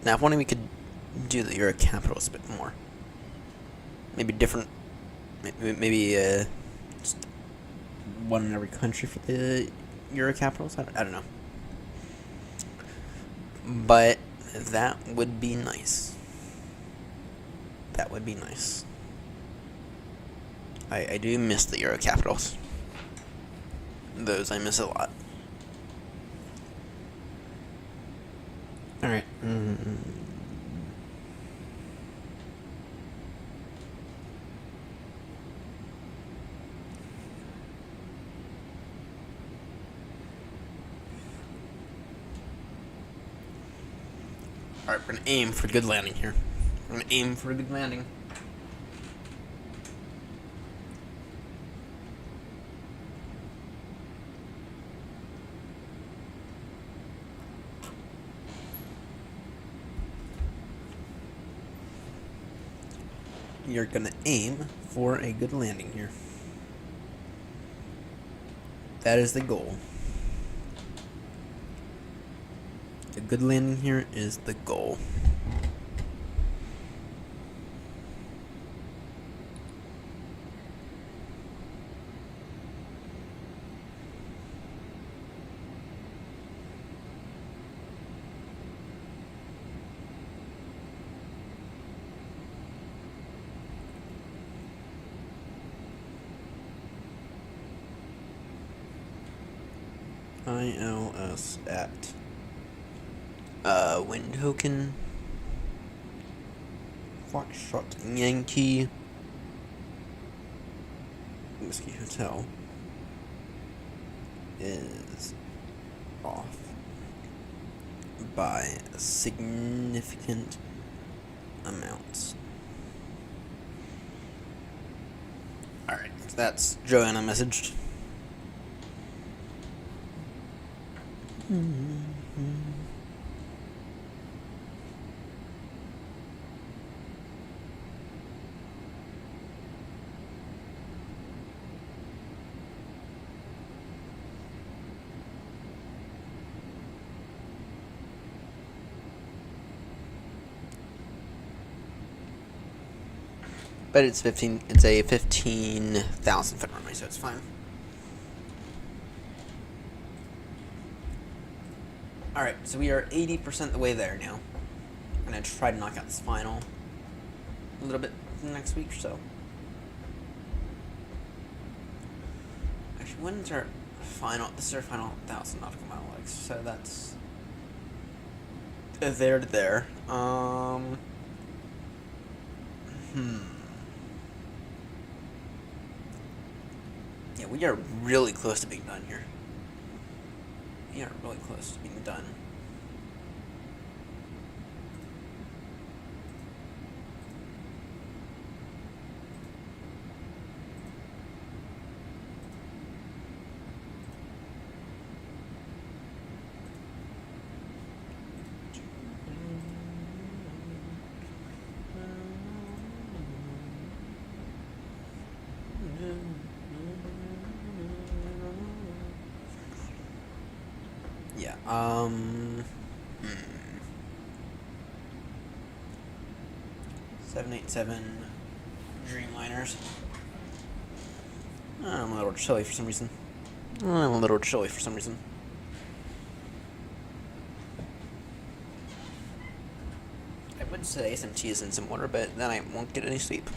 Now, if only we could do the Euro Capitals a bit more. Maybe different. Maybe just one in every country for the Euro Capitals. I don't know. But that would be nice. That would be nice. I do miss the Euro Capitals. Those I miss a lot. Alright. Alright, we're gonna aim for a good landing here. We're gonna aim for a good landing. You're gonna aim for a good landing here. That is the goal. A good landing here is the goal. ILS at Windhoeken Foxtrot Yankee Whiskey Hotel is off by significant amounts. Alright, so that's Joanna messaged. But it's a 15,000 foot runway, so it's fine. Alright, so we are 80% the way there now. I'm gonna try to knock out this final a little bit next week or so. Actually, when's our final? This is our final 1,000 nautical mile legs, so that's there to there. Yeah, we are really close to being done here. We are really close to being done. Yeah, 787 Dreamliners. I'm a little chilly for some reason. I would say SMT is in some order, but then I won't get any sleep.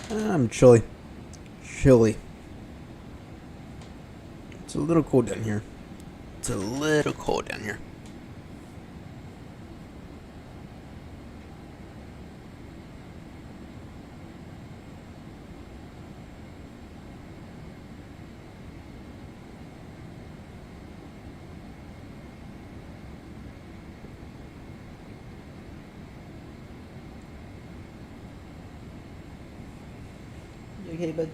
I'm chilly. It's a little cold down here. You okay, bud?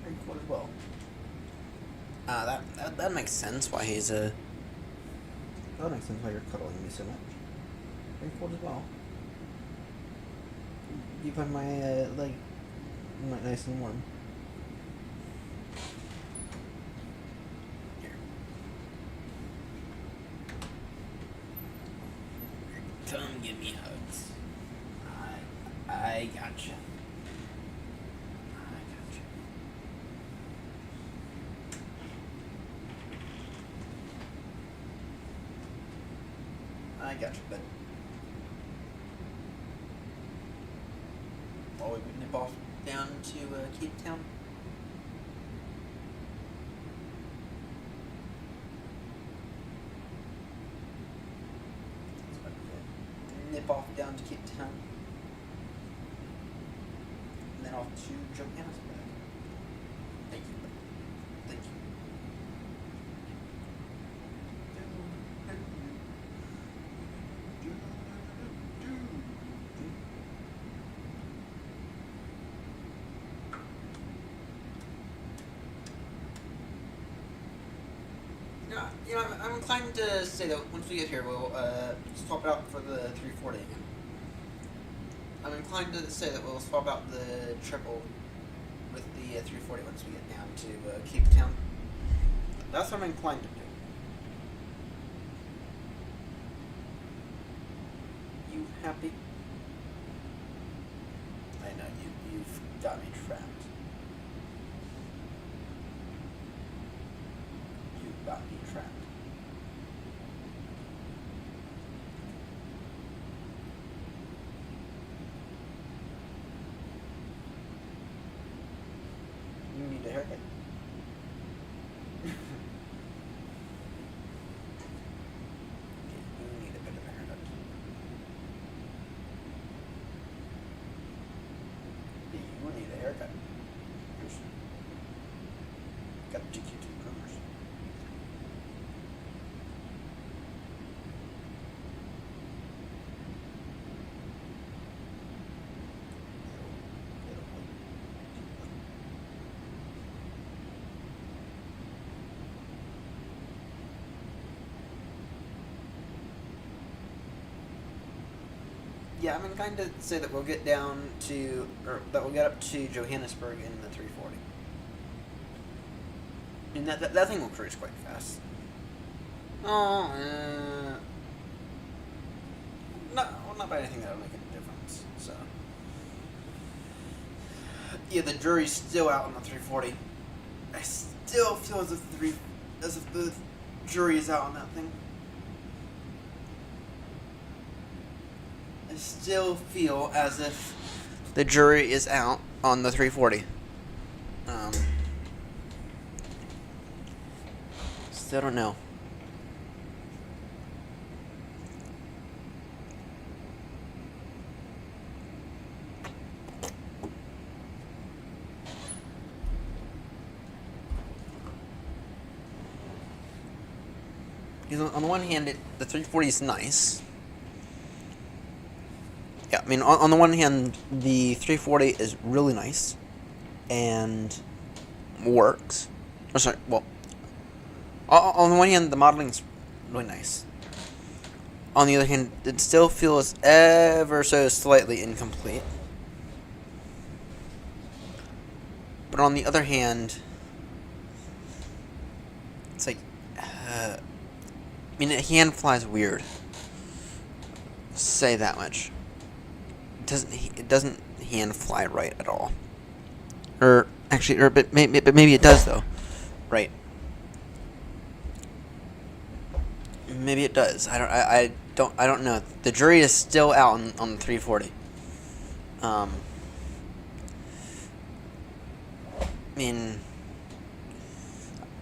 Pretty cool as well. That makes sense why he's that makes sense why you're cuddling me so much. Very cold as well. You find my leg nice and warm. Here. Come give me hugs. I gotcha. I gotcha, but while we would nip off down to Cape Town. Nip off down to Cape Town. And then off to Johannesburg. Thank you. Thank you. You know, I'm inclined to say that once we get here, we'll swap it out for the 340 again. I'm inclined to say that we'll swap out the triple with the the 340 once we get down to Cape Town. That's what I'm inclined to do. You happy? I know you've got me trapped. You've got me trapped. You need a haircut. You need a bit of a haircut. You need a haircut. Here's, got GQ2 groomers. Yeah, I'm inclined to say that we'll get down to, or that we'll get up to Johannesburg in the 340. And that thing will cruise quite fast. Oh, not by anything that'll make a difference. So, yeah, the jury's still out on the 340. I still feel as if the jury is out on that thing. I still feel as if the jury is out on the 340. Still don't know. Because on the one hand, the 340 is nice. Yeah, I mean, on the one hand, the 340 is really nice and works. Oh, sorry, well, on the one hand, the modeling's really nice. On the other hand, it still feels ever so slightly incomplete. But on the other hand, it's like, I mean, it hand flies weird. Say that much. It doesn't hand fly right at all. But maybe it does though, right? Maybe it does. I don't know. The jury is still out on the 340. I mean,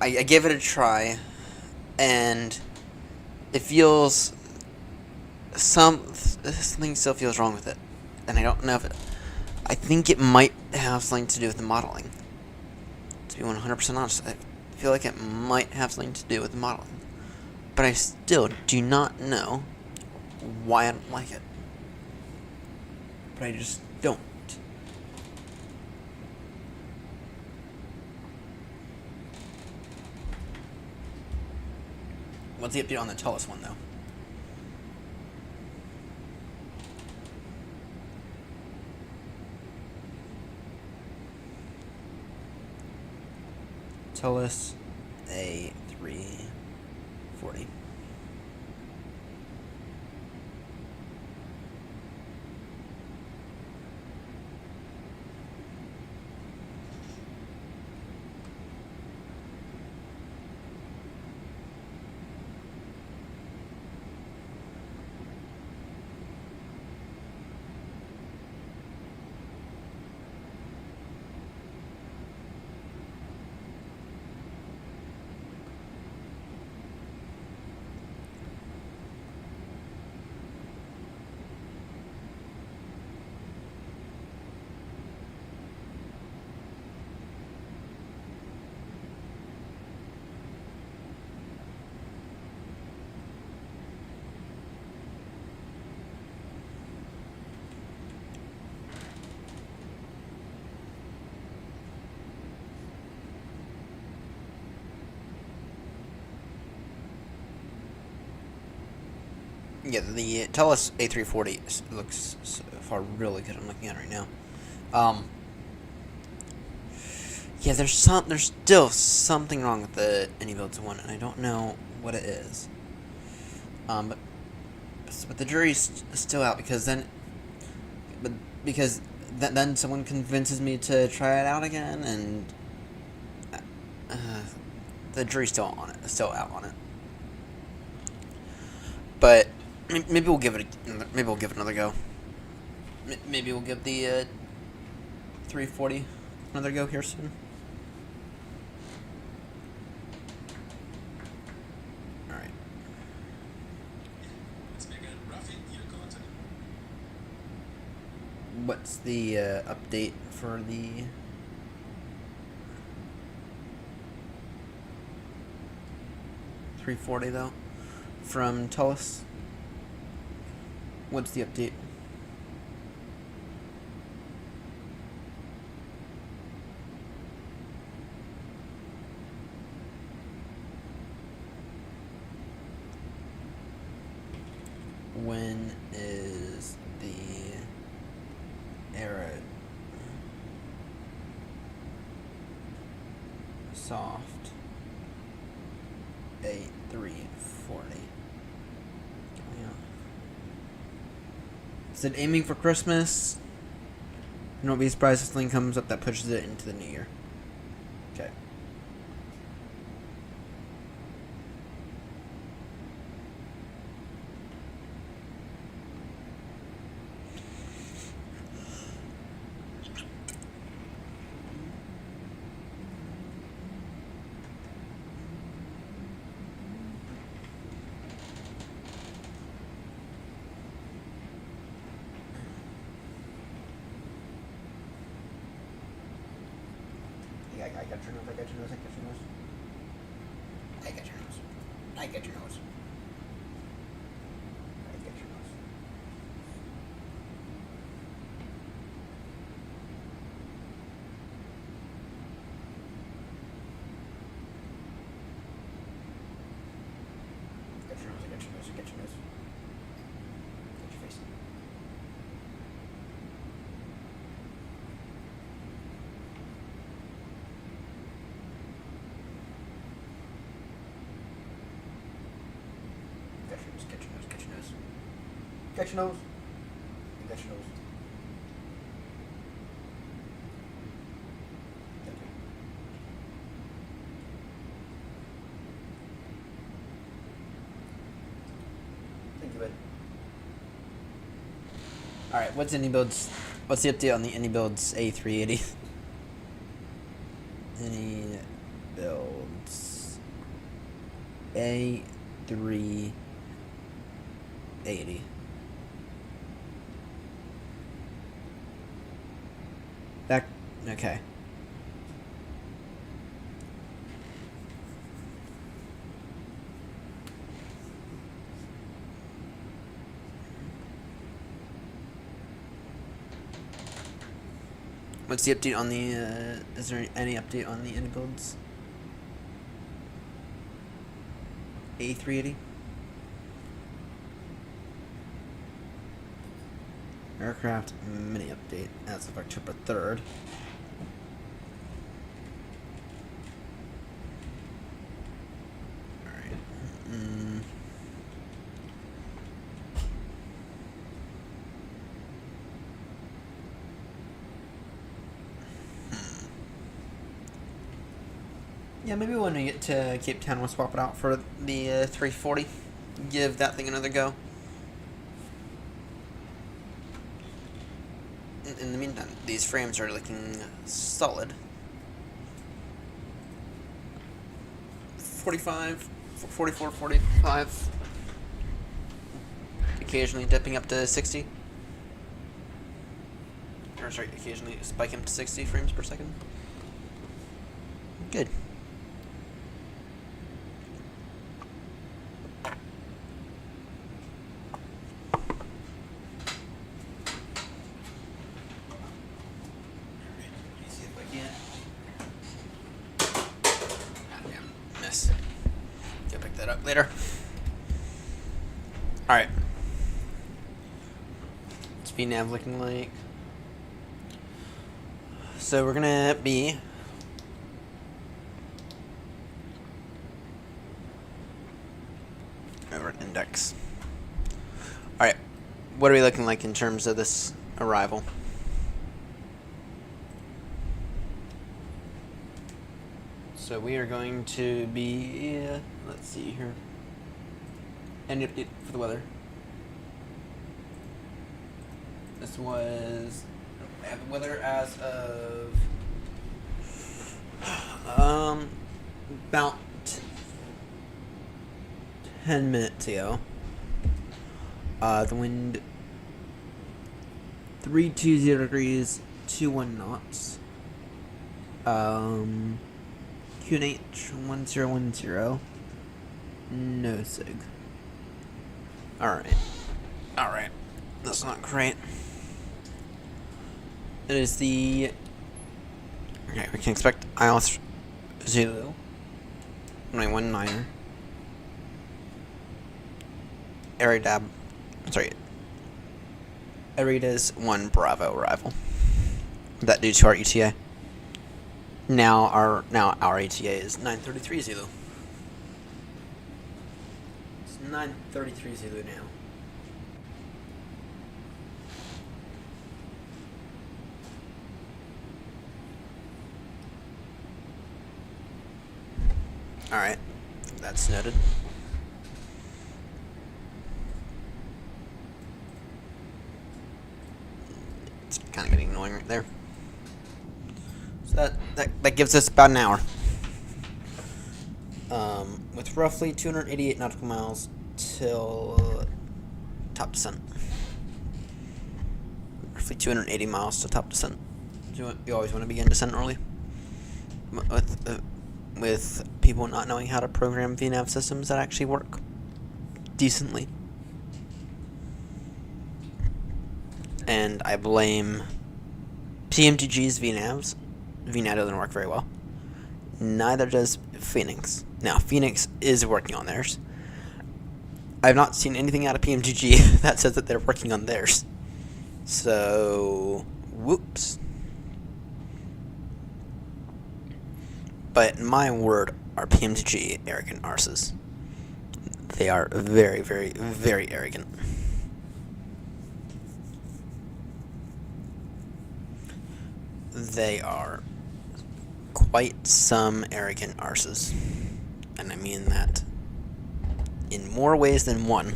I gave it a try, and it feels something still feels wrong with it. And I don't know if I think it might have something to do with the modeling. To be 100% honest, I feel like it might have something to do with the modeling. But I still do not know why I don't like it. But I just don't. What's the update on the Tellus one, though? Tellus A340. Yeah, the Tellus A340 looks so far really good. I'm looking at it right now. Yeah, there's still something wrong with the AnyBuilds one, and I don't know what it is. But the jury's still out because then someone convinces me to try it out again, and the jury's still out on it. But maybe we'll give it another go. Maybe we'll give the 340 another go here soon. All right. What's the update for the 340 though from Tullus? What's the update? When is the era soft A340? Yeah. Is it aiming for Christmas? I don't be surprised if something comes up that pushes it into the new year. Okay. I got your nose. I got your nose. I got your nose. I got your nose. I got your nose. I got your nose. I got your nose. I got your nose. Got your face. Get your nose. You got your nose. Thank you. Thank you, bud. Alright, what's the update on the AnyBuilds A380? AnyBuilds A380. Okay. What's the update on the, is there any update on the AnyBuilds A380? Aircraft mini update as of October 3rd. Alright. Yeah, maybe when we get to Cape Town, we'll swap it out for the 340. Give that thing another go. In the meantime, these frames are looking solid. 45, 44, 45. Occasionally dipping up to 60. Or sorry, occasionally spiking up to 60 frames per second. Good. Up later. Alright. What's VNav looking like? So we're gonna be Fenix. Alright, what are we looking like in terms of this arrival? So we are going to be, let's see here, any update for the weather. This was, I have the weather as of, about 10 minutes ago. The wind 320 degrees, 21 knots. QNH 1010. No sig. Alright. Alright. That's not great. It is the. Okay, we can expect IELTS Zulu 919er. Aridab. Sorry. Aridas 1 Bravo arrival. That due to our ETA. Now our ETA is 933 Zulu. It's 933 Zulu now. Alright. That's noted. It's kind of getting annoying right there. So that gives us about an hour. With roughly 288 nautical miles till top descent. Roughly 280 miles to top descent. You always want to begin descent early. With people not knowing how to program VNAV systems that actually work decently. And I blame PMDG's VNAVs. VNAV doesn't work very well. Neither does Fenix. Now, Fenix is working on theirs. I've not seen anything out of PMDG that says that they're working on theirs. So, whoops. But my word, are PMDG arrogant arses. They are very, very, very arrogant. They are quite some arrogant arses. And I mean that in more ways than one.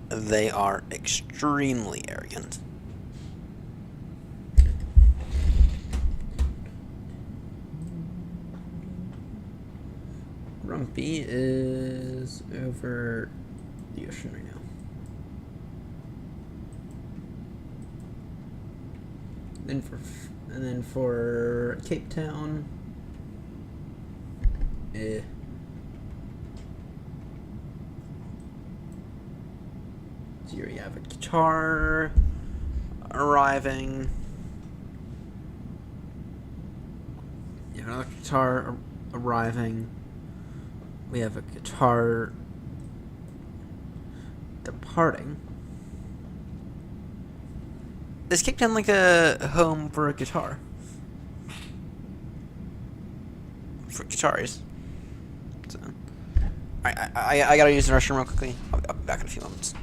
They are extremely arrogant. Grumpy is over the ocean right now. And then for Cape Town, So here you have a guitar arriving. You have another guitar arriving. We have a guitar departing. Is Cape Town like a home for a guitar? For guitars. So, I gotta use the restroom real quickly. I'll be back in a few moments.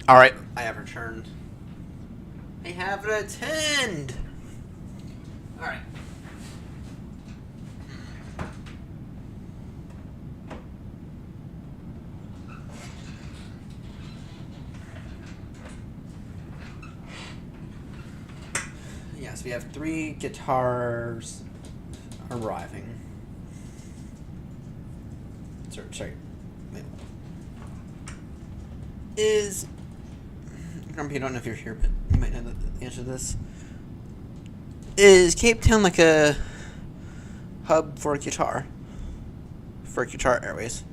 Alright, I have returned. I have returned! Alright. Yes, we have 3 guitars arriving. Sorry. Wait. Is Grumpy, I don't know if you're here, but you might know the answer to this. Is Cape Town like a hub for guitar? For Guitar Airways?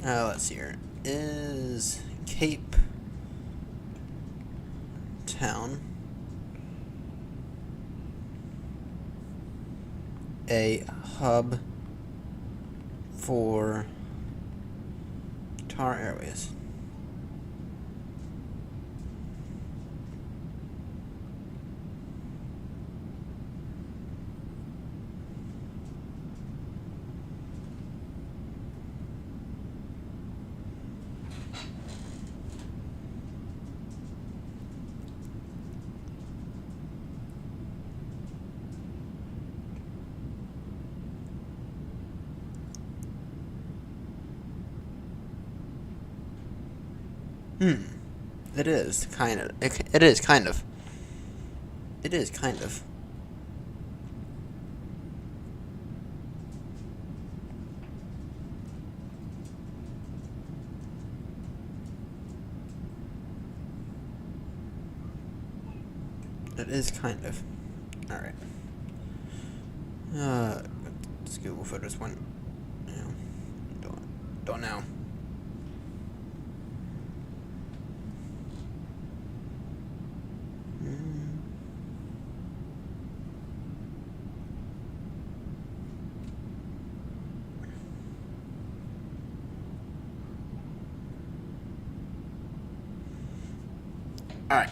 Let's see here. Is Cape Town a hub for Guitar Airways? It is kind of. It is kind of. It is kind of. It is kind of. Alright. This Google Photos one. Don't know. Alright.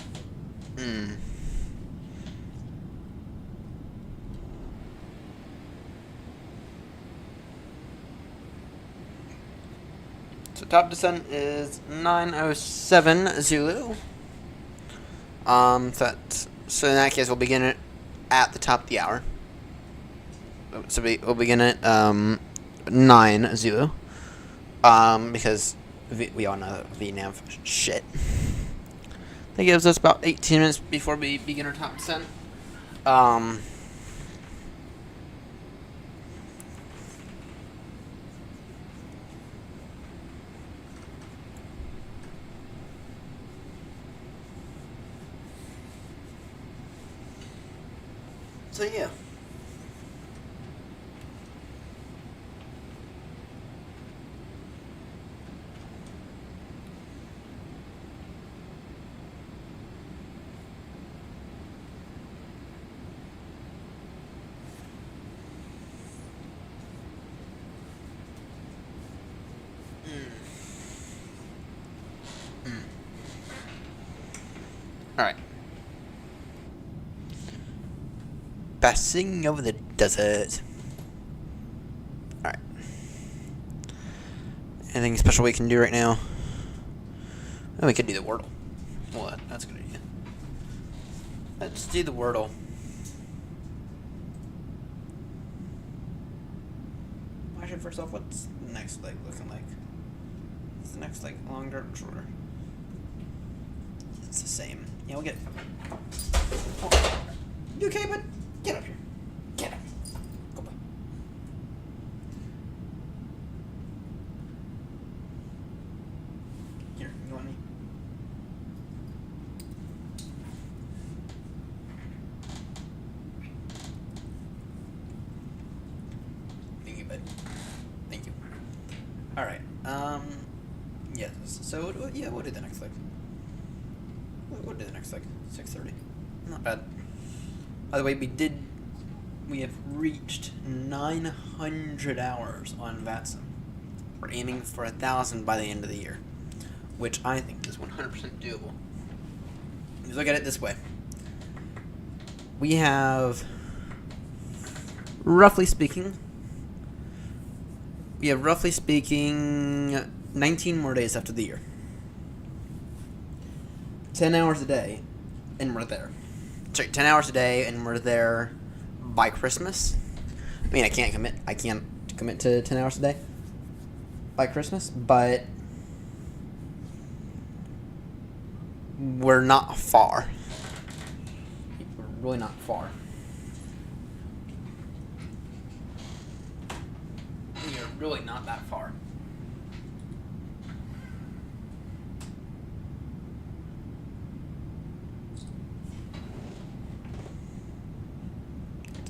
So top descent is 9:07 Zulu. So in that case we'll begin it at the top of the hour. So we'll begin at 9 Zulu. Because we all know that VNav shit. That gives us about 18 minutes before we begin our top descent. So yeah. Alright. Passing over the desert. Alright. Anything special we can do right now? Oh, we could do the Wordle. Well, that's a good idea. Let's do the Wordle. Actually, first off, what's the next leg looking like? Is the next leg longer or shorter? It's the same. Yeah, we'll get. Oh. You okay, bud? Get up here. Get up. Go back. Here, you want me? Thank you, bud. Thank you. All right. Yes. So yeah, we'll do the next leg. We'll do the next leg. 6:30. Not bad. By the way, we have reached 900 hours on VATSIM. We're aiming for 1,000 by the end of the year, which I think is 100% doable. Let's look at it this way. We have, roughly speaking, We have, roughly speaking, 19 more days after the year. 10 hours a day, and we're there. Sorry, 10 hours a day, and we're there by Christmas. I mean, I can't commit to 10 hours a day by Christmas, but we're not far. We're really not far. We are really not that far.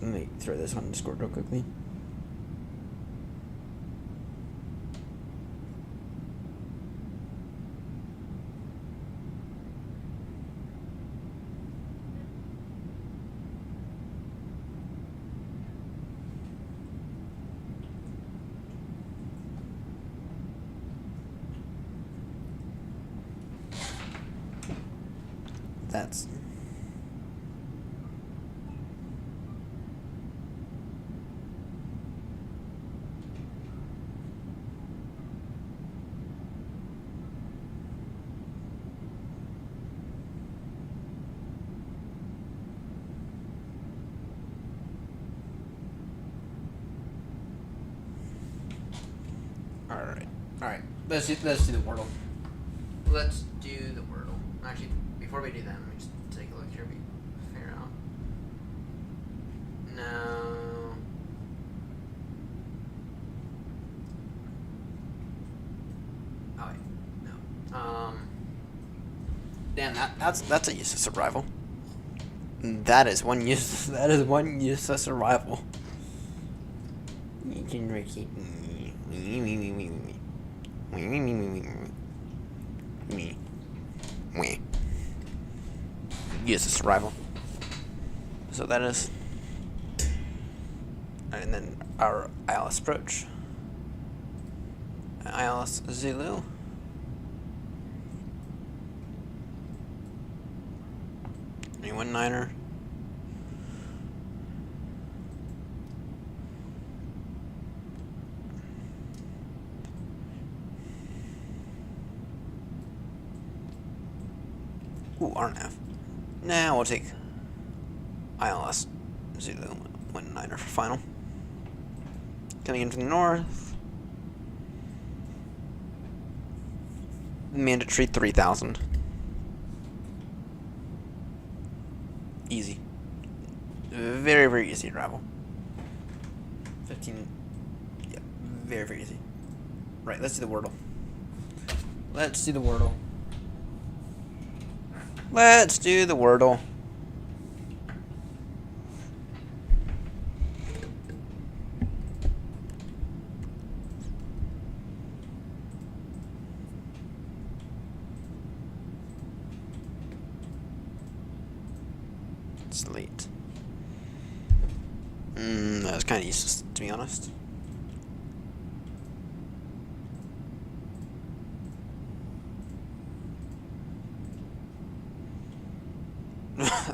Let me throw this on Discord real quickly. That's all right. Let's do the Wordle. Let's do the Wordle. Actually, before we do that, let me just take a look here. Figure out. No. Oh wait, no. Damn, that's a useless arrival. That is one useless arrival. You can repeat. Useless arrival. So that is, and then our ILS approach. ILS Zulu. Anyone niner? Ooh, RNF. Now we'll take ILS Zulu 19er for final. Coming in from the north. Mandatory 3000. Easy. Very, very easy to travel. 15. Yeah, very, very easy. Right, let's do the Wordle. Let's do the Wordle. Let's do the Wordle. It's late. That was kind of useless, to be honest.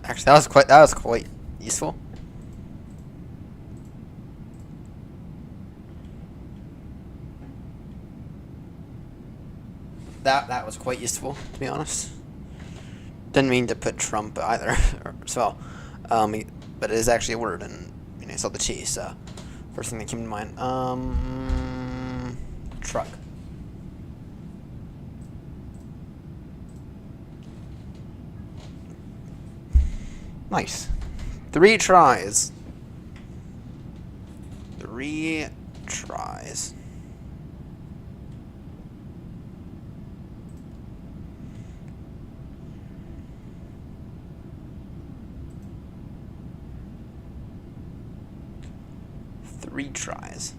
Actually, that was quite useful. That was quite useful, to be honest. Didn't mean to put Trump either, as well. But it is actually a word, and I saw the cheese. First thing that came to mind. Truck. Nice. 3 tries. 3 tries. Three tries.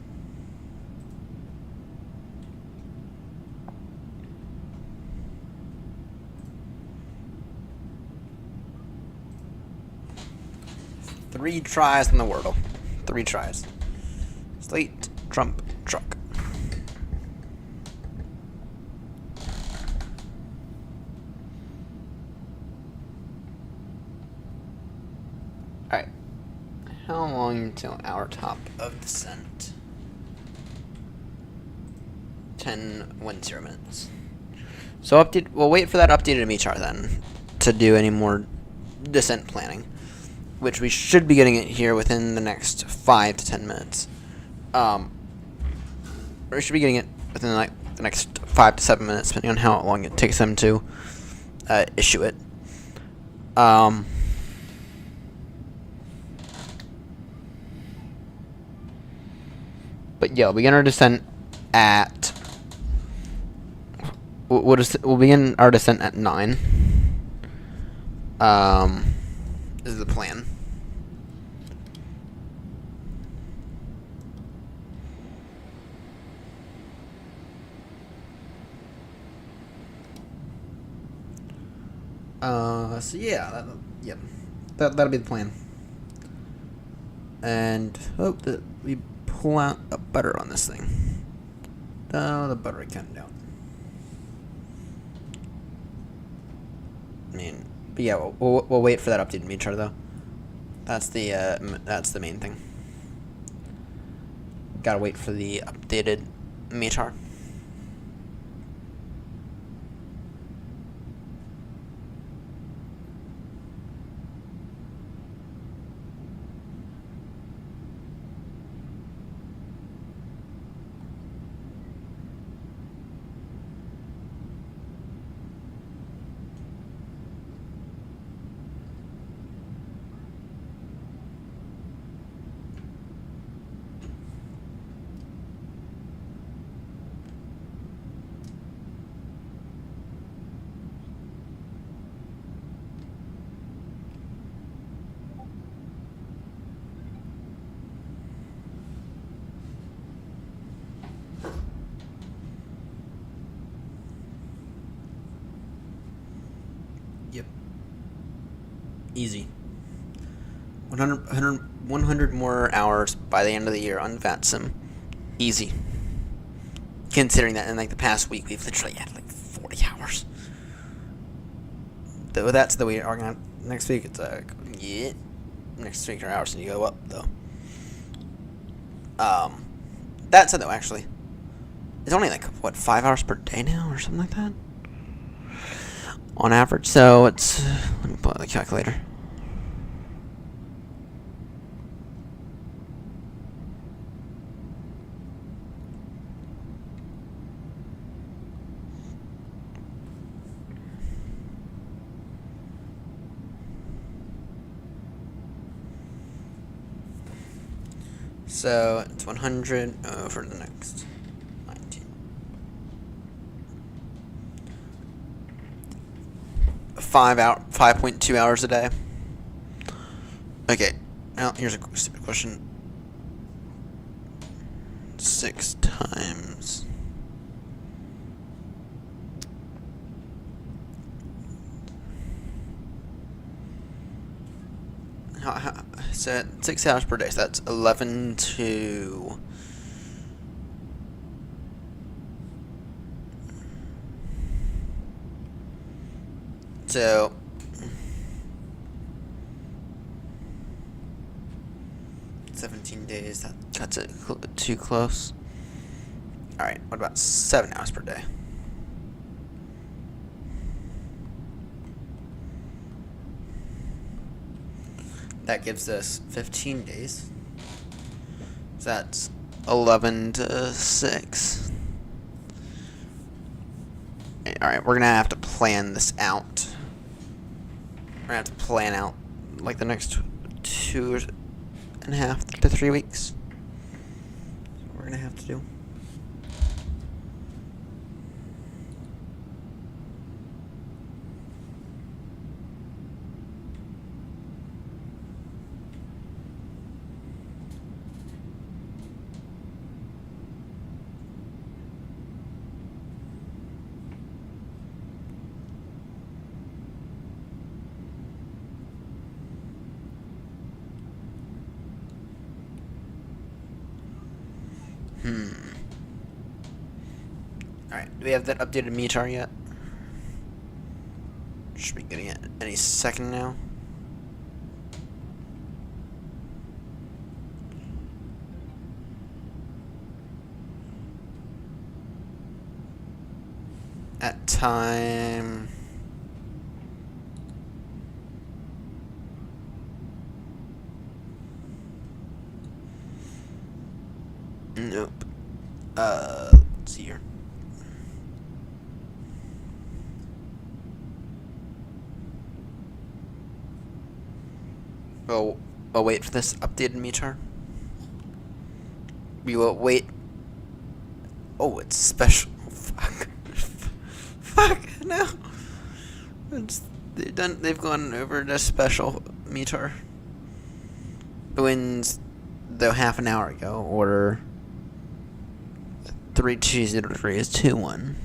Three tries on the Wordle. 3 tries. Slate, Trump, truck. Alright. How long until our top of descent? 10 when 0 minutes. So we'll wait for that updated METAR then to do any more descent planning, which we should be getting it here within the next 5 to 10 minutes. We should be getting it within like the next 5 to 7 minutes, depending on how long it takes them to issue it. But yeah, we'll begin our descent at. We'll begin our descent at 9. This is the plan. So yeah, that'll be the plan. And hope that we pull out a butter on this thing. Oh, the butter counted down. I mean, but yeah, we'll wait for that updated METAR though. That's the main thing. Gotta wait for the updated METAR. Yep. Easy. 100 more hours by the end of the year on VATSIM. Easy. Considering that in like the past week we've literally had like 40 hours. That's the way we're gonna next week. It's like yeah. Next week our hours need to go up though. That said though, actually, it's only like what 5 hours per day now or something like that on average. So it's let me pull out the calculator. So it's 100 over the next 19. 5.2 hours a day. Okay, now here's a stupid question. 6 times. So 6 hours per day, so that's 11 to... So... 17 days, that cuts it too close. Alright, what about 7 hours per day? That gives us 15 days. So that's 11 to 6. Alright, we're gonna have to plan this out. We're gonna have to plan out like the next 2.5 to 3 weeks. That's what we're gonna have to do. Alright, do we have that updated METAR yet? Should be getting it any second now. at time. Nope. Let's see here. We'll wait for this updated meter. We will wait. Oh, it's special. Fuck. Fuck, no. They've gone over the special meter. The winds, though, half an hour ago, order 3203 is 21.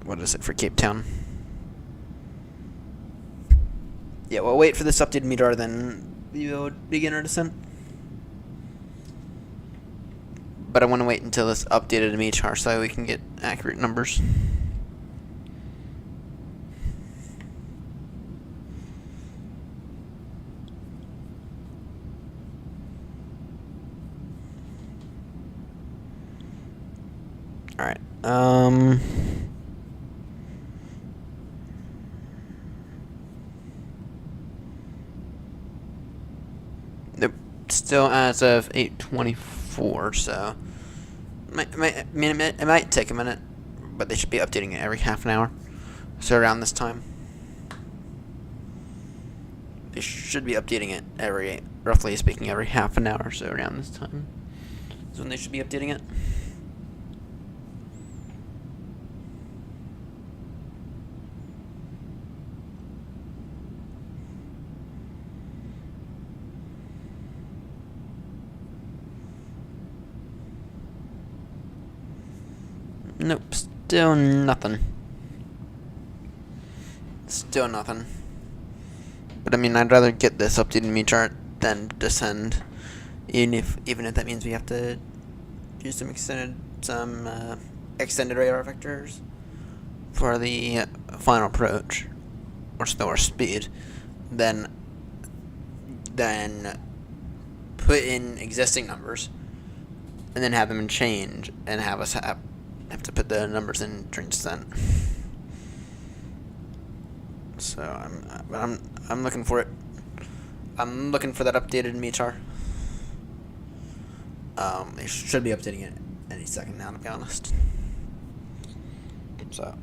What is it for Cape Town? Yeah, we'll wait for this updated meter, then we will begin our descent. But I want to wait until this updated meter so we can get accurate numbers. Alright, nope, still as of 8:24, so it might take a minute, but they should be updating it every half an hour. So around this time, they should be updating it every, roughly speaking, every half an hour. So around this time is when they should be updating it. Nope, still nothing. Still nothing. But I mean, I'd rather get this updated me chart than descend, even if that means we have to do some extended radar vectors for the final approach or slower speed. Then put in existing numbers and then have them change and have us have to put the numbers in during descent. So I'm looking for it. I'm looking for that updated meter. They should be updating it any second now, to be honest. So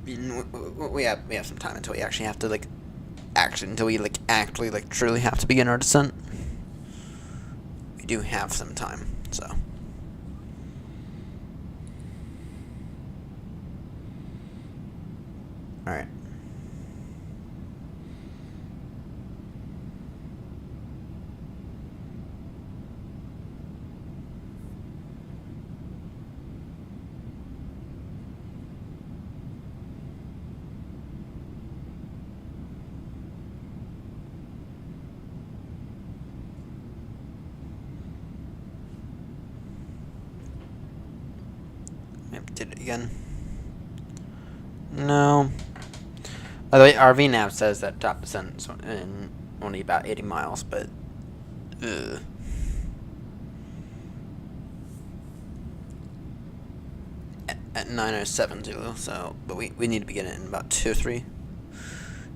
we have some time until we actually have to actually truly have to begin our descent. We do have some time, so. Alright. Did it again. No. By the way, our VNAV says that top descent is in only about 80 miles, but at 9:07 Zulu, so but we need to begin it in about 2 or 3.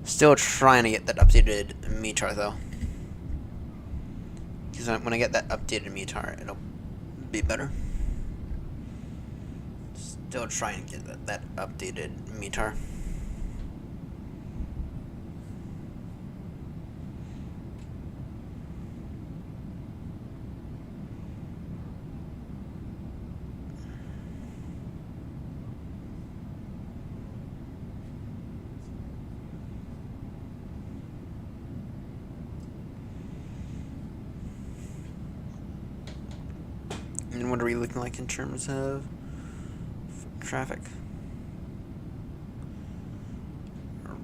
Still trying to get that updated meter though, because when I get that updated meter, it'll be better. Still trying to get that updated meter. And what are we looking like in terms of traffic?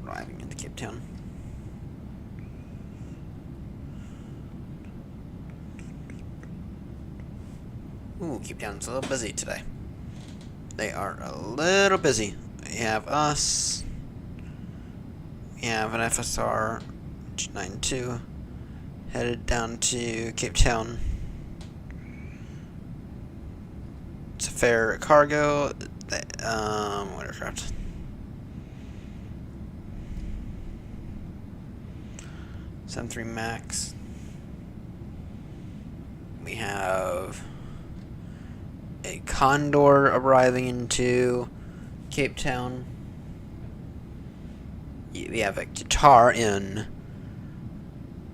Arriving into Cape Town. Ooh, Cape Town's a little busy today. They are a little busy. We have us. We have an FSR 292 headed down to Cape Town. It's a fair cargo. What aircraft? $73 Max. We have a Condor arriving into Cape Town. We have a guitar in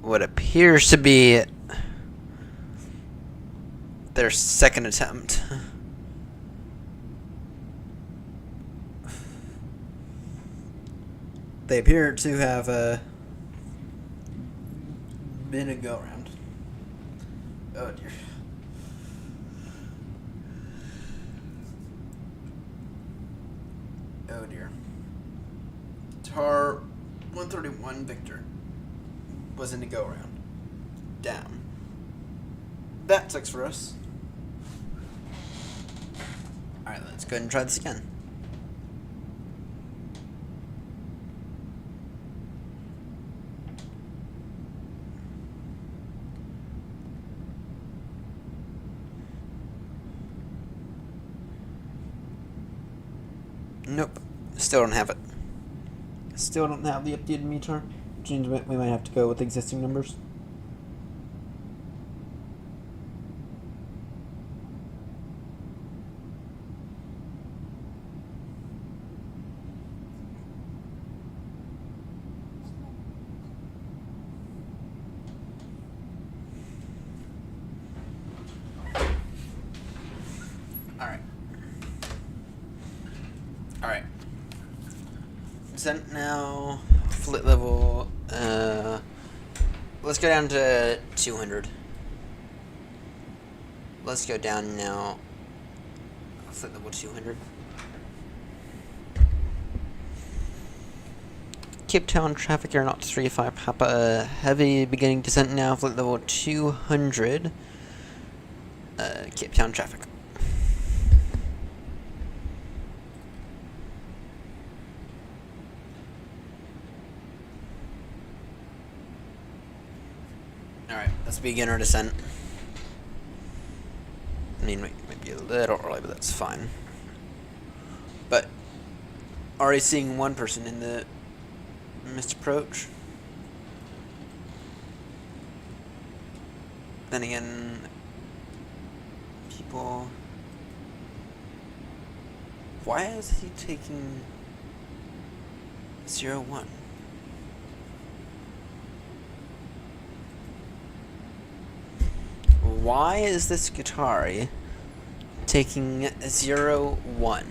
what appears to be their second attempt. They appear to have been a go-around. Oh dear. Oh dear. Tar 131 Victor was in the go-around. Down. That sucks for us. Alright, let's go ahead and try this again. Nope. Still don't have it. Still don't have the updated meter. Which means we might have to go with existing numbers. Alright. Alright. Descent now. Flight level. Let's go down to 200. Let's go down now. Flight level 200. Cape Town traffic AirNott 35 Papa. Heavy beginning descent now. Flight level 200. Cape Town traffic. Alright, let's begin our descent. I mean, we might be a little early, but that's fine. But, already seeing one person in the missed approach. Then again, people... Why is he taking 01? Why is this Qatari taking 01?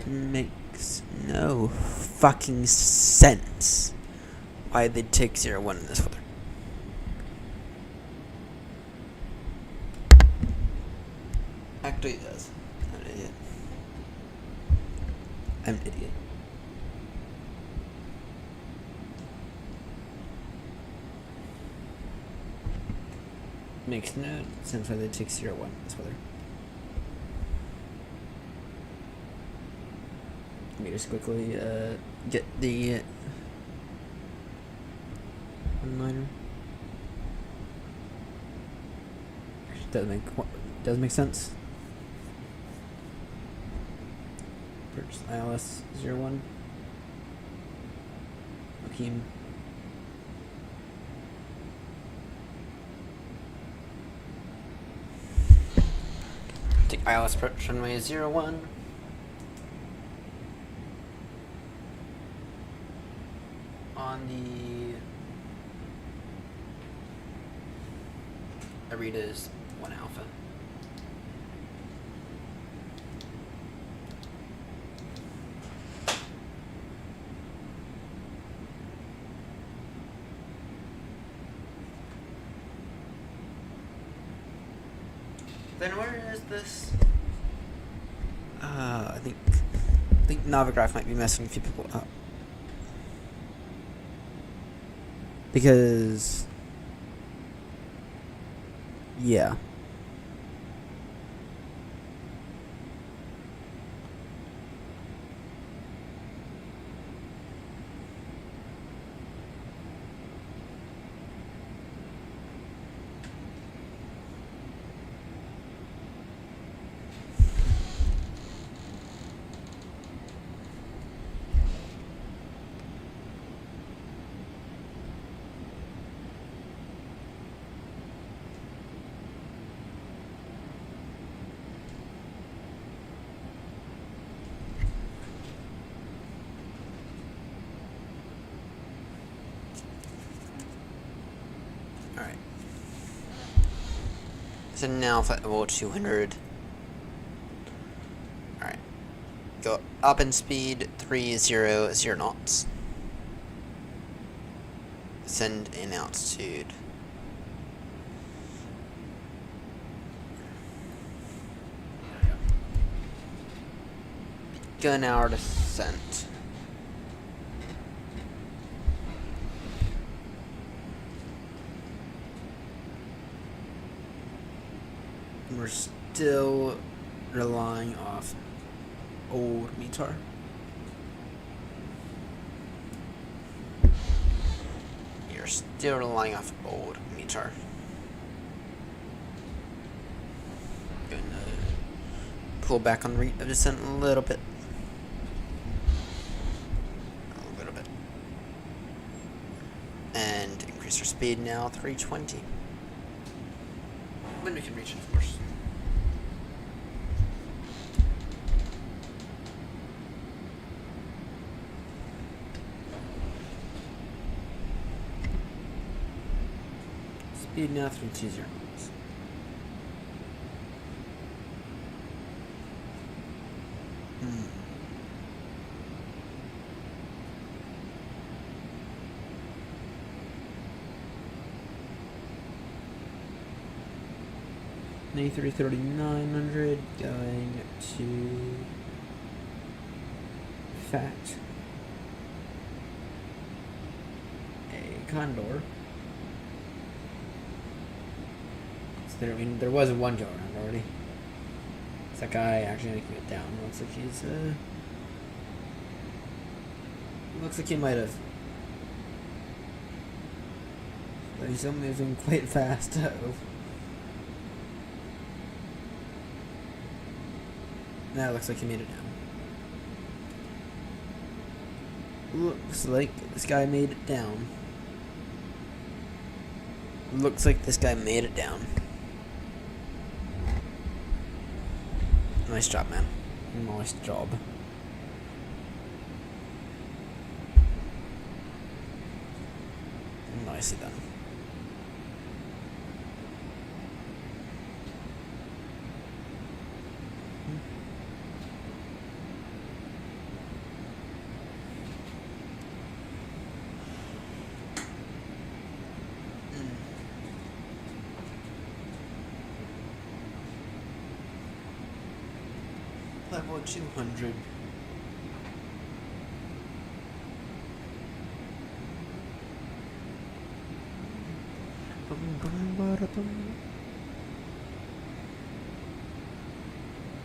Makes no fucking sense why they'd take 01 in this weather. Actually, it does. I'm an idiot. I'm an idiot. Makes no sense why they take 01 this weather. Let me just quickly get the one-liner. Does make sense. Purchase ILS 01. Hakeem. Take ILS approach runway 01. On the Arita's 1 Alpha. Then where is this? I think Navigraph might be messing a few people up. Because yeah. So now flight level 200. Alright. Go up in speed 300 knots. Ascend in altitude. Begin our descent. We're still relying off old METAR. You're still relying off old METAR. Gonna pull back on rate of descent a little bit. A little bit. And increase our speed now 320. When we can reach it, of course. Speed now 320. Hmm. A330-900 going to fact a Condor. So there was one go around already. Is that guy actually making it down? Looks like he's looks like he might have. But he's still moving quite fast. Uh-oh. Now it looks like he made it down. Looks like this guy made it down. Looks like this guy made it down. Nice job, man. Nice job. Nicely done. Level 200.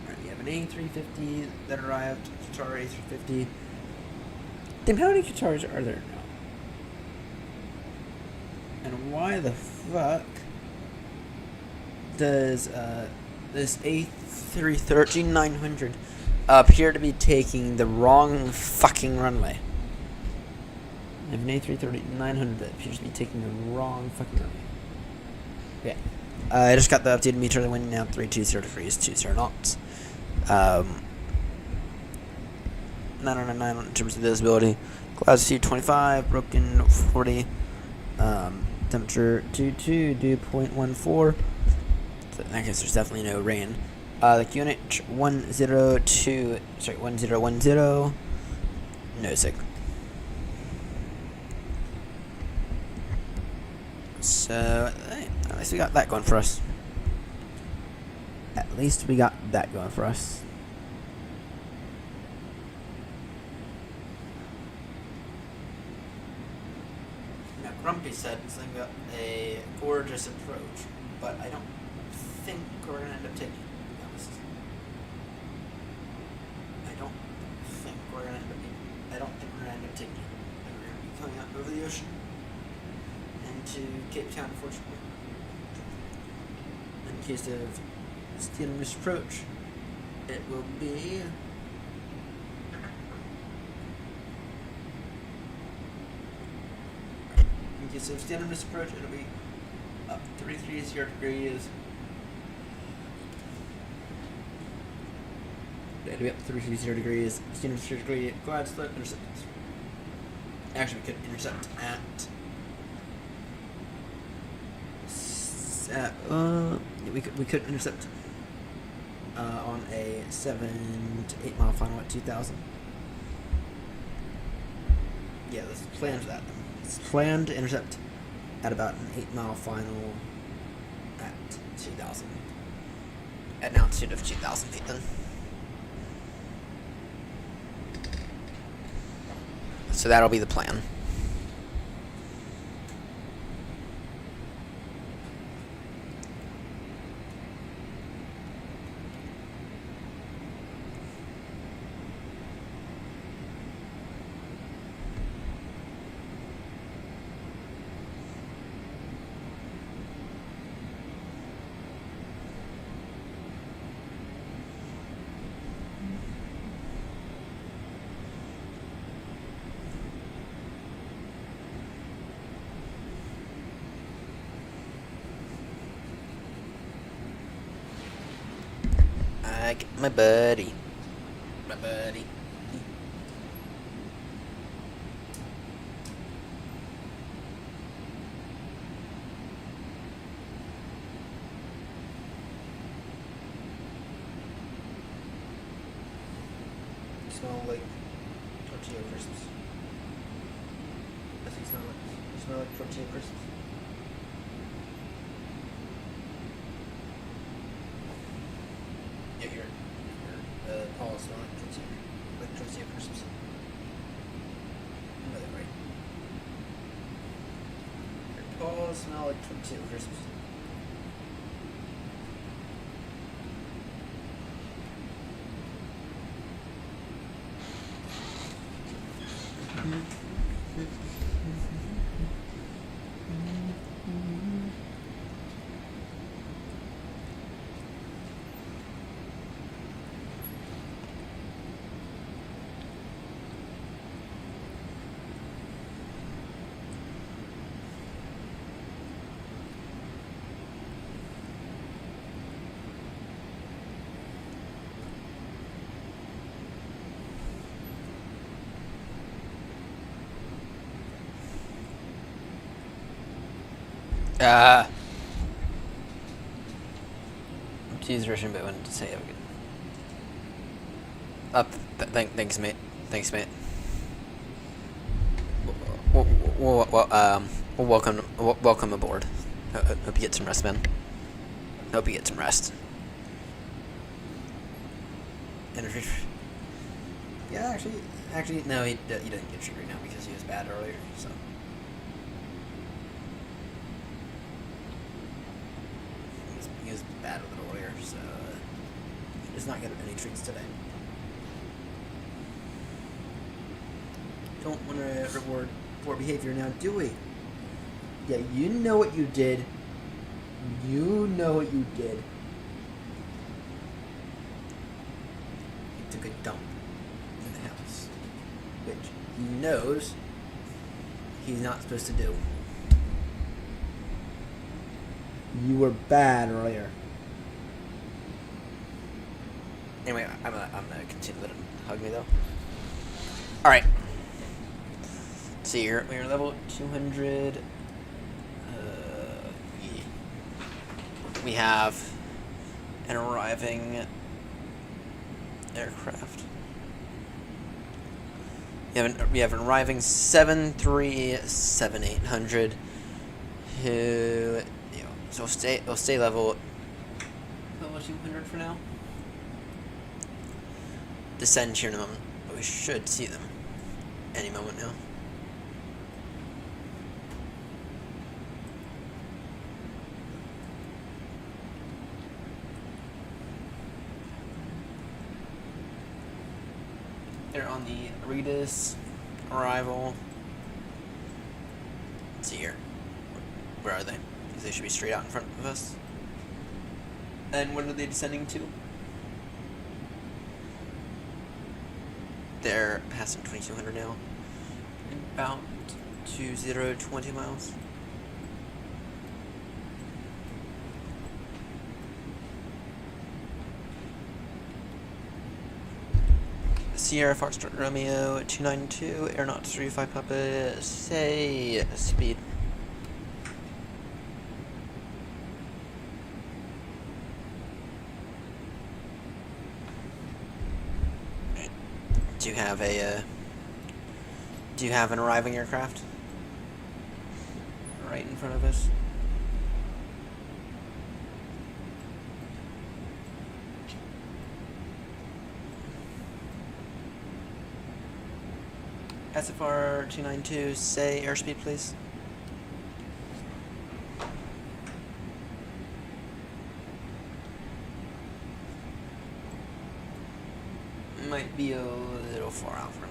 Alright, we have an A350 that arrived, Qatar A350. Damn, how many Qatars are there now? And why the fuck does this A330-900 appear to be taking the wrong fucking runway? I have an A330-900 that appears to be taking the wrong fucking runway. Yeah. I just got the updated meter. The wind now 320 degrees, 20 knots. 909 in terms of visibility. Clouds 25, broken 40. Temperature 22, dew 0.14. So I guess there's definitely no rain. The unit 1010. No sig. So at least we got that going for us. At least we got that going for us. Now Grumpy said something about a gorgeous approach, but I don't think we're gonna end up taking it, to be honest. I don't think we're gonna end up taking it. We're gonna be coming up over the ocean into Cape Town, unfortunately. In case of steal and misapproach, it will be in case of steal and misapproach, it'll be up 330 degrees. It'll be up 330 degrees. Steal and misapproach degree. Glide slope intercept. Actually, we could intercept at we could intercept on a 7 to 8 mile final at 2,000. Yeah, let's plan for that. It's planned to intercept at about an 8 mile final at 2,000. At an altitude of 2,000 feet then. So that'll be the plan. I get my buddy. My buddy. Smell like tortilla crisps. Does it smell like tortilla crisps? Yeah, your Paul smell like tortilla crisps. You know that, right? Your Paul smell like tortilla crisps. To use Russian, but I wanted to say have a good. Thanks, mate. Thanks, mate. Welcome aboard. Hope you get some rest, man. Hope you get some rest. And yeah, actually, no, he didn't get triggered now because he was bad earlier. So. He was bad a little earlier, so he does not get any treats today. Don't want to reward poor behavior now, do we? Yeah, you know what you did. You know what you did. You took a dump in the house, which he knows he's not supposed to do. You were bad earlier. Anyway, I'm gonna continue to let him hug me though. All right. So we're level 200. We have an arriving aircraft. We have an arriving 737-800 who, so we'll stay level 200 for now. Descend here in a moment, but we should see them any moment now. They're on the Regis arrival. Let's see here. Where are they? Because they should be straight out in front of us. And what are they descending to? They're passing 2200 now. About 2020 miles. Sierra Foxtrot Romeo 292, AirNott 35 Papa, say speed. Do you have a, do you have an arriving aircraft? Right in front of us. SFR 292, say airspeed, please. Might be a little far out from.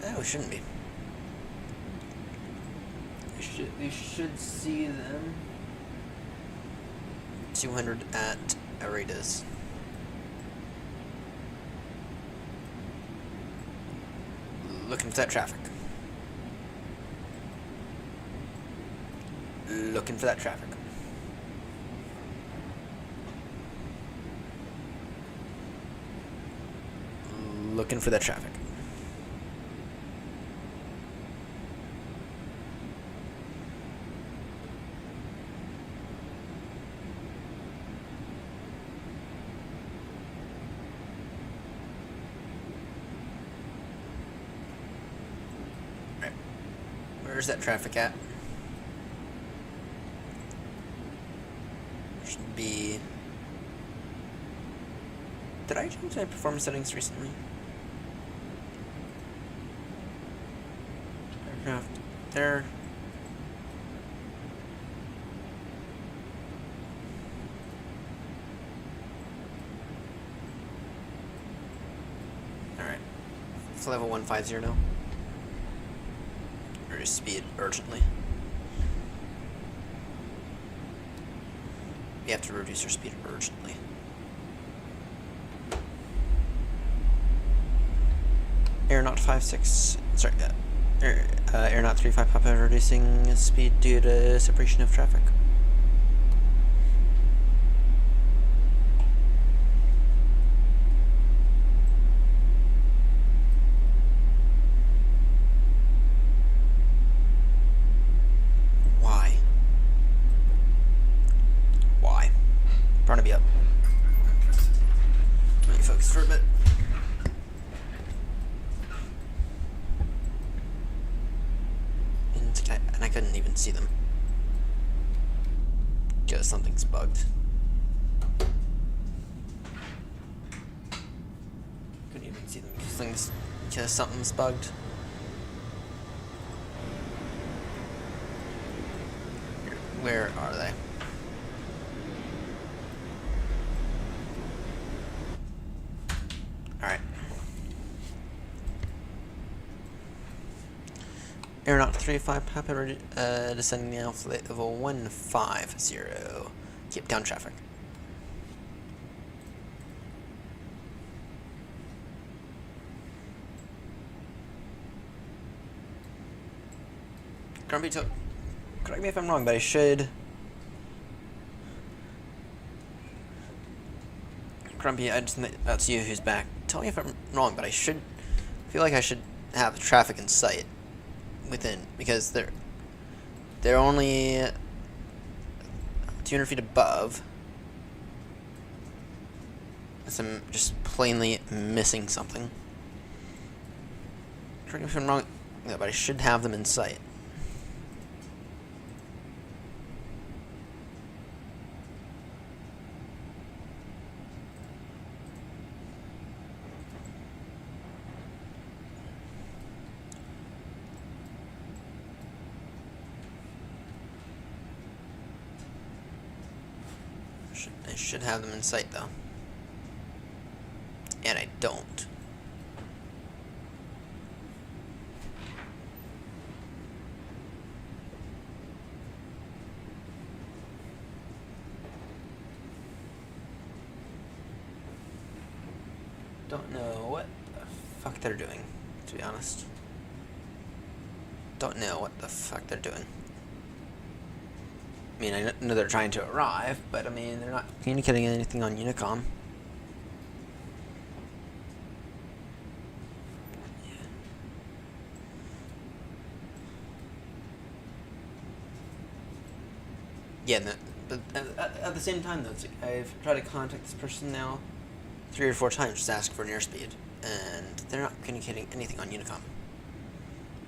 Oh, it shouldn't be. You should see them. 200 at Aretas. Looking for that traffic. Looking for that traffic. Looking for that traffic. Right. Where's that traffic at? Should be. Did I change my performance settings recently? Aircraft there. Alright. It's level 150 now. Reduce speed urgently. You have to reduce your speed urgently. AirNott 56. Sorry, AirNott 35 Papa reducing speed due to separation of traffic. Why? Why? Trying to be up. Let me focus for a bit. And I couldn't even see them. Because something's bugged. Couldn't even see them because something's bugged. Where are they? Alright. AirNott 35 Papa descending now flight level 150. Keep down traffic. Grumpy, correct me if I'm wrong, but I should. Grumpy, I just think that's you who's back. Tell me if I'm wrong, but I feel like I should have traffic in sight within, because they're only 200 feet above. So I'm just plainly missing something. Correct me if I'm wrong, but I should have them in sight. I should have them in sight though. And I don't. Don't know what the fuck they're doing, to be honest. Don't know what the fuck they're doing. I mean, I know they're trying to arrive, but I mean, they're not communicating anything on Unicom. Yeah, but at the same time, though, I've tried to contact this person now 3 or 4 times, just ask for an airspeed. and they're not communicating anything on Unicom.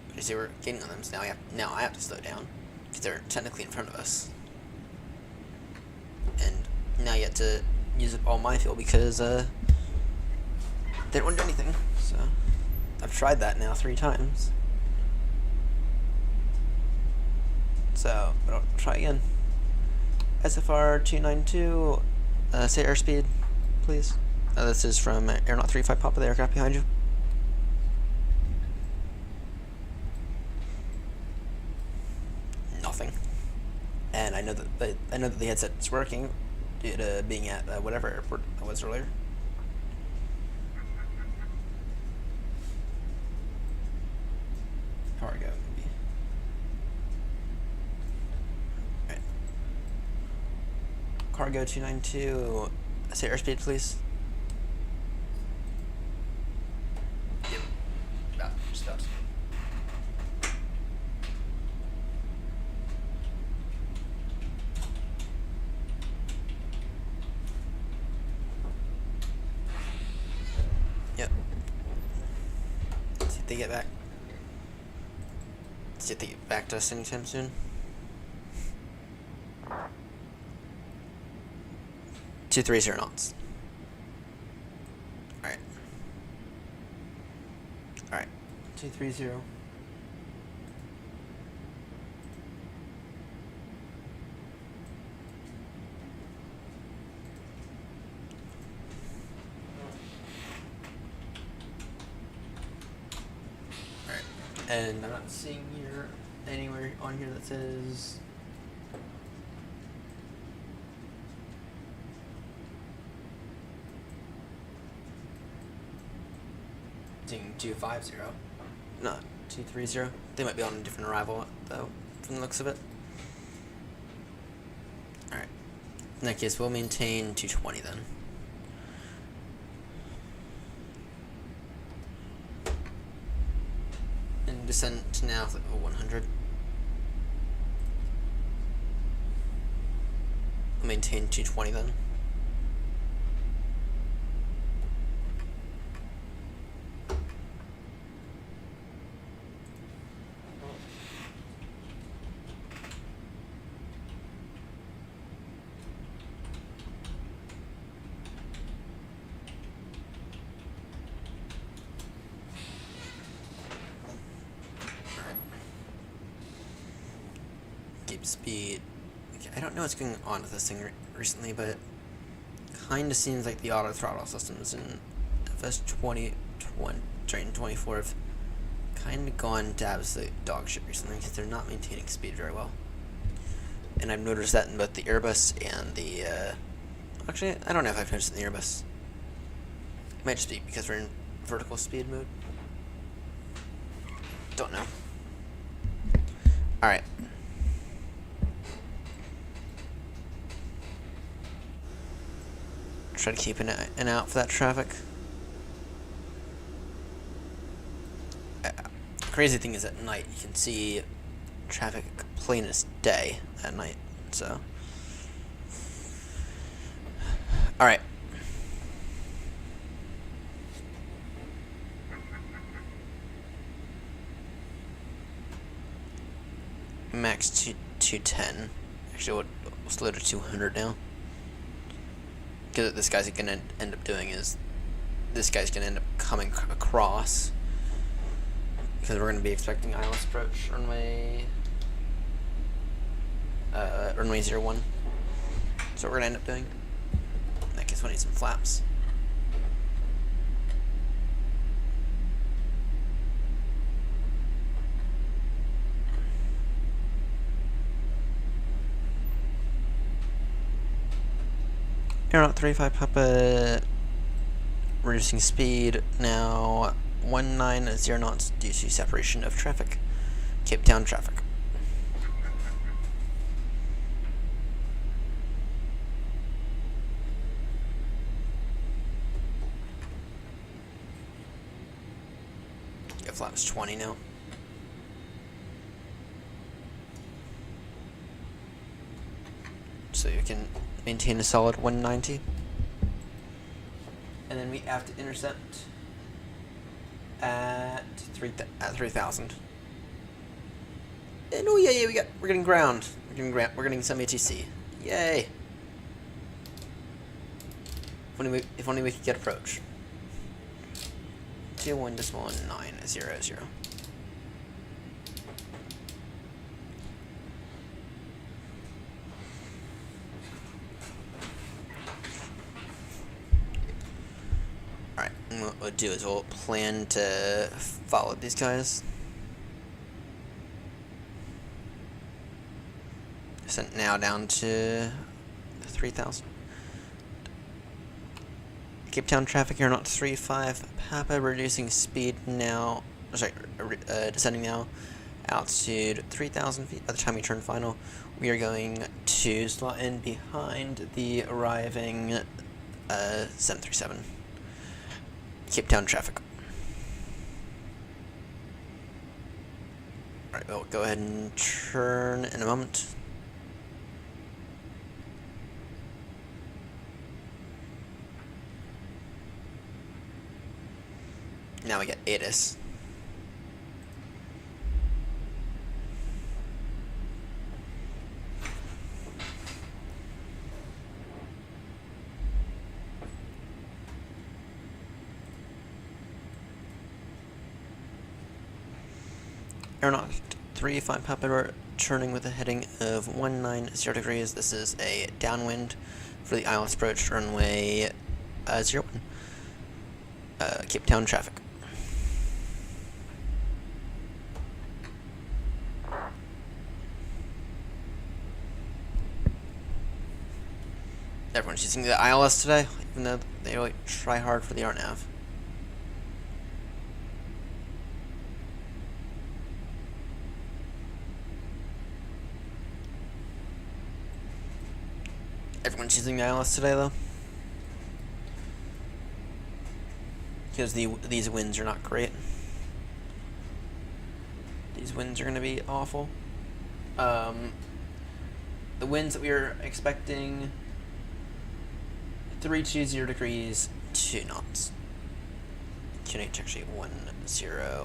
Because they were gaining on them, so now I have to slow down, because they're technically in front of us. And now you have to use up all my fuel because they don't want to do anything. So I've tried that now 3 times. So I'll try again. SFR 292, say airspeed, please. This is from AirNott 35 Papa, the aircraft behind you. Nothing. And I know that the headset's working due to being at whatever airport I was earlier. Cargo, maybe. Alright. Cargo 292. Say airspeed, please. Yep. Just about. Yep. See if they get back. See if they get back to us anytime soon. 230 knots. Alright. Alright. 230. Alright. And I'm not seeing here anywhere on here that says 250. Not 230. They might be on a different arrival though, from the looks of it. Alright. In that case, we'll maintain 220 then. And descend to now 100. We'll maintain 220 then. Speed. Okay, I don't know what's going on with this thing recently, but it kind of seems like the auto throttle systems in FS20 Train 24 have kind of gone to absolute dog shit recently because they're not maintaining speed very well. And I've noticed that in both the Airbus and the actually, I don't know if I've noticed it in the Airbus. It might just be because we're in vertical speed mode. Don't know. Alright. Try to keep an eye out for that traffic. Crazy thing is at night you can see traffic plain as day at night. So, all right. Max 210. Actually, we'll slow to 200 now. Because what this guy's gonna end up doing is, this guy's gonna end up coming across, because we're gonna be expecting ILS approach runway 01. So what we're gonna end up doing, in that case we'll need some flaps. AirNott 35 Papa, reducing speed, now 190 knots due to separation of traffic. Cape Town traffic. Yeah, flaps 20 now. So you can maintain a solid 190. And then we have to intercept at 3,000. And oh yeah, we're getting ground. We're getting some ATC. Yay! If only we could get approach. 21.900. Alright, what we'll do is we'll plan to follow these guys. Sent now down to 3,000. Cape Town traffic here, not 3-5. Papa reducing speed now. Sorry, descending now. Altitude 3,000 feet. By the time we turn final, we are going to slot in behind the arriving 737. Cape Town traffic. Alright, we'll go ahead and turn in a moment. Now we get ATIS. AirNott 3-5 Papa turning with a heading of 190 degrees. This is a downwind for the ILS approach runway 01. Cape Town traffic. Everyone's using the ILS today, even though they really try hard for the RNAV. Everyone's using the ILS today, though, because these winds are not great. These winds are going to be awful. The winds that we are expecting: 320 degrees, 2 knots. QNH actually 1010.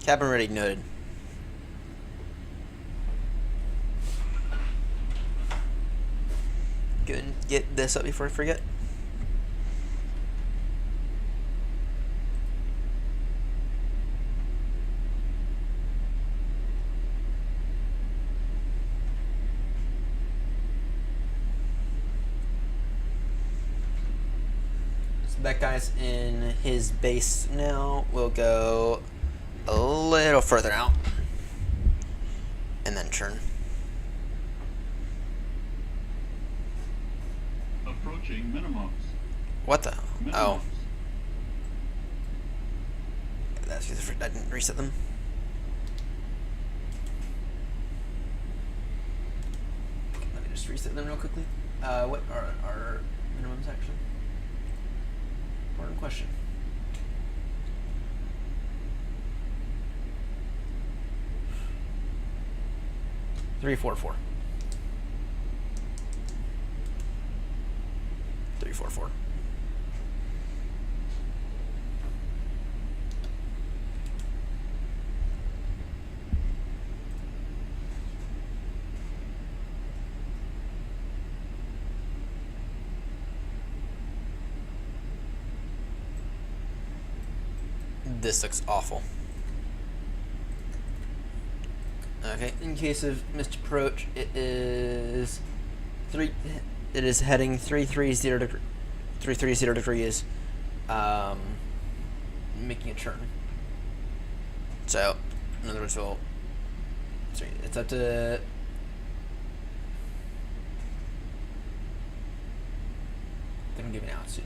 Cabin ready noted. Go and get this up before I forget. So that guy's in his base now. We'll go a little further out and then turn. Approaching minimums. What the? Minimums. Oh. That's because I didn't reset them. Let me just reset them real quickly. What are our minimums actually? Important question. Three, 4, 4. 3, 4, 4. This looks awful. Okay, in case of missed approach, it is heading 330 degrees, making a turn. So, in other words, it's up to I'm giving altitude.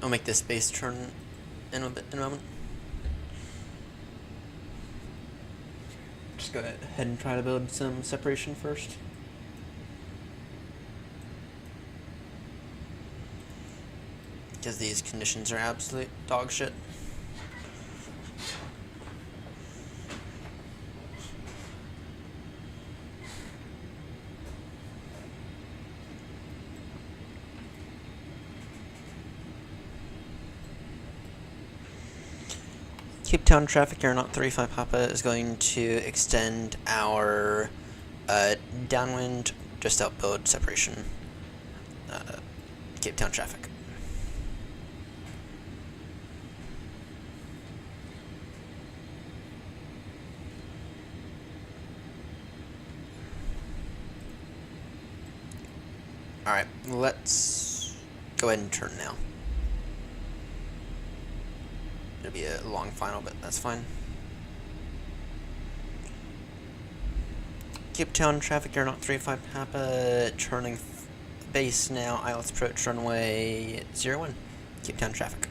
I'll make this base turn in a moment. Just go ahead and try to build some separation first. Because these conditions are absolute dog shit. Cape Town traffic, AirNott 35 Papa is going to extend our downwind, just outbuild separation. Cape Town traffic. Alright, let's go ahead and turn now. It'll be a long final, but that's fine. Cape Town traffic, AirNott 35 Papa, turning base now, ILS approach runway 01, Cape Town traffic.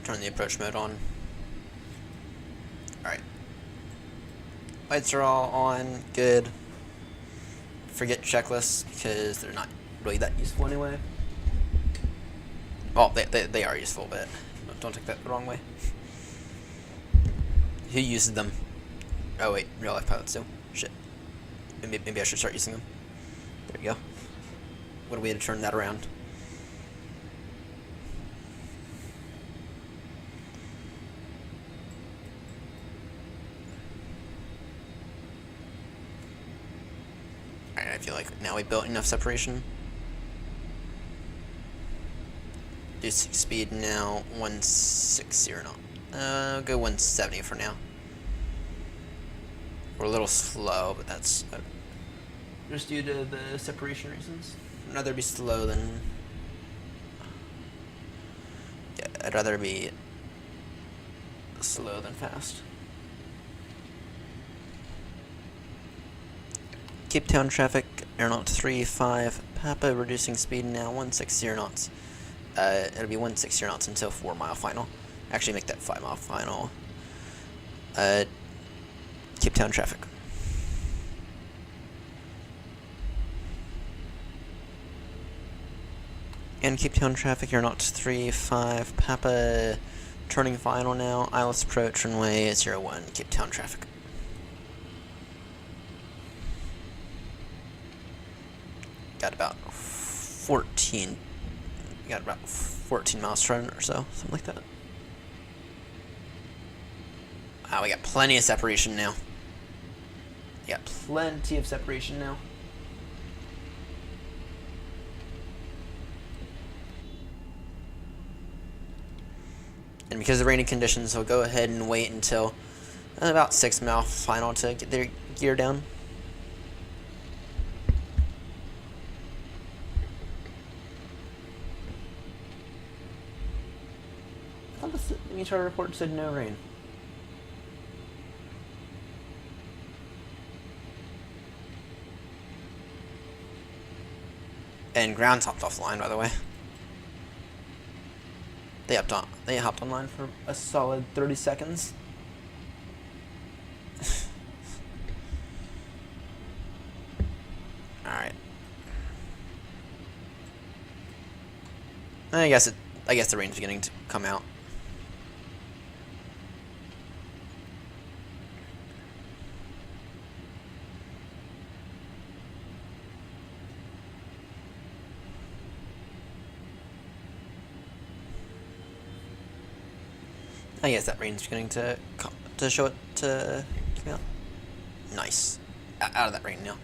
Turn the approach mode on. Alright. Lights are all on, good. Forget checklists because they're not really that useful anyway. Well, they are useful, but don't take that the wrong way. Who uses them? Oh wait, real life pilots do. Shit. Maybe I should start using them. There we go. What a way to turn that around. I feel like now we built enough separation. Do speed now, 160 knot. Go 170 for now. We're a little slow, but that's just due to the separation reasons. I'd rather be slow than... Yeah, I'd rather be slow than fast. Cape Town traffic, AirNott 35 Papa, reducing speed now, 160 knots. It'll be 160 knots until 4 mile final. Actually, make that 5 mile final. Cape Town traffic. And Cape Town traffic, AirNott 35 Papa, turning final now, ILS approach runway 01, Cape Town traffic. Got about 14 miles to run or so, something like that. Wow, we got plenty of separation now. We got plenty of separation now. And because of the rainy conditions, we'll go ahead and wait until about 6 mile final to get their gear down. The meteor report said no rain. And ground's hopped offline, by the way. They hopped online for a solid 30 seconds. Alright. I guess the rain's beginning to come out. I guess that rain's beginning to show it to come out. Nice. Out of that rain now.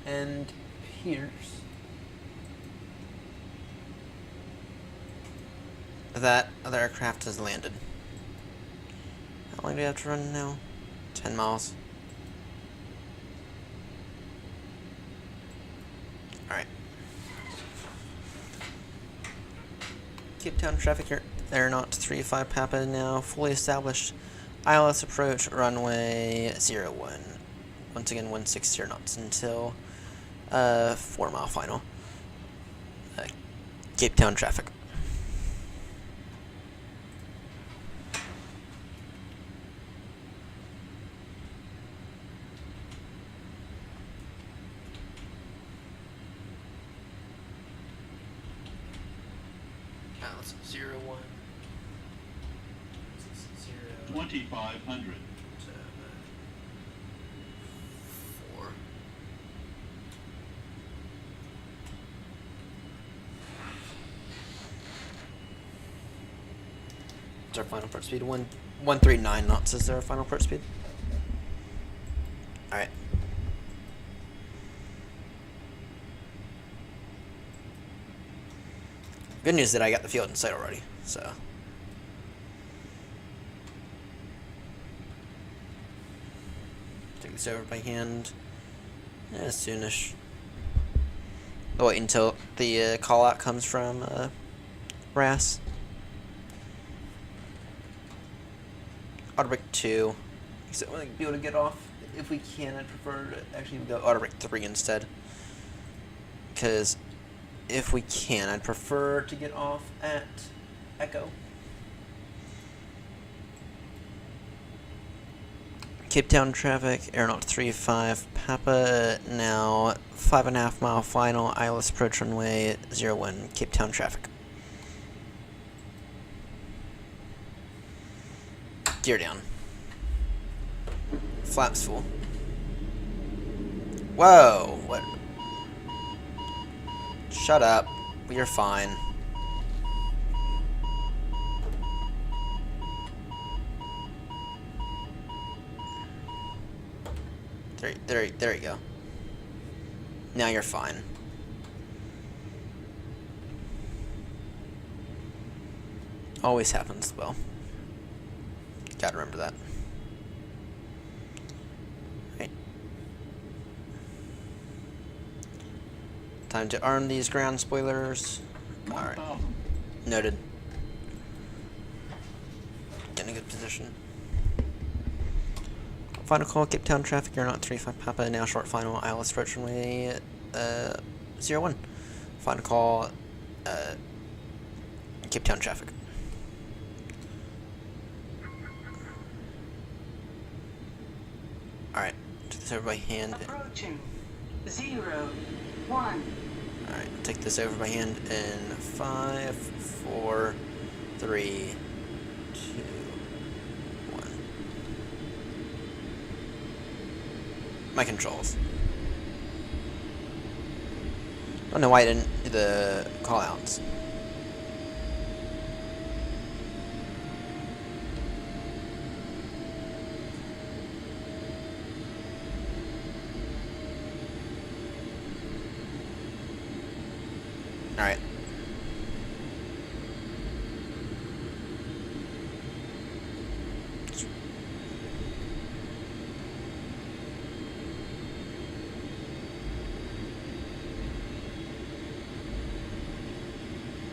And here's that other aircraft has landed. How long do we have to run now? 10 miles. Alright. Cape Town traffic here. AirNott 35 Papa now fully established. ILS approach runway 01. once again 160 knots until 4 mile final. Cape Town traffic. Let's 01 2,500. 4. What's our final port speed? 139 knots is our final port speed. Alright. Good news that I got the field in sight already, so. Take this over by hand as soonish. I'll wait until the call out comes from RAS. Auto brake 2. So I want to be able to get off. If we can, I'd prefer to actually go auto brake 3 instead. Because if we can, I'd prefer to get off at Echo. Cape Town traffic, AirNott 35, Papa, now 5.5 mile final, ILS approach runway 01, Cape Town traffic. Gear down. Flaps full. Whoa, what? Shut up. We are fine. There you go. Now you're fine. Always happens, well. Gotta remember that. Right. Time to arm these ground spoilers. Alright. 1,000. Noted. Get in a good position. Final call, Cape Town traffic, AirNott 35 Papa, now short final, ILS approach runway 01. Final call, Cape Town traffic. Alright, do this over by hand. Approaching. 0, 1. Alright, take this over by hand in 5, 4, 3, 2, 1. My controls. I don't know why I didn't do the callouts. Alright.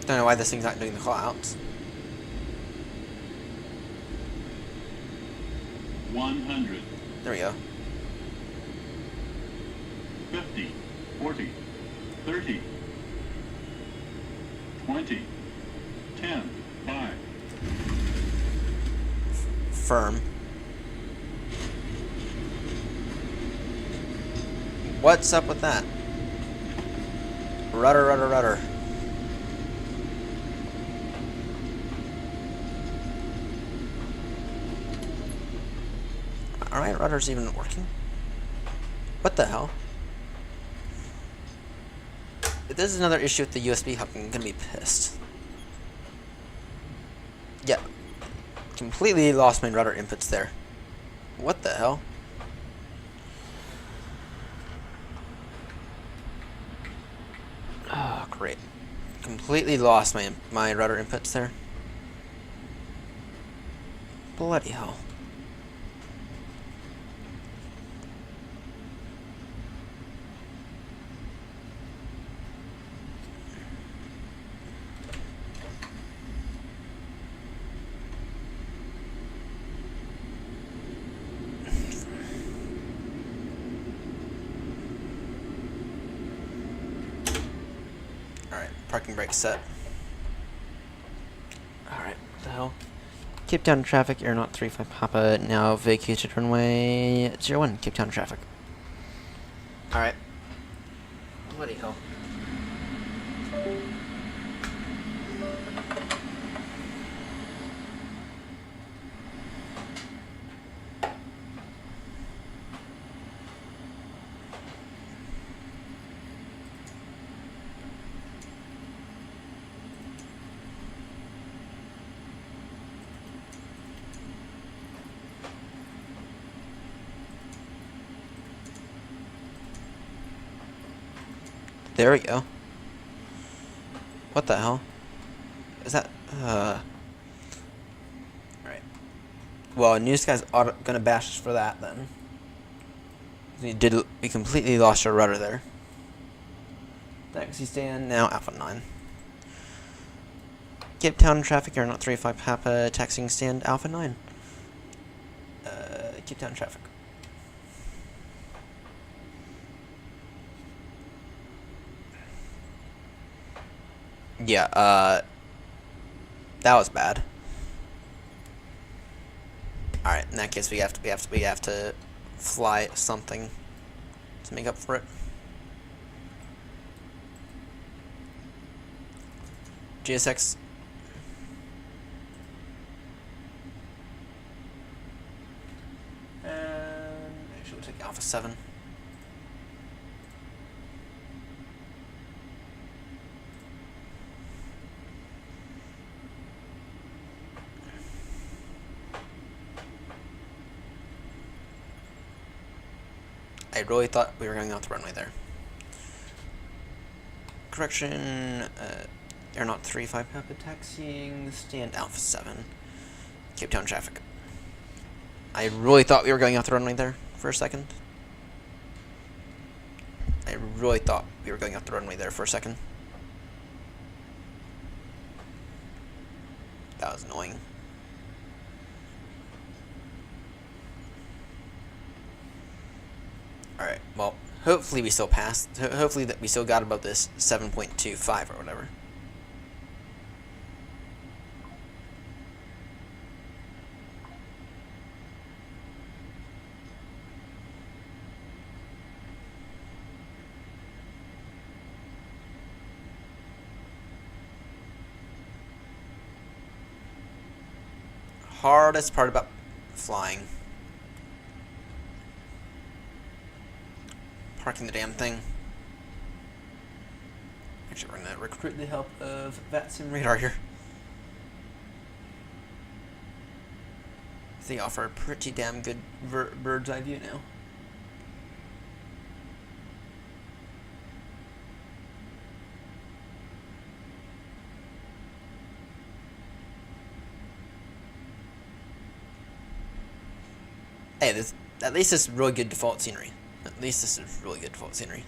Don't know why this thing's not doing the callouts. 100. There we go. 50. 40. 30. 20. 10. 5. Firm. What's up with that? Rudder, rudder, rudder. Alright, rudder's even working. What the hell? If this is another issue with the USB hub, I'm gonna be pissed. Yeah. Completely lost my rudder inputs there. What the hell? Oh, great. Completely lost my rudder inputs there. Bloody hell. Alright, parking brake set. Alright, what the hell? Cape Town traffic, AirNott 35 Papa, now vacated runway 01, Cape Town traffic. Alright. Bloody hell. There we go. What the hell? Is that, Alright. Well, Newsky's gonna bash us for that then. We completely lost our rudder there. Taxi stand, now Alpha 9. Cape Town traffic, AirNott 35 Papa, taxiing stand Alpha 9. Cape Town traffic. Yeah, that was bad. Alright, in that case we have to fly something to make up for it. GSX. And actually we'll take Alpha 7. I really thought we were going off the runway there. Correction, AirNott 35 Papa taxiing, stand Alpha 7. Cape Town traffic. I really thought we were going off the runway there for a second. I really thought we were going off the runway there for a second. That was annoying. Alright, well, hopefully we still passed. Hopefully that we still got about this 7.25 or whatever. Hardest part about flying. Parking the damn thing. Actually, we're gonna recruit the help of VATSIM radar here. They offer a pretty damn good bird's eye view now. Hey, at least this is really good default scenery. At least this is really good default scenery.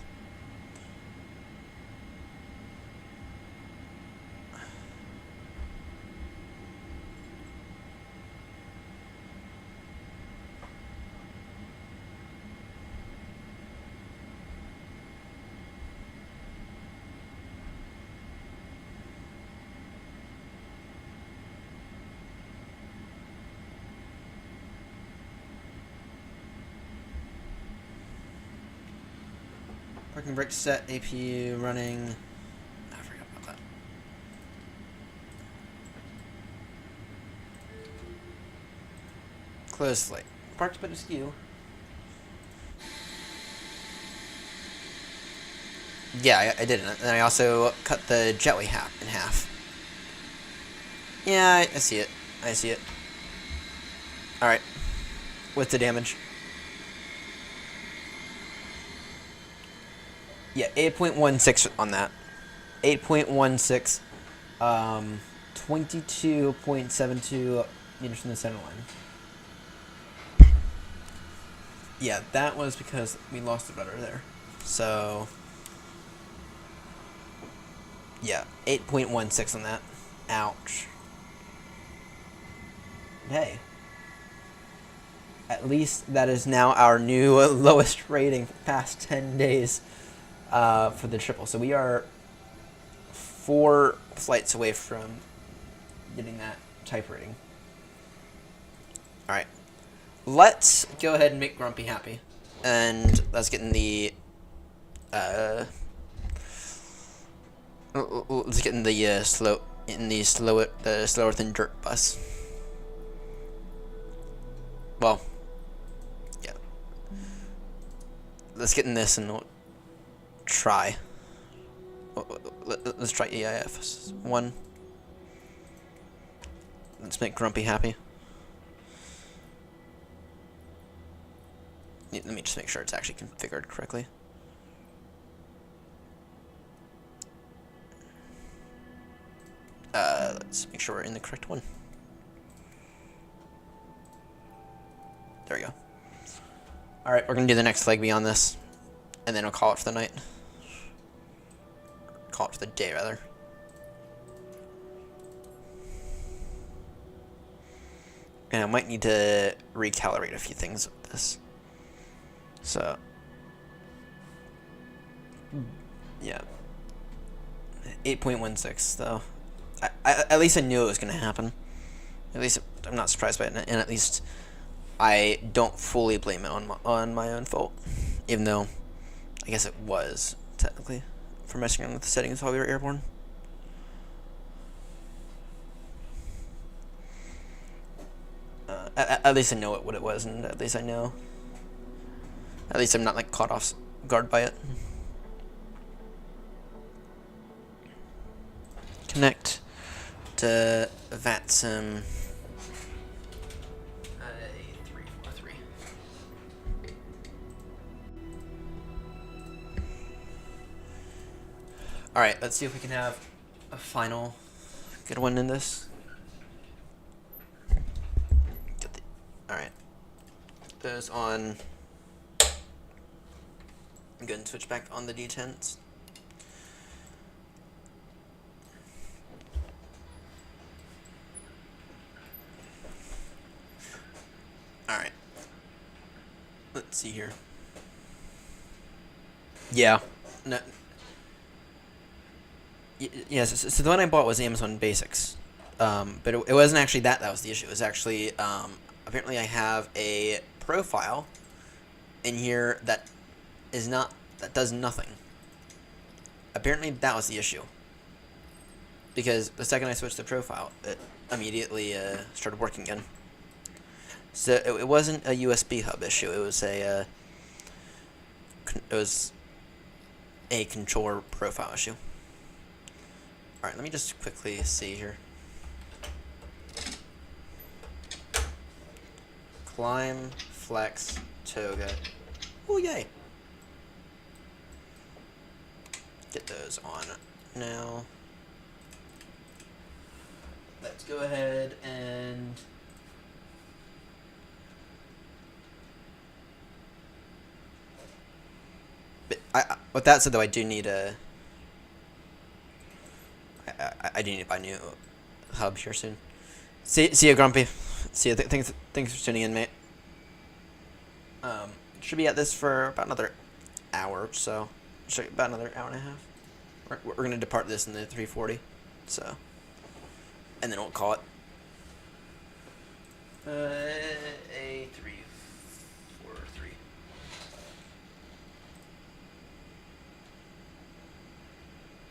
Parking brake set, APU running. I forgot about that. Closed flight. Parked but askew. Yeah, I did it. And I also cut the jetway in half. Yeah, I see it. I see it. Alright. What's the damage? Yeah, 8.16 on that. 8.16. 22.72 meters from the center line. Yeah, that was because we lost the rudder there. So, yeah, 8.16 on that. Ouch. Hey. At least that is now our new lowest rating for the past 10 days. For the triple. So we are 4 flights away from getting that type rating. Alright. Let's go ahead and make Grumpy happy. And let's get in the let's get in the slower than dirt bus. Well, yeah. Let's get in this and we'll try. Let's try EIF 1. Let's make Grumpy happy. Let me just make sure it's actually configured correctly. Let's make sure we're in the correct one. There we go. Alright, we're gonna do the next leg beyond this, and then we'll call it for the night. Call it for the day, rather. And I might need to recalibrate a few things with this. So, yeah. 8.16, though. At least I knew it was going to happen. At least I'm not surprised by it, and at least I don't fully blame it on my own fault. Even though, I guess it was, technically, for messing around with the settings while we were airborne. At least I know what it was, and at least I know. At least I'm not, like, caught off guard by it. Connect to VATSIM 343. Alright, let's see if we can have a final good one in this. Alright. Those on. I'm going to switch back on the D10s. Alright. Let's see here. Yeah. No. Yes, so the one I bought was Amazon Basics. But it wasn't actually that was the issue. It was actually, apparently I have a profile in here that does nothing. Apparently that was the issue. Because the second I switched the profile, it immediately started working again. So it wasn't a USB hub issue. It was a controller profile issue. All right, let me just quickly see here. Climb, flex, toga. Oh yay! Get those on now. Let's go ahead and with that said, though, I do need a. I do need to buy a new hub here soon. See ya, Grumpy. See ya. Thanks for tuning in, mate. Should be at this for about another hour or so. About another hour and a half. We're gonna depart this in the 340, so, and then we'll call it a 343.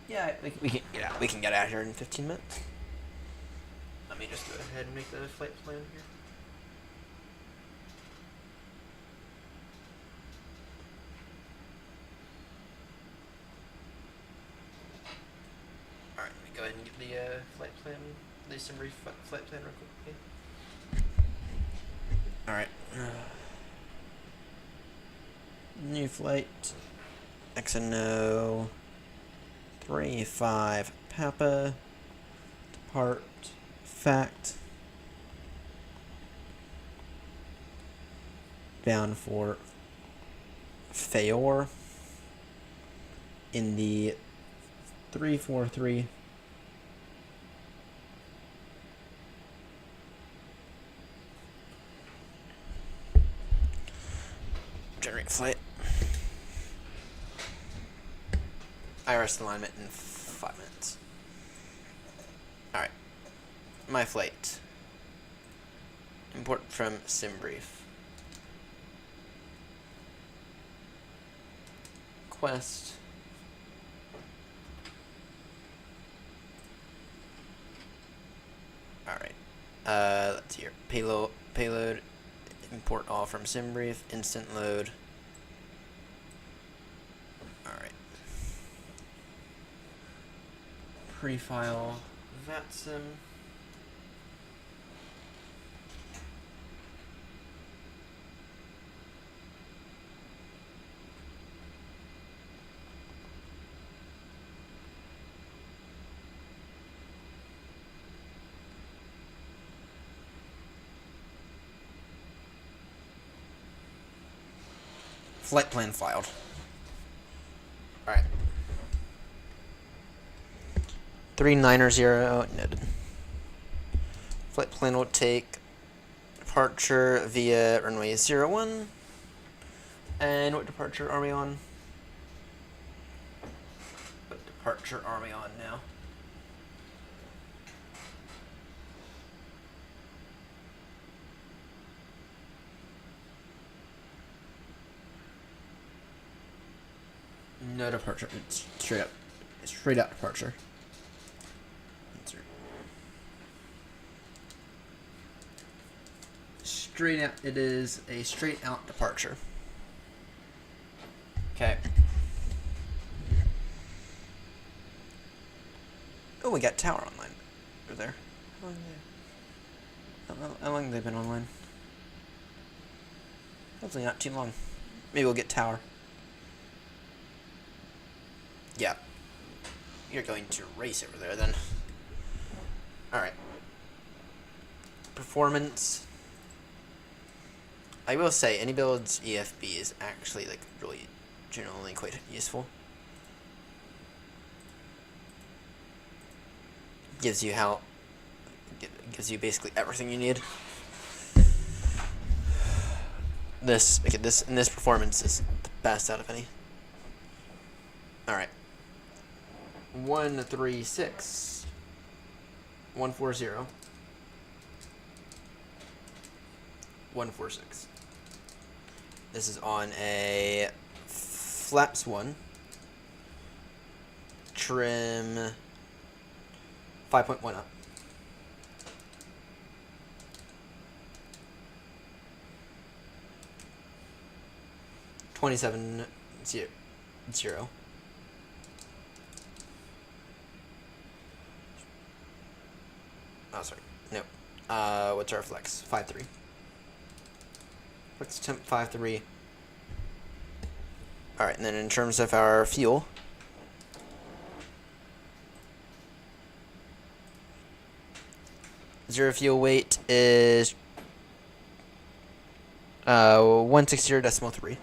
Yeah, we can get out of here in 15 minutes. Let me just go ahead and make the flight plan here. Alright, let me go ahead and get the flight plan, the summary flight plan real quick. Alright. New flight. XNO 35 Papa. Depart. Fact. Bound for Fayor in the 343. Generate flight. IRS alignment in 5 minutes. Alright. My flight. Import from SimBrief. Quest. Alright. Let's see here. Payload. Import all from SimBrief. Instant load. Alright. Prefile VATSIM. Flight plan filed. Alright. 3990 noted. Flight plan will take departure via runway 01. And what departure are we on? What departure are we on now? No departure. It's straight up. It's straight out departure. Straight out. It is a straight out departure. Okay. Oh, we got tower online over there. How long have they been online? Hopefully not too long. Maybe we'll get tower. Yeah. You're going to race over there then. Alright. Performance. I will say, any build's EFB is actually, like, really generally quite useful. Gives you gives you basically everything you need. This performance is the best out of any. Alright. 136 140 146. This is on a flaps 1 trim 5.1 up. $27.0. Oh, sorry. No. What's our flex? 5.3. Flex temp 5.3. Alright, and then in terms of our fuel. Zero fuel weight is 160.3.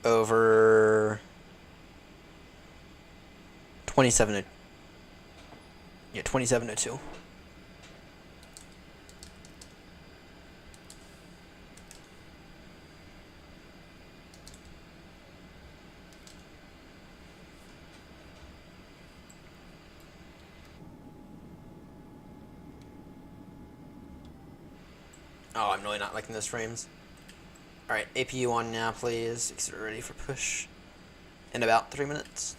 Over 27. Yeah, 2702. Oh, I'm really not liking those frames. Alright, APU on now, please. Because we're ready for push in about 3 minutes.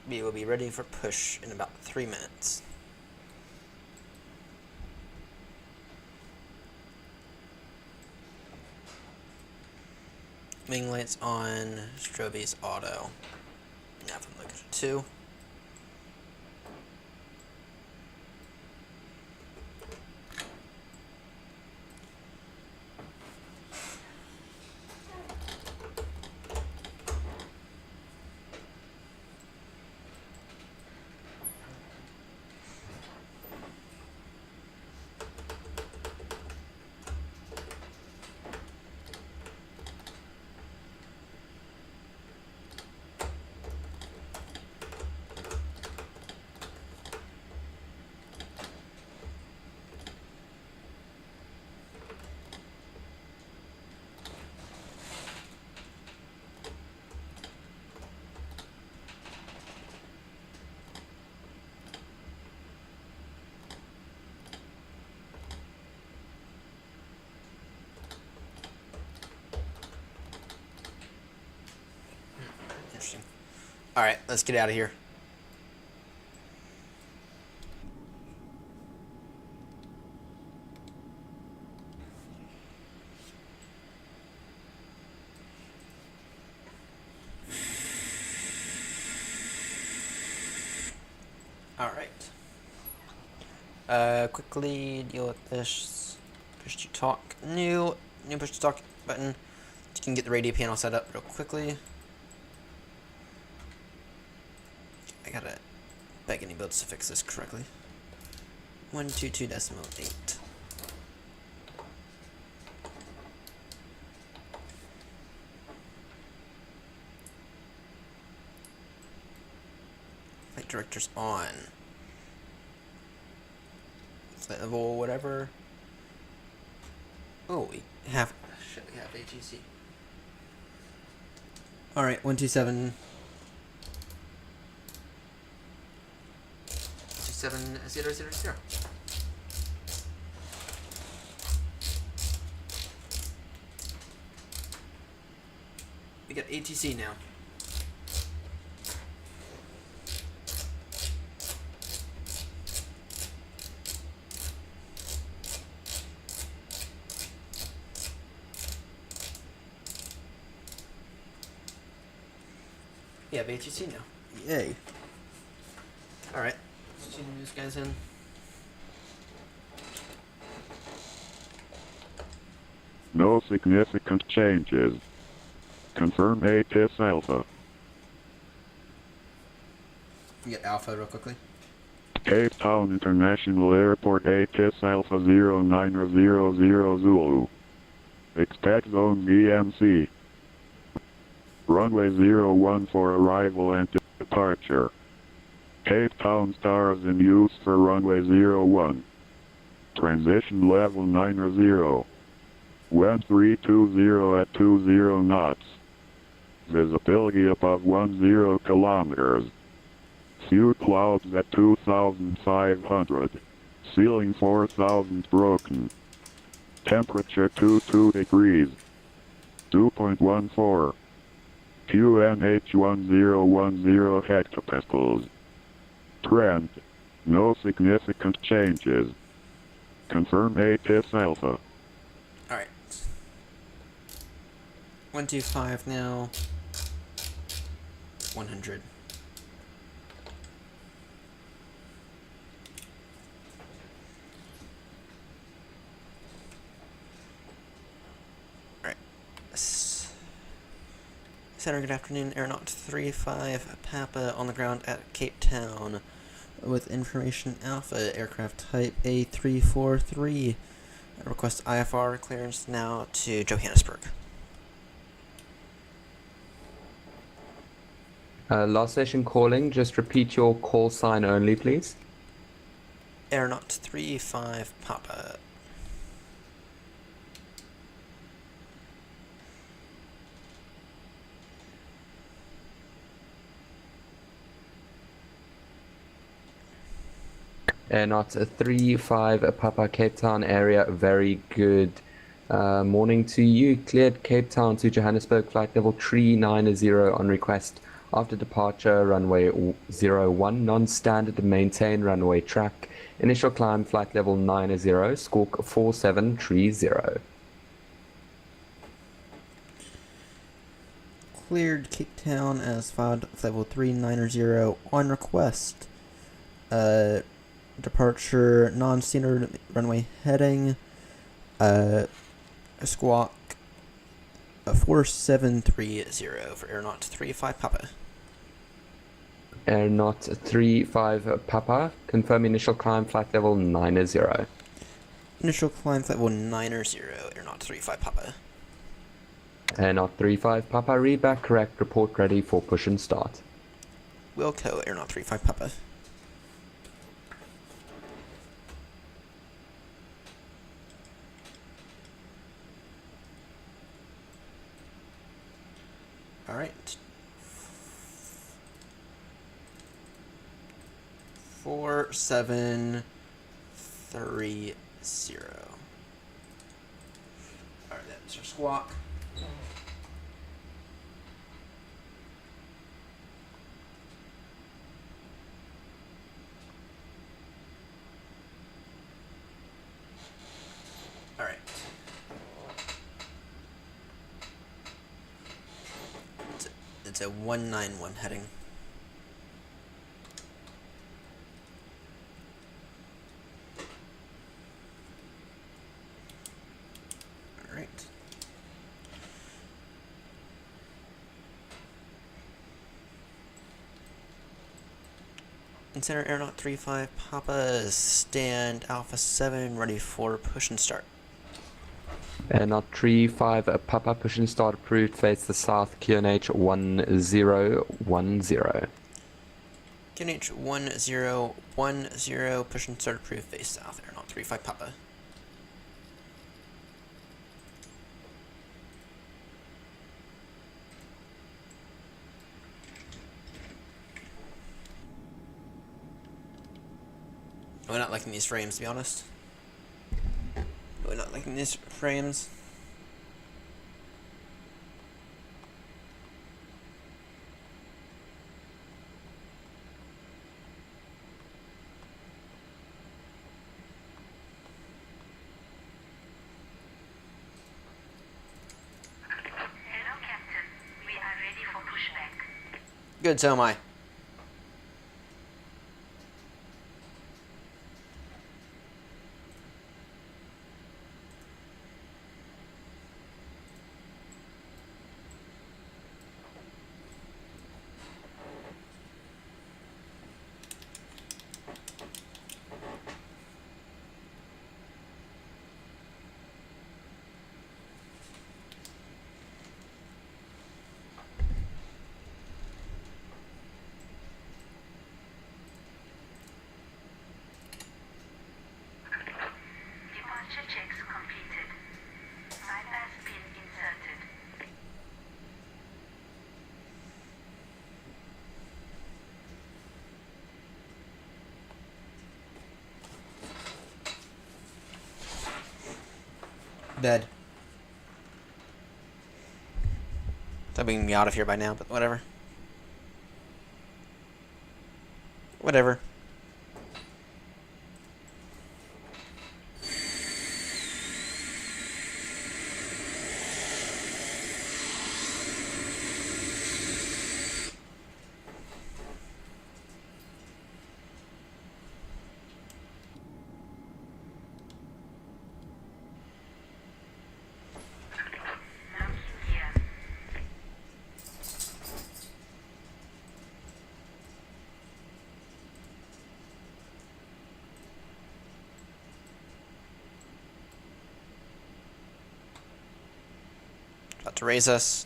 We will be ready for push in about 3 minutes. Wing lights on, strobies auto. Nav and look at 2. Alright, let's get out of here. Alright. Quickly deal with this. Push to talk. New push to talk button. You can get the radio panel set up real quickly. I gotta beg any builds to fix this correctly. 122.8. Flight director's on. Flight level, whatever. Oh, we have ATC. Alright, 127. 27000. We got ATC now. We have ATC now. Yay. Alright. Let's see these guys in. No significant changes. Confirm ATIS Alpha. Get Alpha real quickly. Cape Town International Airport ATIS Alpha 0900 Zulu. Expect zone VMC. Runway 01 for arrival and departure. Cape Town stars in use for runway 01. Transition level 90. Wind 320 at 20 knots. Visibility above 10 kilometers. Few clouds at 2,500. Ceiling 4,000 broken. Temperature 22 degrees. 2.14. QNH 1010 hectopascals. Trend. No significant changes. Confirm ATIS Alpha. Alright. 125 now. 100. Alright. Center, good afternoon. AirNott 35 Papa on the ground at Cape Town with information Alpha, aircraft type A343. Request IFR clearance now to Johannesburg. Last station calling, just repeat your call sign only, please. AirNott 35 Papa. AirNott 35 Papa Cape Town area, very good morning to you. Cleared Cape Town to Johannesburg, flight level 390 on request. After departure, runway 01, non-standard, maintain runway track. Initial climb, flight level 90, squawk 4730. Cleared Cape Town as filed, level 390 on request. Departure, non-standard runway heading. Squawk 4730 for AirNott 35 Papa. AirNott 35 Papa, confirm initial climb, flight level 90. Initial climb flight level 90, AirNott 35 Papa. AirNott 35 Papa, read back correct, report ready for push and start. Wilco, AirNott 35 Papa. Alright. 4730. Alright, that's our squawk. into 191 heading. Alright. Consider AirNott 35 Papa, stand Alpha 7, ready for push and start. AirNott 35 Papa, push and start approved, face the south, QNH 1010. QNH 1010, push and start approved, face south, AirNott 35 Papa. We're not liking these frames, to be honest. We're not liking these frames. Hello, Captain. We are ready for pushback. Good, so am I. Departure checks completed. Bypass pin inserted. Dead. Thought we can be out of here by now, but whatever. Whatever. Mounting gear. About to raise us.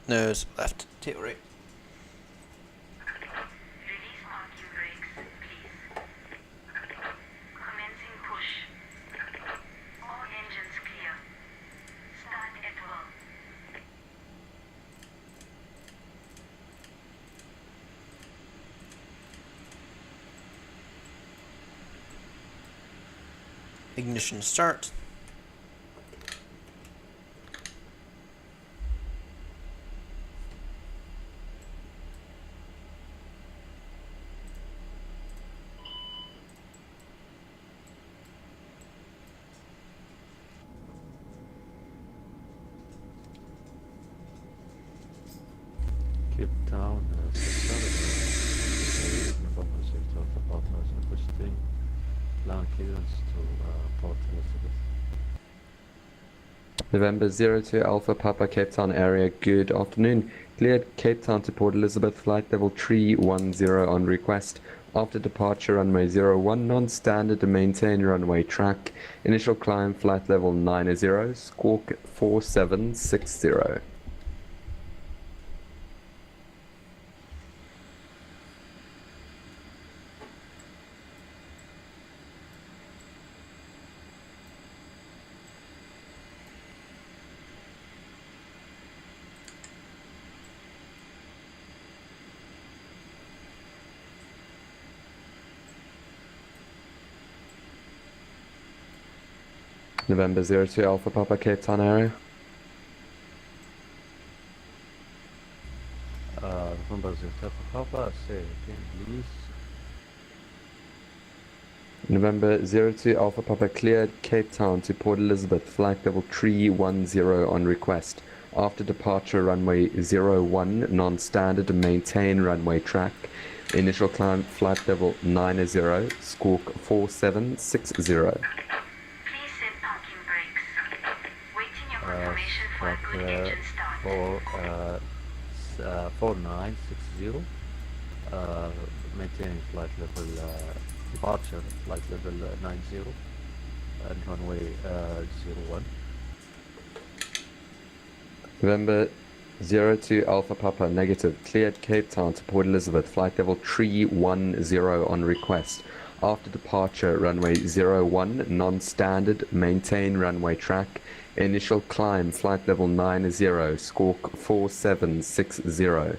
Nose left, tail right. Release parking brakes, please. Commencing push. All engines clear. Start at will. Ignition start. Cape Town, land clearance to Port Elizabeth. November 02 Alpha Papa, Cape Town area, good afternoon. Cleared Cape Town to Port Elizabeth, flight level 310 on request. After departure, runway 01, non-standard to maintain runway track. Initial climb, flight level 90, squawk 4760. November 02 Alpha Papa, Cape Town area. November 0 Papa, say again, please. November 02 Alpha Papa cleared Cape Town to Port Elizabeth, flight level 310 on request. After departure, runway 01, non-standard, maintain runway track. Initial climb, flight level 90, squawk 4760. Please set parking brakes. Waiting your confirmation for a good engine start. 4960, maintaining flight level, departure flight level 90, and runway 01. November 02 Alpha Papa negative cleared Cape Town to Port Elizabeth, flight level 310 on request. After departure, runway 01, non-standard, maintain runway track. Initial climb, flight level 90, squawk 4760.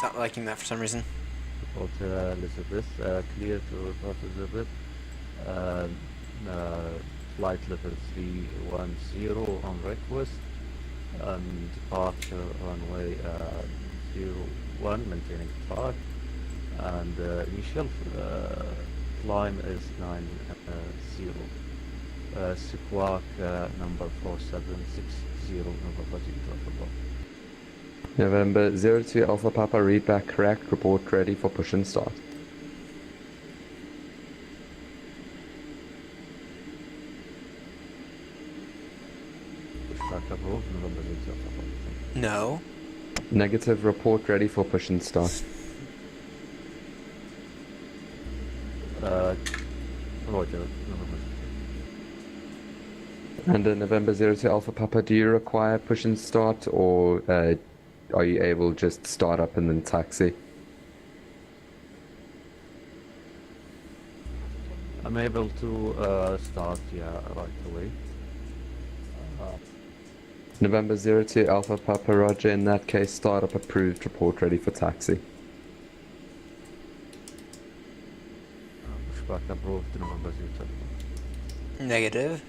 Not liking that for some reason. Port Elizabeth, clear to Port Elizabeth. Flight level 310 on request. Departure runway 01, maintaining track. And initial climb is 90. Squawk number 4760, November Bravo. November 02 Alpha Papa read back correct, report ready for push and start. Start approved, November 02 Alpha Papa. No. Negative, report ready for push and start. Roger, November. And November 02 Alpha Papa, do you require push and start, or are you able just start up and then taxi? I'm able to start, right away. November 02 Alpha Papa Roger, in that case startup approved, report ready for taxi. Pushback approved, November 02. Negative.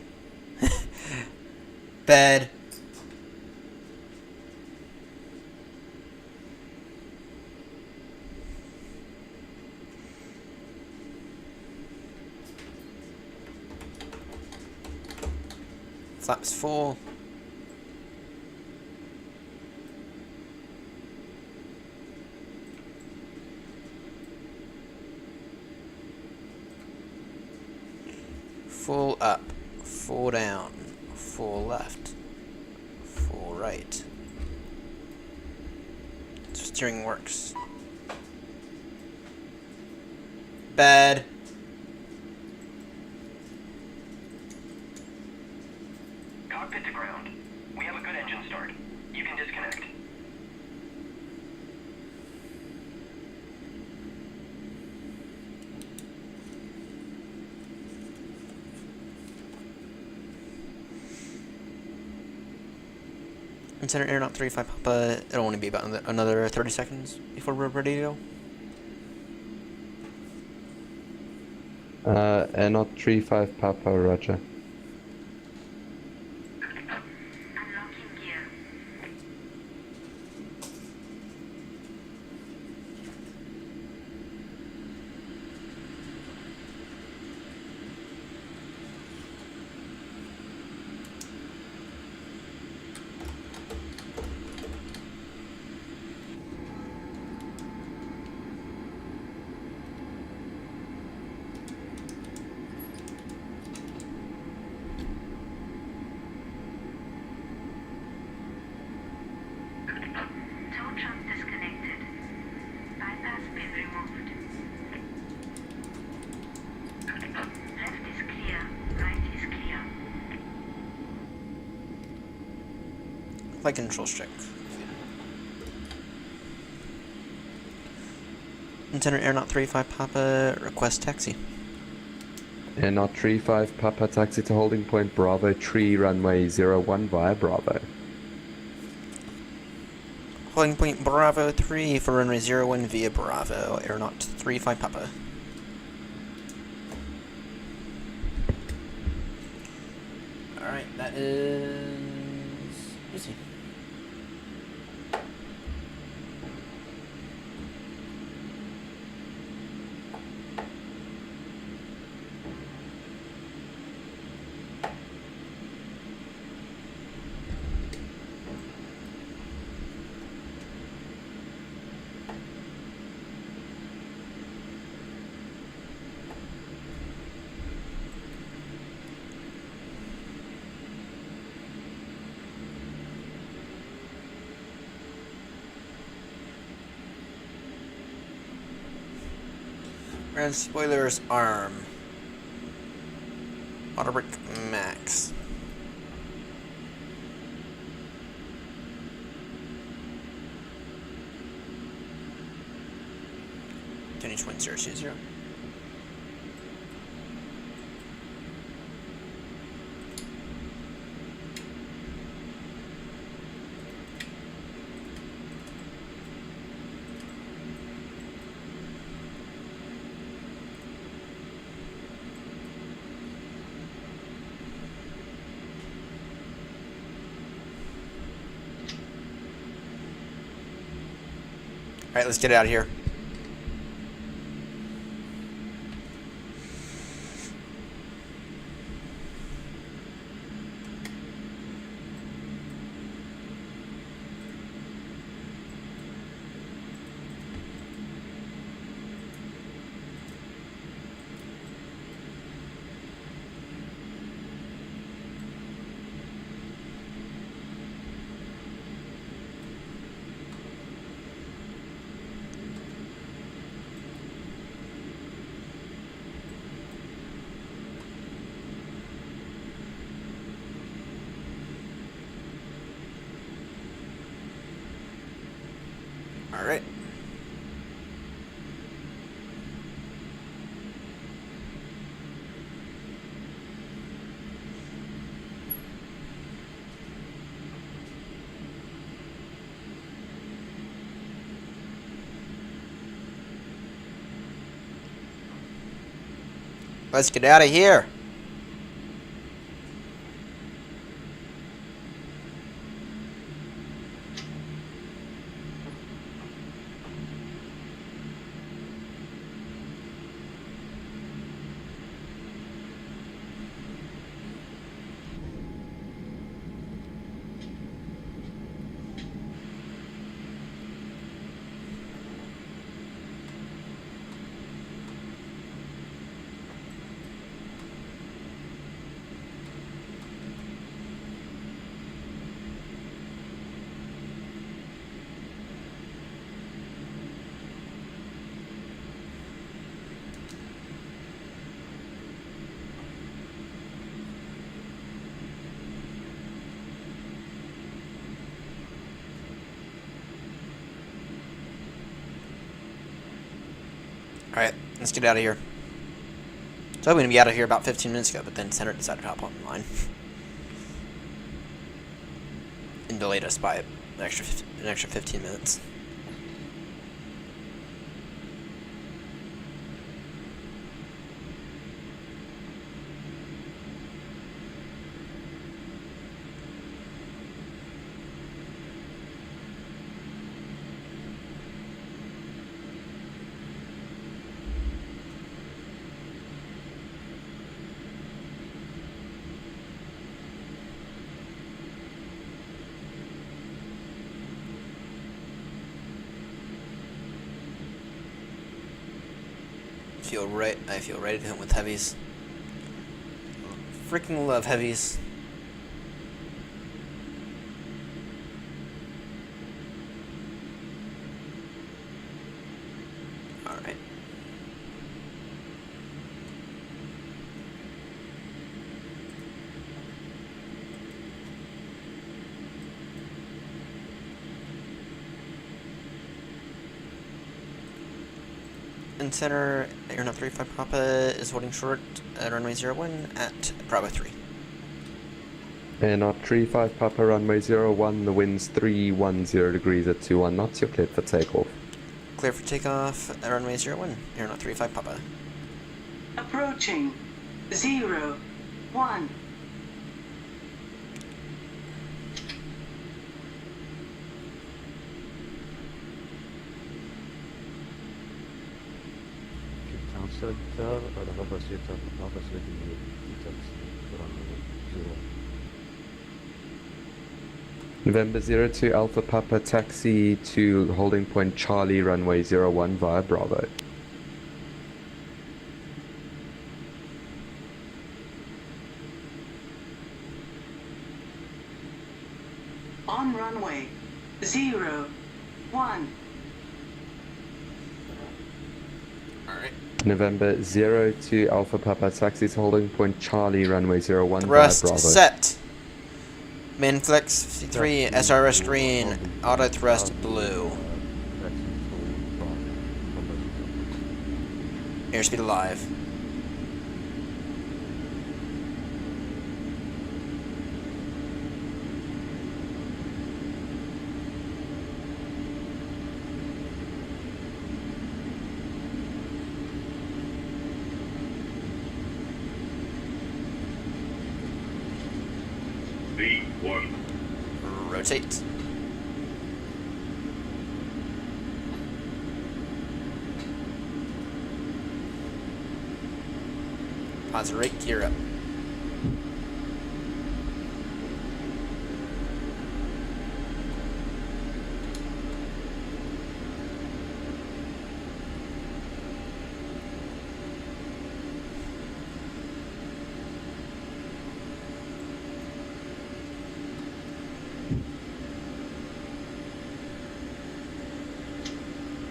Bad. Flaps full. Full up, full down, full left, full right. Steering works. Bad. Cockpit to ground. We have a good engine start. You can disconnect. Center AirNott 35 Papa. It'll only be about another 30 seconds before we're ready to go. AirNott 35 Papa Roger. Unlocking gear. Tow truck disconnected. Bypass pin removed. Left is clear. Right is clear. Flight control check. Center AirNott 35 Papa. Request taxi. AirNott 35 Papa taxi to holding point Bravo Tree runway 01 via Bravo. Holding point Bravo 3 for runway 01 via Bravo. AirNott 35 Papa. Alright, that is... Let me see. And spoilers arm. Autobrick max. Finish 1020. Alright, let's get out of here. All right. Let's get out of here. Alright, let's get out of here. So I was going to be out of here about 15 minutes ago, but then Center decided to hop online. And delayed us by an extra 15 minutes. I feel ready to hit with heavies. Freaking love heavies. Alright. In center, AirNott 35 Papa is holding short at runway 01 at Bravo 3. AirNott 35 Papa, runway 01, the wind's 310 degrees at 21 knots, you're cleared for takeoff. Clear for takeoff at runway 01, AirNott 35 Papa. Approaching 01. Center, oder was passiert die November 02 Alpha Papa, taxi to holding point Charlie, runway 01 via Bravo. On runway 01. Alright. November 02 Alpha Papa taxis holding point Charlie runway 01 Thrust by Bravo. set. Minflex 53, SRS green, auto thrust blue. Airspeed alive. V1. Rotate. Pause rate, gear up.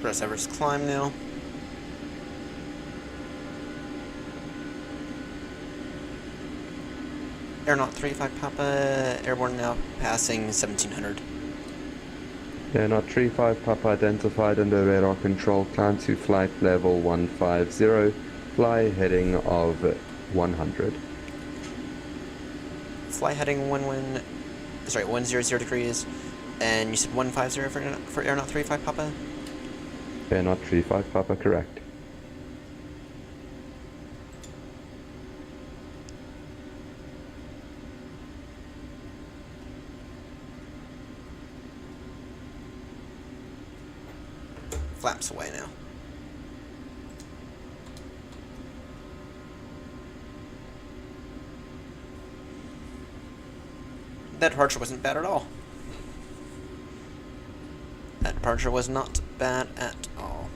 Press Everest climb now. AirNott 35 Papa, airborne now passing 1700. AirNott 35 Papa identified under radar control, climb to flight level 150, fly heading of 100. Fly heading 100 degrees, and you said 150 for AirNott 35 Papa? AirNott 35 Papa, correct. Flaps away now. That departure wasn't bad at all. That departure was not bad at all.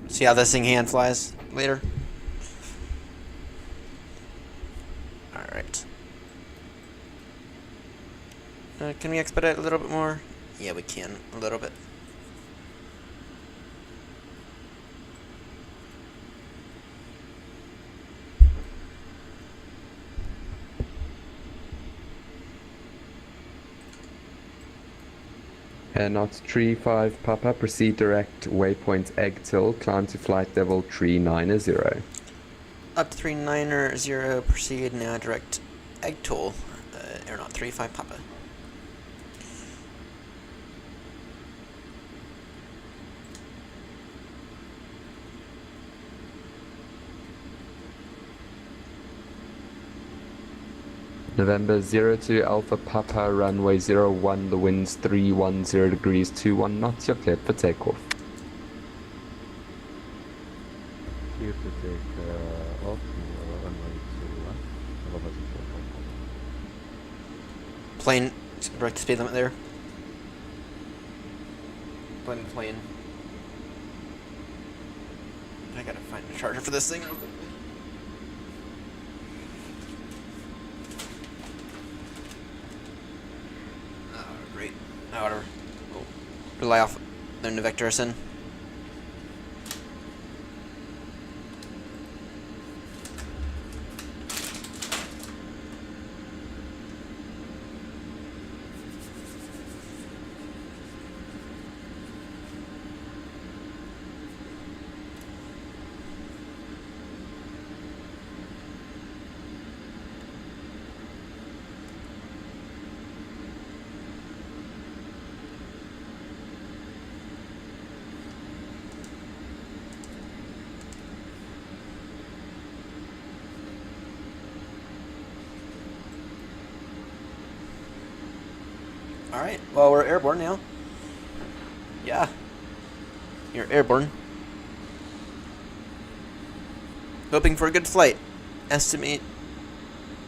See how this thing hand flies later? Alright. Can we expedite a little bit more? Yeah, we can. A little bit. AirNott 35 Papa, proceed direct waypoint Eggtill, climb to flight level 390. Up to 390, proceed now direct Eggtool, AirNott 35 Papa. November 02 Alpha Papa, runway 01, the wind's 310 degrees, 21 knots, you're cleared for takeoff. Clear to take off runway 01. Plane, direct speed limit there. Plane. I gotta find a charger for this thing real quick. Great. Now whatever. We'll rely off them to vector us in. Alright, well, we're airborne now. Yeah. You're airborne. Hoping for a good flight. Estimate.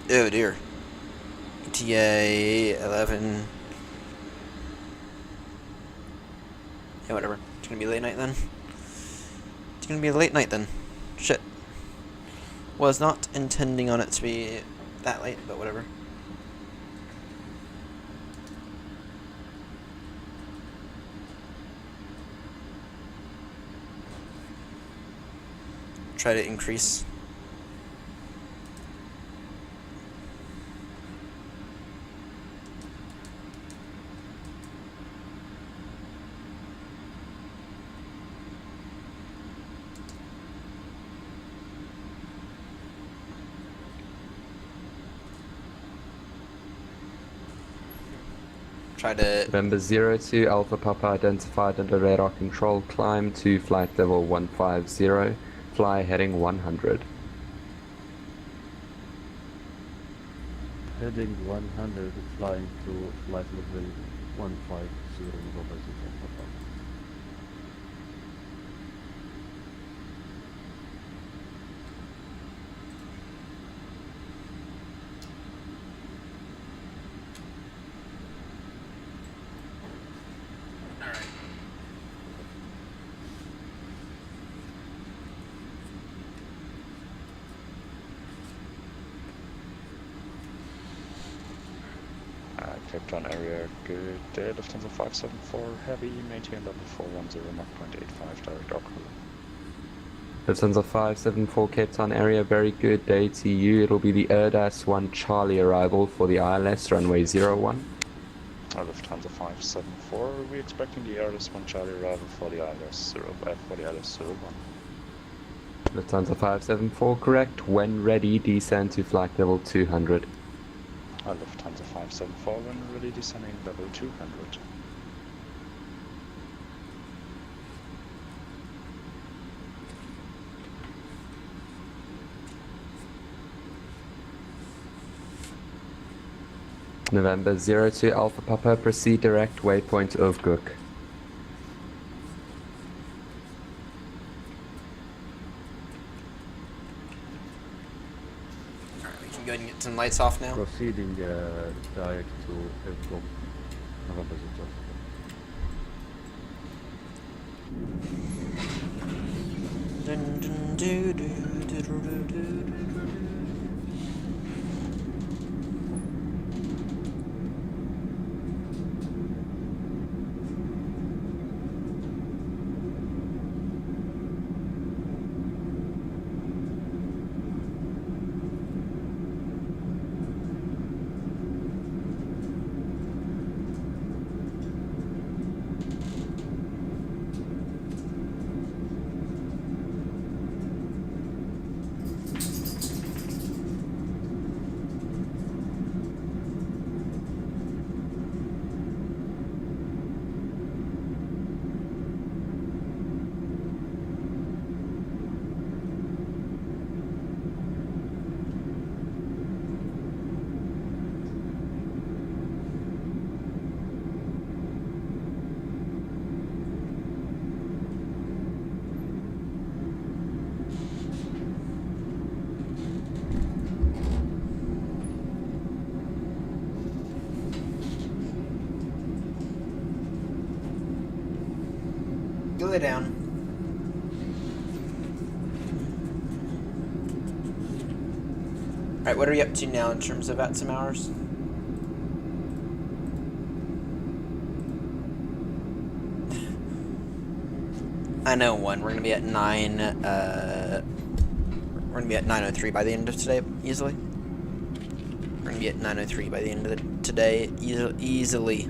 Oh dear. ETA 11. Yeah, whatever. It's gonna be late night then. It's gonna be a late night then. Shit. Was not intending on it to be that late, but whatever. Try to increase. Try to... November 02, Alpha Papa identified under radar control, climb to flight level 150, fly heading 100. Heading 100, flying to flight level 150, November 0, Papa. Cape Town area, good day, Lufthansa 574, heavy, maintain level 410, Mach 0.85, direct Auckland. Lufthansa 574 Cape Town area, very good day to you. It'll be the Airbus 1 Charlie arrival for the ILS runway 01. Lufthansa 574, we're expecting the Airbus 1 Charlie arrival for the ILS 01. Lufthansa 574 correct, when ready descend to flight level 200. Lufthansa 574, when ready descending level 200. November 02 Alpha Papa, proceed direct waypoint of Gook. Alright, we can go ahead and get some lights off now. Proceeding direct to Airport, November 02. Dun, dun, doo, doo, doo, doo, doo, doo, doo. Go lay down. Alright, what are we up to now in terms of at some hours? I know one. We're gonna be at 9. We're gonna be at 9:03 by the end of today, easily. We're gonna be at 9:03 by the end of today, easily.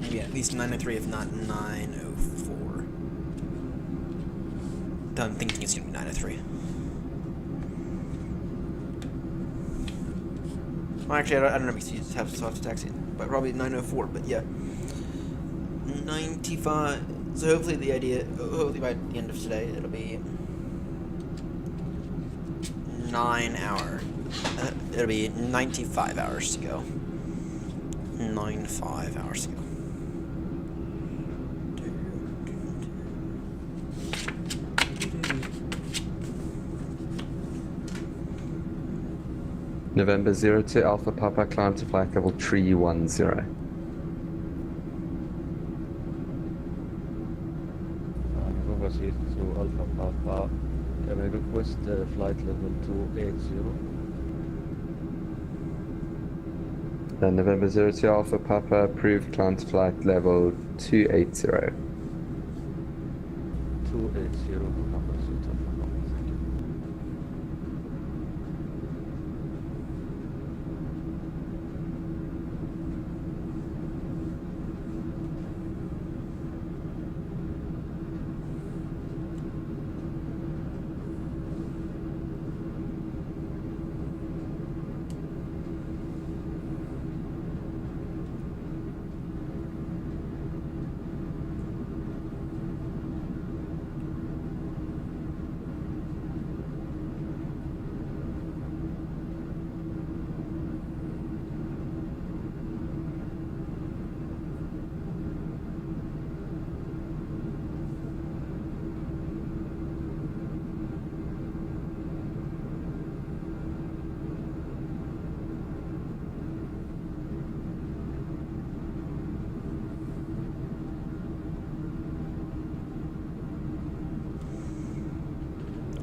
Maybe at least 9:03, if not 9:04. I'm thinking it's gonna be 9:03. Well, actually, I don't know if you have to taxi, but probably 9:04. But yeah, 95. So hopefully hopefully by the end of today, it'll be 9 hours. It'll be 95 hours to go. 95 hours to go. November 02 Alpha Papa, climb to flight level 310. November 02 Alpha Papa, can I request flight level 280? November 02 Alpha Papa, approved, climb to flight level 280. 280, November 02 Alpha Papa, thank you.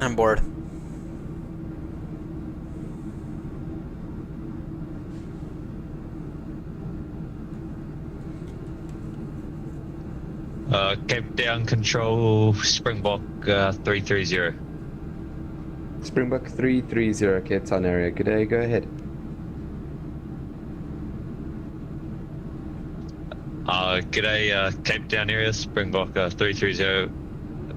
I'm bored. Cape Down Control, Springbok 330. Springbok 330, Cape Town area. Good day, go ahead. G'day, Cape Town area, Springbok 330.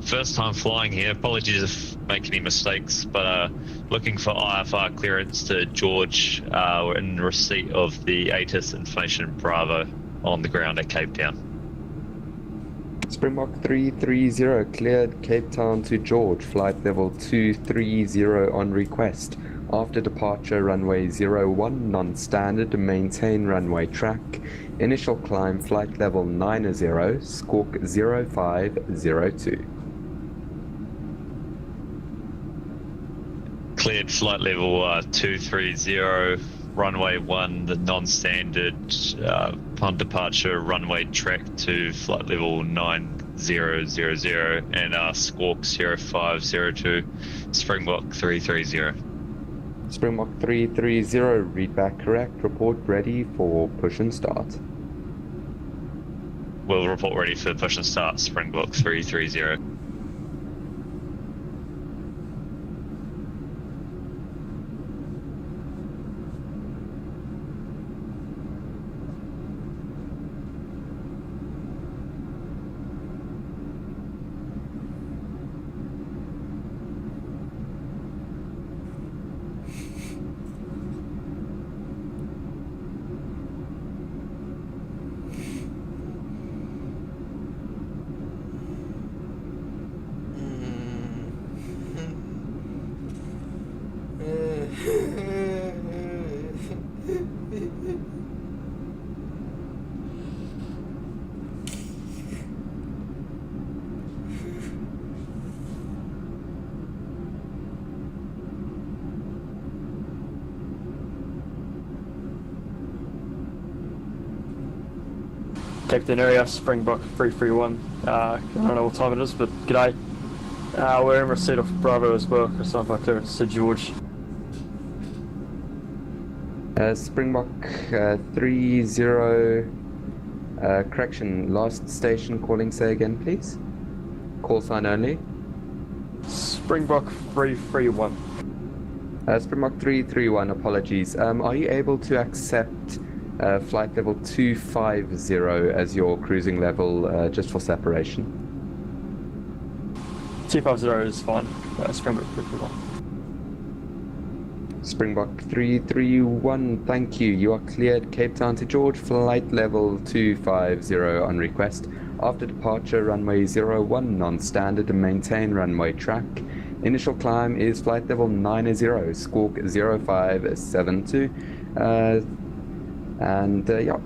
First time flying here. Apologies if I make any mistakes, but looking for IFR clearance to George. We're in receipt of the ATIS information Bravo on the ground at Cape Town. Springbok 330, cleared Cape Town to George, flight level 230 on request. After departure, runway 01, non-standard, maintain runway track. Initial climb, flight level 90, squawk 0502. Cleared flight level 230, runway 1, the non-standard, upon departure, runway track to flight level 9000 and squawk 0502, Springbok 330. Springbok 330, read back correct, report ready for push and start. We'll report ready for push and start, Springbok 330. Cape Town area, Springbok 331. I don't know what time it is, but g'day. We're in receipt of Bravo as well, because I'm by clearance to George. Springbok 30, correction, last station calling, say again please. Call sign only. Springbok 331. Springbok 331, apologies. Are you able to accept flight level 250 as your cruising level just for separation? 250 is fine. Springbok 331. Springbok 331, thank you. You are cleared Cape Town to George, flight level 250 on request. After departure, runway 01, non-standard, maintain runway track. Initial climb is flight level 90, squawk 0572. Yeah.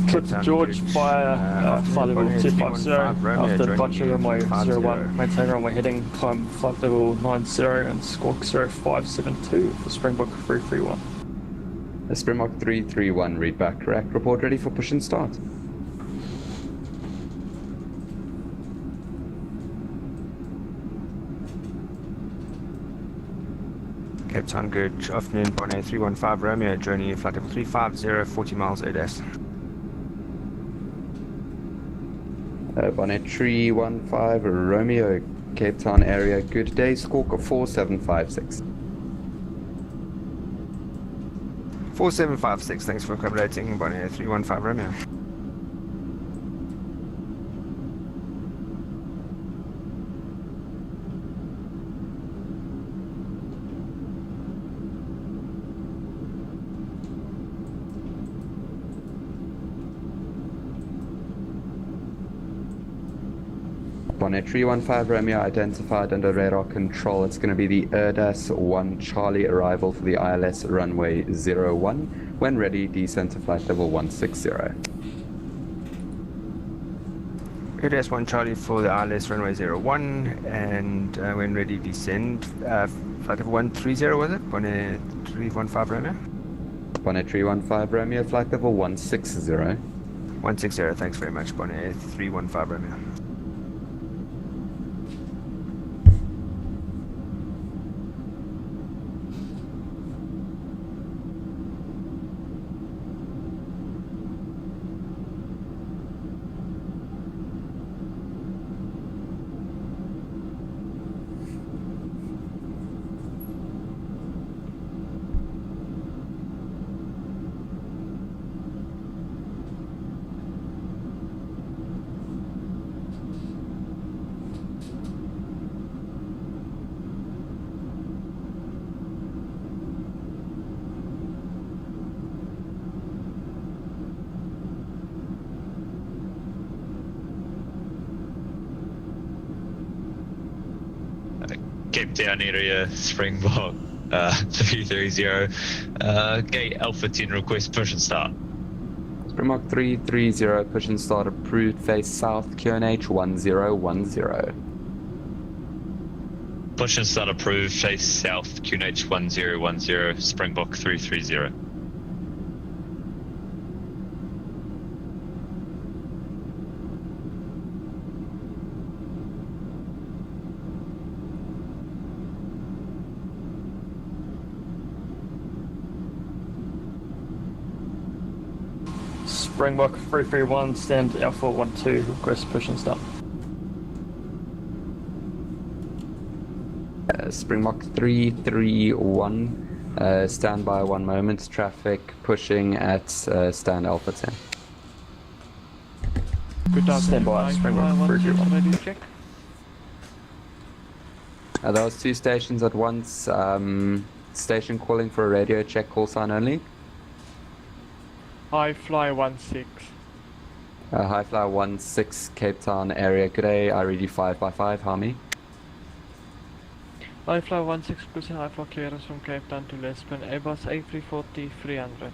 Clip to George via flight level 250 after departure runway 01, maintain runway heading, climb flight level 90 and squawk 0572 for Springbok 331. Springbok 331, read back correct. Report ready for push and start. Cape Town, good afternoon, Bonnet 315 Romeo, journey flight level 350, 40 miles ADS. Bonnet 315 Romeo, Cape Town area, good day, squawk 4756. 4756, thanks for accommodating, Bonnet 315 Romeo. Bonnet 315 Romeo identified under radar control. It's going to be the Airbus 1 Charlie arrival for the ILS runway 01. When ready, descend to flight level 160. Airbus 1 Charlie for the ILS runway 01, and when ready, descend. Flight level 130, was it? Bonnet 315 Romeo? Bonnet 315 Romeo, flight level 160. 160, thanks very much, Bonnet 315 Romeo. Cape Town area, Springbok 330, gate Alpha 10 request push and start. Springbok 330, push and start approved, face south, QNH 1010. Push and start approved, face south, QNH 1010, Springbok 330. Springbok 331, stand Alpha 12, request push and start. Springbok 331, stand by 1 moment, traffic pushing at stand Alpha 10. Good afternoon, stand by Springbok 331. Check. Those 2 stations at once, station calling for a radio check, call sign only. High Fly 16. High Fly 16, Cape Town area, good day, I read you 5x5, how many? High Fly 16, pushing high fly clearance from Cape Town to Lisbon, Airbus A340 300.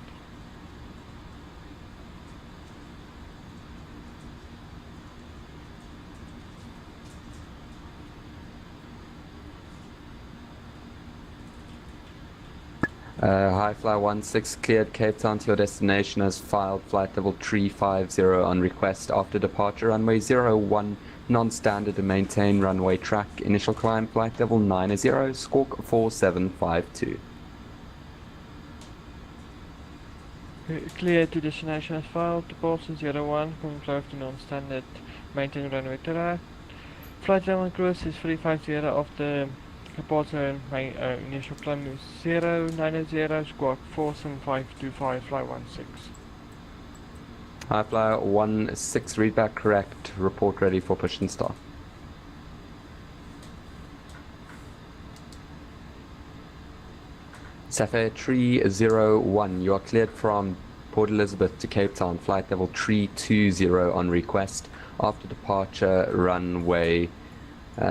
High Fly 16 cleared Cape Town to your destination as filed flight level 350 on request after departure runway 01 non-standard to maintain runway track initial climb flight level 90 squawk 4752. Clear to destination as filed, departure 01, comply to non-standard, maintain runway track. Flight level cruise is 350 after departure initial climb is 090 squawk 47525 fly 16. High Fly 16, read back correct, report ready for push and start. Sapphire 301, you are cleared from Port Elizabeth to Cape Town, flight level 320 on request. After departure, runway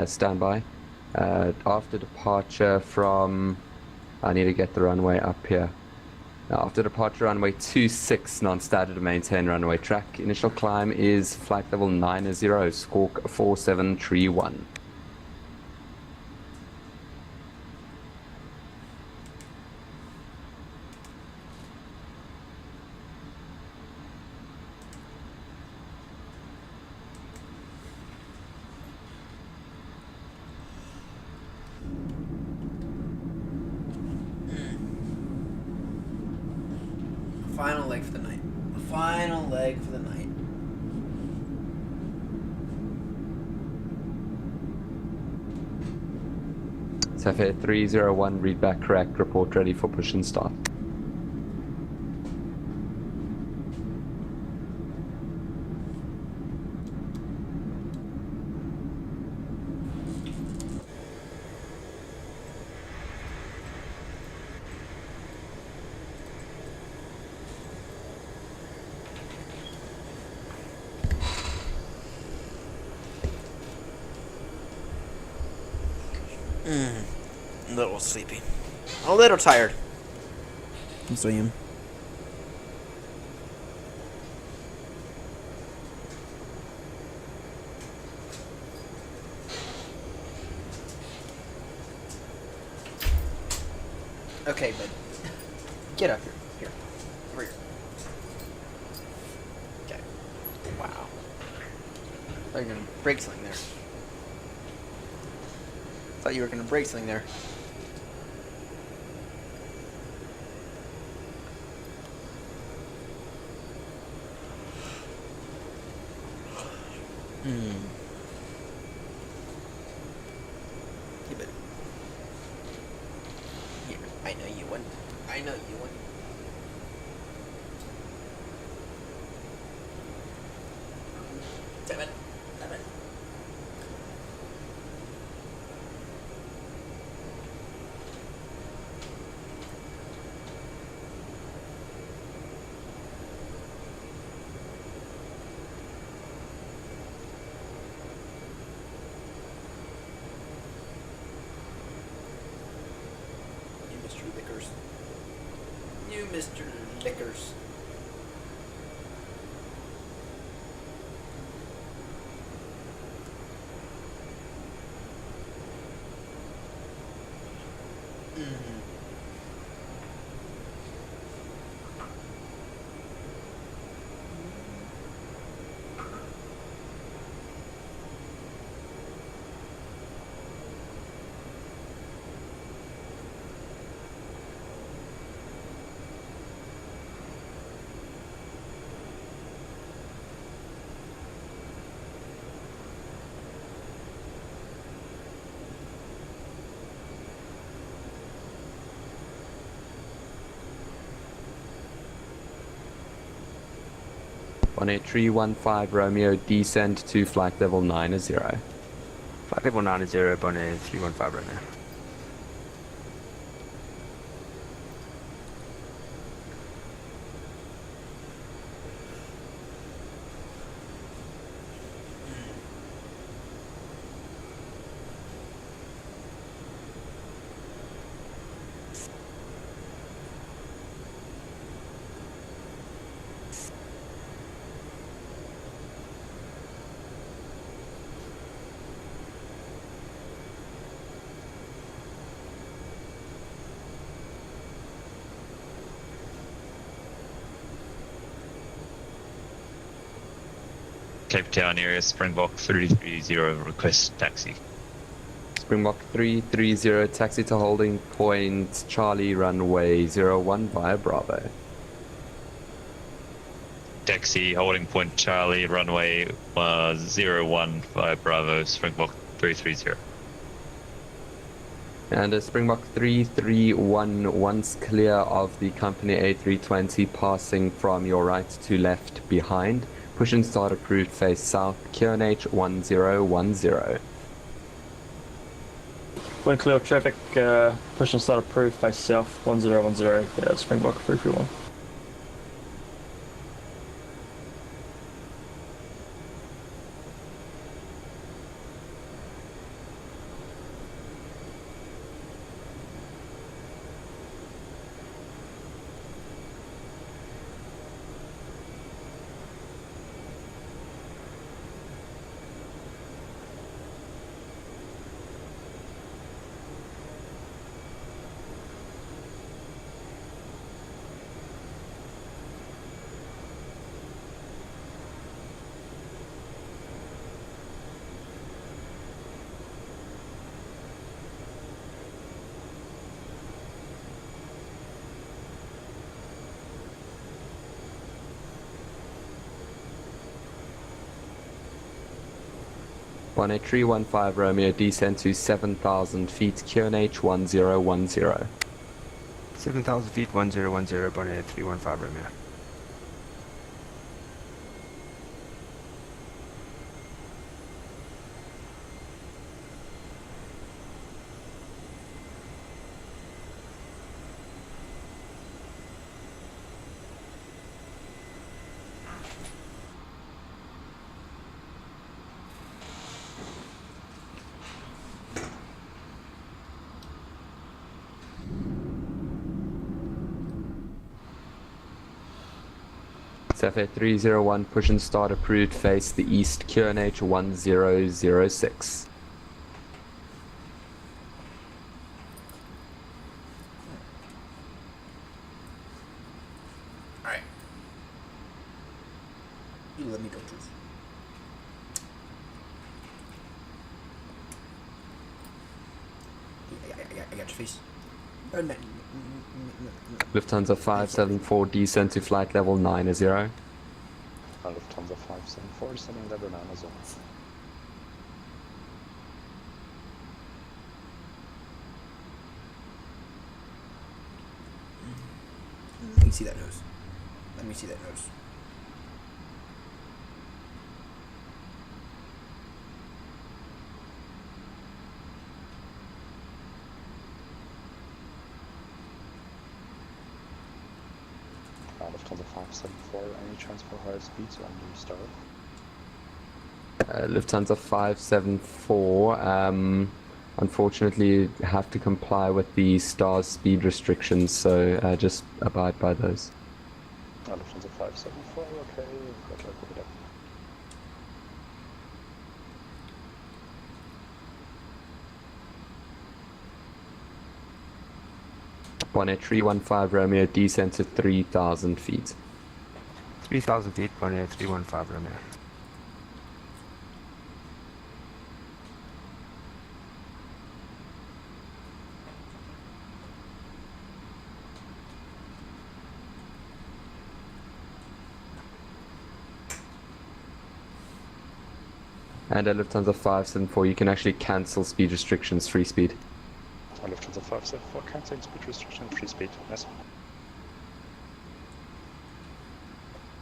standby. After departure from, I need to get the runway up here. After departure, runway 26, non-standard to maintain runway track. Initial climb is flight level 90, squawk 4731. Final leg for the night. Final leg for the night. Safir 301, read back correct, report ready for push and start. A little sleepy. A little tired. Yes, I am. Okay, bud. Get up here. Here. Over here. Okay. Wow. I thought you were gonna break something there. Thought you were gonna break something there. Keep it. Here, I know you wouldn't. I know you wouldn't. Damn it. Damn it. You, Mr. Lickers. On a 315 Romeo, descend to flight level 90. Flight level 90 on a 315 Romeo. Cape Town area, Springbok 330, request taxi. Springbok 330, taxi to holding point Charlie runway 01 via Bravo. Taxi, holding point Charlie, runway 01 via Bravo, Springbok 330. And a Springbok 331, once clear of the company A320 passing from your right to left behind. Push and start approved, face south, QNH 1010. When clear of traffic, push and start approved, face south, 1010, Springbok 331. Bonnet 315 Romeo, descend to 7,000 feet, QNH 1010. 7,000 feet, 1010, Bonnet 315 Romeo. CFA 301, push and start approved, face the east, QNH 1006. Alright. You let me go, please. I got your face. Lufthansa 574, descend to flight level 90. Lufthansa 574, descending level 90. Let me see that nose. Let me see that nose. Lufthansa 574, any chance for higher speeds on the start? Lufthansa 574, unfortunately have to comply with the STARS speed restrictions, so just abide by those. Lufthansa 574, okay, good luck with that. Bonnet 315 Romeo, descend to 3,000 feet. 3,000 feet, Bonnet 315 Romeo. And at Lufthansa 574, you can actually cancel speed restrictions, free speed. Lufthansa 574, cancelling speed restriction, free speed, yes.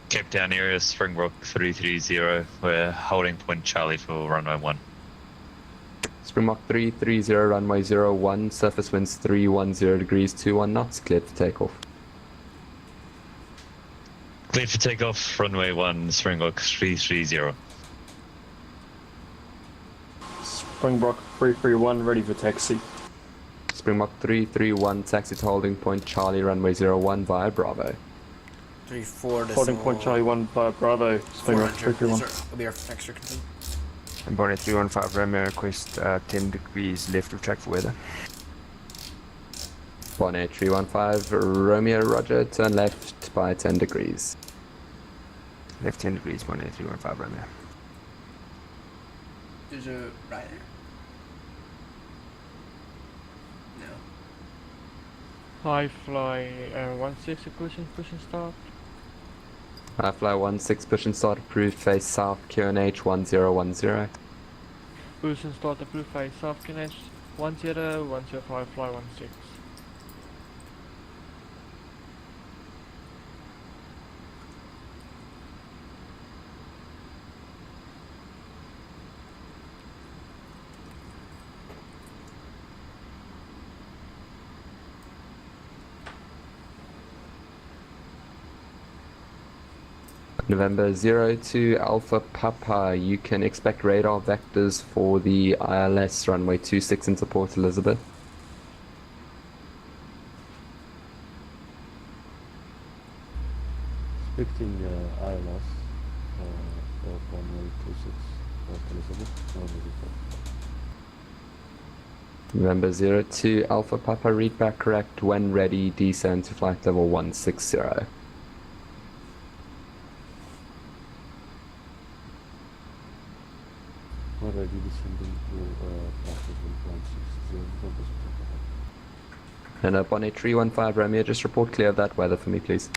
Cape Town area, Springbok 330. We're holding point Charlie for runway 1. Springbok 330, runway 01, surface winds 310 degrees, 21 knots, cleared for takeoff. Cleared for takeoff, runway 1, Springbok 330. Springbok 331, ready for taxi. Springbok 331, taxi to holding point Charlie, runway 01 via Bravo. 34 Holding point Charlie 1 via Bravo, Springbok 331. Will be our extra concern. And Bonnet 315 Romeo, request 10 degrees left of track for weather. Bonnet 315 Romeo, roger, turn left by 10 degrees. Left 10 degrees, Bonnet 315 Romeo. There's a rider. High fly 16 push and start. High fly 16, push and start approved, face south, QNH 1010. Push and start approved, face south, QNH 105, fly 16. November 02 Alpha Papa, you can expect radar vectors for the ILS runway 26 into Port Elizabeth. Expecting ILS of runway 26 Port Elizabeth. November 02 Alpha Papa, read back correct, when ready, descend to flight level 160. Already descending to flight level 160. And Bonnet 315 Romeo, just report clear of that weather for me, please.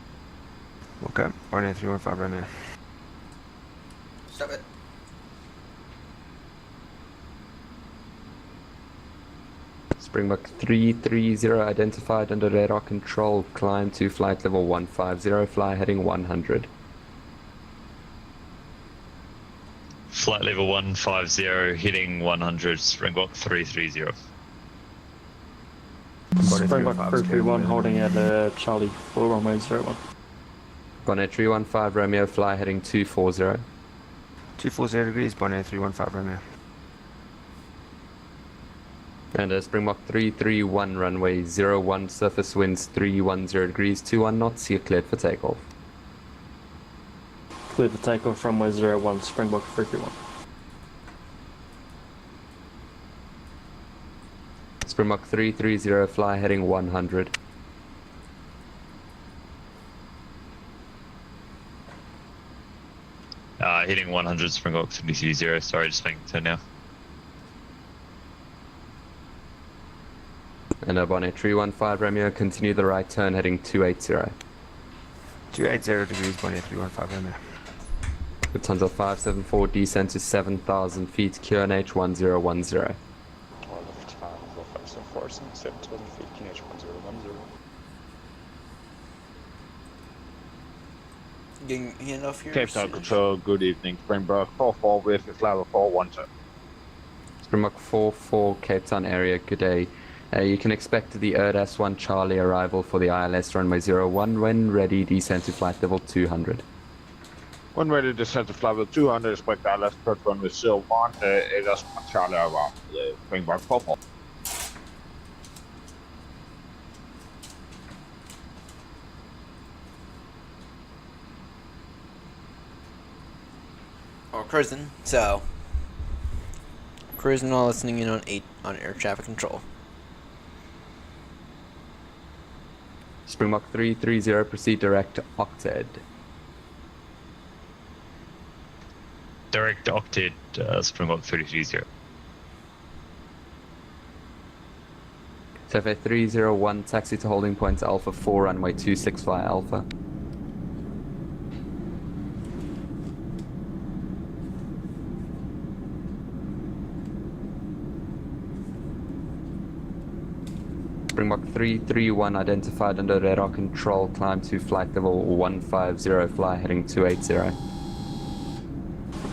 Okay, Bonnet 315 Romeo. Stop it. Springbok 330 identified under radar control. Climb to flight level 150. Fly heading 100. Flight level 150, hitting 100, Springbok 330. Springbok 331 holding at Charlie 4 runway 01. Bonnet 315 Romeo, fly heading 240. 240 degrees, Bonnet 315 Romeo. And Springbok 331 runway 01, surface winds 310 degrees, 21 knots, you're cleared for takeoff. Cleared for takeoff runway 01, Springbok 331. Springbok 330, fly heading 100. Hitting 100, Springbok 330. Sorry, just making turn now. And Bonnet 315 Romeo, continue the right turn heading 280. 280 degrees, Bonnet 315 Romeo. Lufthansa 574, descend to 7,000 feet, QNH 1010. Lufthansa 574, 7,000 feet, QNH 1010. Getting hand off here. Cape Town Control, good evening. Springbok 44 with level 412. Springbok 44, Cape Town area, good day. You can expect the Airbus 1 Charlie arrival for the ILS runway 01. When ready, descend to flight level 200. When ready to descend to flight level 200, expect ILS approach runway 01, Airbus 1 Charlie arrival, Springbok 44. Or cruising, so cruising while listening in on 8 on air traffic control. Springbok 330, proceed direct to Octed. Direct Octed, Springbok 330. Cefe 301, taxi to holding point Alpha 4, runway 26 via Alpha. Springbok 331 identified under radar control, climb to flight level 150, fly heading 280.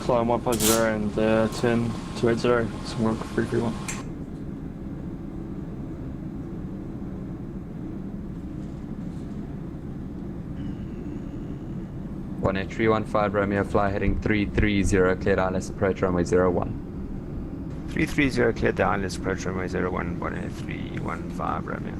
Climb 150 and turn 280, Springbok 331. Bonnet 315 Romeo, fly heading 330, cleared ILS approach runway 01. 330 cleared the ILS approach runway 01, Bonnet 315 Romeo.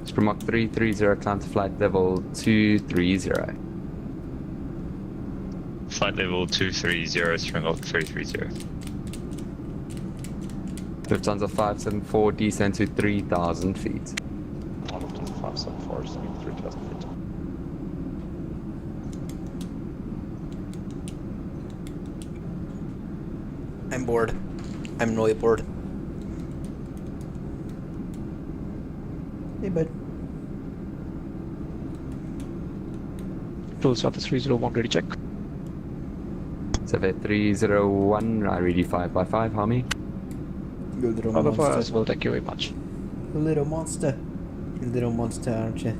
Springbok 330, climb to flight level 230. Flight level 230, Springbok 330. Lufthansa 574, descend to 3,000 feet. Lufthansa 574, descending 3,000 feet. I'm bored. I'm really bored. Hey, bud. Full South 301, ready check. Cefe 301, I read you 5x5, Hami. You little monster. Well, thank you very much. You little monster. You little monster, aren't you?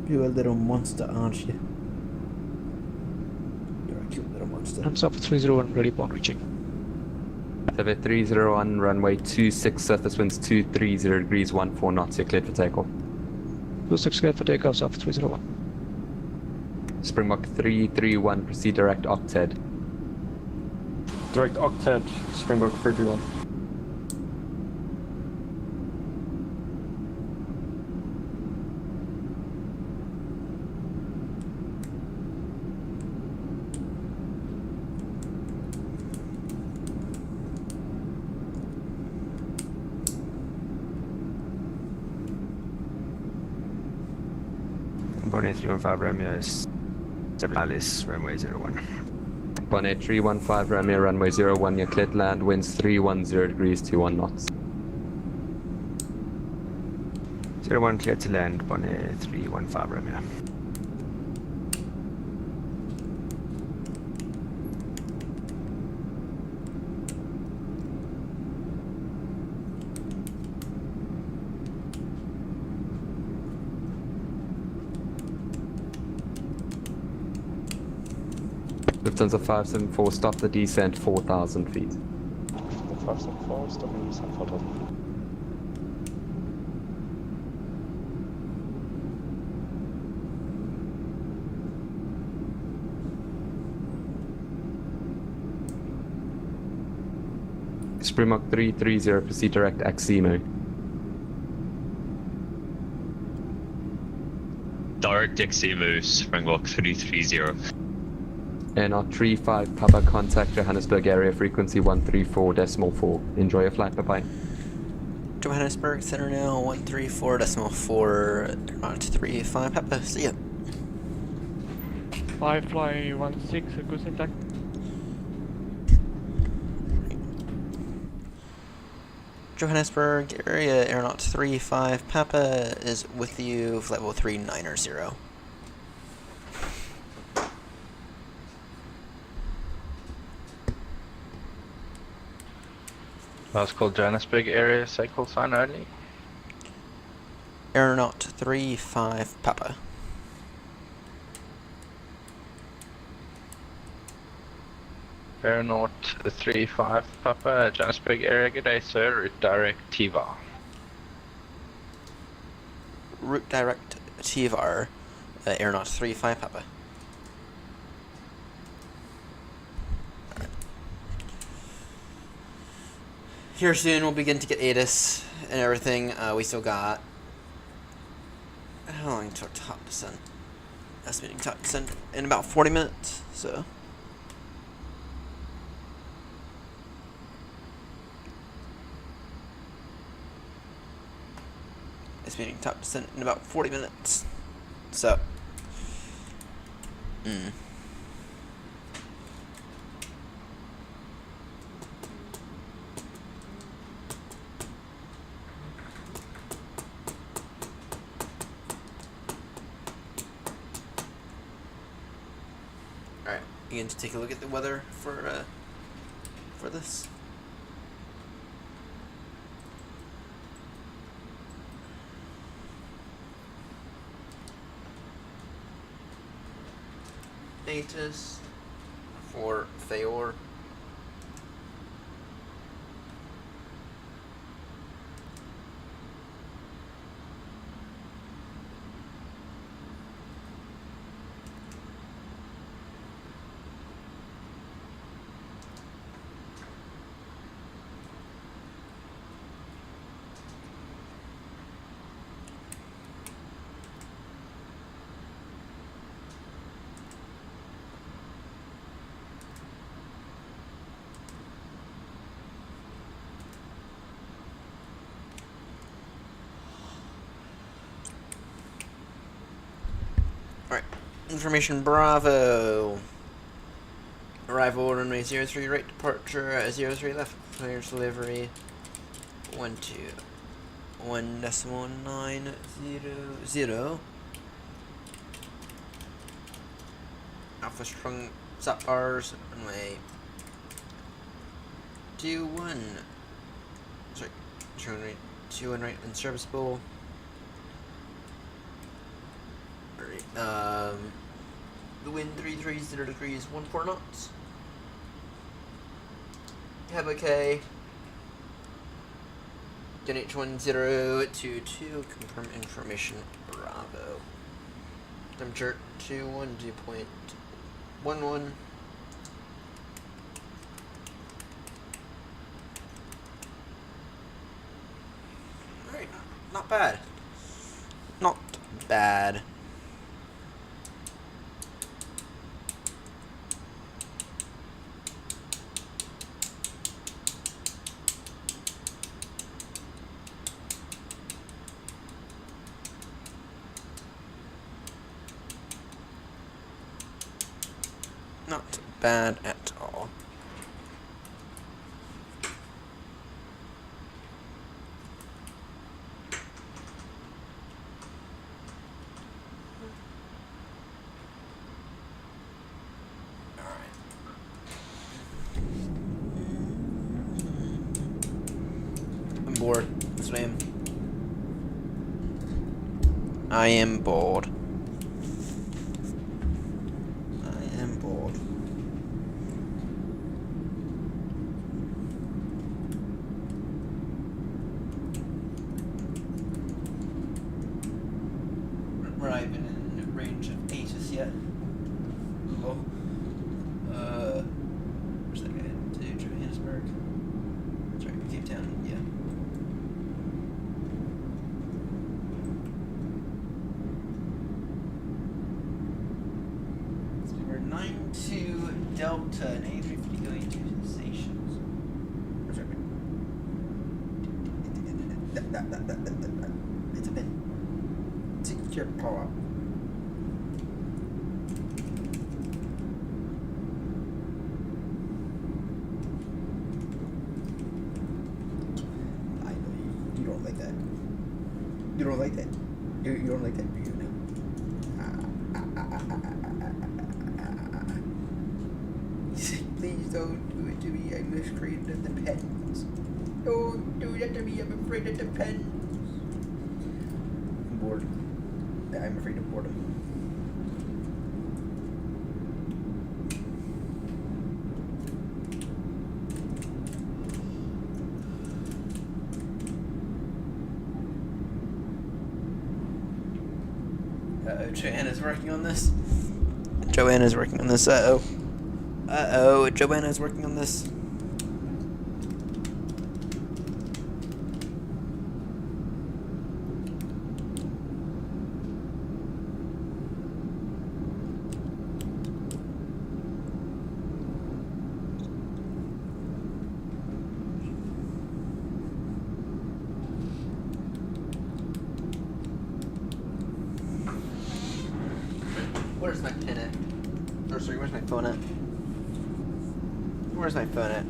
You're a little monster, aren't you? You're a cute little monster. I'm South 301, ready upon reaching. Cefe 301, runway 26, surface winds 230 degrees, 14 knots, you're cleared for takeoff. 26 cleared for takeoff, South 301. Springbok 331, proceed direct Octed. Direct Octet, Springbok 331. Bonnet 315 Romeo is ILS runway 01. Bonnet 315 Romeo, runway 01, you're cleared land, winds 310 degrees, 21 knots. 01 cleared to land, Bonnet 315 Romeo. Lufthansa 574, stop the descent 4,000 feet. 574, stopping descent 4,000 feet. Springbok 330, proceed direct Aximo. Direct XEMO, Springbok 330. AirNott 35, Papa, contact Johannesburg area, frequency 134.4. Enjoy your flight, bye-bye. Johannesburg Center now, 134.4, AirNott 35, Papa, see ya. Firefly 16, good contact. Johannesburg area, AirNott 35, Papa is with you, flight level 390. Last call Johannesburg area, cycle sign only. AirNott 35, Papa. AirNott 35 Papa, Johannesburg area, good day sir, route direct TVAR. Route direct TVAR, AirNott 35, Papa. Here soon we'll begin to get ATIS and everything. We still got how long until top descent? Estimating top descent in about 40 minutes, so. Estimating top descent in about 40 minutes, so. Alright, begin to take a look at the weather for this. ATIS for Theor. Alright, information Bravo. Arrival runway 03, right departure 03 left, clear delivery 121.900. Alpha strong stop bars, runway 21. Sorry, runway 21 right unserviceable. The wind 330 degrees, 14 knots. Have okay. H1022, confirm information Bravo. Temperature 212.11. Alright, not bad. Not bad. Not bad at all. I'm bored. That's what I am. I am bored. I am bored. Delta, negative 350 going to stations. It's a bit. Take your power. I know you don't like that. You don't like that. You don't like that, do you? Please don't do it to me. I'm afraid of the pens. Don't do that to me. I'm afraid of the pens. I'm bored. I'm afraid of boredom. Joanna's working on this. Joanna's working on this. Joanna's working on this. Where's my pen at? Oh, sorry, where's my phone at? Where's my phone at?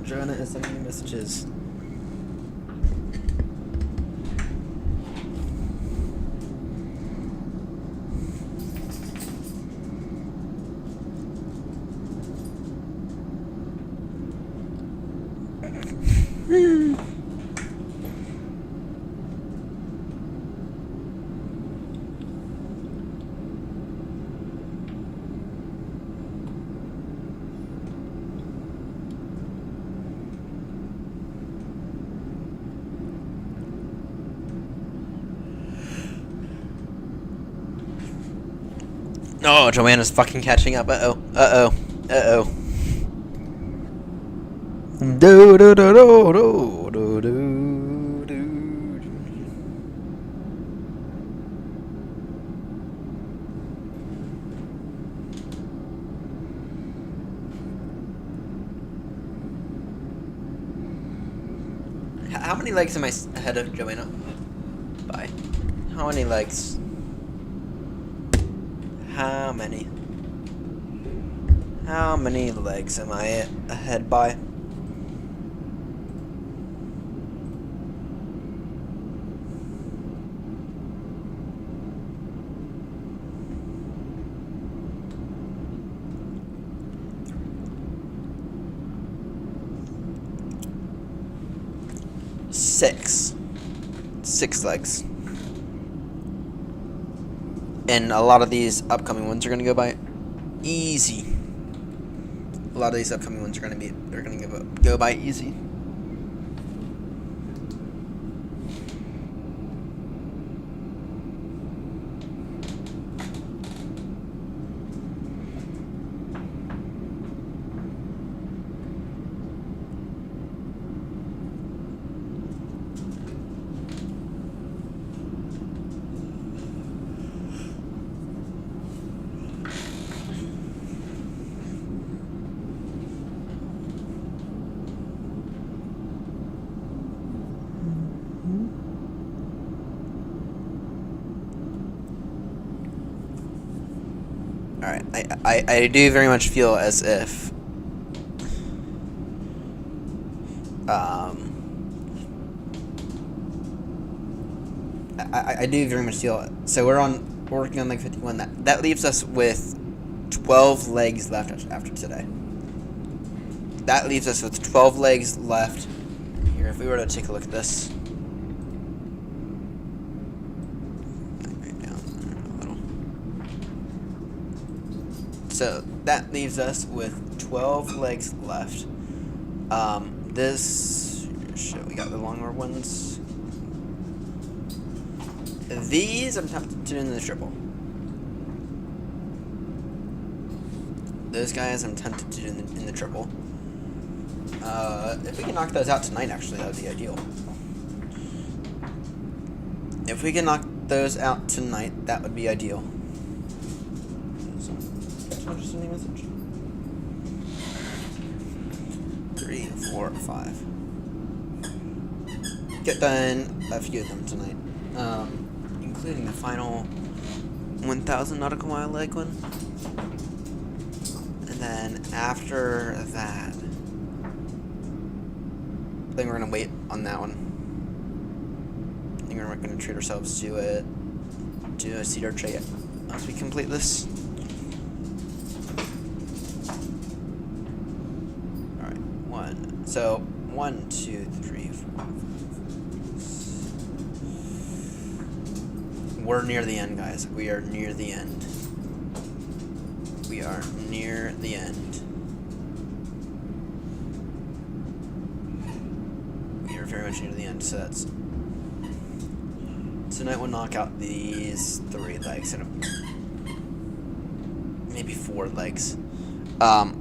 Joanna is sending me messages. Oh, Joanna's fucking catching up. Uh-oh. Do do do do do do do do. How many legs am I ahead of Joanna? By how many legs? How many legs am I ahead by? Six legs. And a lot of these upcoming ones are gonna go by easy. A lot of these upcoming ones are gonna go by easy. Alright, I do very much feel as if I do very much feel so we're working on like 51. That leaves us with 12 legs left after today. That leaves us with 12 legs left. Here, if we were to take a look at this. So that leaves us with 12 legs left. We got the longer ones. These I'm tempted to do in the triple. Those guys I'm tempted to do in the triple. If we can knock those out tonight, actually, that would be ideal. if we can knock those out tonight, that would be ideal. Someone just sent me a message. 3, 4, 5. Get done a few of them tonight, including the final 1,000 nautical mile leg one. And then after that, I think we're gonna wait on that one. I think we're gonna treat ourselves to a cedar tray once we complete this. All right, 1. So 1, 2, 3, 4, 5, 6. We're near the end, guys. We are near the end. We are near the end. We are very much near the end, so that's... Tonight we'll knock out these 3 legs, and maybe 4 legs. I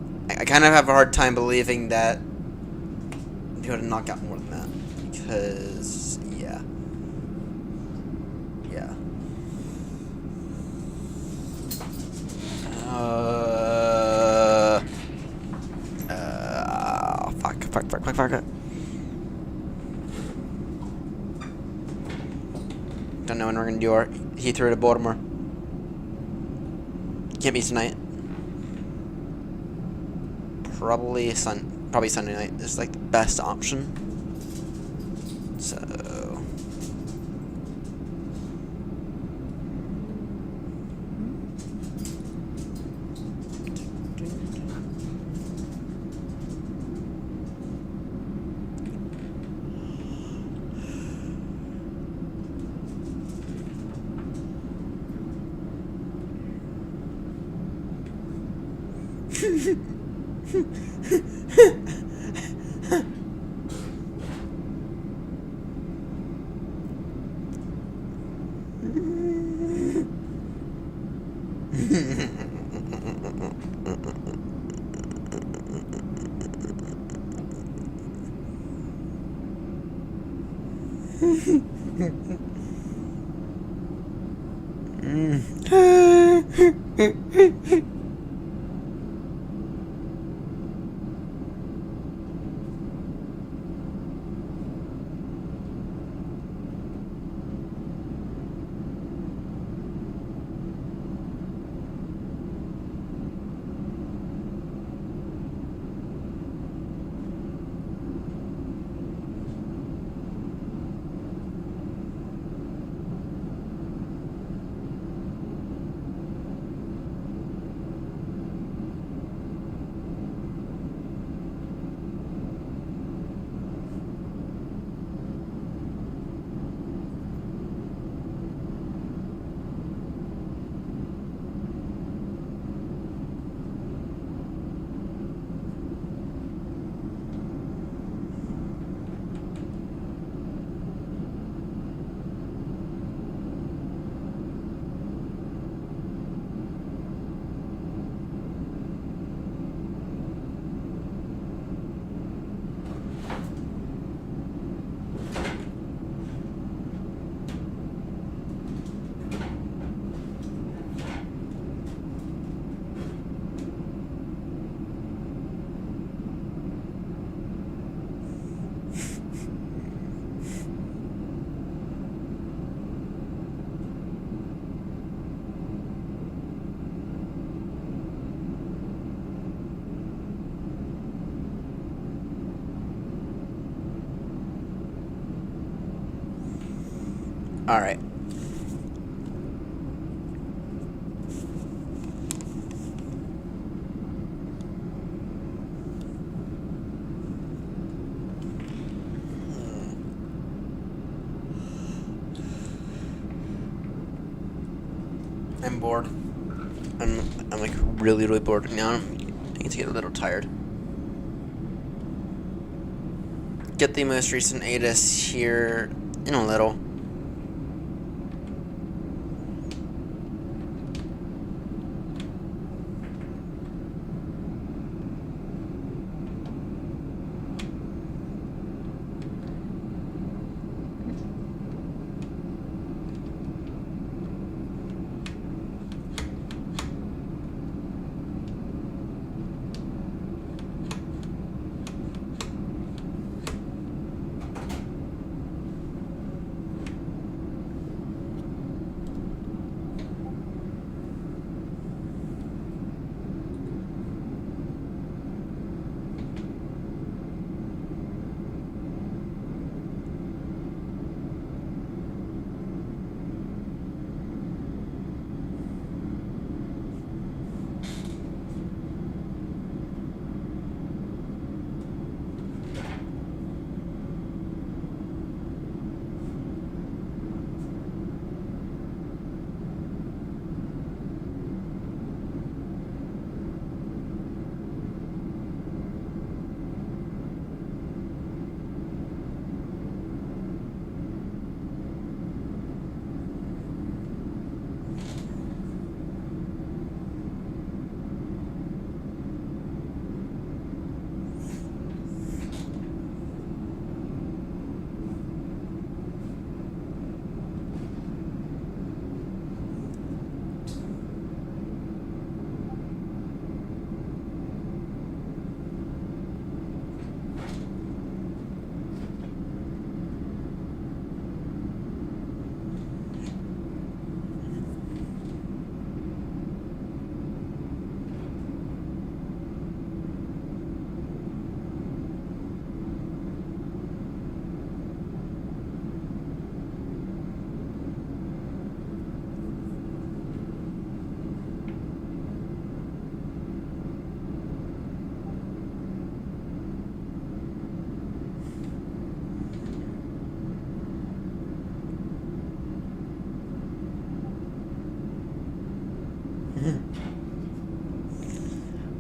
kind of have a hard time believing that we'll be able to knock out more than that, because, yeah. Yeah. Fuck. Don't know when we're gonna do our Heathrow to Baltimore. Can't be tonight. Probably Sunday night is like the best option. So all right. I'm bored. I'm like really bored now. I need to get a little tired. Get the most recent ATIS here in a little.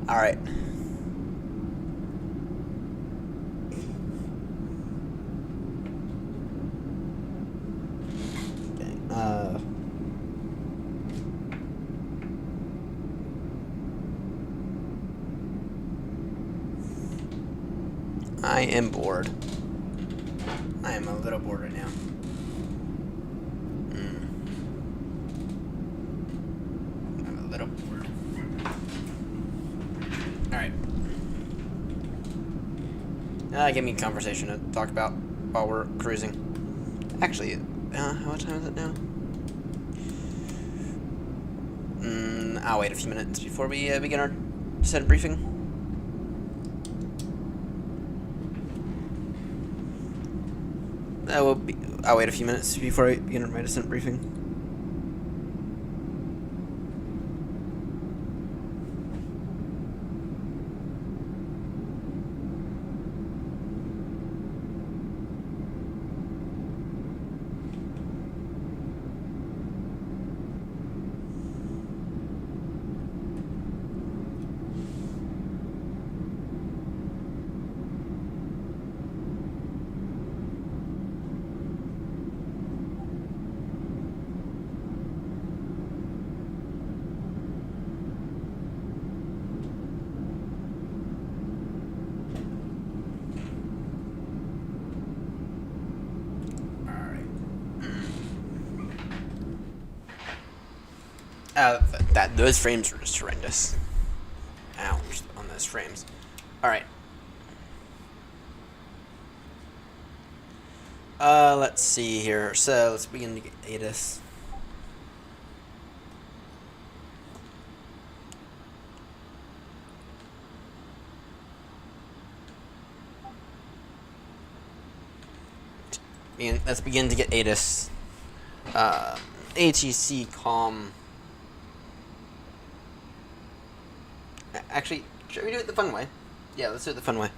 All right. Okay. I am bored. I am a little bored right now. I'm a little bored. Alright. Give me a conversation to talk about while we're cruising. Actually, what time is it now? I'll wait a few minutes before we begin our descent briefing. I'll wait a few minutes before I begin my descent briefing. Those frames were just horrendous. Ouch, on those frames. Alright. Let's see here. So, let's begin to get ATIS. Let's begin to get ATIS. ATC COM. Actually, should we do it the fun way? Yeah, let's do it the fun way.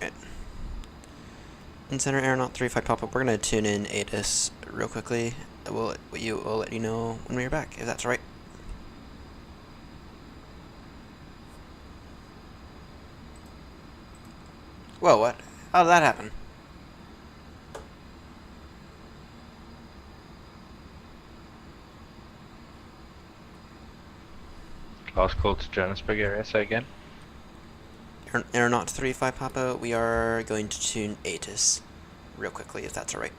Right. In center AirNott 35 pop-up, we're going to tune in ATIS real quickly. We'll let you know when we're back, if that's right. Whoa, what? How did that happen? Last call to Johannesburg area, say again. AirNott 35 Papa, we are going to tune ATIS real quickly, if that's alright.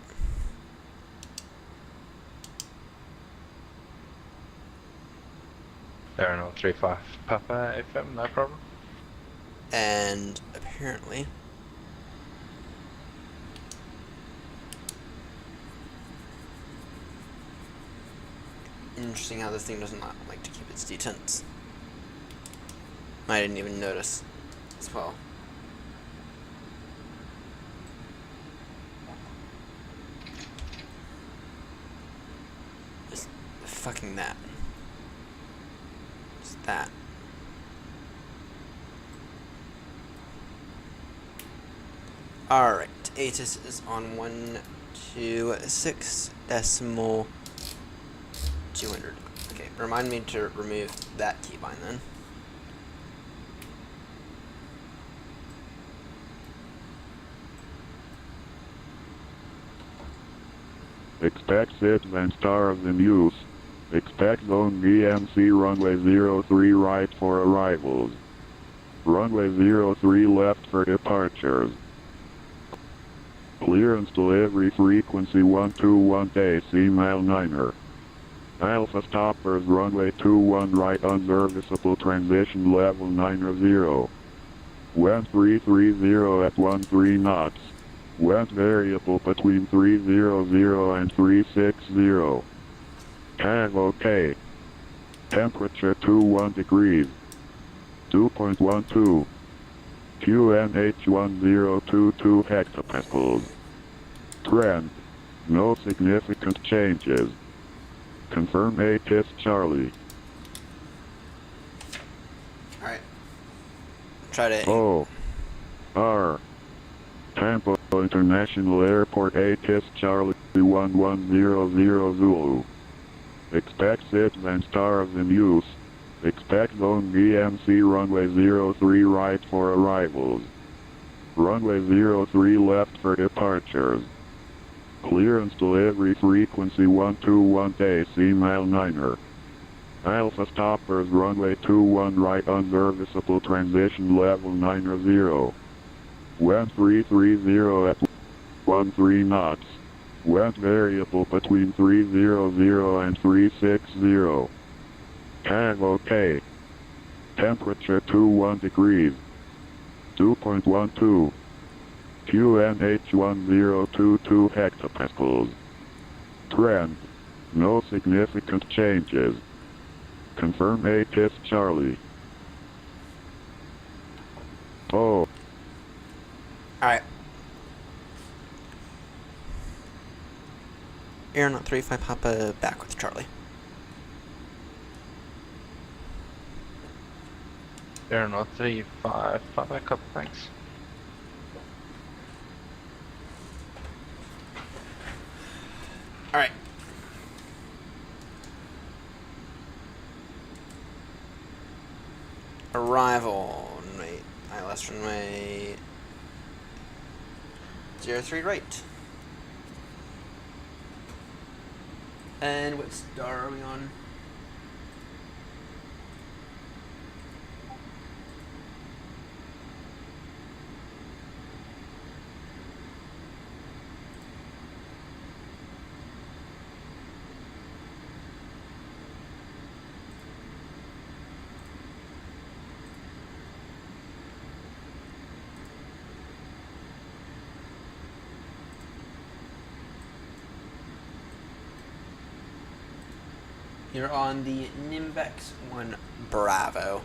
AirNott 35 Papa FM, no problem. And apparently... Interesting how this thing does not like to keep its detents. I didn't even notice as well. Just fucking that. Just that. Alright, ATIS is on 126.200. Okay, remind me to remove that keybind then. Expect SIPs and stars in use. Expect zone BMC runway 03 right for arrivals. Runway 03 left for departures. Clearance delivery frequency 121 AC mile 9er. Alpha stoppers runway 21 right unserviceable transition level 90. Wind 330 at 13 knots. Wind variable between 300 and 360. Tag OK. Temperature 21 degrees. 2.12. QNH 1022 hectopascals. Trend. No significant changes. Confirm ATIS Charlie. try to. Oh. R. Tampa International Airport ATIS Charlie 1100 Zulu. Expect SIPs and stars in use. Expect zone GMC runway 03 right for arrivals. Runway 03 left for departures. Clearance delivery frequency 121 AC mile 9er. Alpha stoppers runway 21 right under visible transition level 90. Wind 330 at 13 knots. Wind variable between 300 and 360. CAV OK. Temperature 21 degrees. 2.12. QNH 1022 hectopascals. Trend. No significant changes. Confirm ATIS Charlie. Oh. Alright. AirNott 35 Papa back with Charlie. AirNott 35 Papa, couple thanks. Alright. Arrival. Right. ILS runway 03 right. And what star are we on? You're on the Nimbex 1 Bravo.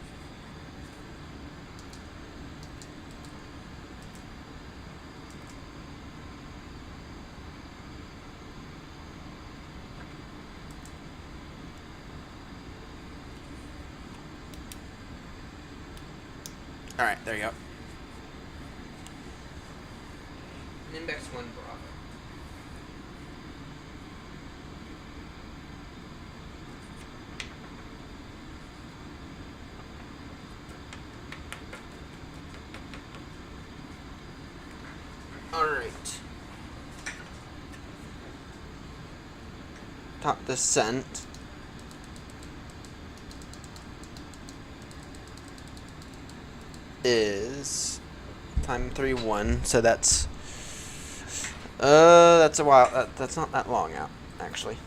Alright, there you go. Nimbex 1 Bravo. Alright. Top descent. Is time 3-1, so that's a while. That's not that long out, actually.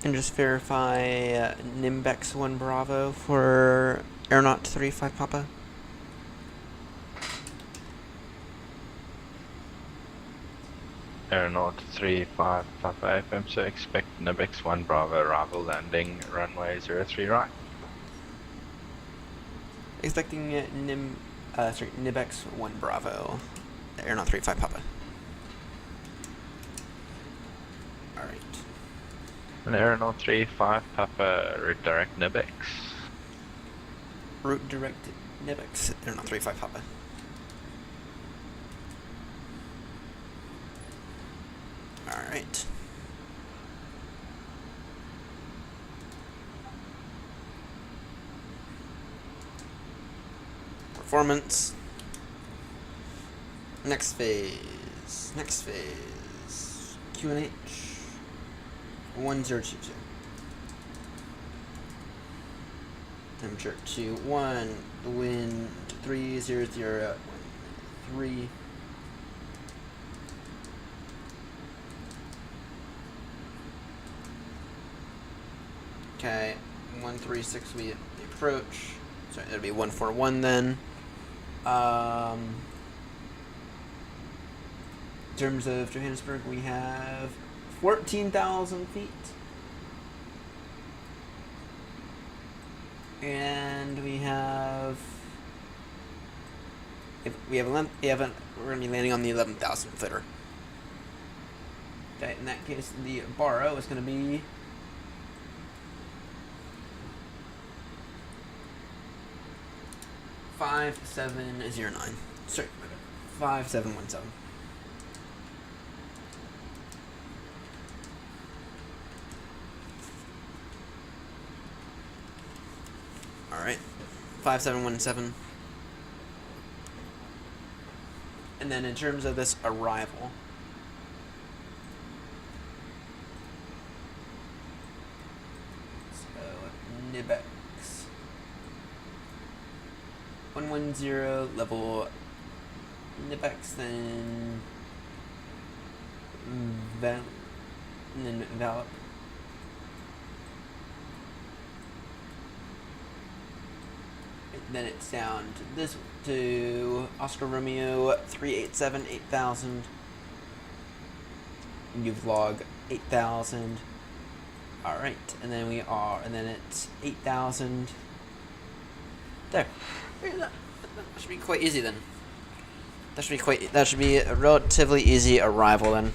And just verify Nimbex 1 Bravo for AirNott 35 Papa. AirNott 35 Papa FM, so expect Nimbex 1 Bravo arrival landing runway 03 right. Expecting Nimbex 1 Bravo, AirNott 35 Papa. Alright. And AirNott 35 Papa, route direct Nimbex. Route direct Nimbex, AirNott 35 Papa. Alright. Performance. Next phase. Next phase. QNH 1022. Temperature 21. The wind 30013. Okay, 136 we approach. Sorry, that'll be 141 then. In terms of Johannesburg, we have 14,000 feet. And we have we're gonna be landing on the 11,000 footer. Okay, in that case, the borrow is going to be 5709. Sorry, 5717. Alright, 5717. And then in terms of this arrival, so Nibex 110 level Nibex, then Valip. Then it's down to this, to Oscar Romeo 387 8000. New vlog 8000. Alright, and then it's 8000. There. That should be quite easy then. That should be a relatively easy arrival then.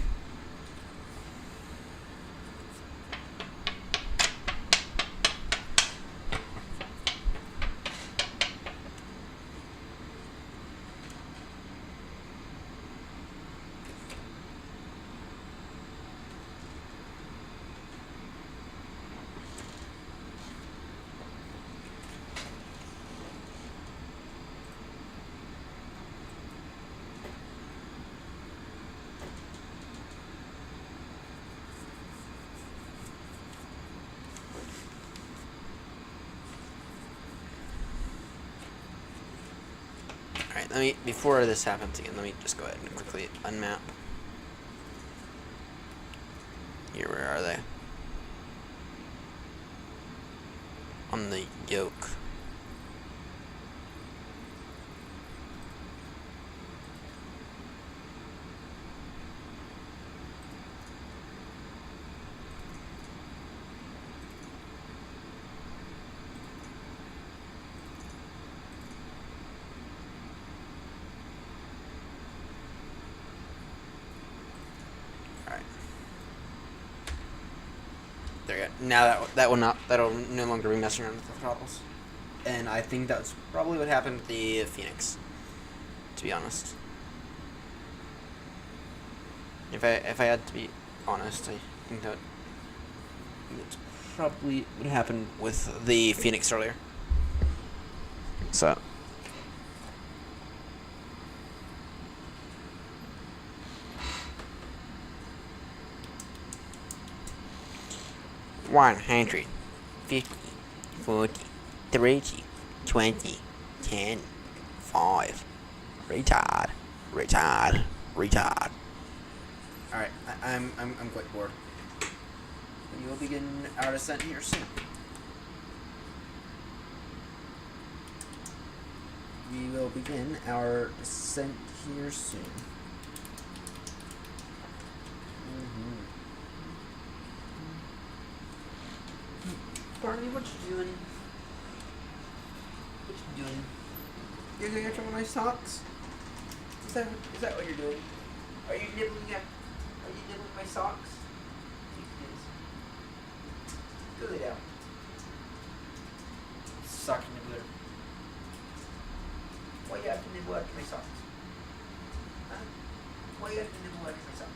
Alright, before this happens again, let me just go ahead and quickly unmap. Here, where are they? On the yoke. There you go. Now that'll no longer be messing around with the throttles. And I think that's probably what happened with the Fenix, to be honest. If I had to be honest, I think that's probably what happened with the Fenix earlier. So 100, 50, 40, 30, 20, 10, 5. Retard. Alright, I'm quite bored. We will begin our descent here soon. We will begin our descent here soon. Barney, what you doing? What you doing? You're going after one of my socks? Is that what you're doing? Are you nibbling my socks? Go lay down. Sock nibbler. Why you have to nibble after my socks? Huh? Why you have to nibble after my socks?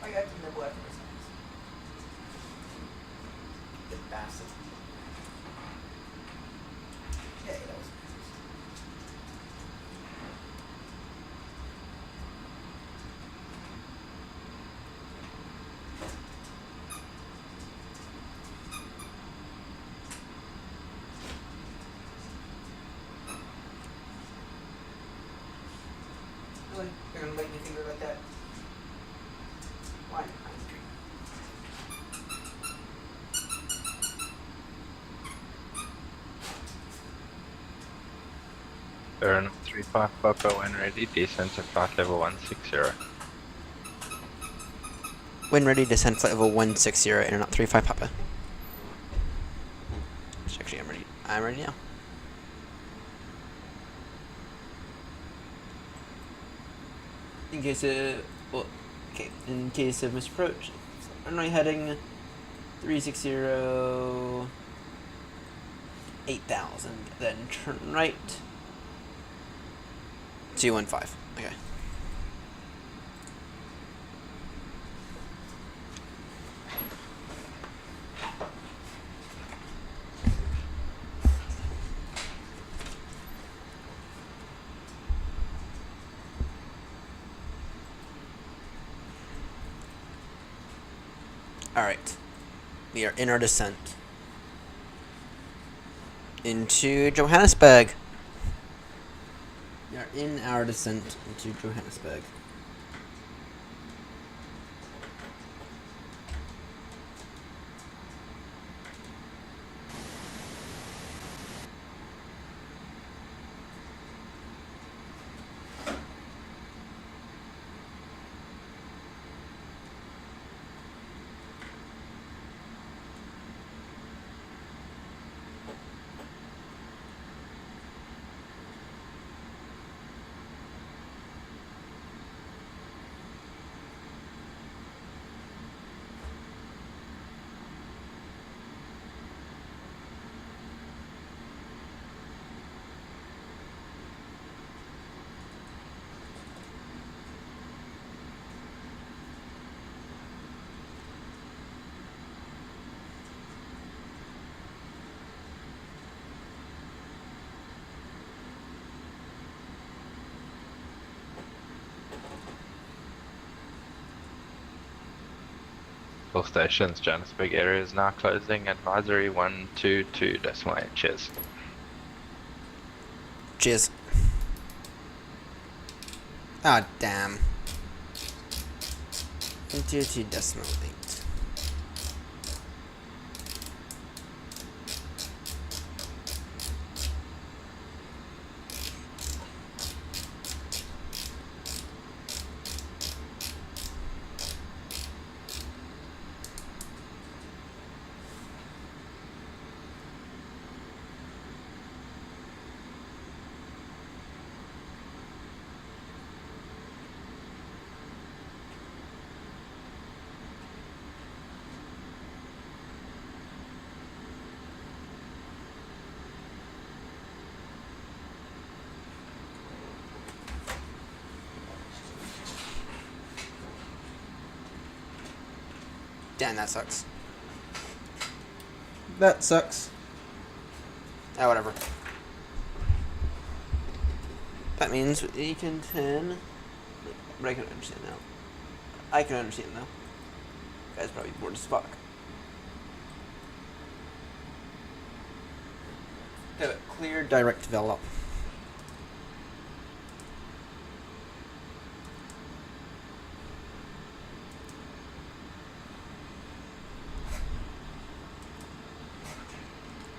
I got to nibble after my socks. The bastard. Okay, that was really? You're gonna make me finger like that? Why? Turn 35 Papa when ready, descent to flight level 160. When ready, descent flight level 160, AirNott 35 Papa. Actually, I'm ready now. in case of, well, okay, in case of misapproach, runway heading 360, 8,000, then turn right, 215, okay. Alright, we are in our descent into Johannesburg. We are in our descent into Johannesburg. All stations, Johannesburg area is now closing. Advisory 122.8. Cheers. Cheers. Ah, damn. 122.8. Damn, that sucks. That sucks. Ah, whatever. That means we can 10. But I can understand now. I can understand now. Guy's probably bored as fuck. Have it clear, direct develop.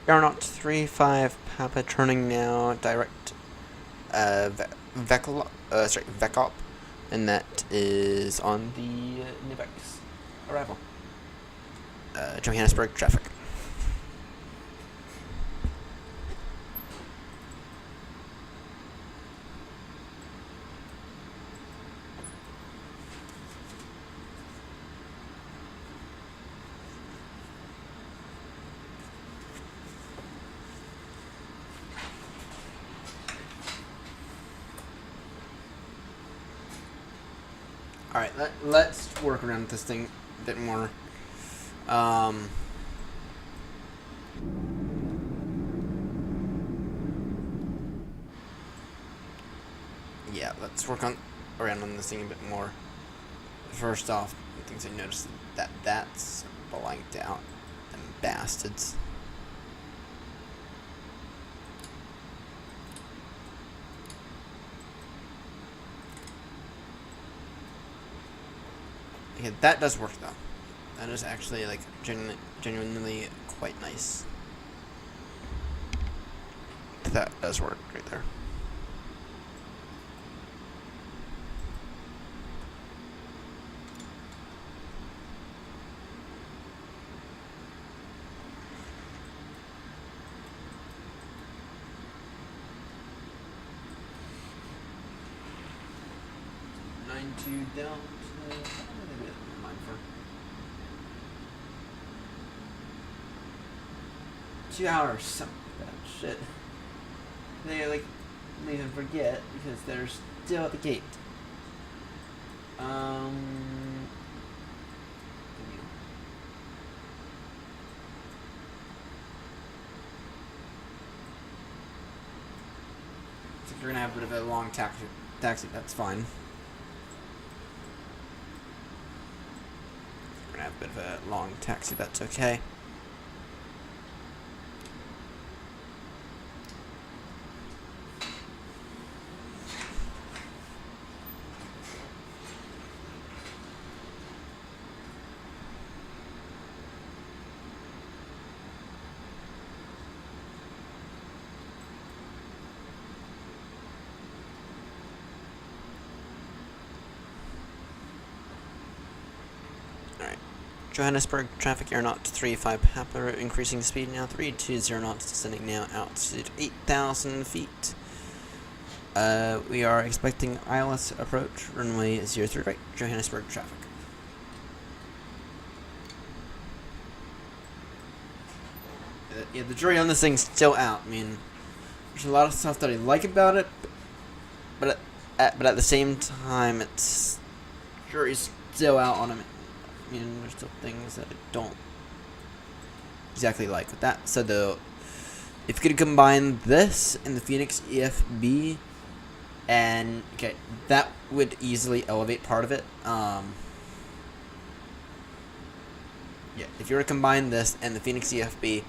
AirNott 35 Papa turning now direct Vecop, and that is on the Nivex arrival. Johannesburg traffic. Alright, let's work around this thing a bit more. Yeah, let's work around on this thing a bit more. First off, things I noticed that's blanked out. Them bastards. Yeah, that does work though. That is actually like genuinely quite nice. That does work right there. trying to down to mine for 2 hours. Something like that shit. They like don't even forget because they're still at the gate. So if you're gonna have a bit of a long taxi, that's fine. We're gonna have a bit of a long taxi, that's okay. Johannesburg traffic AirNott to 35 Papa, increasing the speed now 320 knots, descending now altitude 8,000 feet. We are expecting ILS approach, runway 03 right, Johannesburg traffic. Yeah, the jury on this thing's still out. I mean, there's a lot of stuff that I like about it, but at the same time, it's jury's still out on it. I mean, there's still things that I don't exactly like with that. So though, if you could combine this and the Fenix EFB, and okay, that would easily elevate part of it. Yeah, if you were to combine this and the Fenix EFB,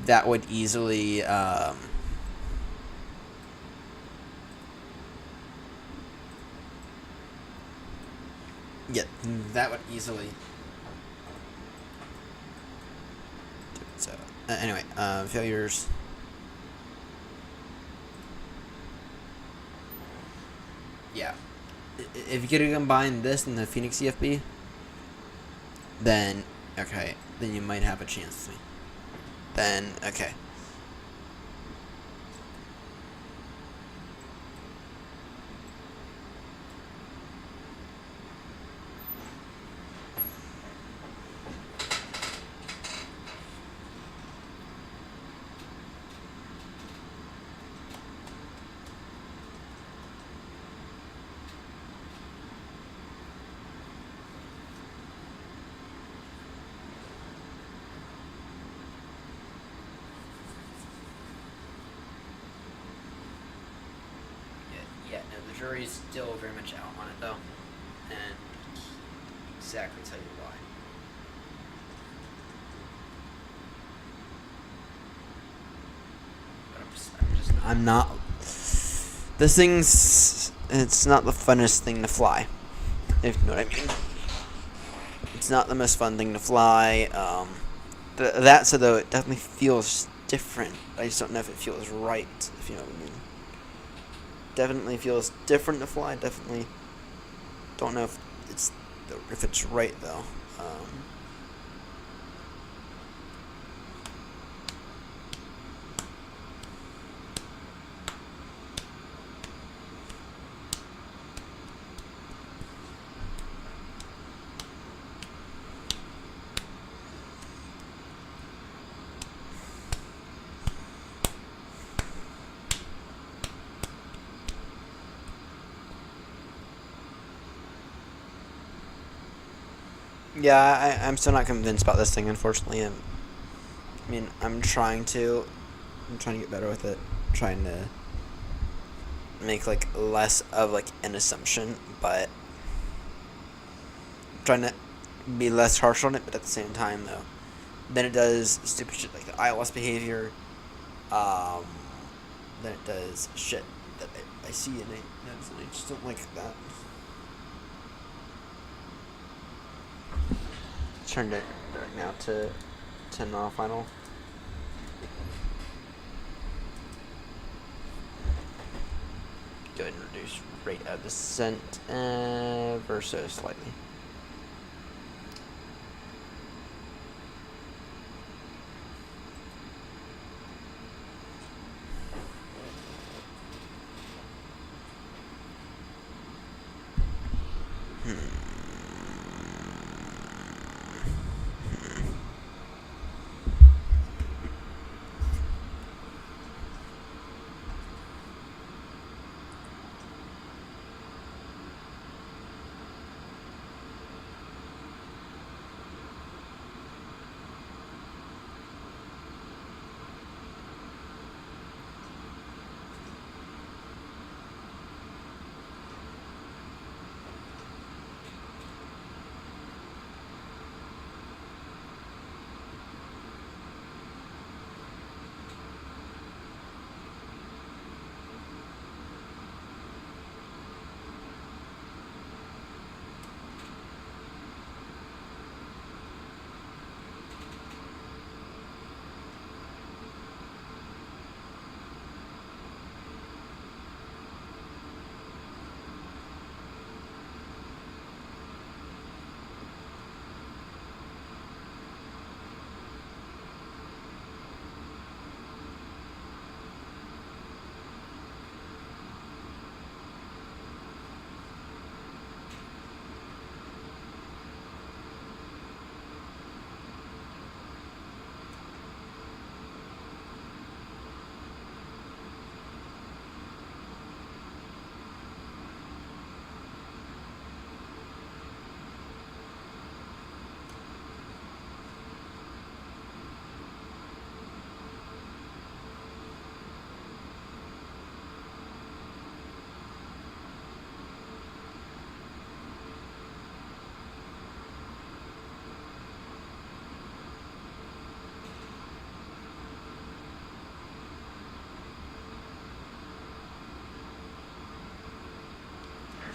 that would easily yeah, that would easily do it. So anyway, failures. Yeah, if you could combine this and the Fenix CFB, then okay, then you might have a chance. Then okay. Yeah, no, the jury's still very much out on it, though, and exactly tell you why. But I'm not. This thing's. It's not the funnest thing to fly, if you know what I mean. It's not the most fun thing to fly. That said, though, it definitely feels different. I just don't know if it feels right, if you know what I mean. Definitely feels different to fly. Definitely don't know if it's right though. Yeah, I'm still not convinced about this thing, unfortunately. I mean, I'm trying to get better with it. I'm trying to make, like, less of, like, an assumption, but I'm trying to be less harsh on it, but at the same time, though, then it does stupid shit like the ILS behavior, then it does shit that I see and I just don't like that. Turned it right now to 10 mile final. Go ahead and reduce rate of descent ever so slightly.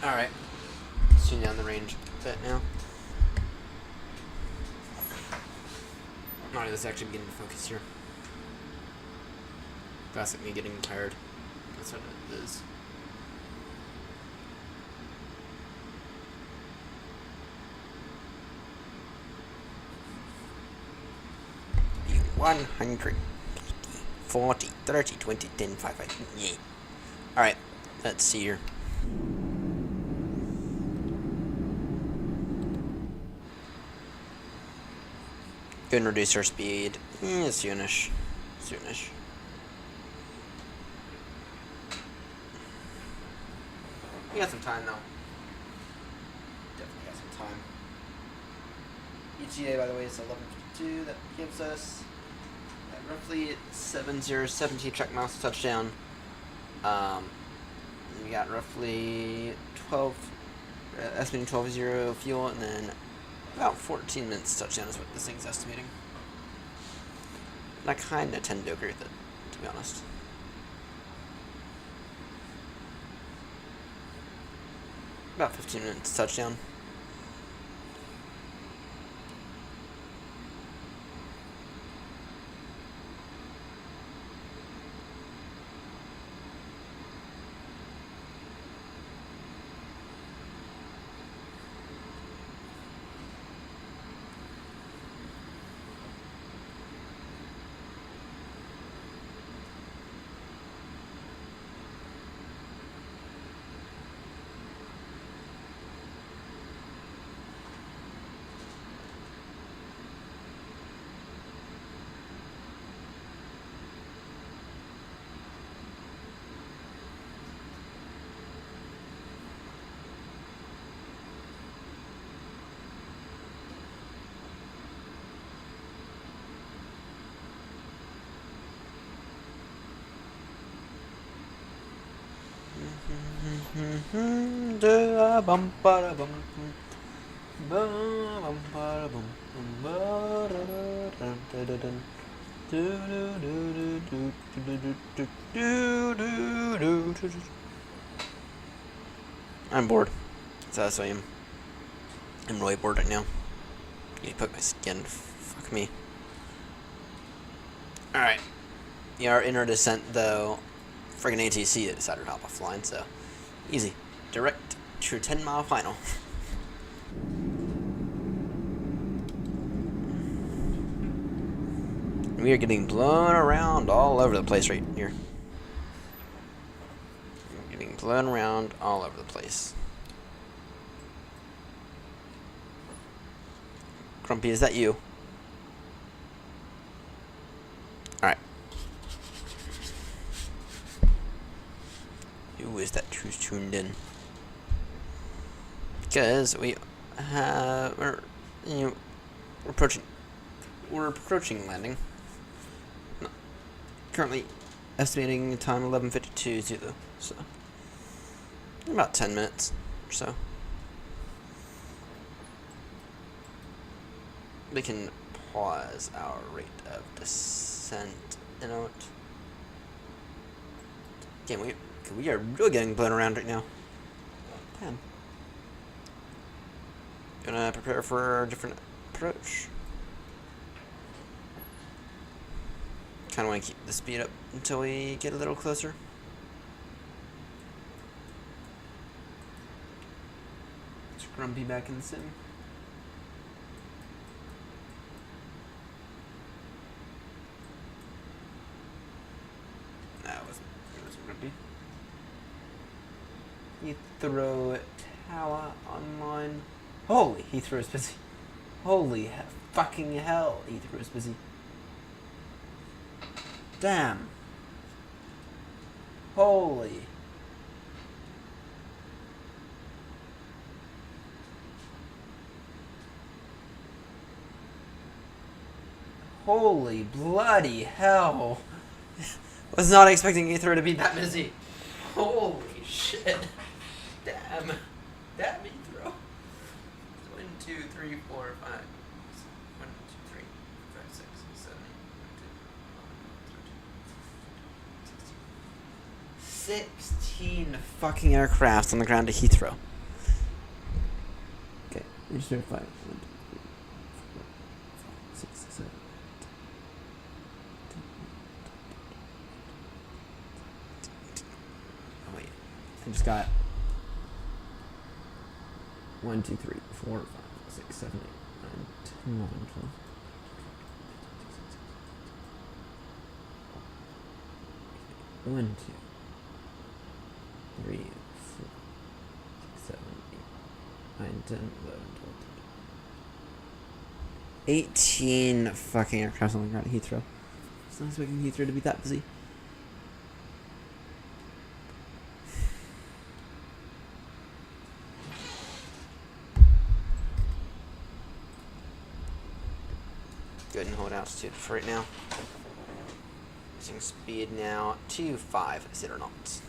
Alright. Tune down the range a bit now. Alright, let's actually begin to focus here. Classic me getting tired. That's what it is. Be 100, 40, 30, 20, 10, 5, 5. Yeah. Alright, let's see here. Go and reduce our speed. Soonish. Soonish. We got some time though. Definitely got some time. ETA, by the way, is 11:52. That gives us roughly 7070 check miles to touchdown. We got roughly 12, estimating 12:0 fuel, and then about 14 minutes to touchdown is what this thing's estimating. And I kind of tend to agree with it, to be honest. About 15 minutes to touchdown. I'm bored. So I am. I'm really bored right now. Need to put my skin. Fuck me. Alright. Yeah, our inner descent, though, friggin' ATC decided to hop offline, so easy. Direct to 10-mile final. We are getting blown around all over the place right here. We're getting blown around all over the place. Grumpy, is that you? Alright. Who is that who's tuned in? Because we're approaching landing. No. Currently estimating time 11:52 so about 10 minutes or so. We can pause our rate of descent. You know what? Damn, we are really getting blown around right now. Damn. Gonna prepare for a different approach. Kind of want to keep the speed up until we get a little closer. It's Grumpy back in the sim. It wasn't Grumpy. Heathrow Tower online. Holy, Heathrow's busy. Holy fucking hell, Heathrow's busy. Damn. Holy. Holy bloody hell. Was not expecting Heathrow to be that busy. Holy shit. Damn. Damn Heathrow. 1, 2, 3, 4, 5. 1, 2, 3, 5, 6, 7, 8, 9, 10, 11, 12, 13, 16 fucking aircrafts on the ground to Heathrow. Just verify. 1, 2, 3, 4, 5, 6, 7, 8. Oh wait, I just got 1, 2, 3, 4, 5, 6, 7, 8, 9, 10, 11, 12. 1, 2, 3, 4, 6, 7, 8, 9, 10, 11, 12, 18 fucking aircraft on the ground at Heathrow. It's not expecting Heathrow to be that busy. Go ahead and hold altitude for right now. Using speed now 250 knots.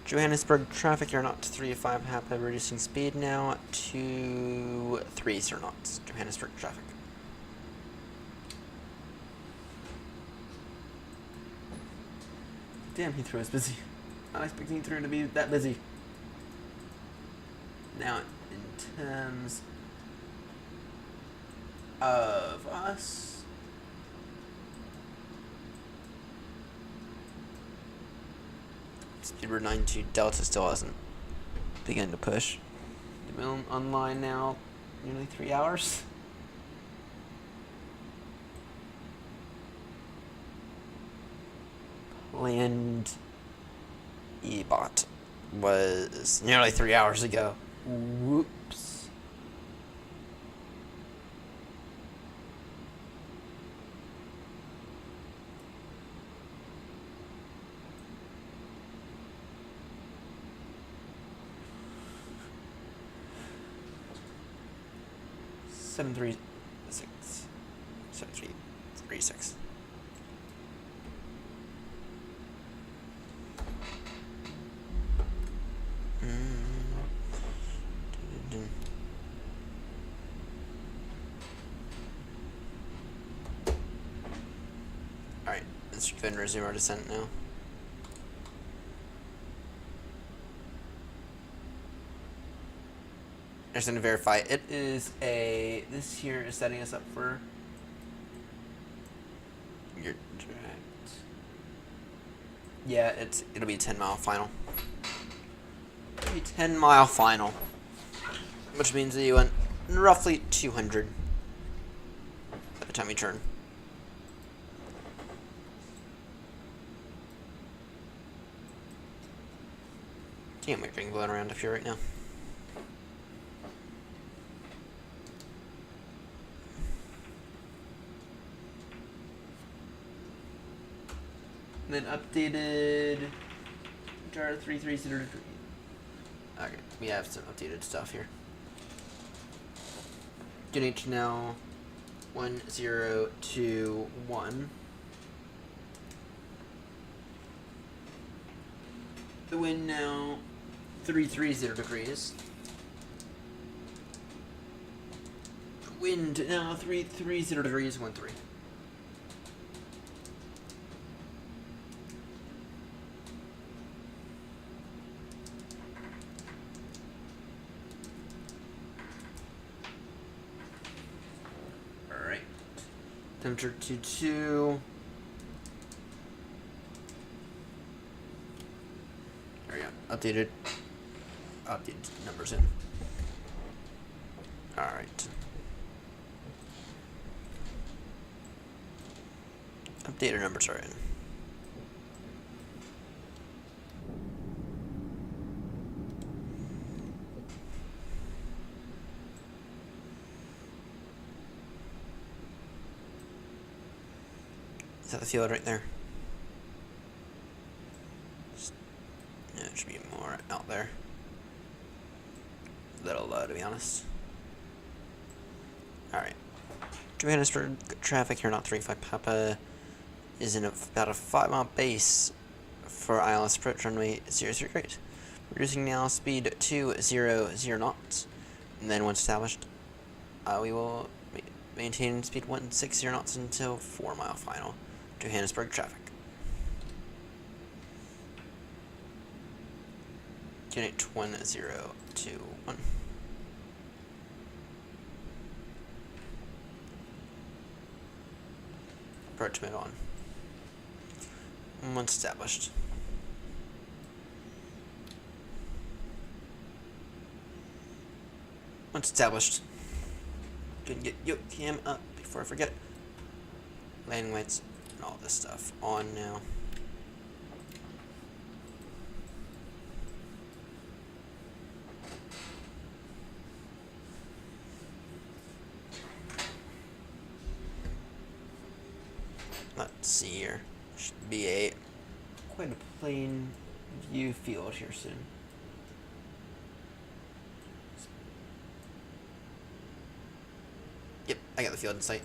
Johannesburg traffic, you're not 3-5 happy, reducing speed now to 30 knots. Johannesburg traffic. Damn, Heathrow is busy. Not expecting Heathrow to be that busy. Now, in terms of us, Speedbird 92 Delta still hasn't begun to push. They've been online now nearly 3 hours. Planned E-bot was nearly 3 hours ago. Whoops. Seven three six 7336. Alright, let's go ahead and resume our descent now. I just want to verify. It is a. This here is setting us up for. Your direct. Yeah, it'll be a 10-mile final. It'll be a 10-mile final, which means that you went roughly 200 by the time you turn. Damn, we're getting blown around up here right now. Then updated jar 3303. Okay, we have some updated stuff here. Unit now 1021. The wind now 330 degrees. Wind now 330 degrees 13. Temperature 22. There we go. Updated numbers in. Alright. Updated numbers are in. Is that the field right there? Yeah, it should be more out there. A little low, to be honest. Alright. Johannesburg traffic here, not 35 Papa, is in about a 5-mile base for ILS approach runway 038. Reducing now speed to 0 knots. And then once established, we will maintain speed 160 knots until 4-mile final. Johannesburg traffic. Unit 1021. Approach mid on. Once established. Once established. Gonna get yoke cam up before I forget. Landing lights and all this stuff on now. Let's see here. Should be a quite a plain view field here soon. Yep, I got the field in sight.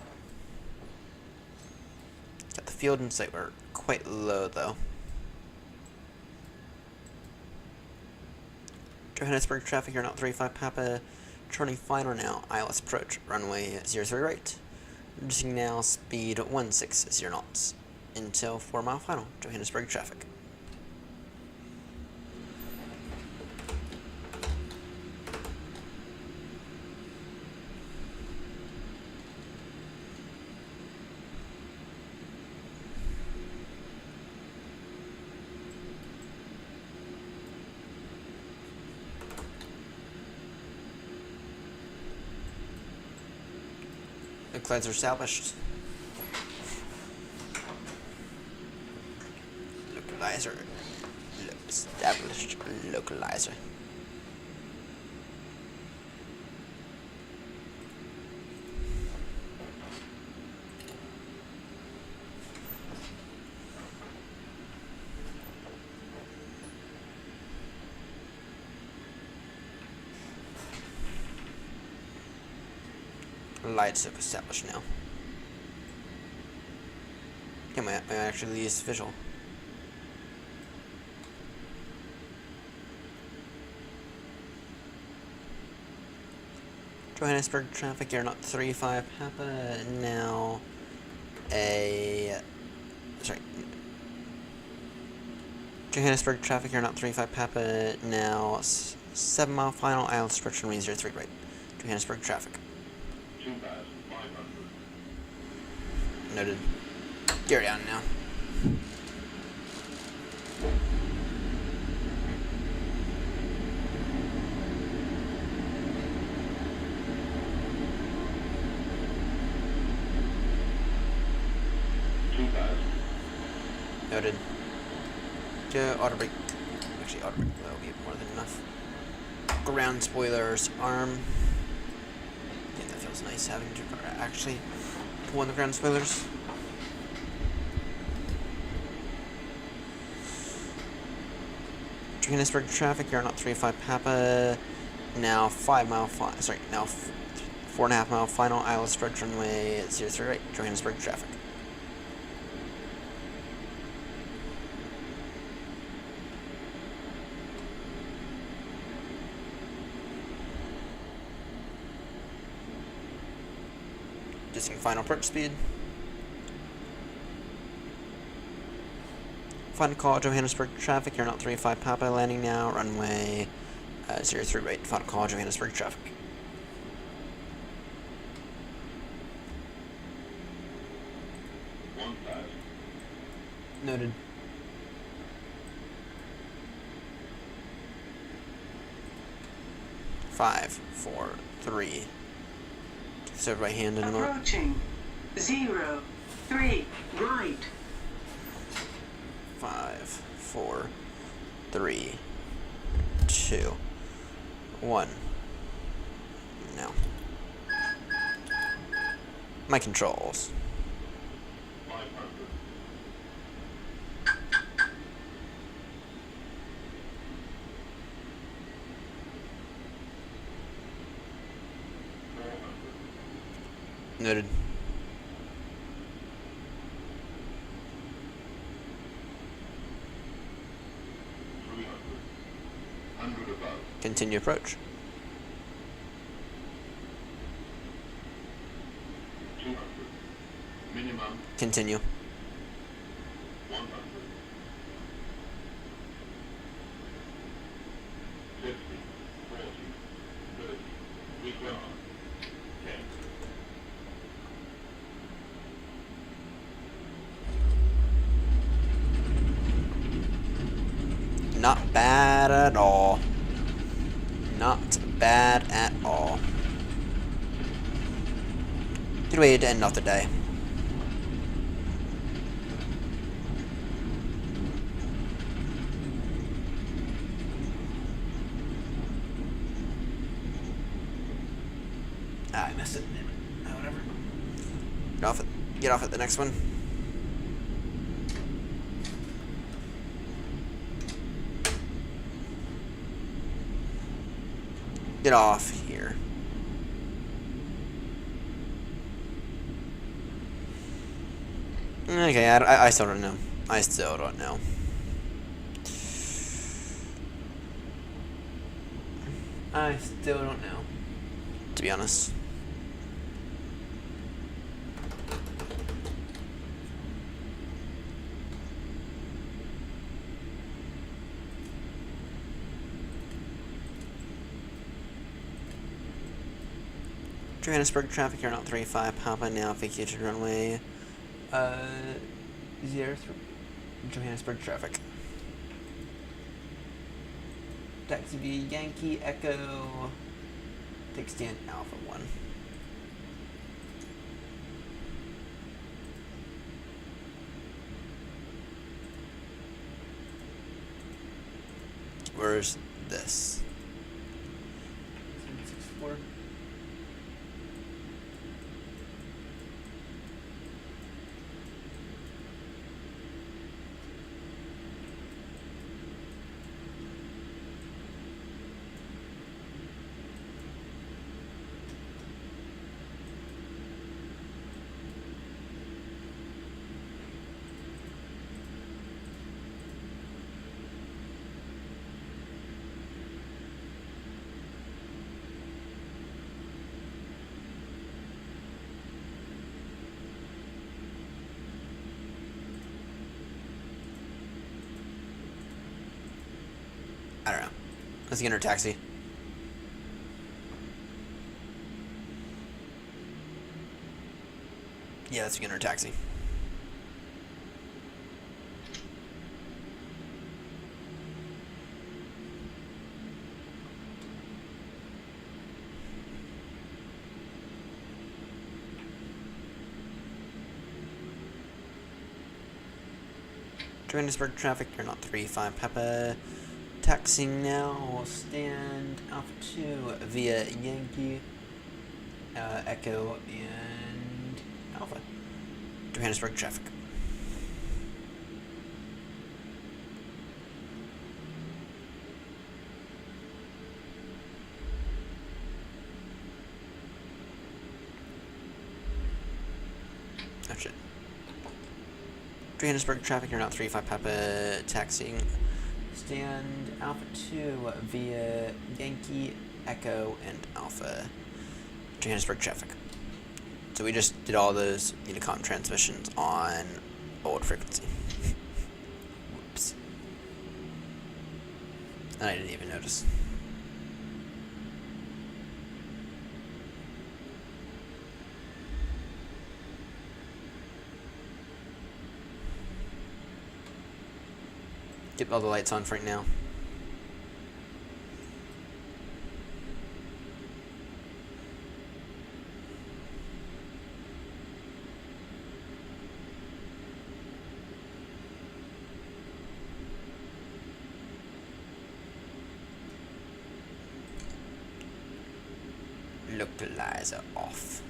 Got the field in sight. We're quite low though. Johannesburg traffic here, not 35 Papa. Turning final now. ILS approach. Runway 03 right. Reducing now speed 160 knots until 4 mile final. Johannesburg traffic. Clouds are established. Localizer. Established localizer. Lights have established now. Yeah, may I actually use visual? Johannesburg traffic, AirNott 35 Papa, now Johannesburg traffic, AirNott 35 Papa, now 7 mile final, ILS stretch runway 03 right. Johannesburg traffic. Noted. Gear down now. Noted. Auto brake. Actually, auto brake will be more than enough. Ground spoilers, arm. Yeah, that feels nice having to actually pull on the ground spoilers. Johannesburg traffic, you're not 35 Papa. Now 5 mile now 4.5 mile final, ILS stretch runway 03 right, Johannesburg traffic. Reducing final approach speed. Final call, Johannesburg traffic, you're not 35 Papa, landing now, runway 03 right. Final call, Johannesburg traffic. Noted. Five, four, three. Serve by hand and approaching 03 right. 5, 4, 3, 2, 1. No. My controls. Noted. Continue approach. 200. Minimum. Continue. 100. Not bad at all. Not bad at all. Good way to end off the day. I missed it. Oh, whatever. Get off at the next one. Get off here. Okay, I still don't know. I still don't know. I still don't know, to be honest. Johannesburg traffic, AirNott 35, Papa now vacated runway 03. Johannesburg traffic. Taxi via Yankee Echo. Take stand Alpha 1. Where's this? 764. I don't know. Let's get in her taxi. Yeah, let's get in her taxi. Johannesburg traffic, you're not 35 Papa. Taxiing now, we'll stand Alpha 2 via Yankee, Echo, and Alpha. Johannesburg traffic. Oh shit. Johannesburg traffic, you're not 35 Papa. Taxiing. Stand Alpha 2 via Yankee, Echo, and Alpha. Johannesburg traffic. So we just did all those Unicom transmissions on old frequency. Whoops. And I didn't even notice. Get all the lights on for right now. Localizer off.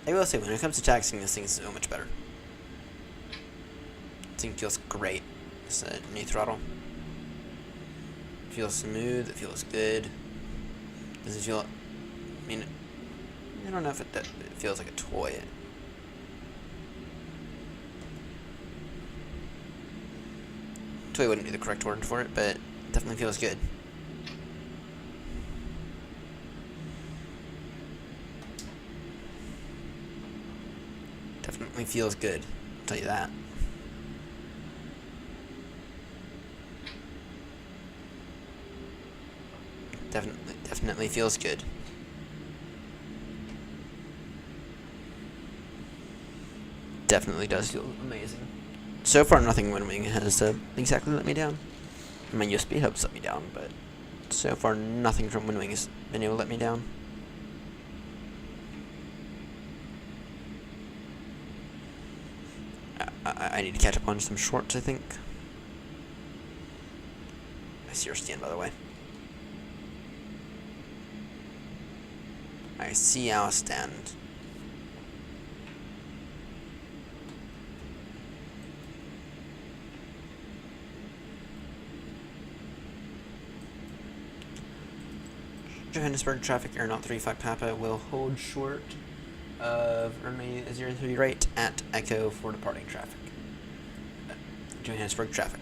I will say, when it comes to taxiing, this thing is so much better. This thing feels great. It's a new throttle. It feels smooth. It feels good. Doesn't feel... I mean, I don't know if it feels like a toy. Toy wouldn't be the correct word for it, but it definitely feels good. Definitely feels good, I'll tell you that. Definitely feels good. Definitely does feel amazing. So far, nothing Windwing has exactly let me down. My USB hubs let me down, but so far, nothing from Windwing has been able to let me down. I need to catch up on some shorts, I think. I see your stand, by the way. I see our stand. Johannesburg traffic, AirNott 35 Papa will hold short of runway 03 right at Echo for departing traffic. Johannesburg traffic.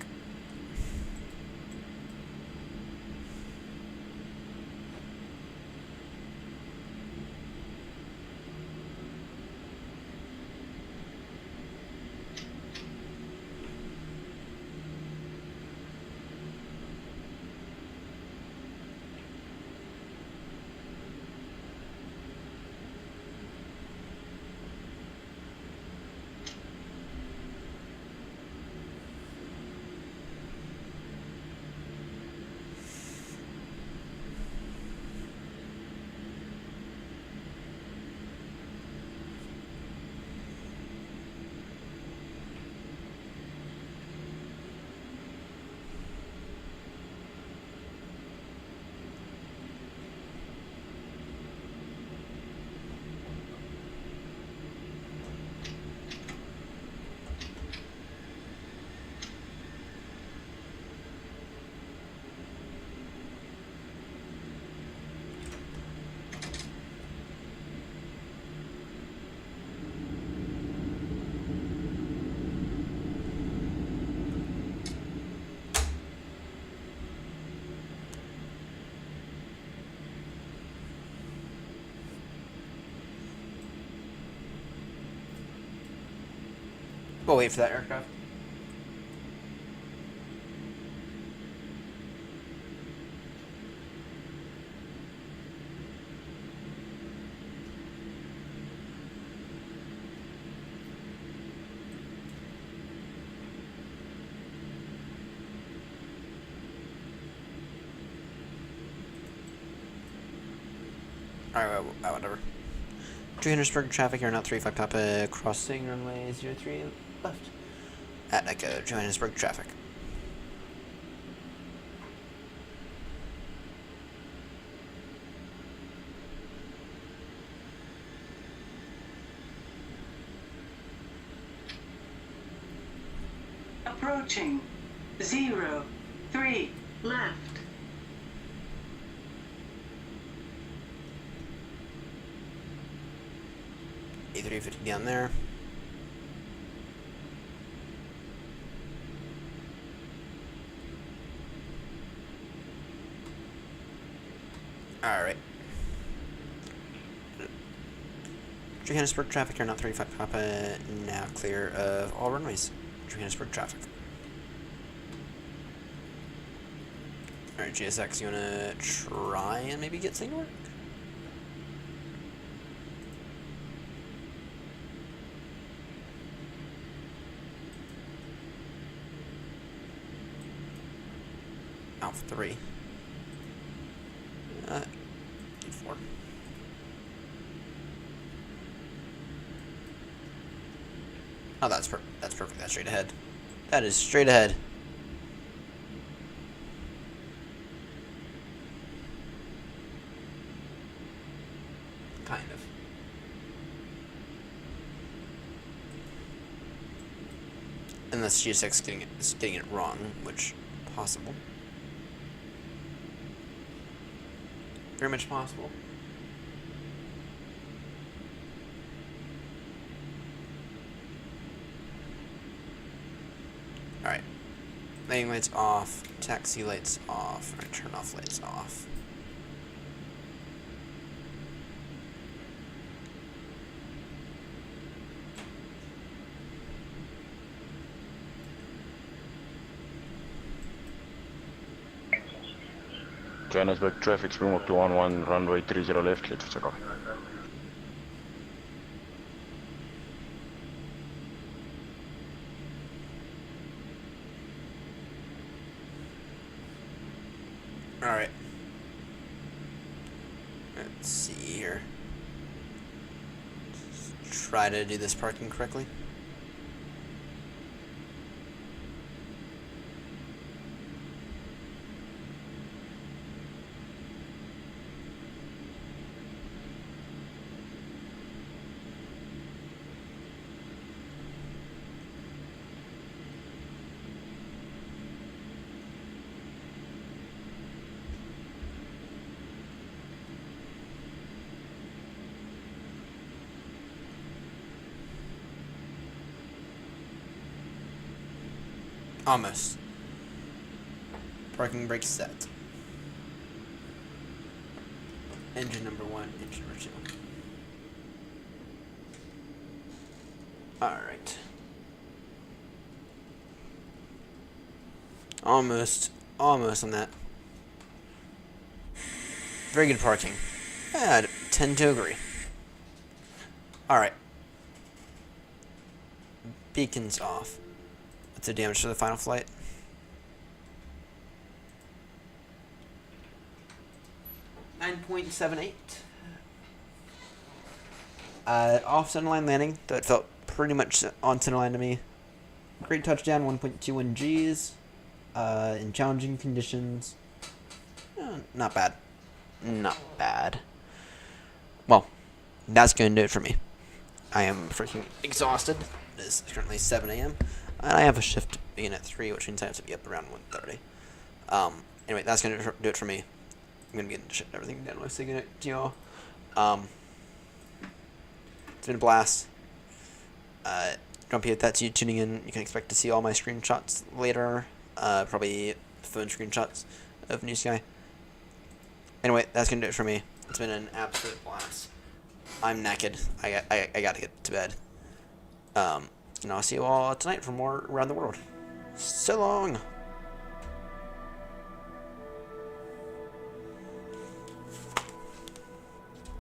We'll wait for that aircraft. Alright, whatever. Johannesburg traffic, AirNott 35 Papa, crossing runway 03 left. At Echo, Johannesburg traffic. Approaching 03 left. A350 down there. Alright. Johannesburg traffic, AirNott 35 Papa, now clear of all runways. Johannesburg traffic. Alright, GSX, you wanna try and maybe get thing to work? Alpha 3. 4. Oh, that's perfect. That's perfect. That's straight ahead. That is straight ahead. Kind of. Unless GSX is getting it wrong, which possible. Very much possible. Alright. Landing lights off. Taxi lights off. Alright, turn off lights off. Johannesburg traffic, Springbok 211, runway 30 left, cleared for takeoff. Alright. Let's see here. Just try to do this parking correctly. Almost. Parking brake set. Engine number 1, engine number 2. Alright. Almost on that. Very good parking. I tend to agree. Alright. Beacons off. What's the damage to the final flight? .78. Off centerline landing. That felt pretty much on centerline to me. Great touchdown, 1.21 Gs. In challenging conditions. Not bad. Not bad. Well, that's going to do it for me. I am freaking exhausted. It is currently 7 a.m. And I have a shift to begin at 3, which means I have to be up around 1:30. Anyway, that's going to do it for me. I'm going to get shut everything down while singing it to y'all. It's been a blast. Grumpy, if that's you tuning in, you can expect to see all my screenshots later. Probably phone screenshots of Newsky. Anyway, that's going to do it for me. It's been an absolute blast. I'm knackered. I got to get to bed. And I'll see you all tonight for more Around the World. So long!